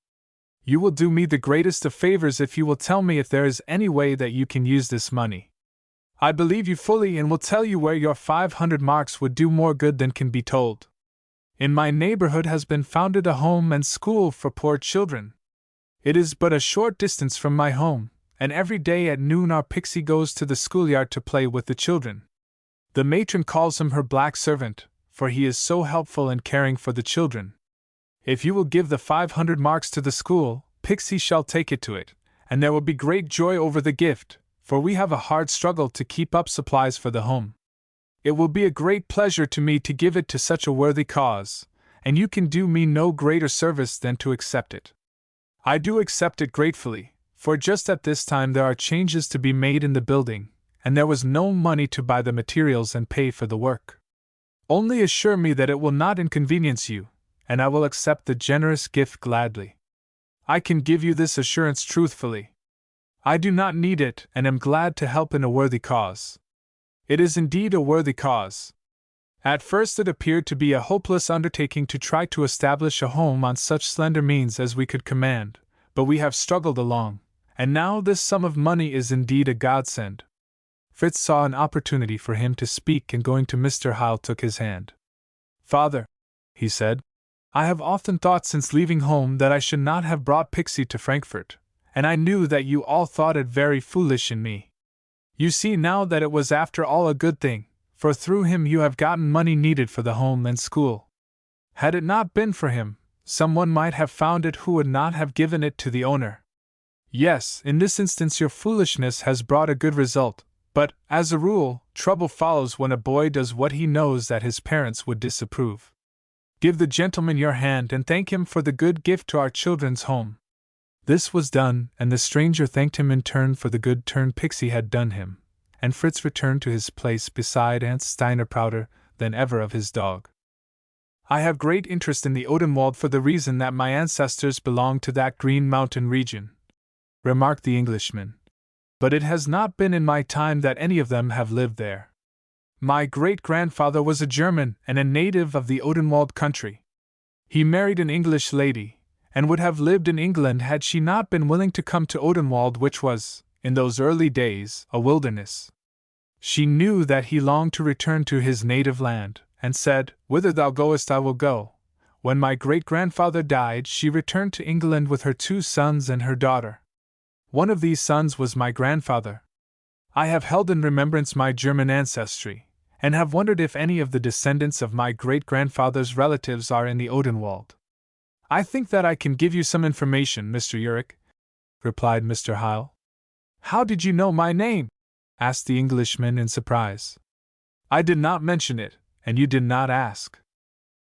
You will do me the greatest of favors if you will tell me if there is any way that you can use this money. I believe you fully and will tell you where your 500 marks would do more good than can be told. In my neighborhood has been founded a home and school for poor children. It is but a short distance from my home, and every day at noon our Pixy goes to the schoolyard to play with the children. The matron calls him her black servant, for he is so helpful in caring for the children. If you will give the 500 marks to the school, Pixy shall take it to it, and there will be great joy over the gift, for we have a hard struggle to keep up supplies for the home. It will be a great pleasure to me to give it to such a worthy cause, and you can do me no greater service than to accept it. I do accept it gratefully, for just at this time there are changes to be made in the building, and there was no money to buy the materials and pay for the work. Only assure me that it will not inconvenience you, and I will accept the generous gift gladly. I can give you this assurance truthfully. I do not need it and am glad to help in a worthy cause. It is indeed a worthy cause. At first it appeared to be a hopeless undertaking to try to establish a home on such slender means as we could command, but we have struggled along, and now this sum of money is indeed a godsend." Fritz saw an opportunity for him to speak, and going to Mr. Hyle took his hand. "Father," he said, "I have often thought since leaving home that I should not have brought Pixy to Frankfurt, and I knew that you all thought it very foolish in me. You see now that it was after all a good thing, for through him you have gotten money needed for the home and school. Had it not been for him, someone might have found it who would not have given it to the owner. Yes, in this instance your foolishness has brought a good result, but, as a rule, trouble follows when a boy does what he knows that his parents would disapprove. Give the gentleman your hand and thank him for the good gift to our children's home." This was done, and the stranger thanked him in turn for the good turn Pixy had done him, and Fritz returned to his place beside Aunt Steiner prouder than ever of his dog. "I have great interest in the Odenwald for the reason that my ancestors belonged to that green mountain region," remarked the Englishman, "but it has not been in my time that any of them have lived there. My great-grandfather was a German and a native of the Odenwald country. He married an English lady, and would have lived in England had she not been willing to come to Odenwald, which was, in those early days, a wilderness. She knew that he longed to return to his native land, and said, 'Whither thou goest I will go.' When my great-grandfather died, she returned to England with her 2 sons and her daughter. One of these sons was my grandfather. I have held in remembrance my German ancestry, and have wondered if any of the descendants of my great-grandfather's relatives are in the Odenwald. I think that I can give you some information, Mr. Urick, replied Mr. Hyle. How did you know my name? Asked the Englishman in surprise. I did not mention it, and you did not ask.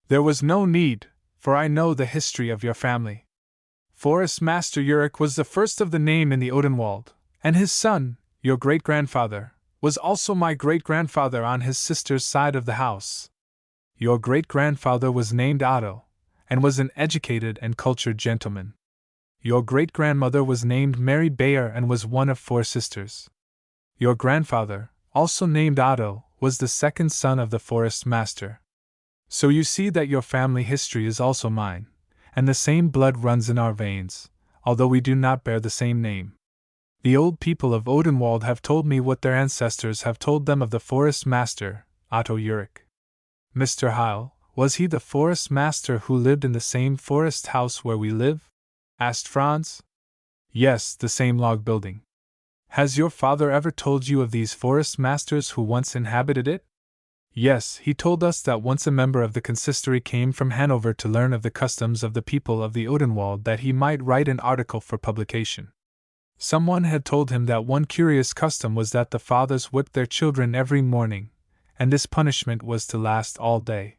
There was no need, for I know the history of your family. Forest Master Urick was the first of the name in the Odenwald, and his son, your great-grandfather, was also my great-grandfather on his sister's side of the house. Your great-grandfather was named Otto, and was an educated and cultured gentleman. Your great-grandmother was named Mary Bayer and was one of 4 sisters. Your grandfather, also named Otto, was the second son of the forest master. So you see that your family history is also mine, and the same blood runs in our veins, although we do not bear the same name. The old people of Odenwald have told me what their ancestors have told them of the forest master, Otto Urick. Mr. Hyle, was he the forest master who lived in the same forest house where we live? Asked Franz. Yes, the same log building. Has your father ever told you of these forest masters who once inhabited it? Yes, he told us that once a member of the consistory came from Hanover to learn of the customs of the people of the Odenwald that he might write an article for publication. Someone had told him that one curious custom was that the fathers whipped their children every morning, and this punishment was to last all day.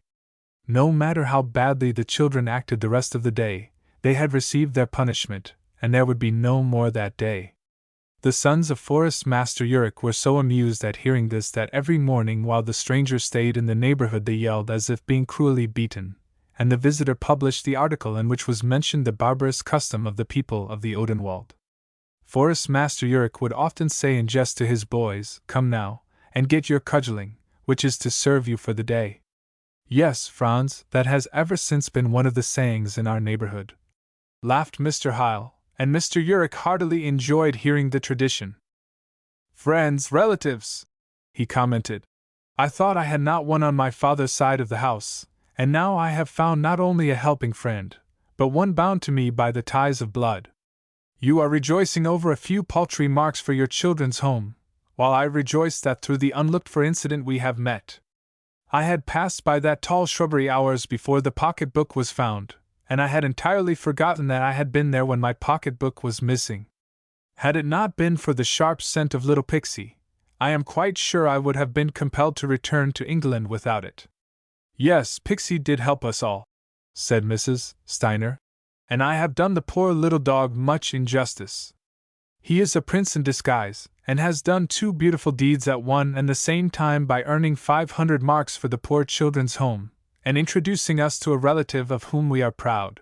No matter how badly the children acted the rest of the day, they had received their punishment, and there would be no more that day. The sons of Forest Master Urick were so amused at hearing this that every morning while the stranger stayed in the neighborhood they yelled as if being cruelly beaten, and the visitor published the article in which was mentioned the barbarous custom of the people of the Odenwald. Forest Master Urick would often say in jest to his boys, "Come now, and get your cudgeling, which is to serve you for the day." Yes, Franz, that has ever since been one of the sayings in our neighborhood. Laughed Mr. Hyle, and Mr. Urick heartily enjoyed hearing the tradition. Friends, relatives, he commented. I thought I had not one on my father's side of the house, and now I have found not only a helping friend, but one bound to me by the ties of blood. You are rejoicing over a few paltry marks for your children's home, while I rejoice that through the unlooked-for incident we have met. I had passed by that tall shrubbery hours before the pocket-book was found, and I had entirely forgotten that I had been there when my pocket-book was missing. Had it not been for the sharp scent of little Pixy, I am quite sure I would have been compelled to return to England without it. Yes, Pixy did help us all, said Mrs. Steiner, and I have done the poor little dog much injustice. He is a prince in disguise, and has done 2 beautiful deeds at one and the same time by earning 500 marks for the poor children's home, and introducing us to a relative of whom we are proud.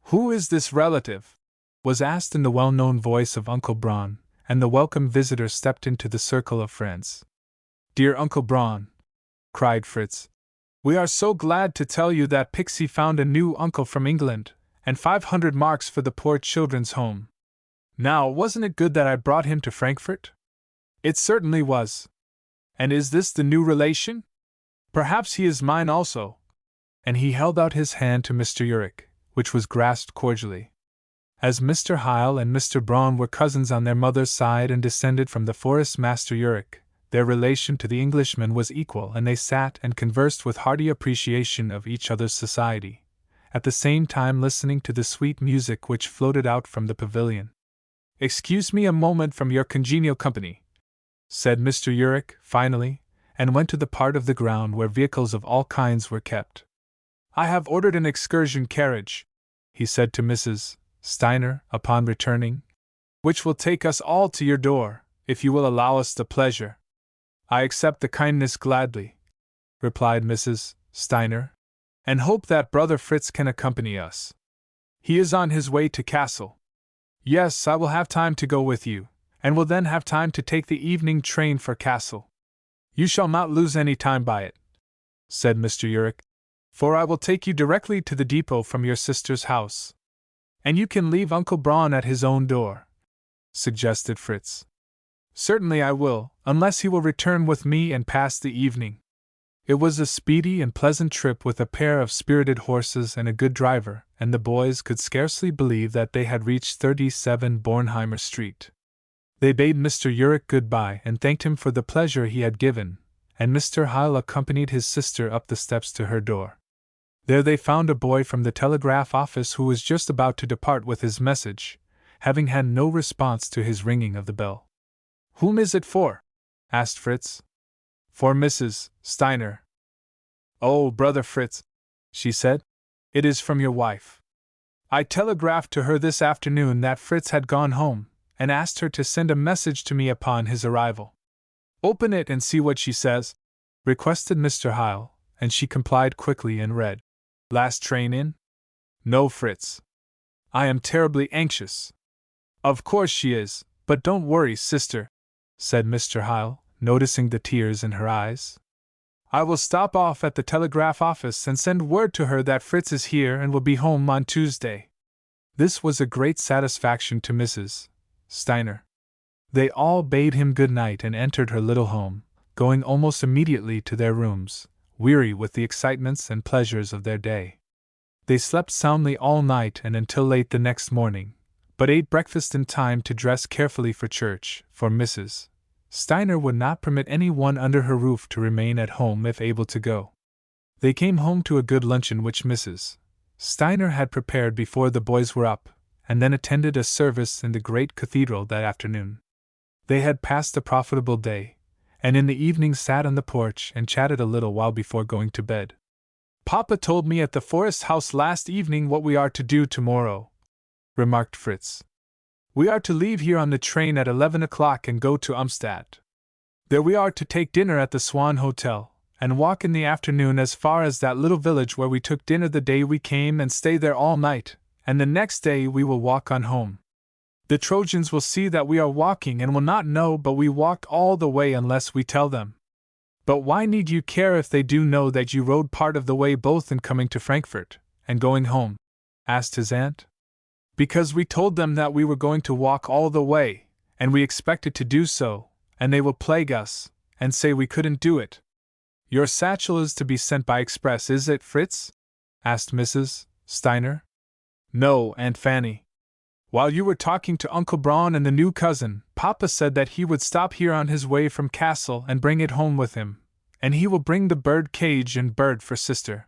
Who is this relative? Was asked in the well-known voice of Uncle Braun, and the welcome visitor stepped into the circle of friends. Dear Uncle Braun, cried Fritz, we are so glad to tell you that Pixy found a new uncle from England, and 500 marks for the poor children's home. Now, wasn't it good that I brought him to Frankfurt? It certainly was. And is this the new relation? Perhaps he is mine also. And he held out his hand to Mr. Urick, which was grasped cordially. As Mr. Hyle and Mr. Braun were cousins on their mother's side and descended from the forest master Urick, their relation to the Englishman was equal, and they sat and conversed with hearty appreciation of each other's society, at the same time listening to the sweet music which floated out from the pavilion. Excuse me a moment from your congenial company, said Mr. Urick, finally, and went to the part of the ground where vehicles of all kinds were kept. I have ordered an excursion carriage, he said to Mrs. Steiner, upon returning, which will take us all to your door, if you will allow us the pleasure. I accept the kindness gladly, replied Mrs. Steiner, and hope that Brother Fritz can accompany us. He is on his way to Kassel. Yes, I will have time to go with you, and will then have time to take the evening train for Kassel. You shall not lose any time by it, said Mr. Urick, for I will take you directly to the depot from your sister's house. And you can leave Uncle Braun at his own door, suggested Fritz. Certainly I will, unless he will return with me and pass the evening. It was a speedy and pleasant trip with a pair of spirited horses and a good driver, and the boys could scarcely believe that they had reached 37 Bornheimer Street. They bade Mr. Urick good-bye and thanked him for the pleasure he had given, and Mr. Hyle accompanied his sister up the steps to her door. There they found a boy from the telegraph office who was just about to depart with his message, having had no response to his ringing of the bell. "Whom is it for?" asked Fritz. "For Mrs. Steiner." "Oh, brother Fritz," she said, "it is from your wife. I telegraphed to her this afternoon that Fritz had gone home, and asked her to send a message to me upon his arrival." "Open it and see what she says," requested Mr. Hyle, and she complied quickly and read, "Last train in?" "No, Fritz. I am terribly anxious." "Of course she is, but don't worry, sister," said Mr. Hyle, noticing the tears in her eyes. "I will stop off at the telegraph office and send word to her that Fritz is here and will be home on Tuesday." This was a great satisfaction to Mrs. Steiner. They all bade him good night and entered her little home, going almost immediately to their rooms, weary with the excitements and pleasures of their day. They slept soundly all night and until late the next morning, but ate breakfast in time to dress carefully for church, for Mrs. Steiner would not permit any one under her roof to remain at home if able to go. They came home to a good luncheon which Mrs. Steiner had prepared before the boys were up, and then attended a service in the great cathedral that afternoon. They had passed a profitable day, and in the evening sat on the porch and chatted a little while before going to bed. "Papa told me at the Forest House last evening what we are to do tomorrow," remarked Fritz. "We are to leave here on the train at 11 o'clock and go to Umstadt. There we are to take dinner at the Swan Hotel, and walk in the afternoon as far as that little village where we took dinner the day we came and stay there all night, and the next day we will walk on home. The Trojans will see that we are walking and will not know but we walked all the way unless we tell them." "But why need you care if they do know that you rode part of the way both in coming to Frankfurt and going home?" asked his aunt. "Because we told them that we were going to walk all the way, and we expected to do so, and they will plague us, and say we couldn't do it." "Your satchel is to be sent by express, is it, Fritz?" asked Mrs. Steiner. "No, Aunt Fanny. While you were talking to Uncle Braun and the new cousin, Papa said that he would stop here on his way from Castle and bring it home with him, and he will bring the bird cage and bird for sister.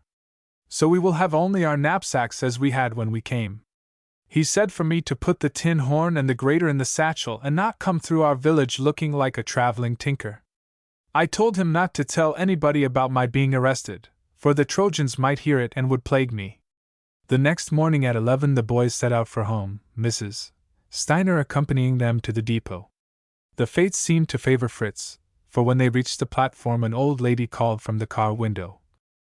So we will have only our knapsacks as we had when we came. He said for me to put the tin horn and the grater in the satchel and not come through our village looking like a traveling tinker. I told him not to tell anybody about my being arrested, for the Trojans might hear it and would plague me." The next morning at 11 the boys set out for home, Mrs. Steiner accompanying them to the depot. The fates seemed to favor Fritz, for when they reached the platform an old lady called from the car window,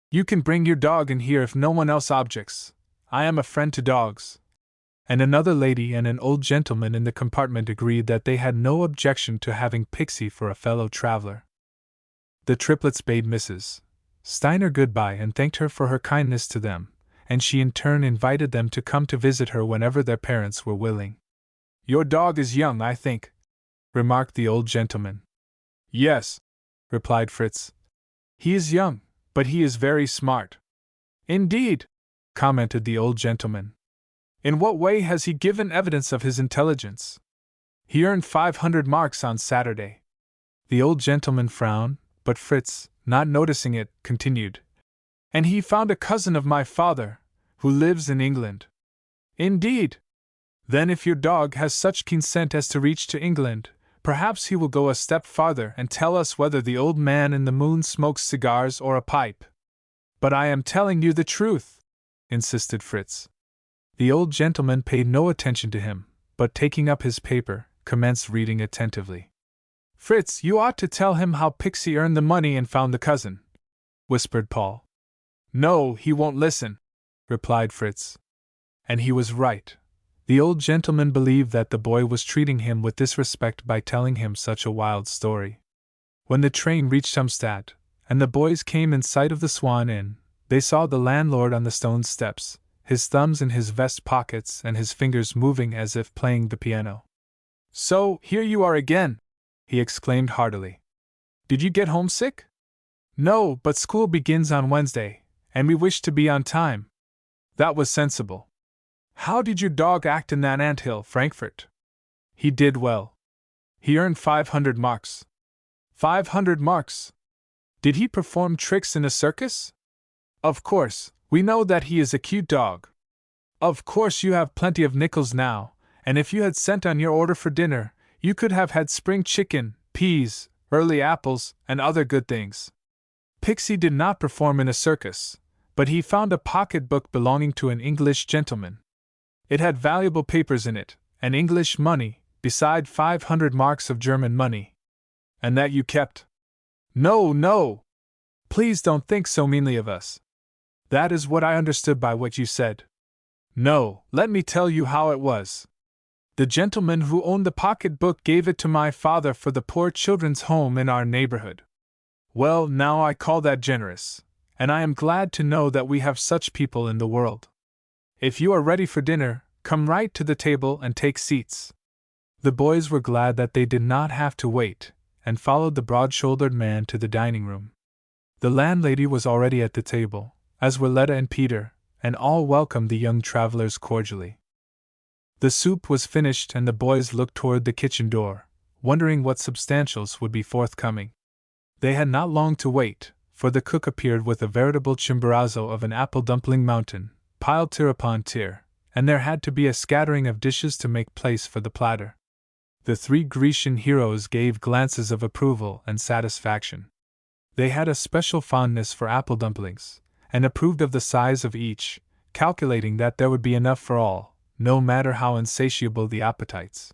"You can bring your dog in here if no one else objects. I am a friend to dogs." And another lady and an old gentleman in the compartment agreed that they had no objection to having Pixy for a fellow traveler. The triplets bade Mrs. Steiner goodbye and thanked her for her kindness to them, and she in turn invited them to come to visit her whenever their parents were willing. "Your dog is young, I think," remarked the old gentleman. "Yes," replied Fritz. "He is young, but he is very smart." "Indeed," commented the old gentleman. "In what way has he given evidence of his intelligence?" "He earned 500 marks on Saturday." The old gentleman frowned, but Fritz, not noticing it, continued. "And he found a cousin of my father, who lives in England." "Indeed? Then if your dog has such keen scent as to reach to England, perhaps he will go a step farther and tell us whether the old man in the moon smokes cigars or a pipe." "But I am telling you the truth," insisted Fritz. The old gentleman paid no attention to him, but taking up his paper, commenced reading attentively. "Fritz, you ought to tell him how Pixy earned the money and found the cousin," whispered Paul. "No, he won't listen," replied Fritz. And he was right. The old gentleman believed that the boy was treating him with disrespect by telling him such a wild story. When the train reached Umstadt, and the boys came in sight of the Swan Inn, they saw the landlord on the stone steps, his thumbs in his vest pockets and his fingers moving as if playing the piano. "So, here you are again!" he exclaimed heartily. "Did you get homesick?" "No, but school begins on Wednesday, and we wish to be on time." "That was sensible. How did your dog act in that anthill, Frankfurt?" "He did well." He earned 500 marks. 500 marks! Did he perform tricks in a circus? Of course, we know that he is a cute dog. Of course you have plenty of nickels now, and if you had sent on your order for dinner, you could have had spring chicken, peas, early apples, and other good things. Pixy did not perform in a circus, but he found a pocket-book belonging to an English gentleman. It had valuable papers in it, and English money, beside 500 marks of German money. And that you kept? No, no! Please don't think so meanly of us. That is what I understood by what you said. No, let me tell you how it was. The gentleman who owned the pocket-book gave it to my father for the poor children's home in our neighborhood. Well, now I call that generous, and I am glad to know that we have such people in the world. If you are ready for dinner, come right to the table and take seats. The boys were glad that they did not have to wait, and followed the broad-shouldered man to the dining room. The landlady was already at the table, as were Letta and Peter, and all welcomed the young travelers cordially. The soup was finished and the boys looked toward the kitchen door, wondering what substantials would be forthcoming. They had not long to wait, for the cook appeared with a veritable chimborazo of an apple dumpling mountain, piled tier upon tier, and there had to be a scattering of dishes to make place for the platter. The three Grecian heroes gave glances of approval and satisfaction. They had a special fondness for apple dumplings, and approved of the size of each, calculating that there would be enough for all, no matter how insatiable the appetites.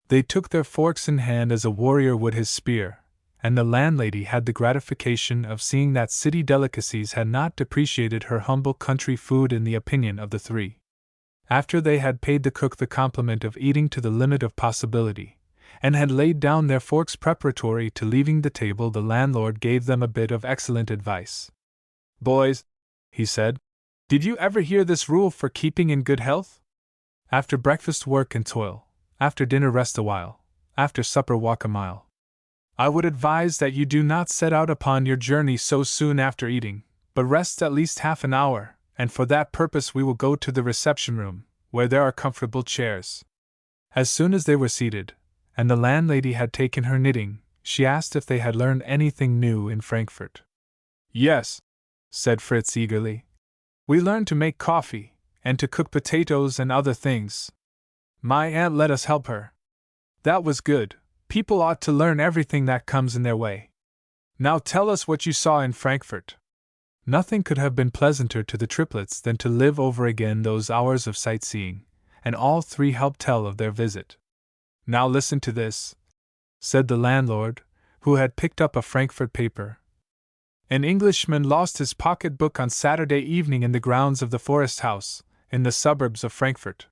They took their forks in hand as a warrior would his spear, and the landlady had the gratification of seeing that city delicacies had not depreciated her humble country food in the opinion of the three. After they had paid the cook the compliment of eating to the limit of possibility, and had laid down their forks preparatory to leaving the table, the landlord gave them a bit of excellent advice. Boys, he said, did you ever hear this rule for keeping in good health? After breakfast work and toil, after dinner rest a while, after supper walk a mile. I would advise that you do not set out upon your journey so soon after eating, but rest at least half an hour, and for that purpose we will go to the reception room, where there are comfortable chairs. As soon as they were seated, and the landlady had taken her knitting, she asked if they had learned anything new in Frankfurt. Yes, said Fritz eagerly. We learned to make coffee, and to cook potatoes and other things. My aunt let us help her. That was good. People ought to learn everything that comes in their way. Now tell us what you saw in Frankfurt. Nothing could have been pleasanter to the triplets than to live over again those hours of sightseeing, and all three helped tell of their visit. Now listen to this, said the landlord, who had picked up a Frankfurt paper. An Englishman lost his pocket-book on Saturday evening in the grounds of the Forest House, in the suburbs of Frankfurt.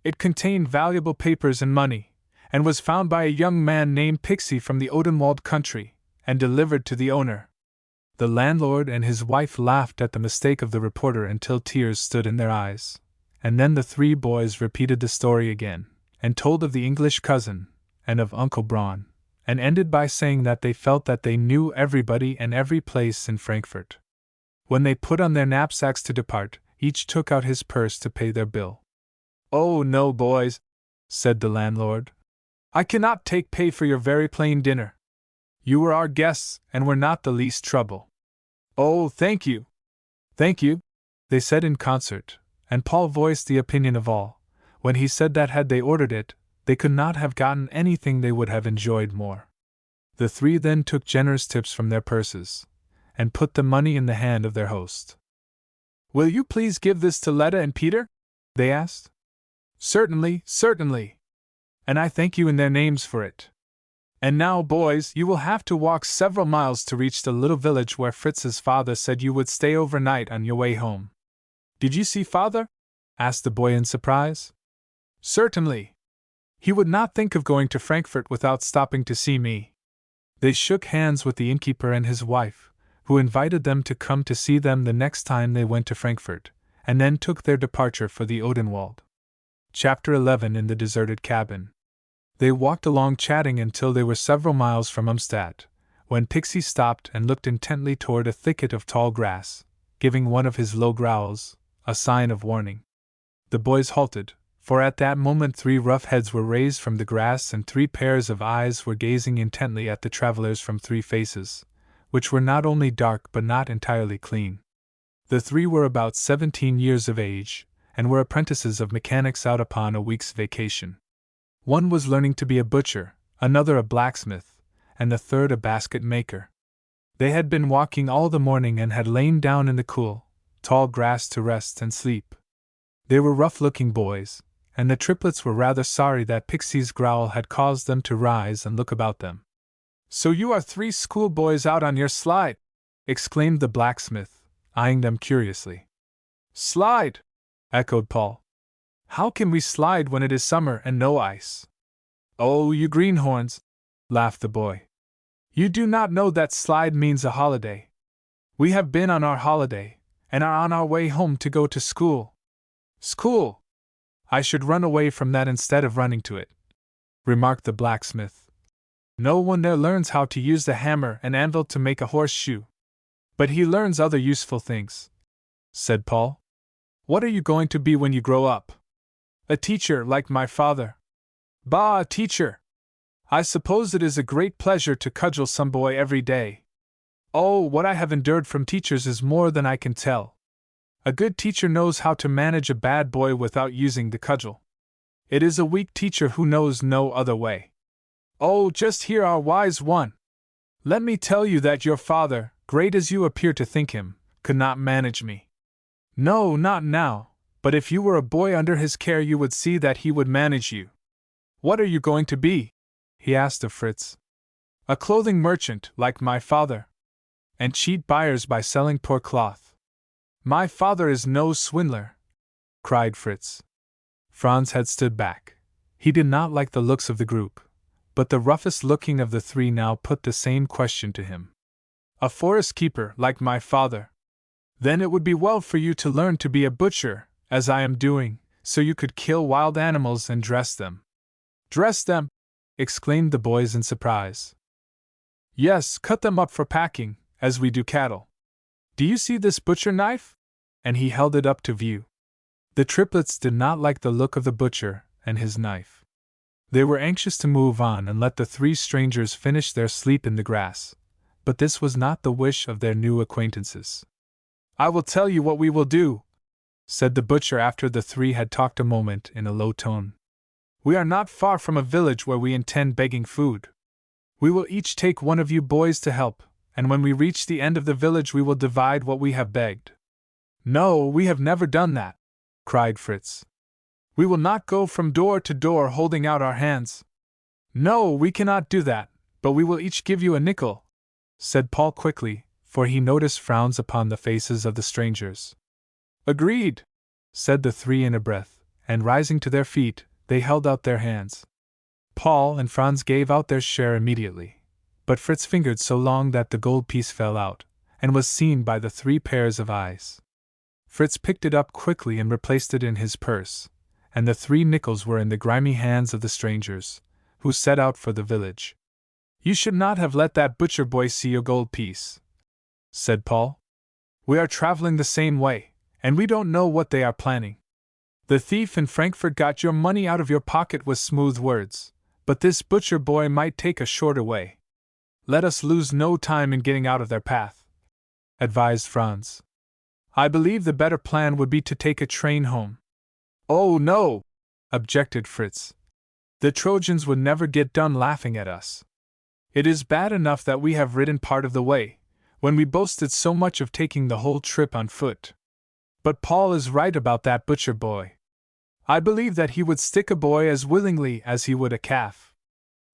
It contained valuable papers and money, and was found by a young man named Pixy from the Odenwald country, and delivered to the owner. The landlord and his wife laughed at the mistake of the reporter until tears stood in their eyes, and then the three boys repeated the story again, and told of the English cousin, and of Uncle Braun, and ended by saying that they felt that they knew everybody and every place in Frankfurt. When they put on their knapsacks to depart, each took out his purse to pay their bill. Oh no, boys, said the landlord. I cannot take pay for your very plain dinner. You were our guests, and were not the least trouble. Oh, thank you. Thank you, they said in concert, and Paul voiced the opinion of all, when he said that had they ordered it, they could not have gotten anything they would have enjoyed more. The three then took generous tips from their purses, and put the money in the hand of their host. Will you please give this to Letta and Peter? They asked. Certainly, certainly. And I thank you in their names for it. And now, boys, you will have to walk several miles to reach the little village where Fritz's father said you would stay overnight on your way home. Did you see father? Asked the boy in surprise. Certainly. He would not think of going to Frankfurt without stopping to see me. They shook hands with the innkeeper and his wife, who invited them to come to see them the next time they went to Frankfurt, and then took their departure for the Odenwald. Chapter 11. In the deserted cabin. They walked along chatting until they were several miles from Umstadt, when Pixy stopped and looked intently toward a thicket of tall grass, giving one of his low growls, a sign of warning. The boys halted, for at that moment 3 rough heads were raised from the grass and 3 pairs of eyes were gazing intently at the travelers from 3 faces, which were not only dark but not entirely clean. The 3 were about 17 years of age, and were apprentices of mechanics out upon a week's vacation. One was learning to be a butcher, another a blacksmith, and the third a basket maker. They had been walking all the morning and had lain down in the cool, tall grass to rest and sleep. They were rough-looking boys, and the triplets were rather sorry that Pixie's growl had caused them to rise and look about them. "So you are 3 schoolboys out on your slide!" exclaimed the blacksmith, eyeing them curiously. "Slide!" echoed Paul. "How can we slide when it is summer and no ice?" "Oh, you greenhorns!" laughed the boy. "You do not know that slide means a holiday. We have been on our holiday, and are on our way home to go to school." "School! I should run away from that instead of running to it," remarked the blacksmith. "No one there learns how to use the hammer and anvil to make a horseshoe. But he learns other useful things," said Paul. "What are you going to be when you grow up?" "A teacher, like my father." "Bah, a teacher! I suppose it is a great pleasure to cudgel some boy every day." "Oh, what I have endured from teachers is more than I can tell. A good teacher knows how to manage a bad boy without using the cudgel. It is a weak teacher who knows no other way." "Oh, just hear our wise one! Let me tell you that your father, great as you appear to think him, could not manage me." "No, not now, but if you were a boy under his care you would see that he would manage you." "What are you going to be?" he asked of Fritz. "A clothing merchant, like my father." "And cheat buyers by selling poor cloth." "My father is no swindler," cried Fritz. Franz had stood back. He did not like the looks of the group, but the roughest looking of the 3 now put the same question to him. "A forest keeper, like my father. Then it would be well for you to learn to be a butcher, as I am doing, so you could kill wild animals and dress them." "Dress them!" exclaimed the boys in surprise. "Yes, cut them up for packing, as we do cattle. Do you see this butcher knife?" And he held it up to view. The triplets did not like the look of the butcher and his knife. They were anxious to move on and let the 3 strangers finish their sleep in the grass, but this was not the wish of their new acquaintances. "I will tell you what we will do," said the butcher after the 3 had talked a moment in a low tone. "We are not far from a village where we intend begging food. We will each take one of you boys to help, and when we reach the end of the village we will divide what we have begged." "No, we have never done that," cried Fritz. "We will not go from door to door holding out our hands." "No, we cannot do that, but we will each give you a nickel," said Paul quickly, for he noticed frowns upon the faces of the strangers. "Agreed," said the 3 in a breath, and rising to their feet, they held out their hands. Paul and Franz gave out their share immediately, but Fritz fingered so long that the gold piece fell out, and was seen by the 3 pairs of eyes. Fritz picked it up quickly and replaced it in his purse, and the 3 nickels were in the grimy hands of the strangers, who set out for the village. "You should not have let that butcher boy see your gold piece," said Paul. "We are traveling the same way, and we don't know what they are planning. The thief in Frankfurt got your money out of your pocket with smooth words, but this butcher boy might take a shorter way. Let us lose no time in getting out of their path," advised Franz. "I believe the better plan would be to take a train home." "Oh, no!" objected Fritz. "The Trojans would never get done laughing at us. It is bad enough that we have ridden part of the way, when we boasted so much of taking the whole trip on foot. But Paul is right about that butcher boy. I believe that he would stick a boy as willingly as he would a calf."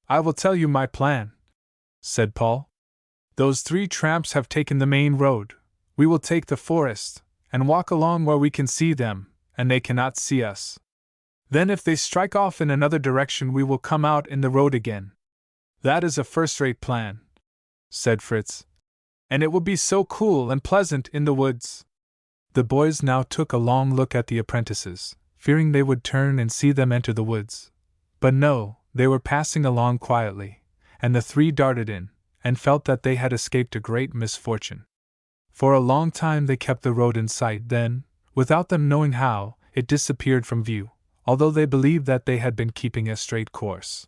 "I will tell you my plan," said Paul. "Those 3 tramps have taken the main road. We will take the forest, and walk along where we can see them, and they cannot see us. Then if they strike off in another direction we will come out in the road again." "That is a first-rate plan," said Fritz. "And it will be so cool and pleasant in the woods." The boys now took a long look at the apprentices, fearing they would turn and see them enter the woods. But no, they were passing along quietly, and the 3 darted in, and felt that they had escaped a great misfortune. For a long time they kept the road in sight, then, without them knowing how, it disappeared from view, although they believed that they had been keeping a straight course.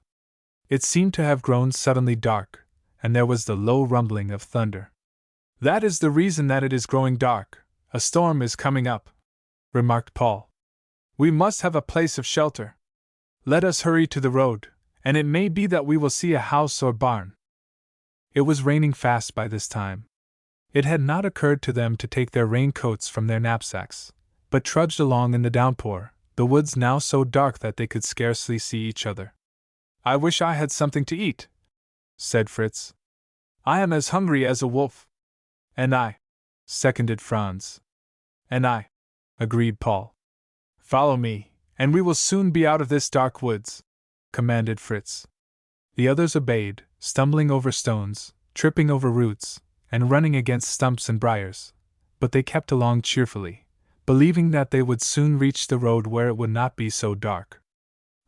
It seemed to have grown suddenly dark, and there was the low rumbling of thunder. "That is the reason that it is growing dark. A storm is coming up," remarked Paul. "We must have a place of shelter. Let us hurry to the road, and it may be that we will see a house or barn." It was raining fast by this time. It had not occurred to them to take their raincoats from their knapsacks, but trudged along in the downpour, the woods now so dark that they could scarcely see each other. "I wish I had something to eat," said Fritz. "I am as hungry as a wolf." "And I," seconded Franz. "And I," agreed Paul. "Follow me, and we will soon be out of this dark woods," commanded Fritz. The others obeyed, stumbling over stones, tripping over roots, and running against stumps and briars, but they kept along cheerfully, believing that they would soon reach the road where it would not be so dark.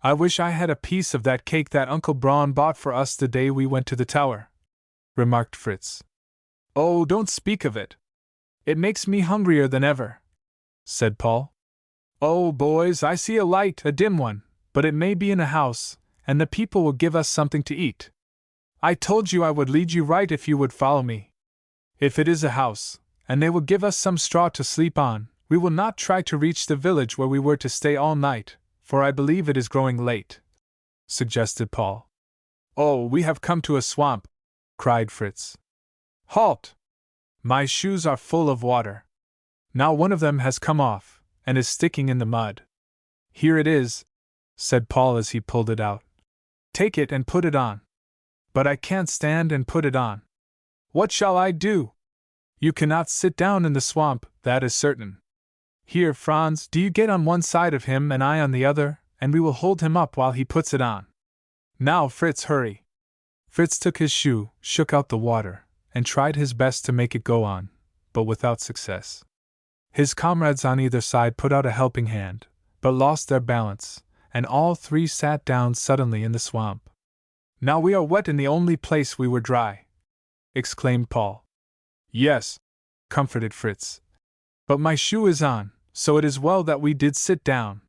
"I wish I had a piece of that cake that Uncle Braun bought for us the day we went to the tower," remarked Fritz. "Oh, don't speak of it! It makes me hungrier than ever," said Paul. "Oh, boys, I see a light, a dim one, but it may be in a house, and the people will give us something to eat. I told you I would lead you right if you would follow me. If it is a house, and they will give us some straw to sleep on, we will not try to reach the village where we were to stay all night, for I believe it is growing late," suggested Paul. "Oh, we have come to a swamp," cried Fritz. "Halt! My shoes are full of water. Now one of them has come off, and is sticking in the mud." "Here it is," said Paul as he pulled it out. "Take it and put it on." "But I can't stand and put it on. What shall I do?" "You cannot sit down in the swamp, that is certain. Here, Franz, do you get on one side of him and I on the other, and we will hold him up while he puts it on. Now, Fritz, hurry." Fritz took his shoe, shook out the water, and tried his best to make it go on, but without success. His comrades on either side put out a helping hand, but lost their balance, and all three sat down suddenly in the swamp. "Now we are wet in the only place we were dry," exclaimed Paul. "Yes," comforted Fritz. "But my shoe is on, so it is well that we did sit down.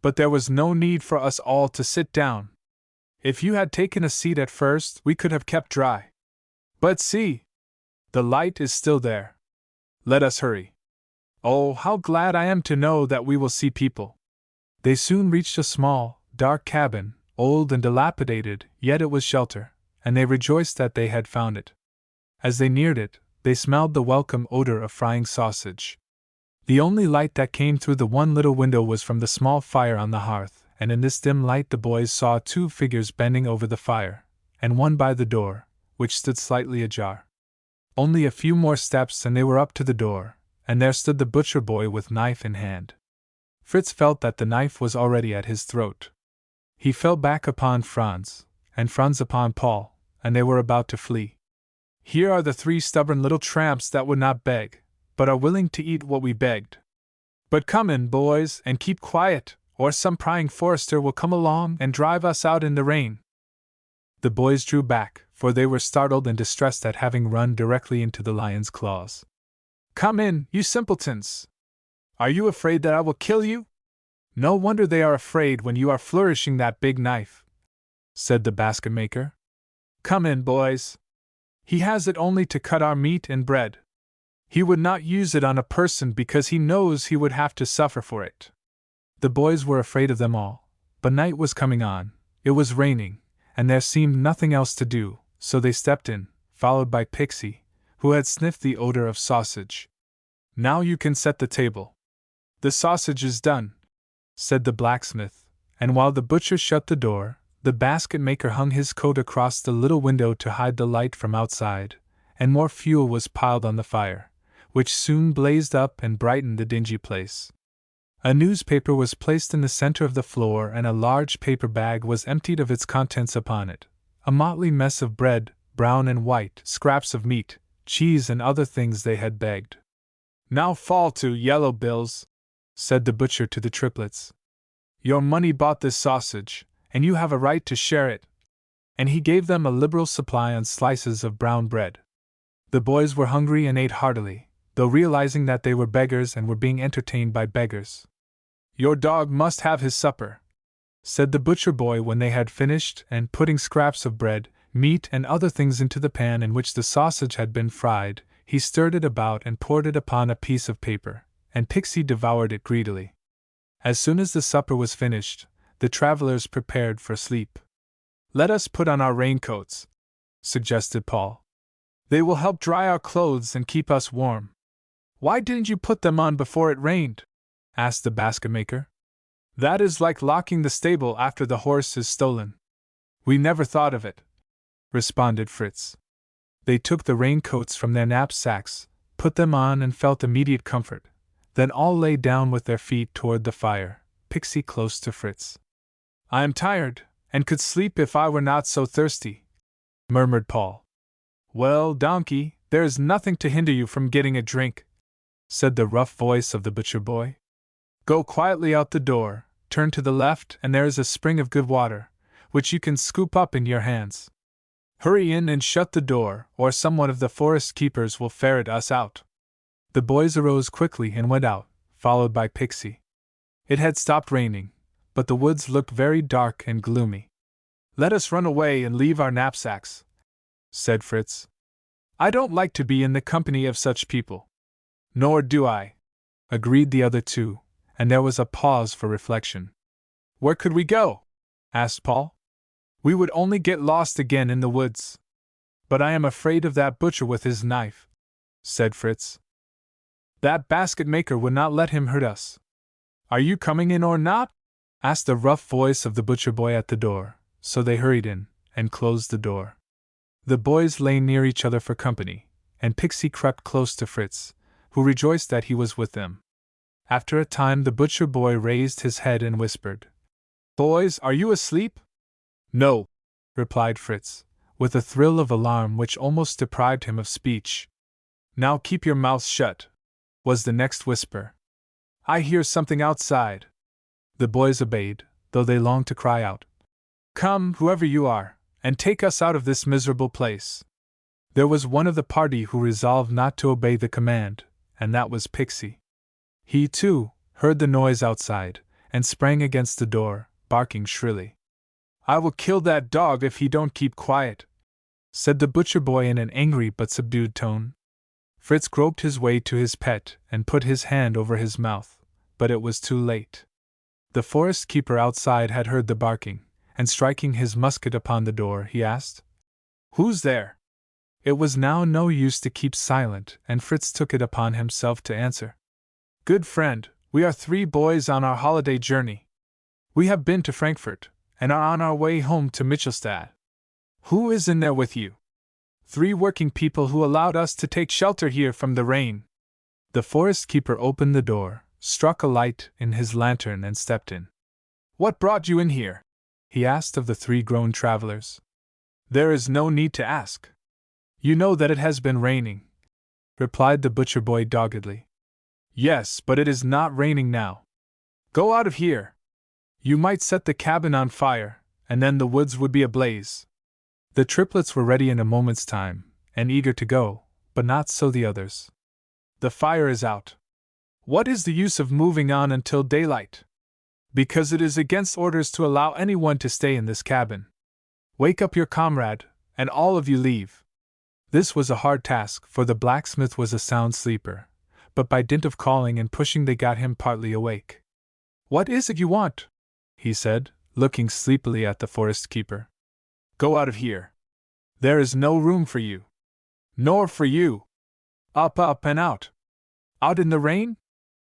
But there was no need for us all to sit down. If you had taken a seat at first, we could have kept dry. But see! The light is still there. Let us hurry. Oh, how glad I am to know that we will see people." They soon reached a small, dark cabin, old and dilapidated, yet it was shelter, and they rejoiced that they had found it. As they neared it, they smelled the welcome odor of frying sausage. The only light that came through the one little window was from the small fire on the hearth, and in this dim light the boys saw two figures bending over the fire, and one by the door, which stood slightly ajar. Only a few more steps and they were up to the door, and there stood the butcher boy with knife in hand. Fritz felt that the knife was already at his throat. He fell back upon Franz, and Franz upon Paul, and they were about to flee. "Here are the three stubborn little tramps that would not beg, but are willing to eat what we begged. But come in, boys, and keep quiet, or some prying forester will come along and drive us out in the rain." The boys drew back, for they were startled and distressed at having run directly into the lion's claws. "Come in, you simpletons! Are you afraid that I will kill you? No wonder they are afraid when you are flourishing that big knife," said the basket maker. "Come in, boys. He has it only to cut our meat and bread. He would not use it on a person because he knows he would have to suffer for it." The boys were afraid of them all, but night was coming on, it was raining, and there seemed nothing else to do, so they stepped in, followed by Pixy, who had sniffed the odor of sausage. "Now you can set the table." "The sausage is done," said the blacksmith, and while the butcher shut the door, the basket maker hung his coat across the little window to hide the light from outside, and more fuel was piled on the fire, which soon blazed up and brightened the dingy place. A newspaper was placed in the center of the floor and a large paper bag was emptied of its contents upon it. A motley mess of bread, brown and white, scraps of meat, cheese and other things they had begged. "Now fall to, yellow bills," said the butcher to the triplets. "Your money bought this sausage, and you have a right to share it." And he gave them a liberal supply on slices of brown bread. The boys were hungry and ate heartily, though realizing that they were beggars and were being entertained by beggars. Your dog must have his supper," said the butcher boy when they had finished, and putting scraps of bread, meat, and other things into the pan in which the sausage had been fried, he stirred it about and poured it upon a piece of paper, and Pixy devoured it greedily. As soon as the supper was finished, the travelers prepared for sleep. "Let us put on our raincoats," suggested Paul. "They will help dry our clothes and keep us warm." "Why didn't you put them on before it rained?" asked the basket-maker. "That is like locking the stable after the horse is stolen." "We never thought of it," responded Fritz. They took the raincoats from their knapsacks, put them on, and felt immediate comfort. Then all lay down with their feet toward the fire, Pixy close to Fritz. "I am tired, and could sleep if I were not so thirsty," murmured Paul. "Well, donkey, there is nothing to hinder you from getting a drink," said the rough voice of the butcher boy. "Go quietly out the door, turn to the left, and there is a spring of good water, which you can scoop up in your hands. Hurry in and shut the door, or some one of the forest keepers will ferret us out." The boys arose quickly and went out, followed by Pixy. It had stopped raining, but the woods looked very dark and gloomy. "Let us run away and leave our knapsacks," said Fritz. "I don't like to be in the company of such people." "Nor do I," agreed the other two, and there was a pause for reflection. "Where could we go?" asked Paul. "We would only get lost again in the woods." "But I am afraid of that butcher with his knife," said Fritz. "That basket-maker would not let him hurt us." "Are you coming in or not?" asked the rough voice of the butcher boy at the door, so they hurried in, and closed the door. The boys lay near each other for company, and Pixy crept close to Fritz, who rejoiced that he was with them. After a time the butcher boy raised his head and whispered, "Boys, are you asleep?" "No," replied Fritz, with a thrill of alarm which almost deprived him of speech. "Now keep your mouths shut," was the next whisper. "I hear something outside." The boys obeyed, though they longed to cry out, "Come, whoever you are, and take us out of this miserable place." There was one of the party who resolved not to obey the command, and that was Pixy. He, too, heard the noise outside, and sprang against the door, barking shrilly. "I will kill that dog if he don't keep quiet," said the butcher boy in an angry but subdued tone. Fritz groped his way to his pet and put his hand over his mouth, but it was too late. The forest keeper outside had heard the barking, and striking his musket upon the door, he asked, "Who's there?" It was now no use to keep silent, and Fritz took it upon himself to answer. "Good friend, we are 3 boys on our holiday journey. We have been to Frankfurt, and are on our way home to Michelstadt. Who is in there with you?" "3 working people who allowed us to take shelter here from the rain." The forest keeper opened the door, struck a light in his lantern, and stepped in. "What brought you in here?" he asked of the 3 grown travelers. "There is no need to ask. You know that it has been raining," replied the butcher boy doggedly. "Yes, but it is not raining now. Go out of here. You might set the cabin on fire, and then the woods would be ablaze." The triplets were ready in a moment's time, and eager to go, but not so the others. "The fire is out. What is the use of moving on until daylight?" "Because it is against orders to allow anyone to stay in this cabin. Wake up your comrade, and all of you leave." This was a hard task, for the blacksmith was a sound sleeper, but by dint of calling and pushing they got him partly awake. "What is it you want?" he said, looking sleepily at the forest keeper. "Go out of here. There is no room for you. Nor for you. Up, up, and out." "Out in the rain?"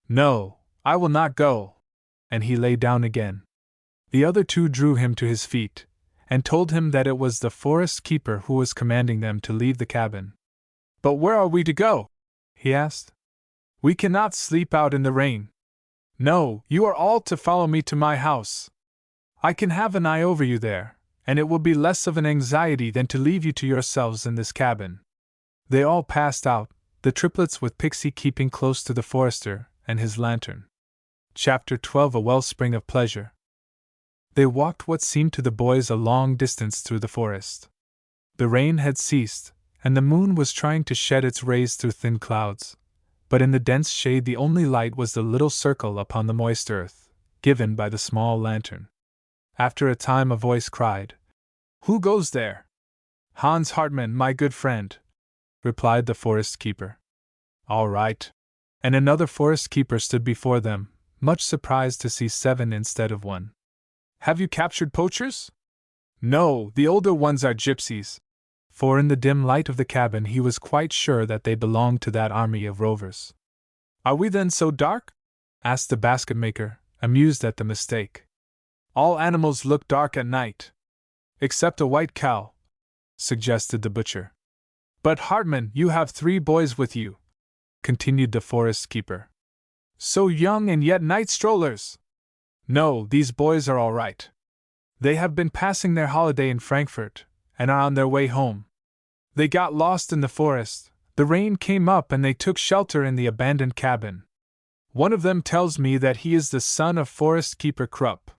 "No, I will not go." And he lay down again. The other 2 drew him to his feet, and told him that it was the forest keeper who was commanding them to leave the cabin. "But where are we to go?" he asked. "We cannot sleep out in the rain. No, you are all to follow me to my house. I can have an eye over you there, and it will be less of an anxiety than to leave you to yourselves in this cabin." They all passed out, the triplets with Pixy keeping close to the forester and his lantern. Chapter 12: A Wellspring of Pleasure. They walked what seemed to the boys a long distance through the forest. The rain had ceased, and the moon was trying to shed its rays through thin clouds, but in the dense shade the only light was the little circle upon the moist earth, given by the small lantern. After a time a voice cried, "Who goes there?" "Hans Hartmann, my good friend," replied the forest keeper. "All right." And another forest keeper stood before them, much surprised to see 7 instead of 1. "Have you captured poachers?" "No, the older ones are gypsies." For in the dim light of the cabin he was quite sure that they belonged to that army of rovers. "Are we then so dark?" asked the basket maker, amused at the mistake. "All animals look dark at night." "Except a white cow," suggested the butcher. "But Hartman, you have 3 boys with you," continued the forest keeper. "So young and yet night strollers." "No, these boys are all right. They have been passing their holiday in Frankfurt, and are on their way home. They got lost in the forest, the rain came up and they took shelter in the abandoned cabin. One of them tells me that he is the son of forest keeper Krupp."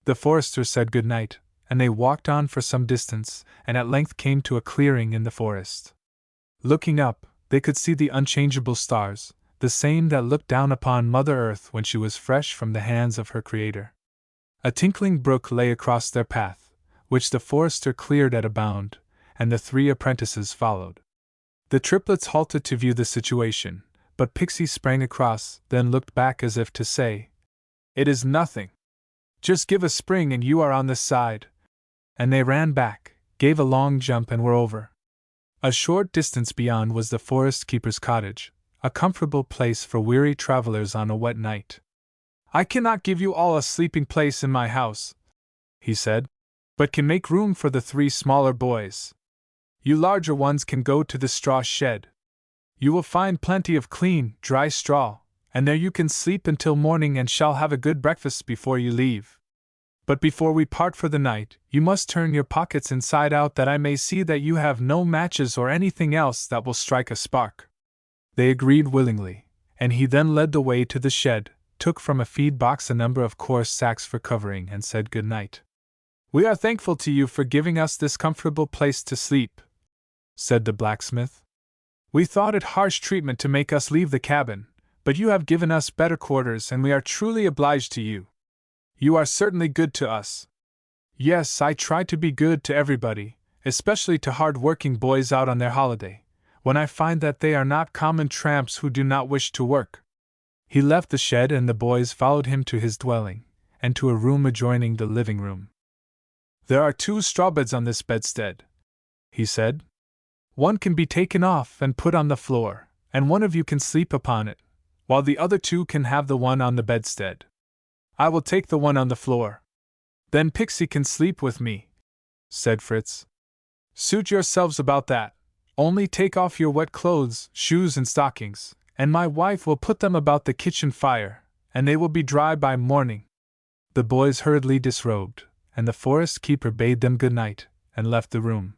The forester said good night, and they walked on for some distance, and at length came to a clearing in the forest. Looking up, they could see the unchangeable stars, the same that looked down upon Mother Earth when she was fresh from the hands of her Creator. A tinkling brook lay across their path, which the forester cleared at a bound, and the 3 apprentices followed. The triplets halted to view the situation, but Pixy sprang across, then looked back as if to say, "It is nothing. Just give a spring and you are on this side." And they ran back, gave a long jump and were over. A short distance beyond was the forest keeper's cottage, a comfortable place for weary travelers on a wet night. "I cannot give you all a sleeping place in my house," he said, "but can make room for the 3 smaller boys. You larger ones can go to the straw shed. You will find plenty of clean, dry straw, and there you can sleep until morning and shall have a good breakfast before you leave. But before we part for the night, you must turn your pockets inside out that I may see that you have no matches or anything else that will strike a spark." They agreed willingly, and he then led the way to the shed, took from a feed box a number of coarse sacks for covering, and said good night. "We are thankful to you for giving us this comfortable place to sleep," said the blacksmith. "We thought it harsh treatment to make us leave the cabin, but you have given us better quarters and we are truly obliged to you. You are certainly good to us." "Yes, I try to be good to everybody, especially to hard-working boys out on their holiday, when I find that they are not common tramps who do not wish to work." He left the shed and the boys followed him to his dwelling, and to a room adjoining the living room. "There are 2 straw beds on this bedstead," he said. "One can be taken off and put on the floor, and one of you can sleep upon it, while the other 2 can have the one on the bedstead. I will take the one on the floor. Then Pixy can sleep with me," said Fritz. "Suit yourselves about that. Only take off your wet clothes, shoes and stockings, and my wife will put them about the kitchen fire, and they will be dry by morning." The boys hurriedly disrobed, and the forest keeper bade them good night, and left the room.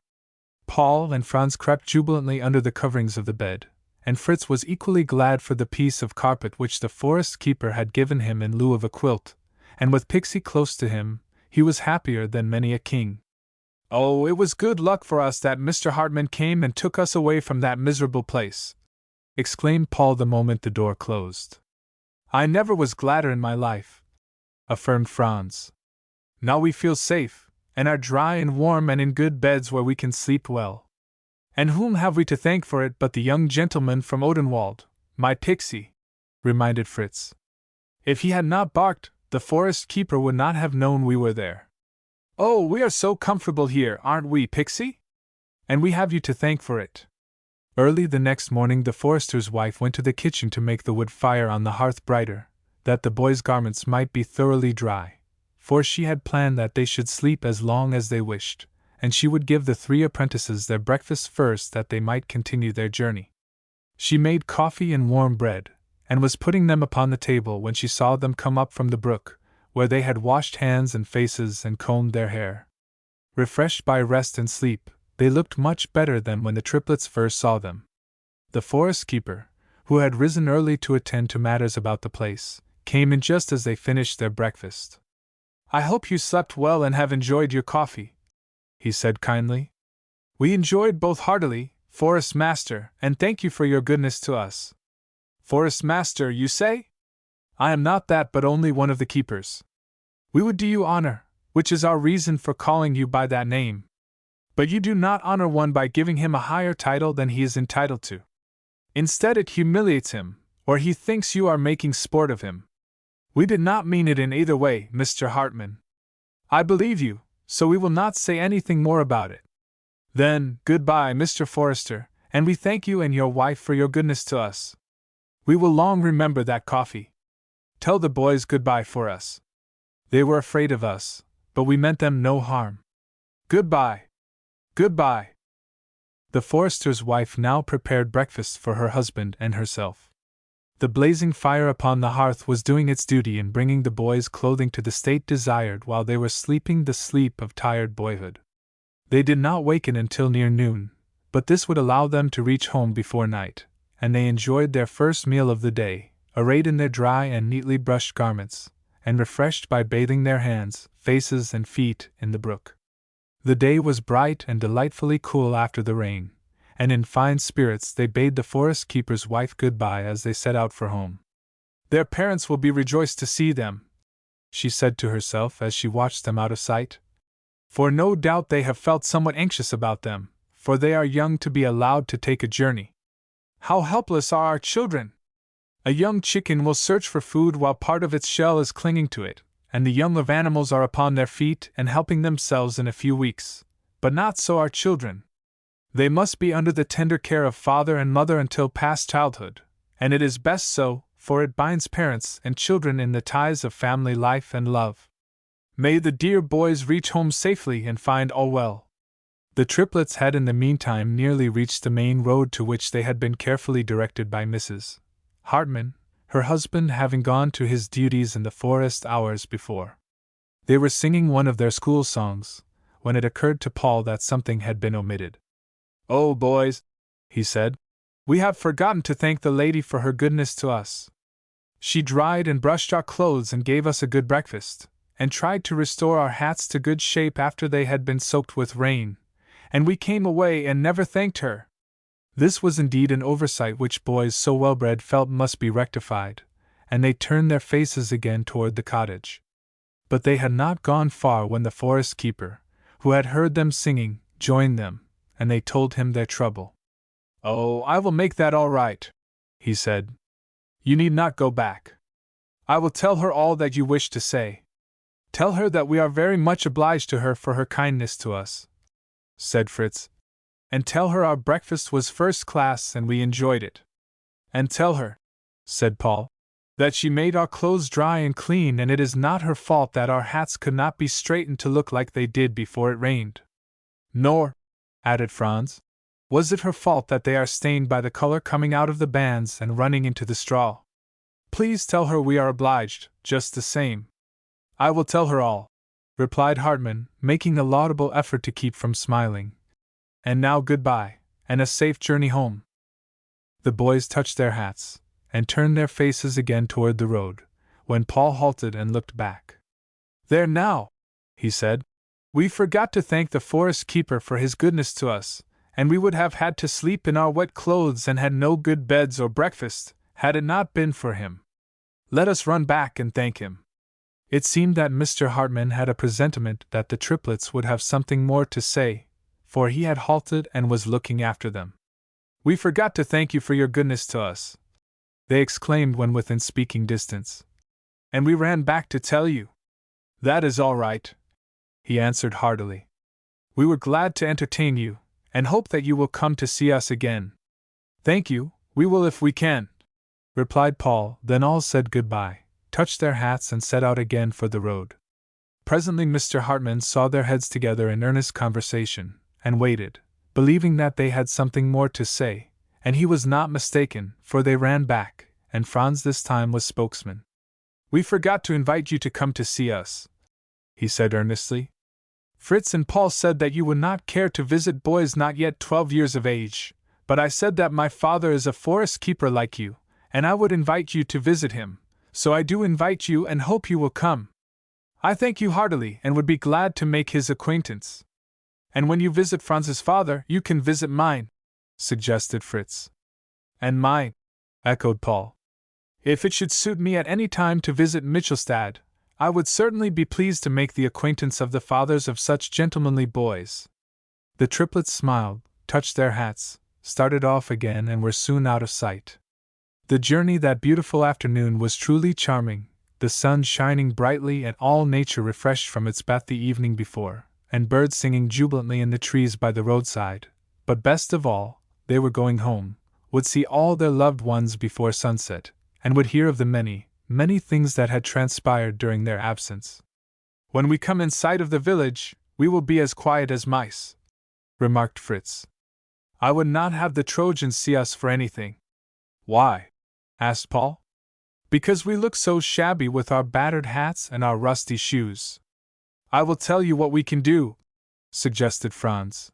Paul and Franz crept jubilantly under the coverings of the bed, and Fritz was equally glad for the piece of carpet which the forest keeper had given him in lieu of a quilt, and with Pixy close to him, he was happier than many a king. "Oh, it was good luck for us that Mr. Hartman came and took us away from that miserable place," exclaimed Paul the moment the door closed. "I never was gladder in my life," affirmed Franz. "Now we feel safe, and are dry and warm and in good beds where we can sleep well. And whom have we to thank for it but the young gentleman from Odenwald, my Pixy?" reminded Fritz. "If he had not barked, the forest keeper would not have known we were there. Oh, we are so comfortable here, aren't we, Pixy? And we have you to thank for it." Early the next morning the forester's wife went to the kitchen to make the wood fire on the hearth brighter, that the boys' garments might be thoroughly dry, for she had planned that they should sleep as long as they wished, and she would give the 3 apprentices their breakfast first that they might continue their journey. She made coffee and warm bread, and was putting them upon the table when she saw them come up from the brook, where they had washed hands and faces and combed their hair. Refreshed by rest and sleep, they looked much better than when the triplets first saw them. The forest keeper, who had risen early to attend to matters about the place, came in just as they finished their breakfast. "I hope you slept well and have enjoyed your coffee," he said kindly. "We enjoyed both heartily, Forest Master, and thank you for your goodness to us." "Forest Master, you say?" I am not that, but only one of the keepers. We would do you honor, which is our reason for calling you by that name. But you do not honor one by giving him a higher title than he is entitled to. Instead, it humiliates him, or he thinks you are making sport of him. We did not mean it in either way, Mr. Hartman. I believe you, so we will not say anything more about it. Then, goodbye, Mr. Forrester, and we thank you and your wife for your goodness to us. We will long remember that coffee. Tell the boys goodbye for us. They were afraid of us, but we meant them no harm. Goodbye. Goodbye. The Forrester's wife now prepared breakfast for her husband and herself. The blazing fire upon the hearth was doing its duty in bringing the boys clothing to the state desired while they were sleeping the sleep of tired boyhood. They did not waken until near noon, but this would allow them to reach home before night, and they enjoyed their first meal of the day, arrayed in their dry and neatly brushed garments, and refreshed by bathing their hands, faces, and feet in the brook. The day was bright and delightfully cool after the rain, and in fine spirits they bade the forest keeper's wife goodbye as they set out for home. Their parents will be rejoiced to see them, she said to herself as she watched them out of sight. For no doubt they have felt somewhat anxious about them, for they are young to be allowed to take a journey. How helpless are our children! A young chicken will search for food while part of its shell is clinging to it, and the young of animals are upon their feet and helping themselves in a few weeks. But not so our children. They must be under the tender care of father and mother until past childhood, and it is best so, for it binds parents and children in the ties of family life and love. May the dear boys reach home safely and find all well. The triplets had in the meantime nearly reached the main road to which they had been carefully directed by Mrs. Hartman, her husband having gone to his duties in the forest hours before. They were singing one of their school songs, when it occurred to Paul that something had been omitted. "Oh, boys," he said, "we have forgotten to thank the lady for her goodness to us. She dried and brushed our clothes and gave us a good breakfast, and tried to restore our hats to good shape after they had been soaked with rain, and we came away and never thanked her." This was indeed an oversight which boys so well-bred felt must be rectified, and they turned their faces again toward the cottage. But they had not gone far when the forest keeper, who had heard them singing, joined them, and they told him their trouble. "Oh, I will make that all right," he said. "You need not go back. I will tell her all that you wish to say. Tell her that we are very much obliged to her for her kindness to us," said Fritz. "And tell her our breakfast was first class and we enjoyed it. And tell her," said Paul, "that she made our clothes dry and clean, and it is not her fault that our hats could not be straightened to look like they did before it rained. Nor," added Franz, "was it her fault that they are stained by the color coming out of the bands and running into the straw. Please tell her we are obliged, just the same." "I will tell her all," replied Hartman, making a laudable effort to keep from smiling. "And now goodbye, and a safe journey home." The boys touched their hats, and turned their faces again toward the road, when Paul halted and looked back. "There now," he said. "We forgot to thank the forest keeper for his goodness to us, and we would have had to sleep in our wet clothes and had no good beds or breakfast, had it not been for him. Let us run back and thank him." It seemed that Mr. Hartman had a presentiment that the triplets would have something more to say, for he had halted and was looking after them. "We forgot to thank you for your goodness to us," they exclaimed when within speaking distance. "And we ran back to tell you." "That is all right," he answered heartily. "We were glad to entertain you, and hope that you will come to see us again." "Thank you, we will if we can," replied Paul. Then all said goodbye, touched their hats, and set out again for the road. Presently Mr. Hartman saw their heads together in earnest conversation, and waited, believing that they had something more to say, and he was not mistaken, for they ran back, and Franz this time was spokesman. "We forgot to invite you to come to see us," he said earnestly. "Fritz and Paul said that you would not care to visit boys not yet 12 years of age, but I said that my father is a forest keeper like you, and I would invite you to visit him, so I do invite you and hope you will come. I thank you heartily and would be glad to make his acquaintance. And when you visit Franz's father, you can visit mine," suggested Fritz. "And mine," echoed Paul. If it should suit me at any time to visit Michelstad, I would certainly be pleased to make the acquaintance of the fathers of such gentlemanly boys. The triplets smiled, touched their hats, started off again, and were soon out of sight. The journey that beautiful afternoon was truly charming, the sun shining brightly and all nature refreshed from its bath the evening before, and birds singing jubilantly in the trees by the roadside. But best of all, they were going home, would see all their loved ones before sunset, and would hear of the many, many things that had transpired during their absence. "When we come in sight of the village, we will be as quiet as mice," remarked Fritz. "I would not have the Trojans see us for anything." "Why?" asked Paul. "Because we look so shabby with our battered hats and our rusty shoes." "I will tell you what we can do," suggested Franz.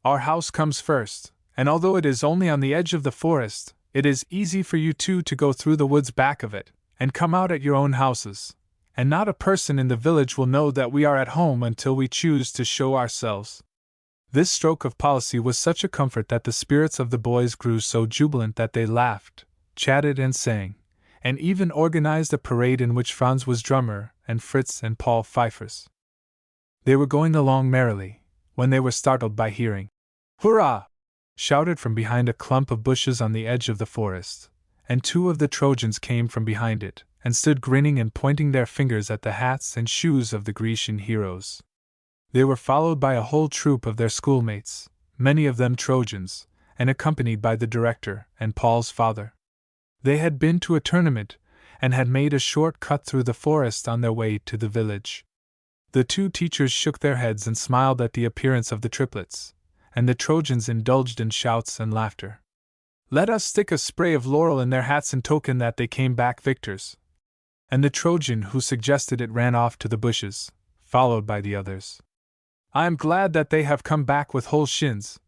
"Our house comes first, and although it is only on the edge of the forest, it is easy for you two to go through the woods back of it, and come out at your own houses, and not a person in the village will know that we are at home until we choose to show ourselves." This stroke of policy was such a comfort that the spirits of the boys grew so jubilant that they laughed, chatted, and sang, and even organized a parade in which Franz was drummer and Fritz and Paul fifers. They were going along merrily, when they were startled by hearing "Hurrah!" shouted from behind a clump of bushes on the edge of the forest, and two of the Trojans came from behind it, and stood grinning and pointing their fingers at the hats and shoes of the Grecian heroes. They were followed by a whole troop of their schoolmates, many of them Trojans, and accompanied by the director and Paul's father. They had been to a tournament, and had made a short cut through the forest on their way to the village. The two teachers shook their heads and smiled at the appearance of the triplets, and the Trojans indulged in shouts and laughter. "Let us stick a spray of laurel in their hats in token that they came back victors." And the Trojan who suggested it ran off to the bushes, followed by the others. "I am glad that they have come back with whole shins,"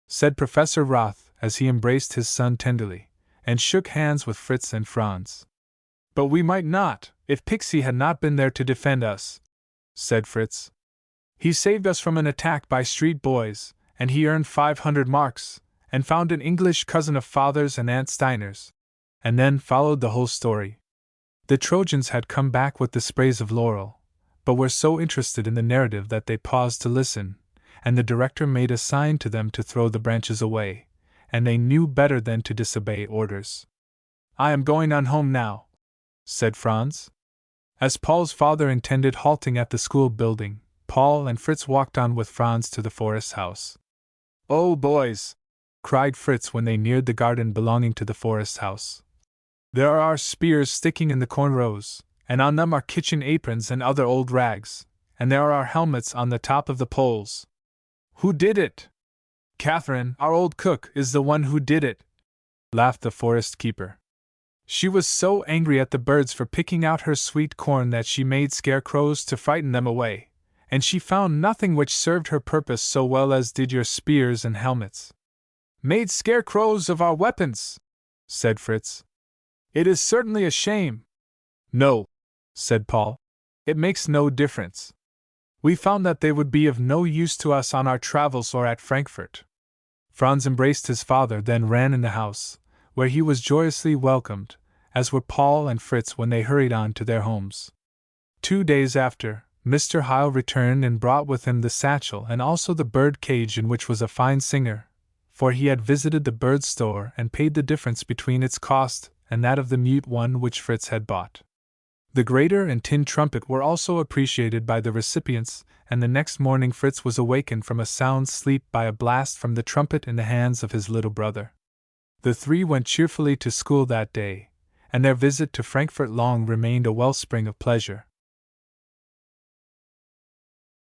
said Professor Roth as he embraced his son tenderly, and shook hands with Fritz and Franz. "But we might not, if Pixy had not been there to defend us," said Fritz. "He saved us from an attack by street boys, and he earned 500 marks, and found an English cousin of father's and Aunt Steiner's." And then followed the whole story. The Trojans had come back with the sprays of laurel, but were so interested in the narrative that they paused to listen, and the director made a sign to them to throw the branches away, and they knew better than to disobey orders. "I am going on home now," said Franz. As Paul's father intended halting at the school building, Paul and Fritz walked on with Franz to the forest house. "Oh, boys!" cried Fritz when they neared the garden belonging to the forest house. "There are our spears sticking in the corn rows, and on them are kitchen aprons and other old rags, and there are our helmets on the top of the poles. Who did it?" "Catherine, our old cook, is the one who did it," laughed the forest keeper. "She was so angry at the birds for picking out her sweet corn that she made scarecrows to frighten them away, and she found nothing which served her purpose so well as did your spears and helmets." "Made scarecrows of our weapons," said Fritz. "It is certainly a shame." "No," said Paul. "It makes no difference. We found that they would be of no use to us on our travels or at Frankfurt." Franz embraced his father, then ran in the house, where he was joyously welcomed, as were Paul and Fritz when they hurried on to their homes. 2 days after, Mr. Heil returned and brought with him the satchel and also the bird cage in which was a fine singer, for he had visited the bird store and paid the difference between its cost and that of the mute one which Fritz had bought. The grater and tin trumpet were also appreciated by the recipients, and the next morning Fritz was awakened from a sound sleep by a blast from the trumpet in the hands of his little brother. The three went cheerfully to school that day, and their visit to Frankfurt long remained a wellspring of pleasure.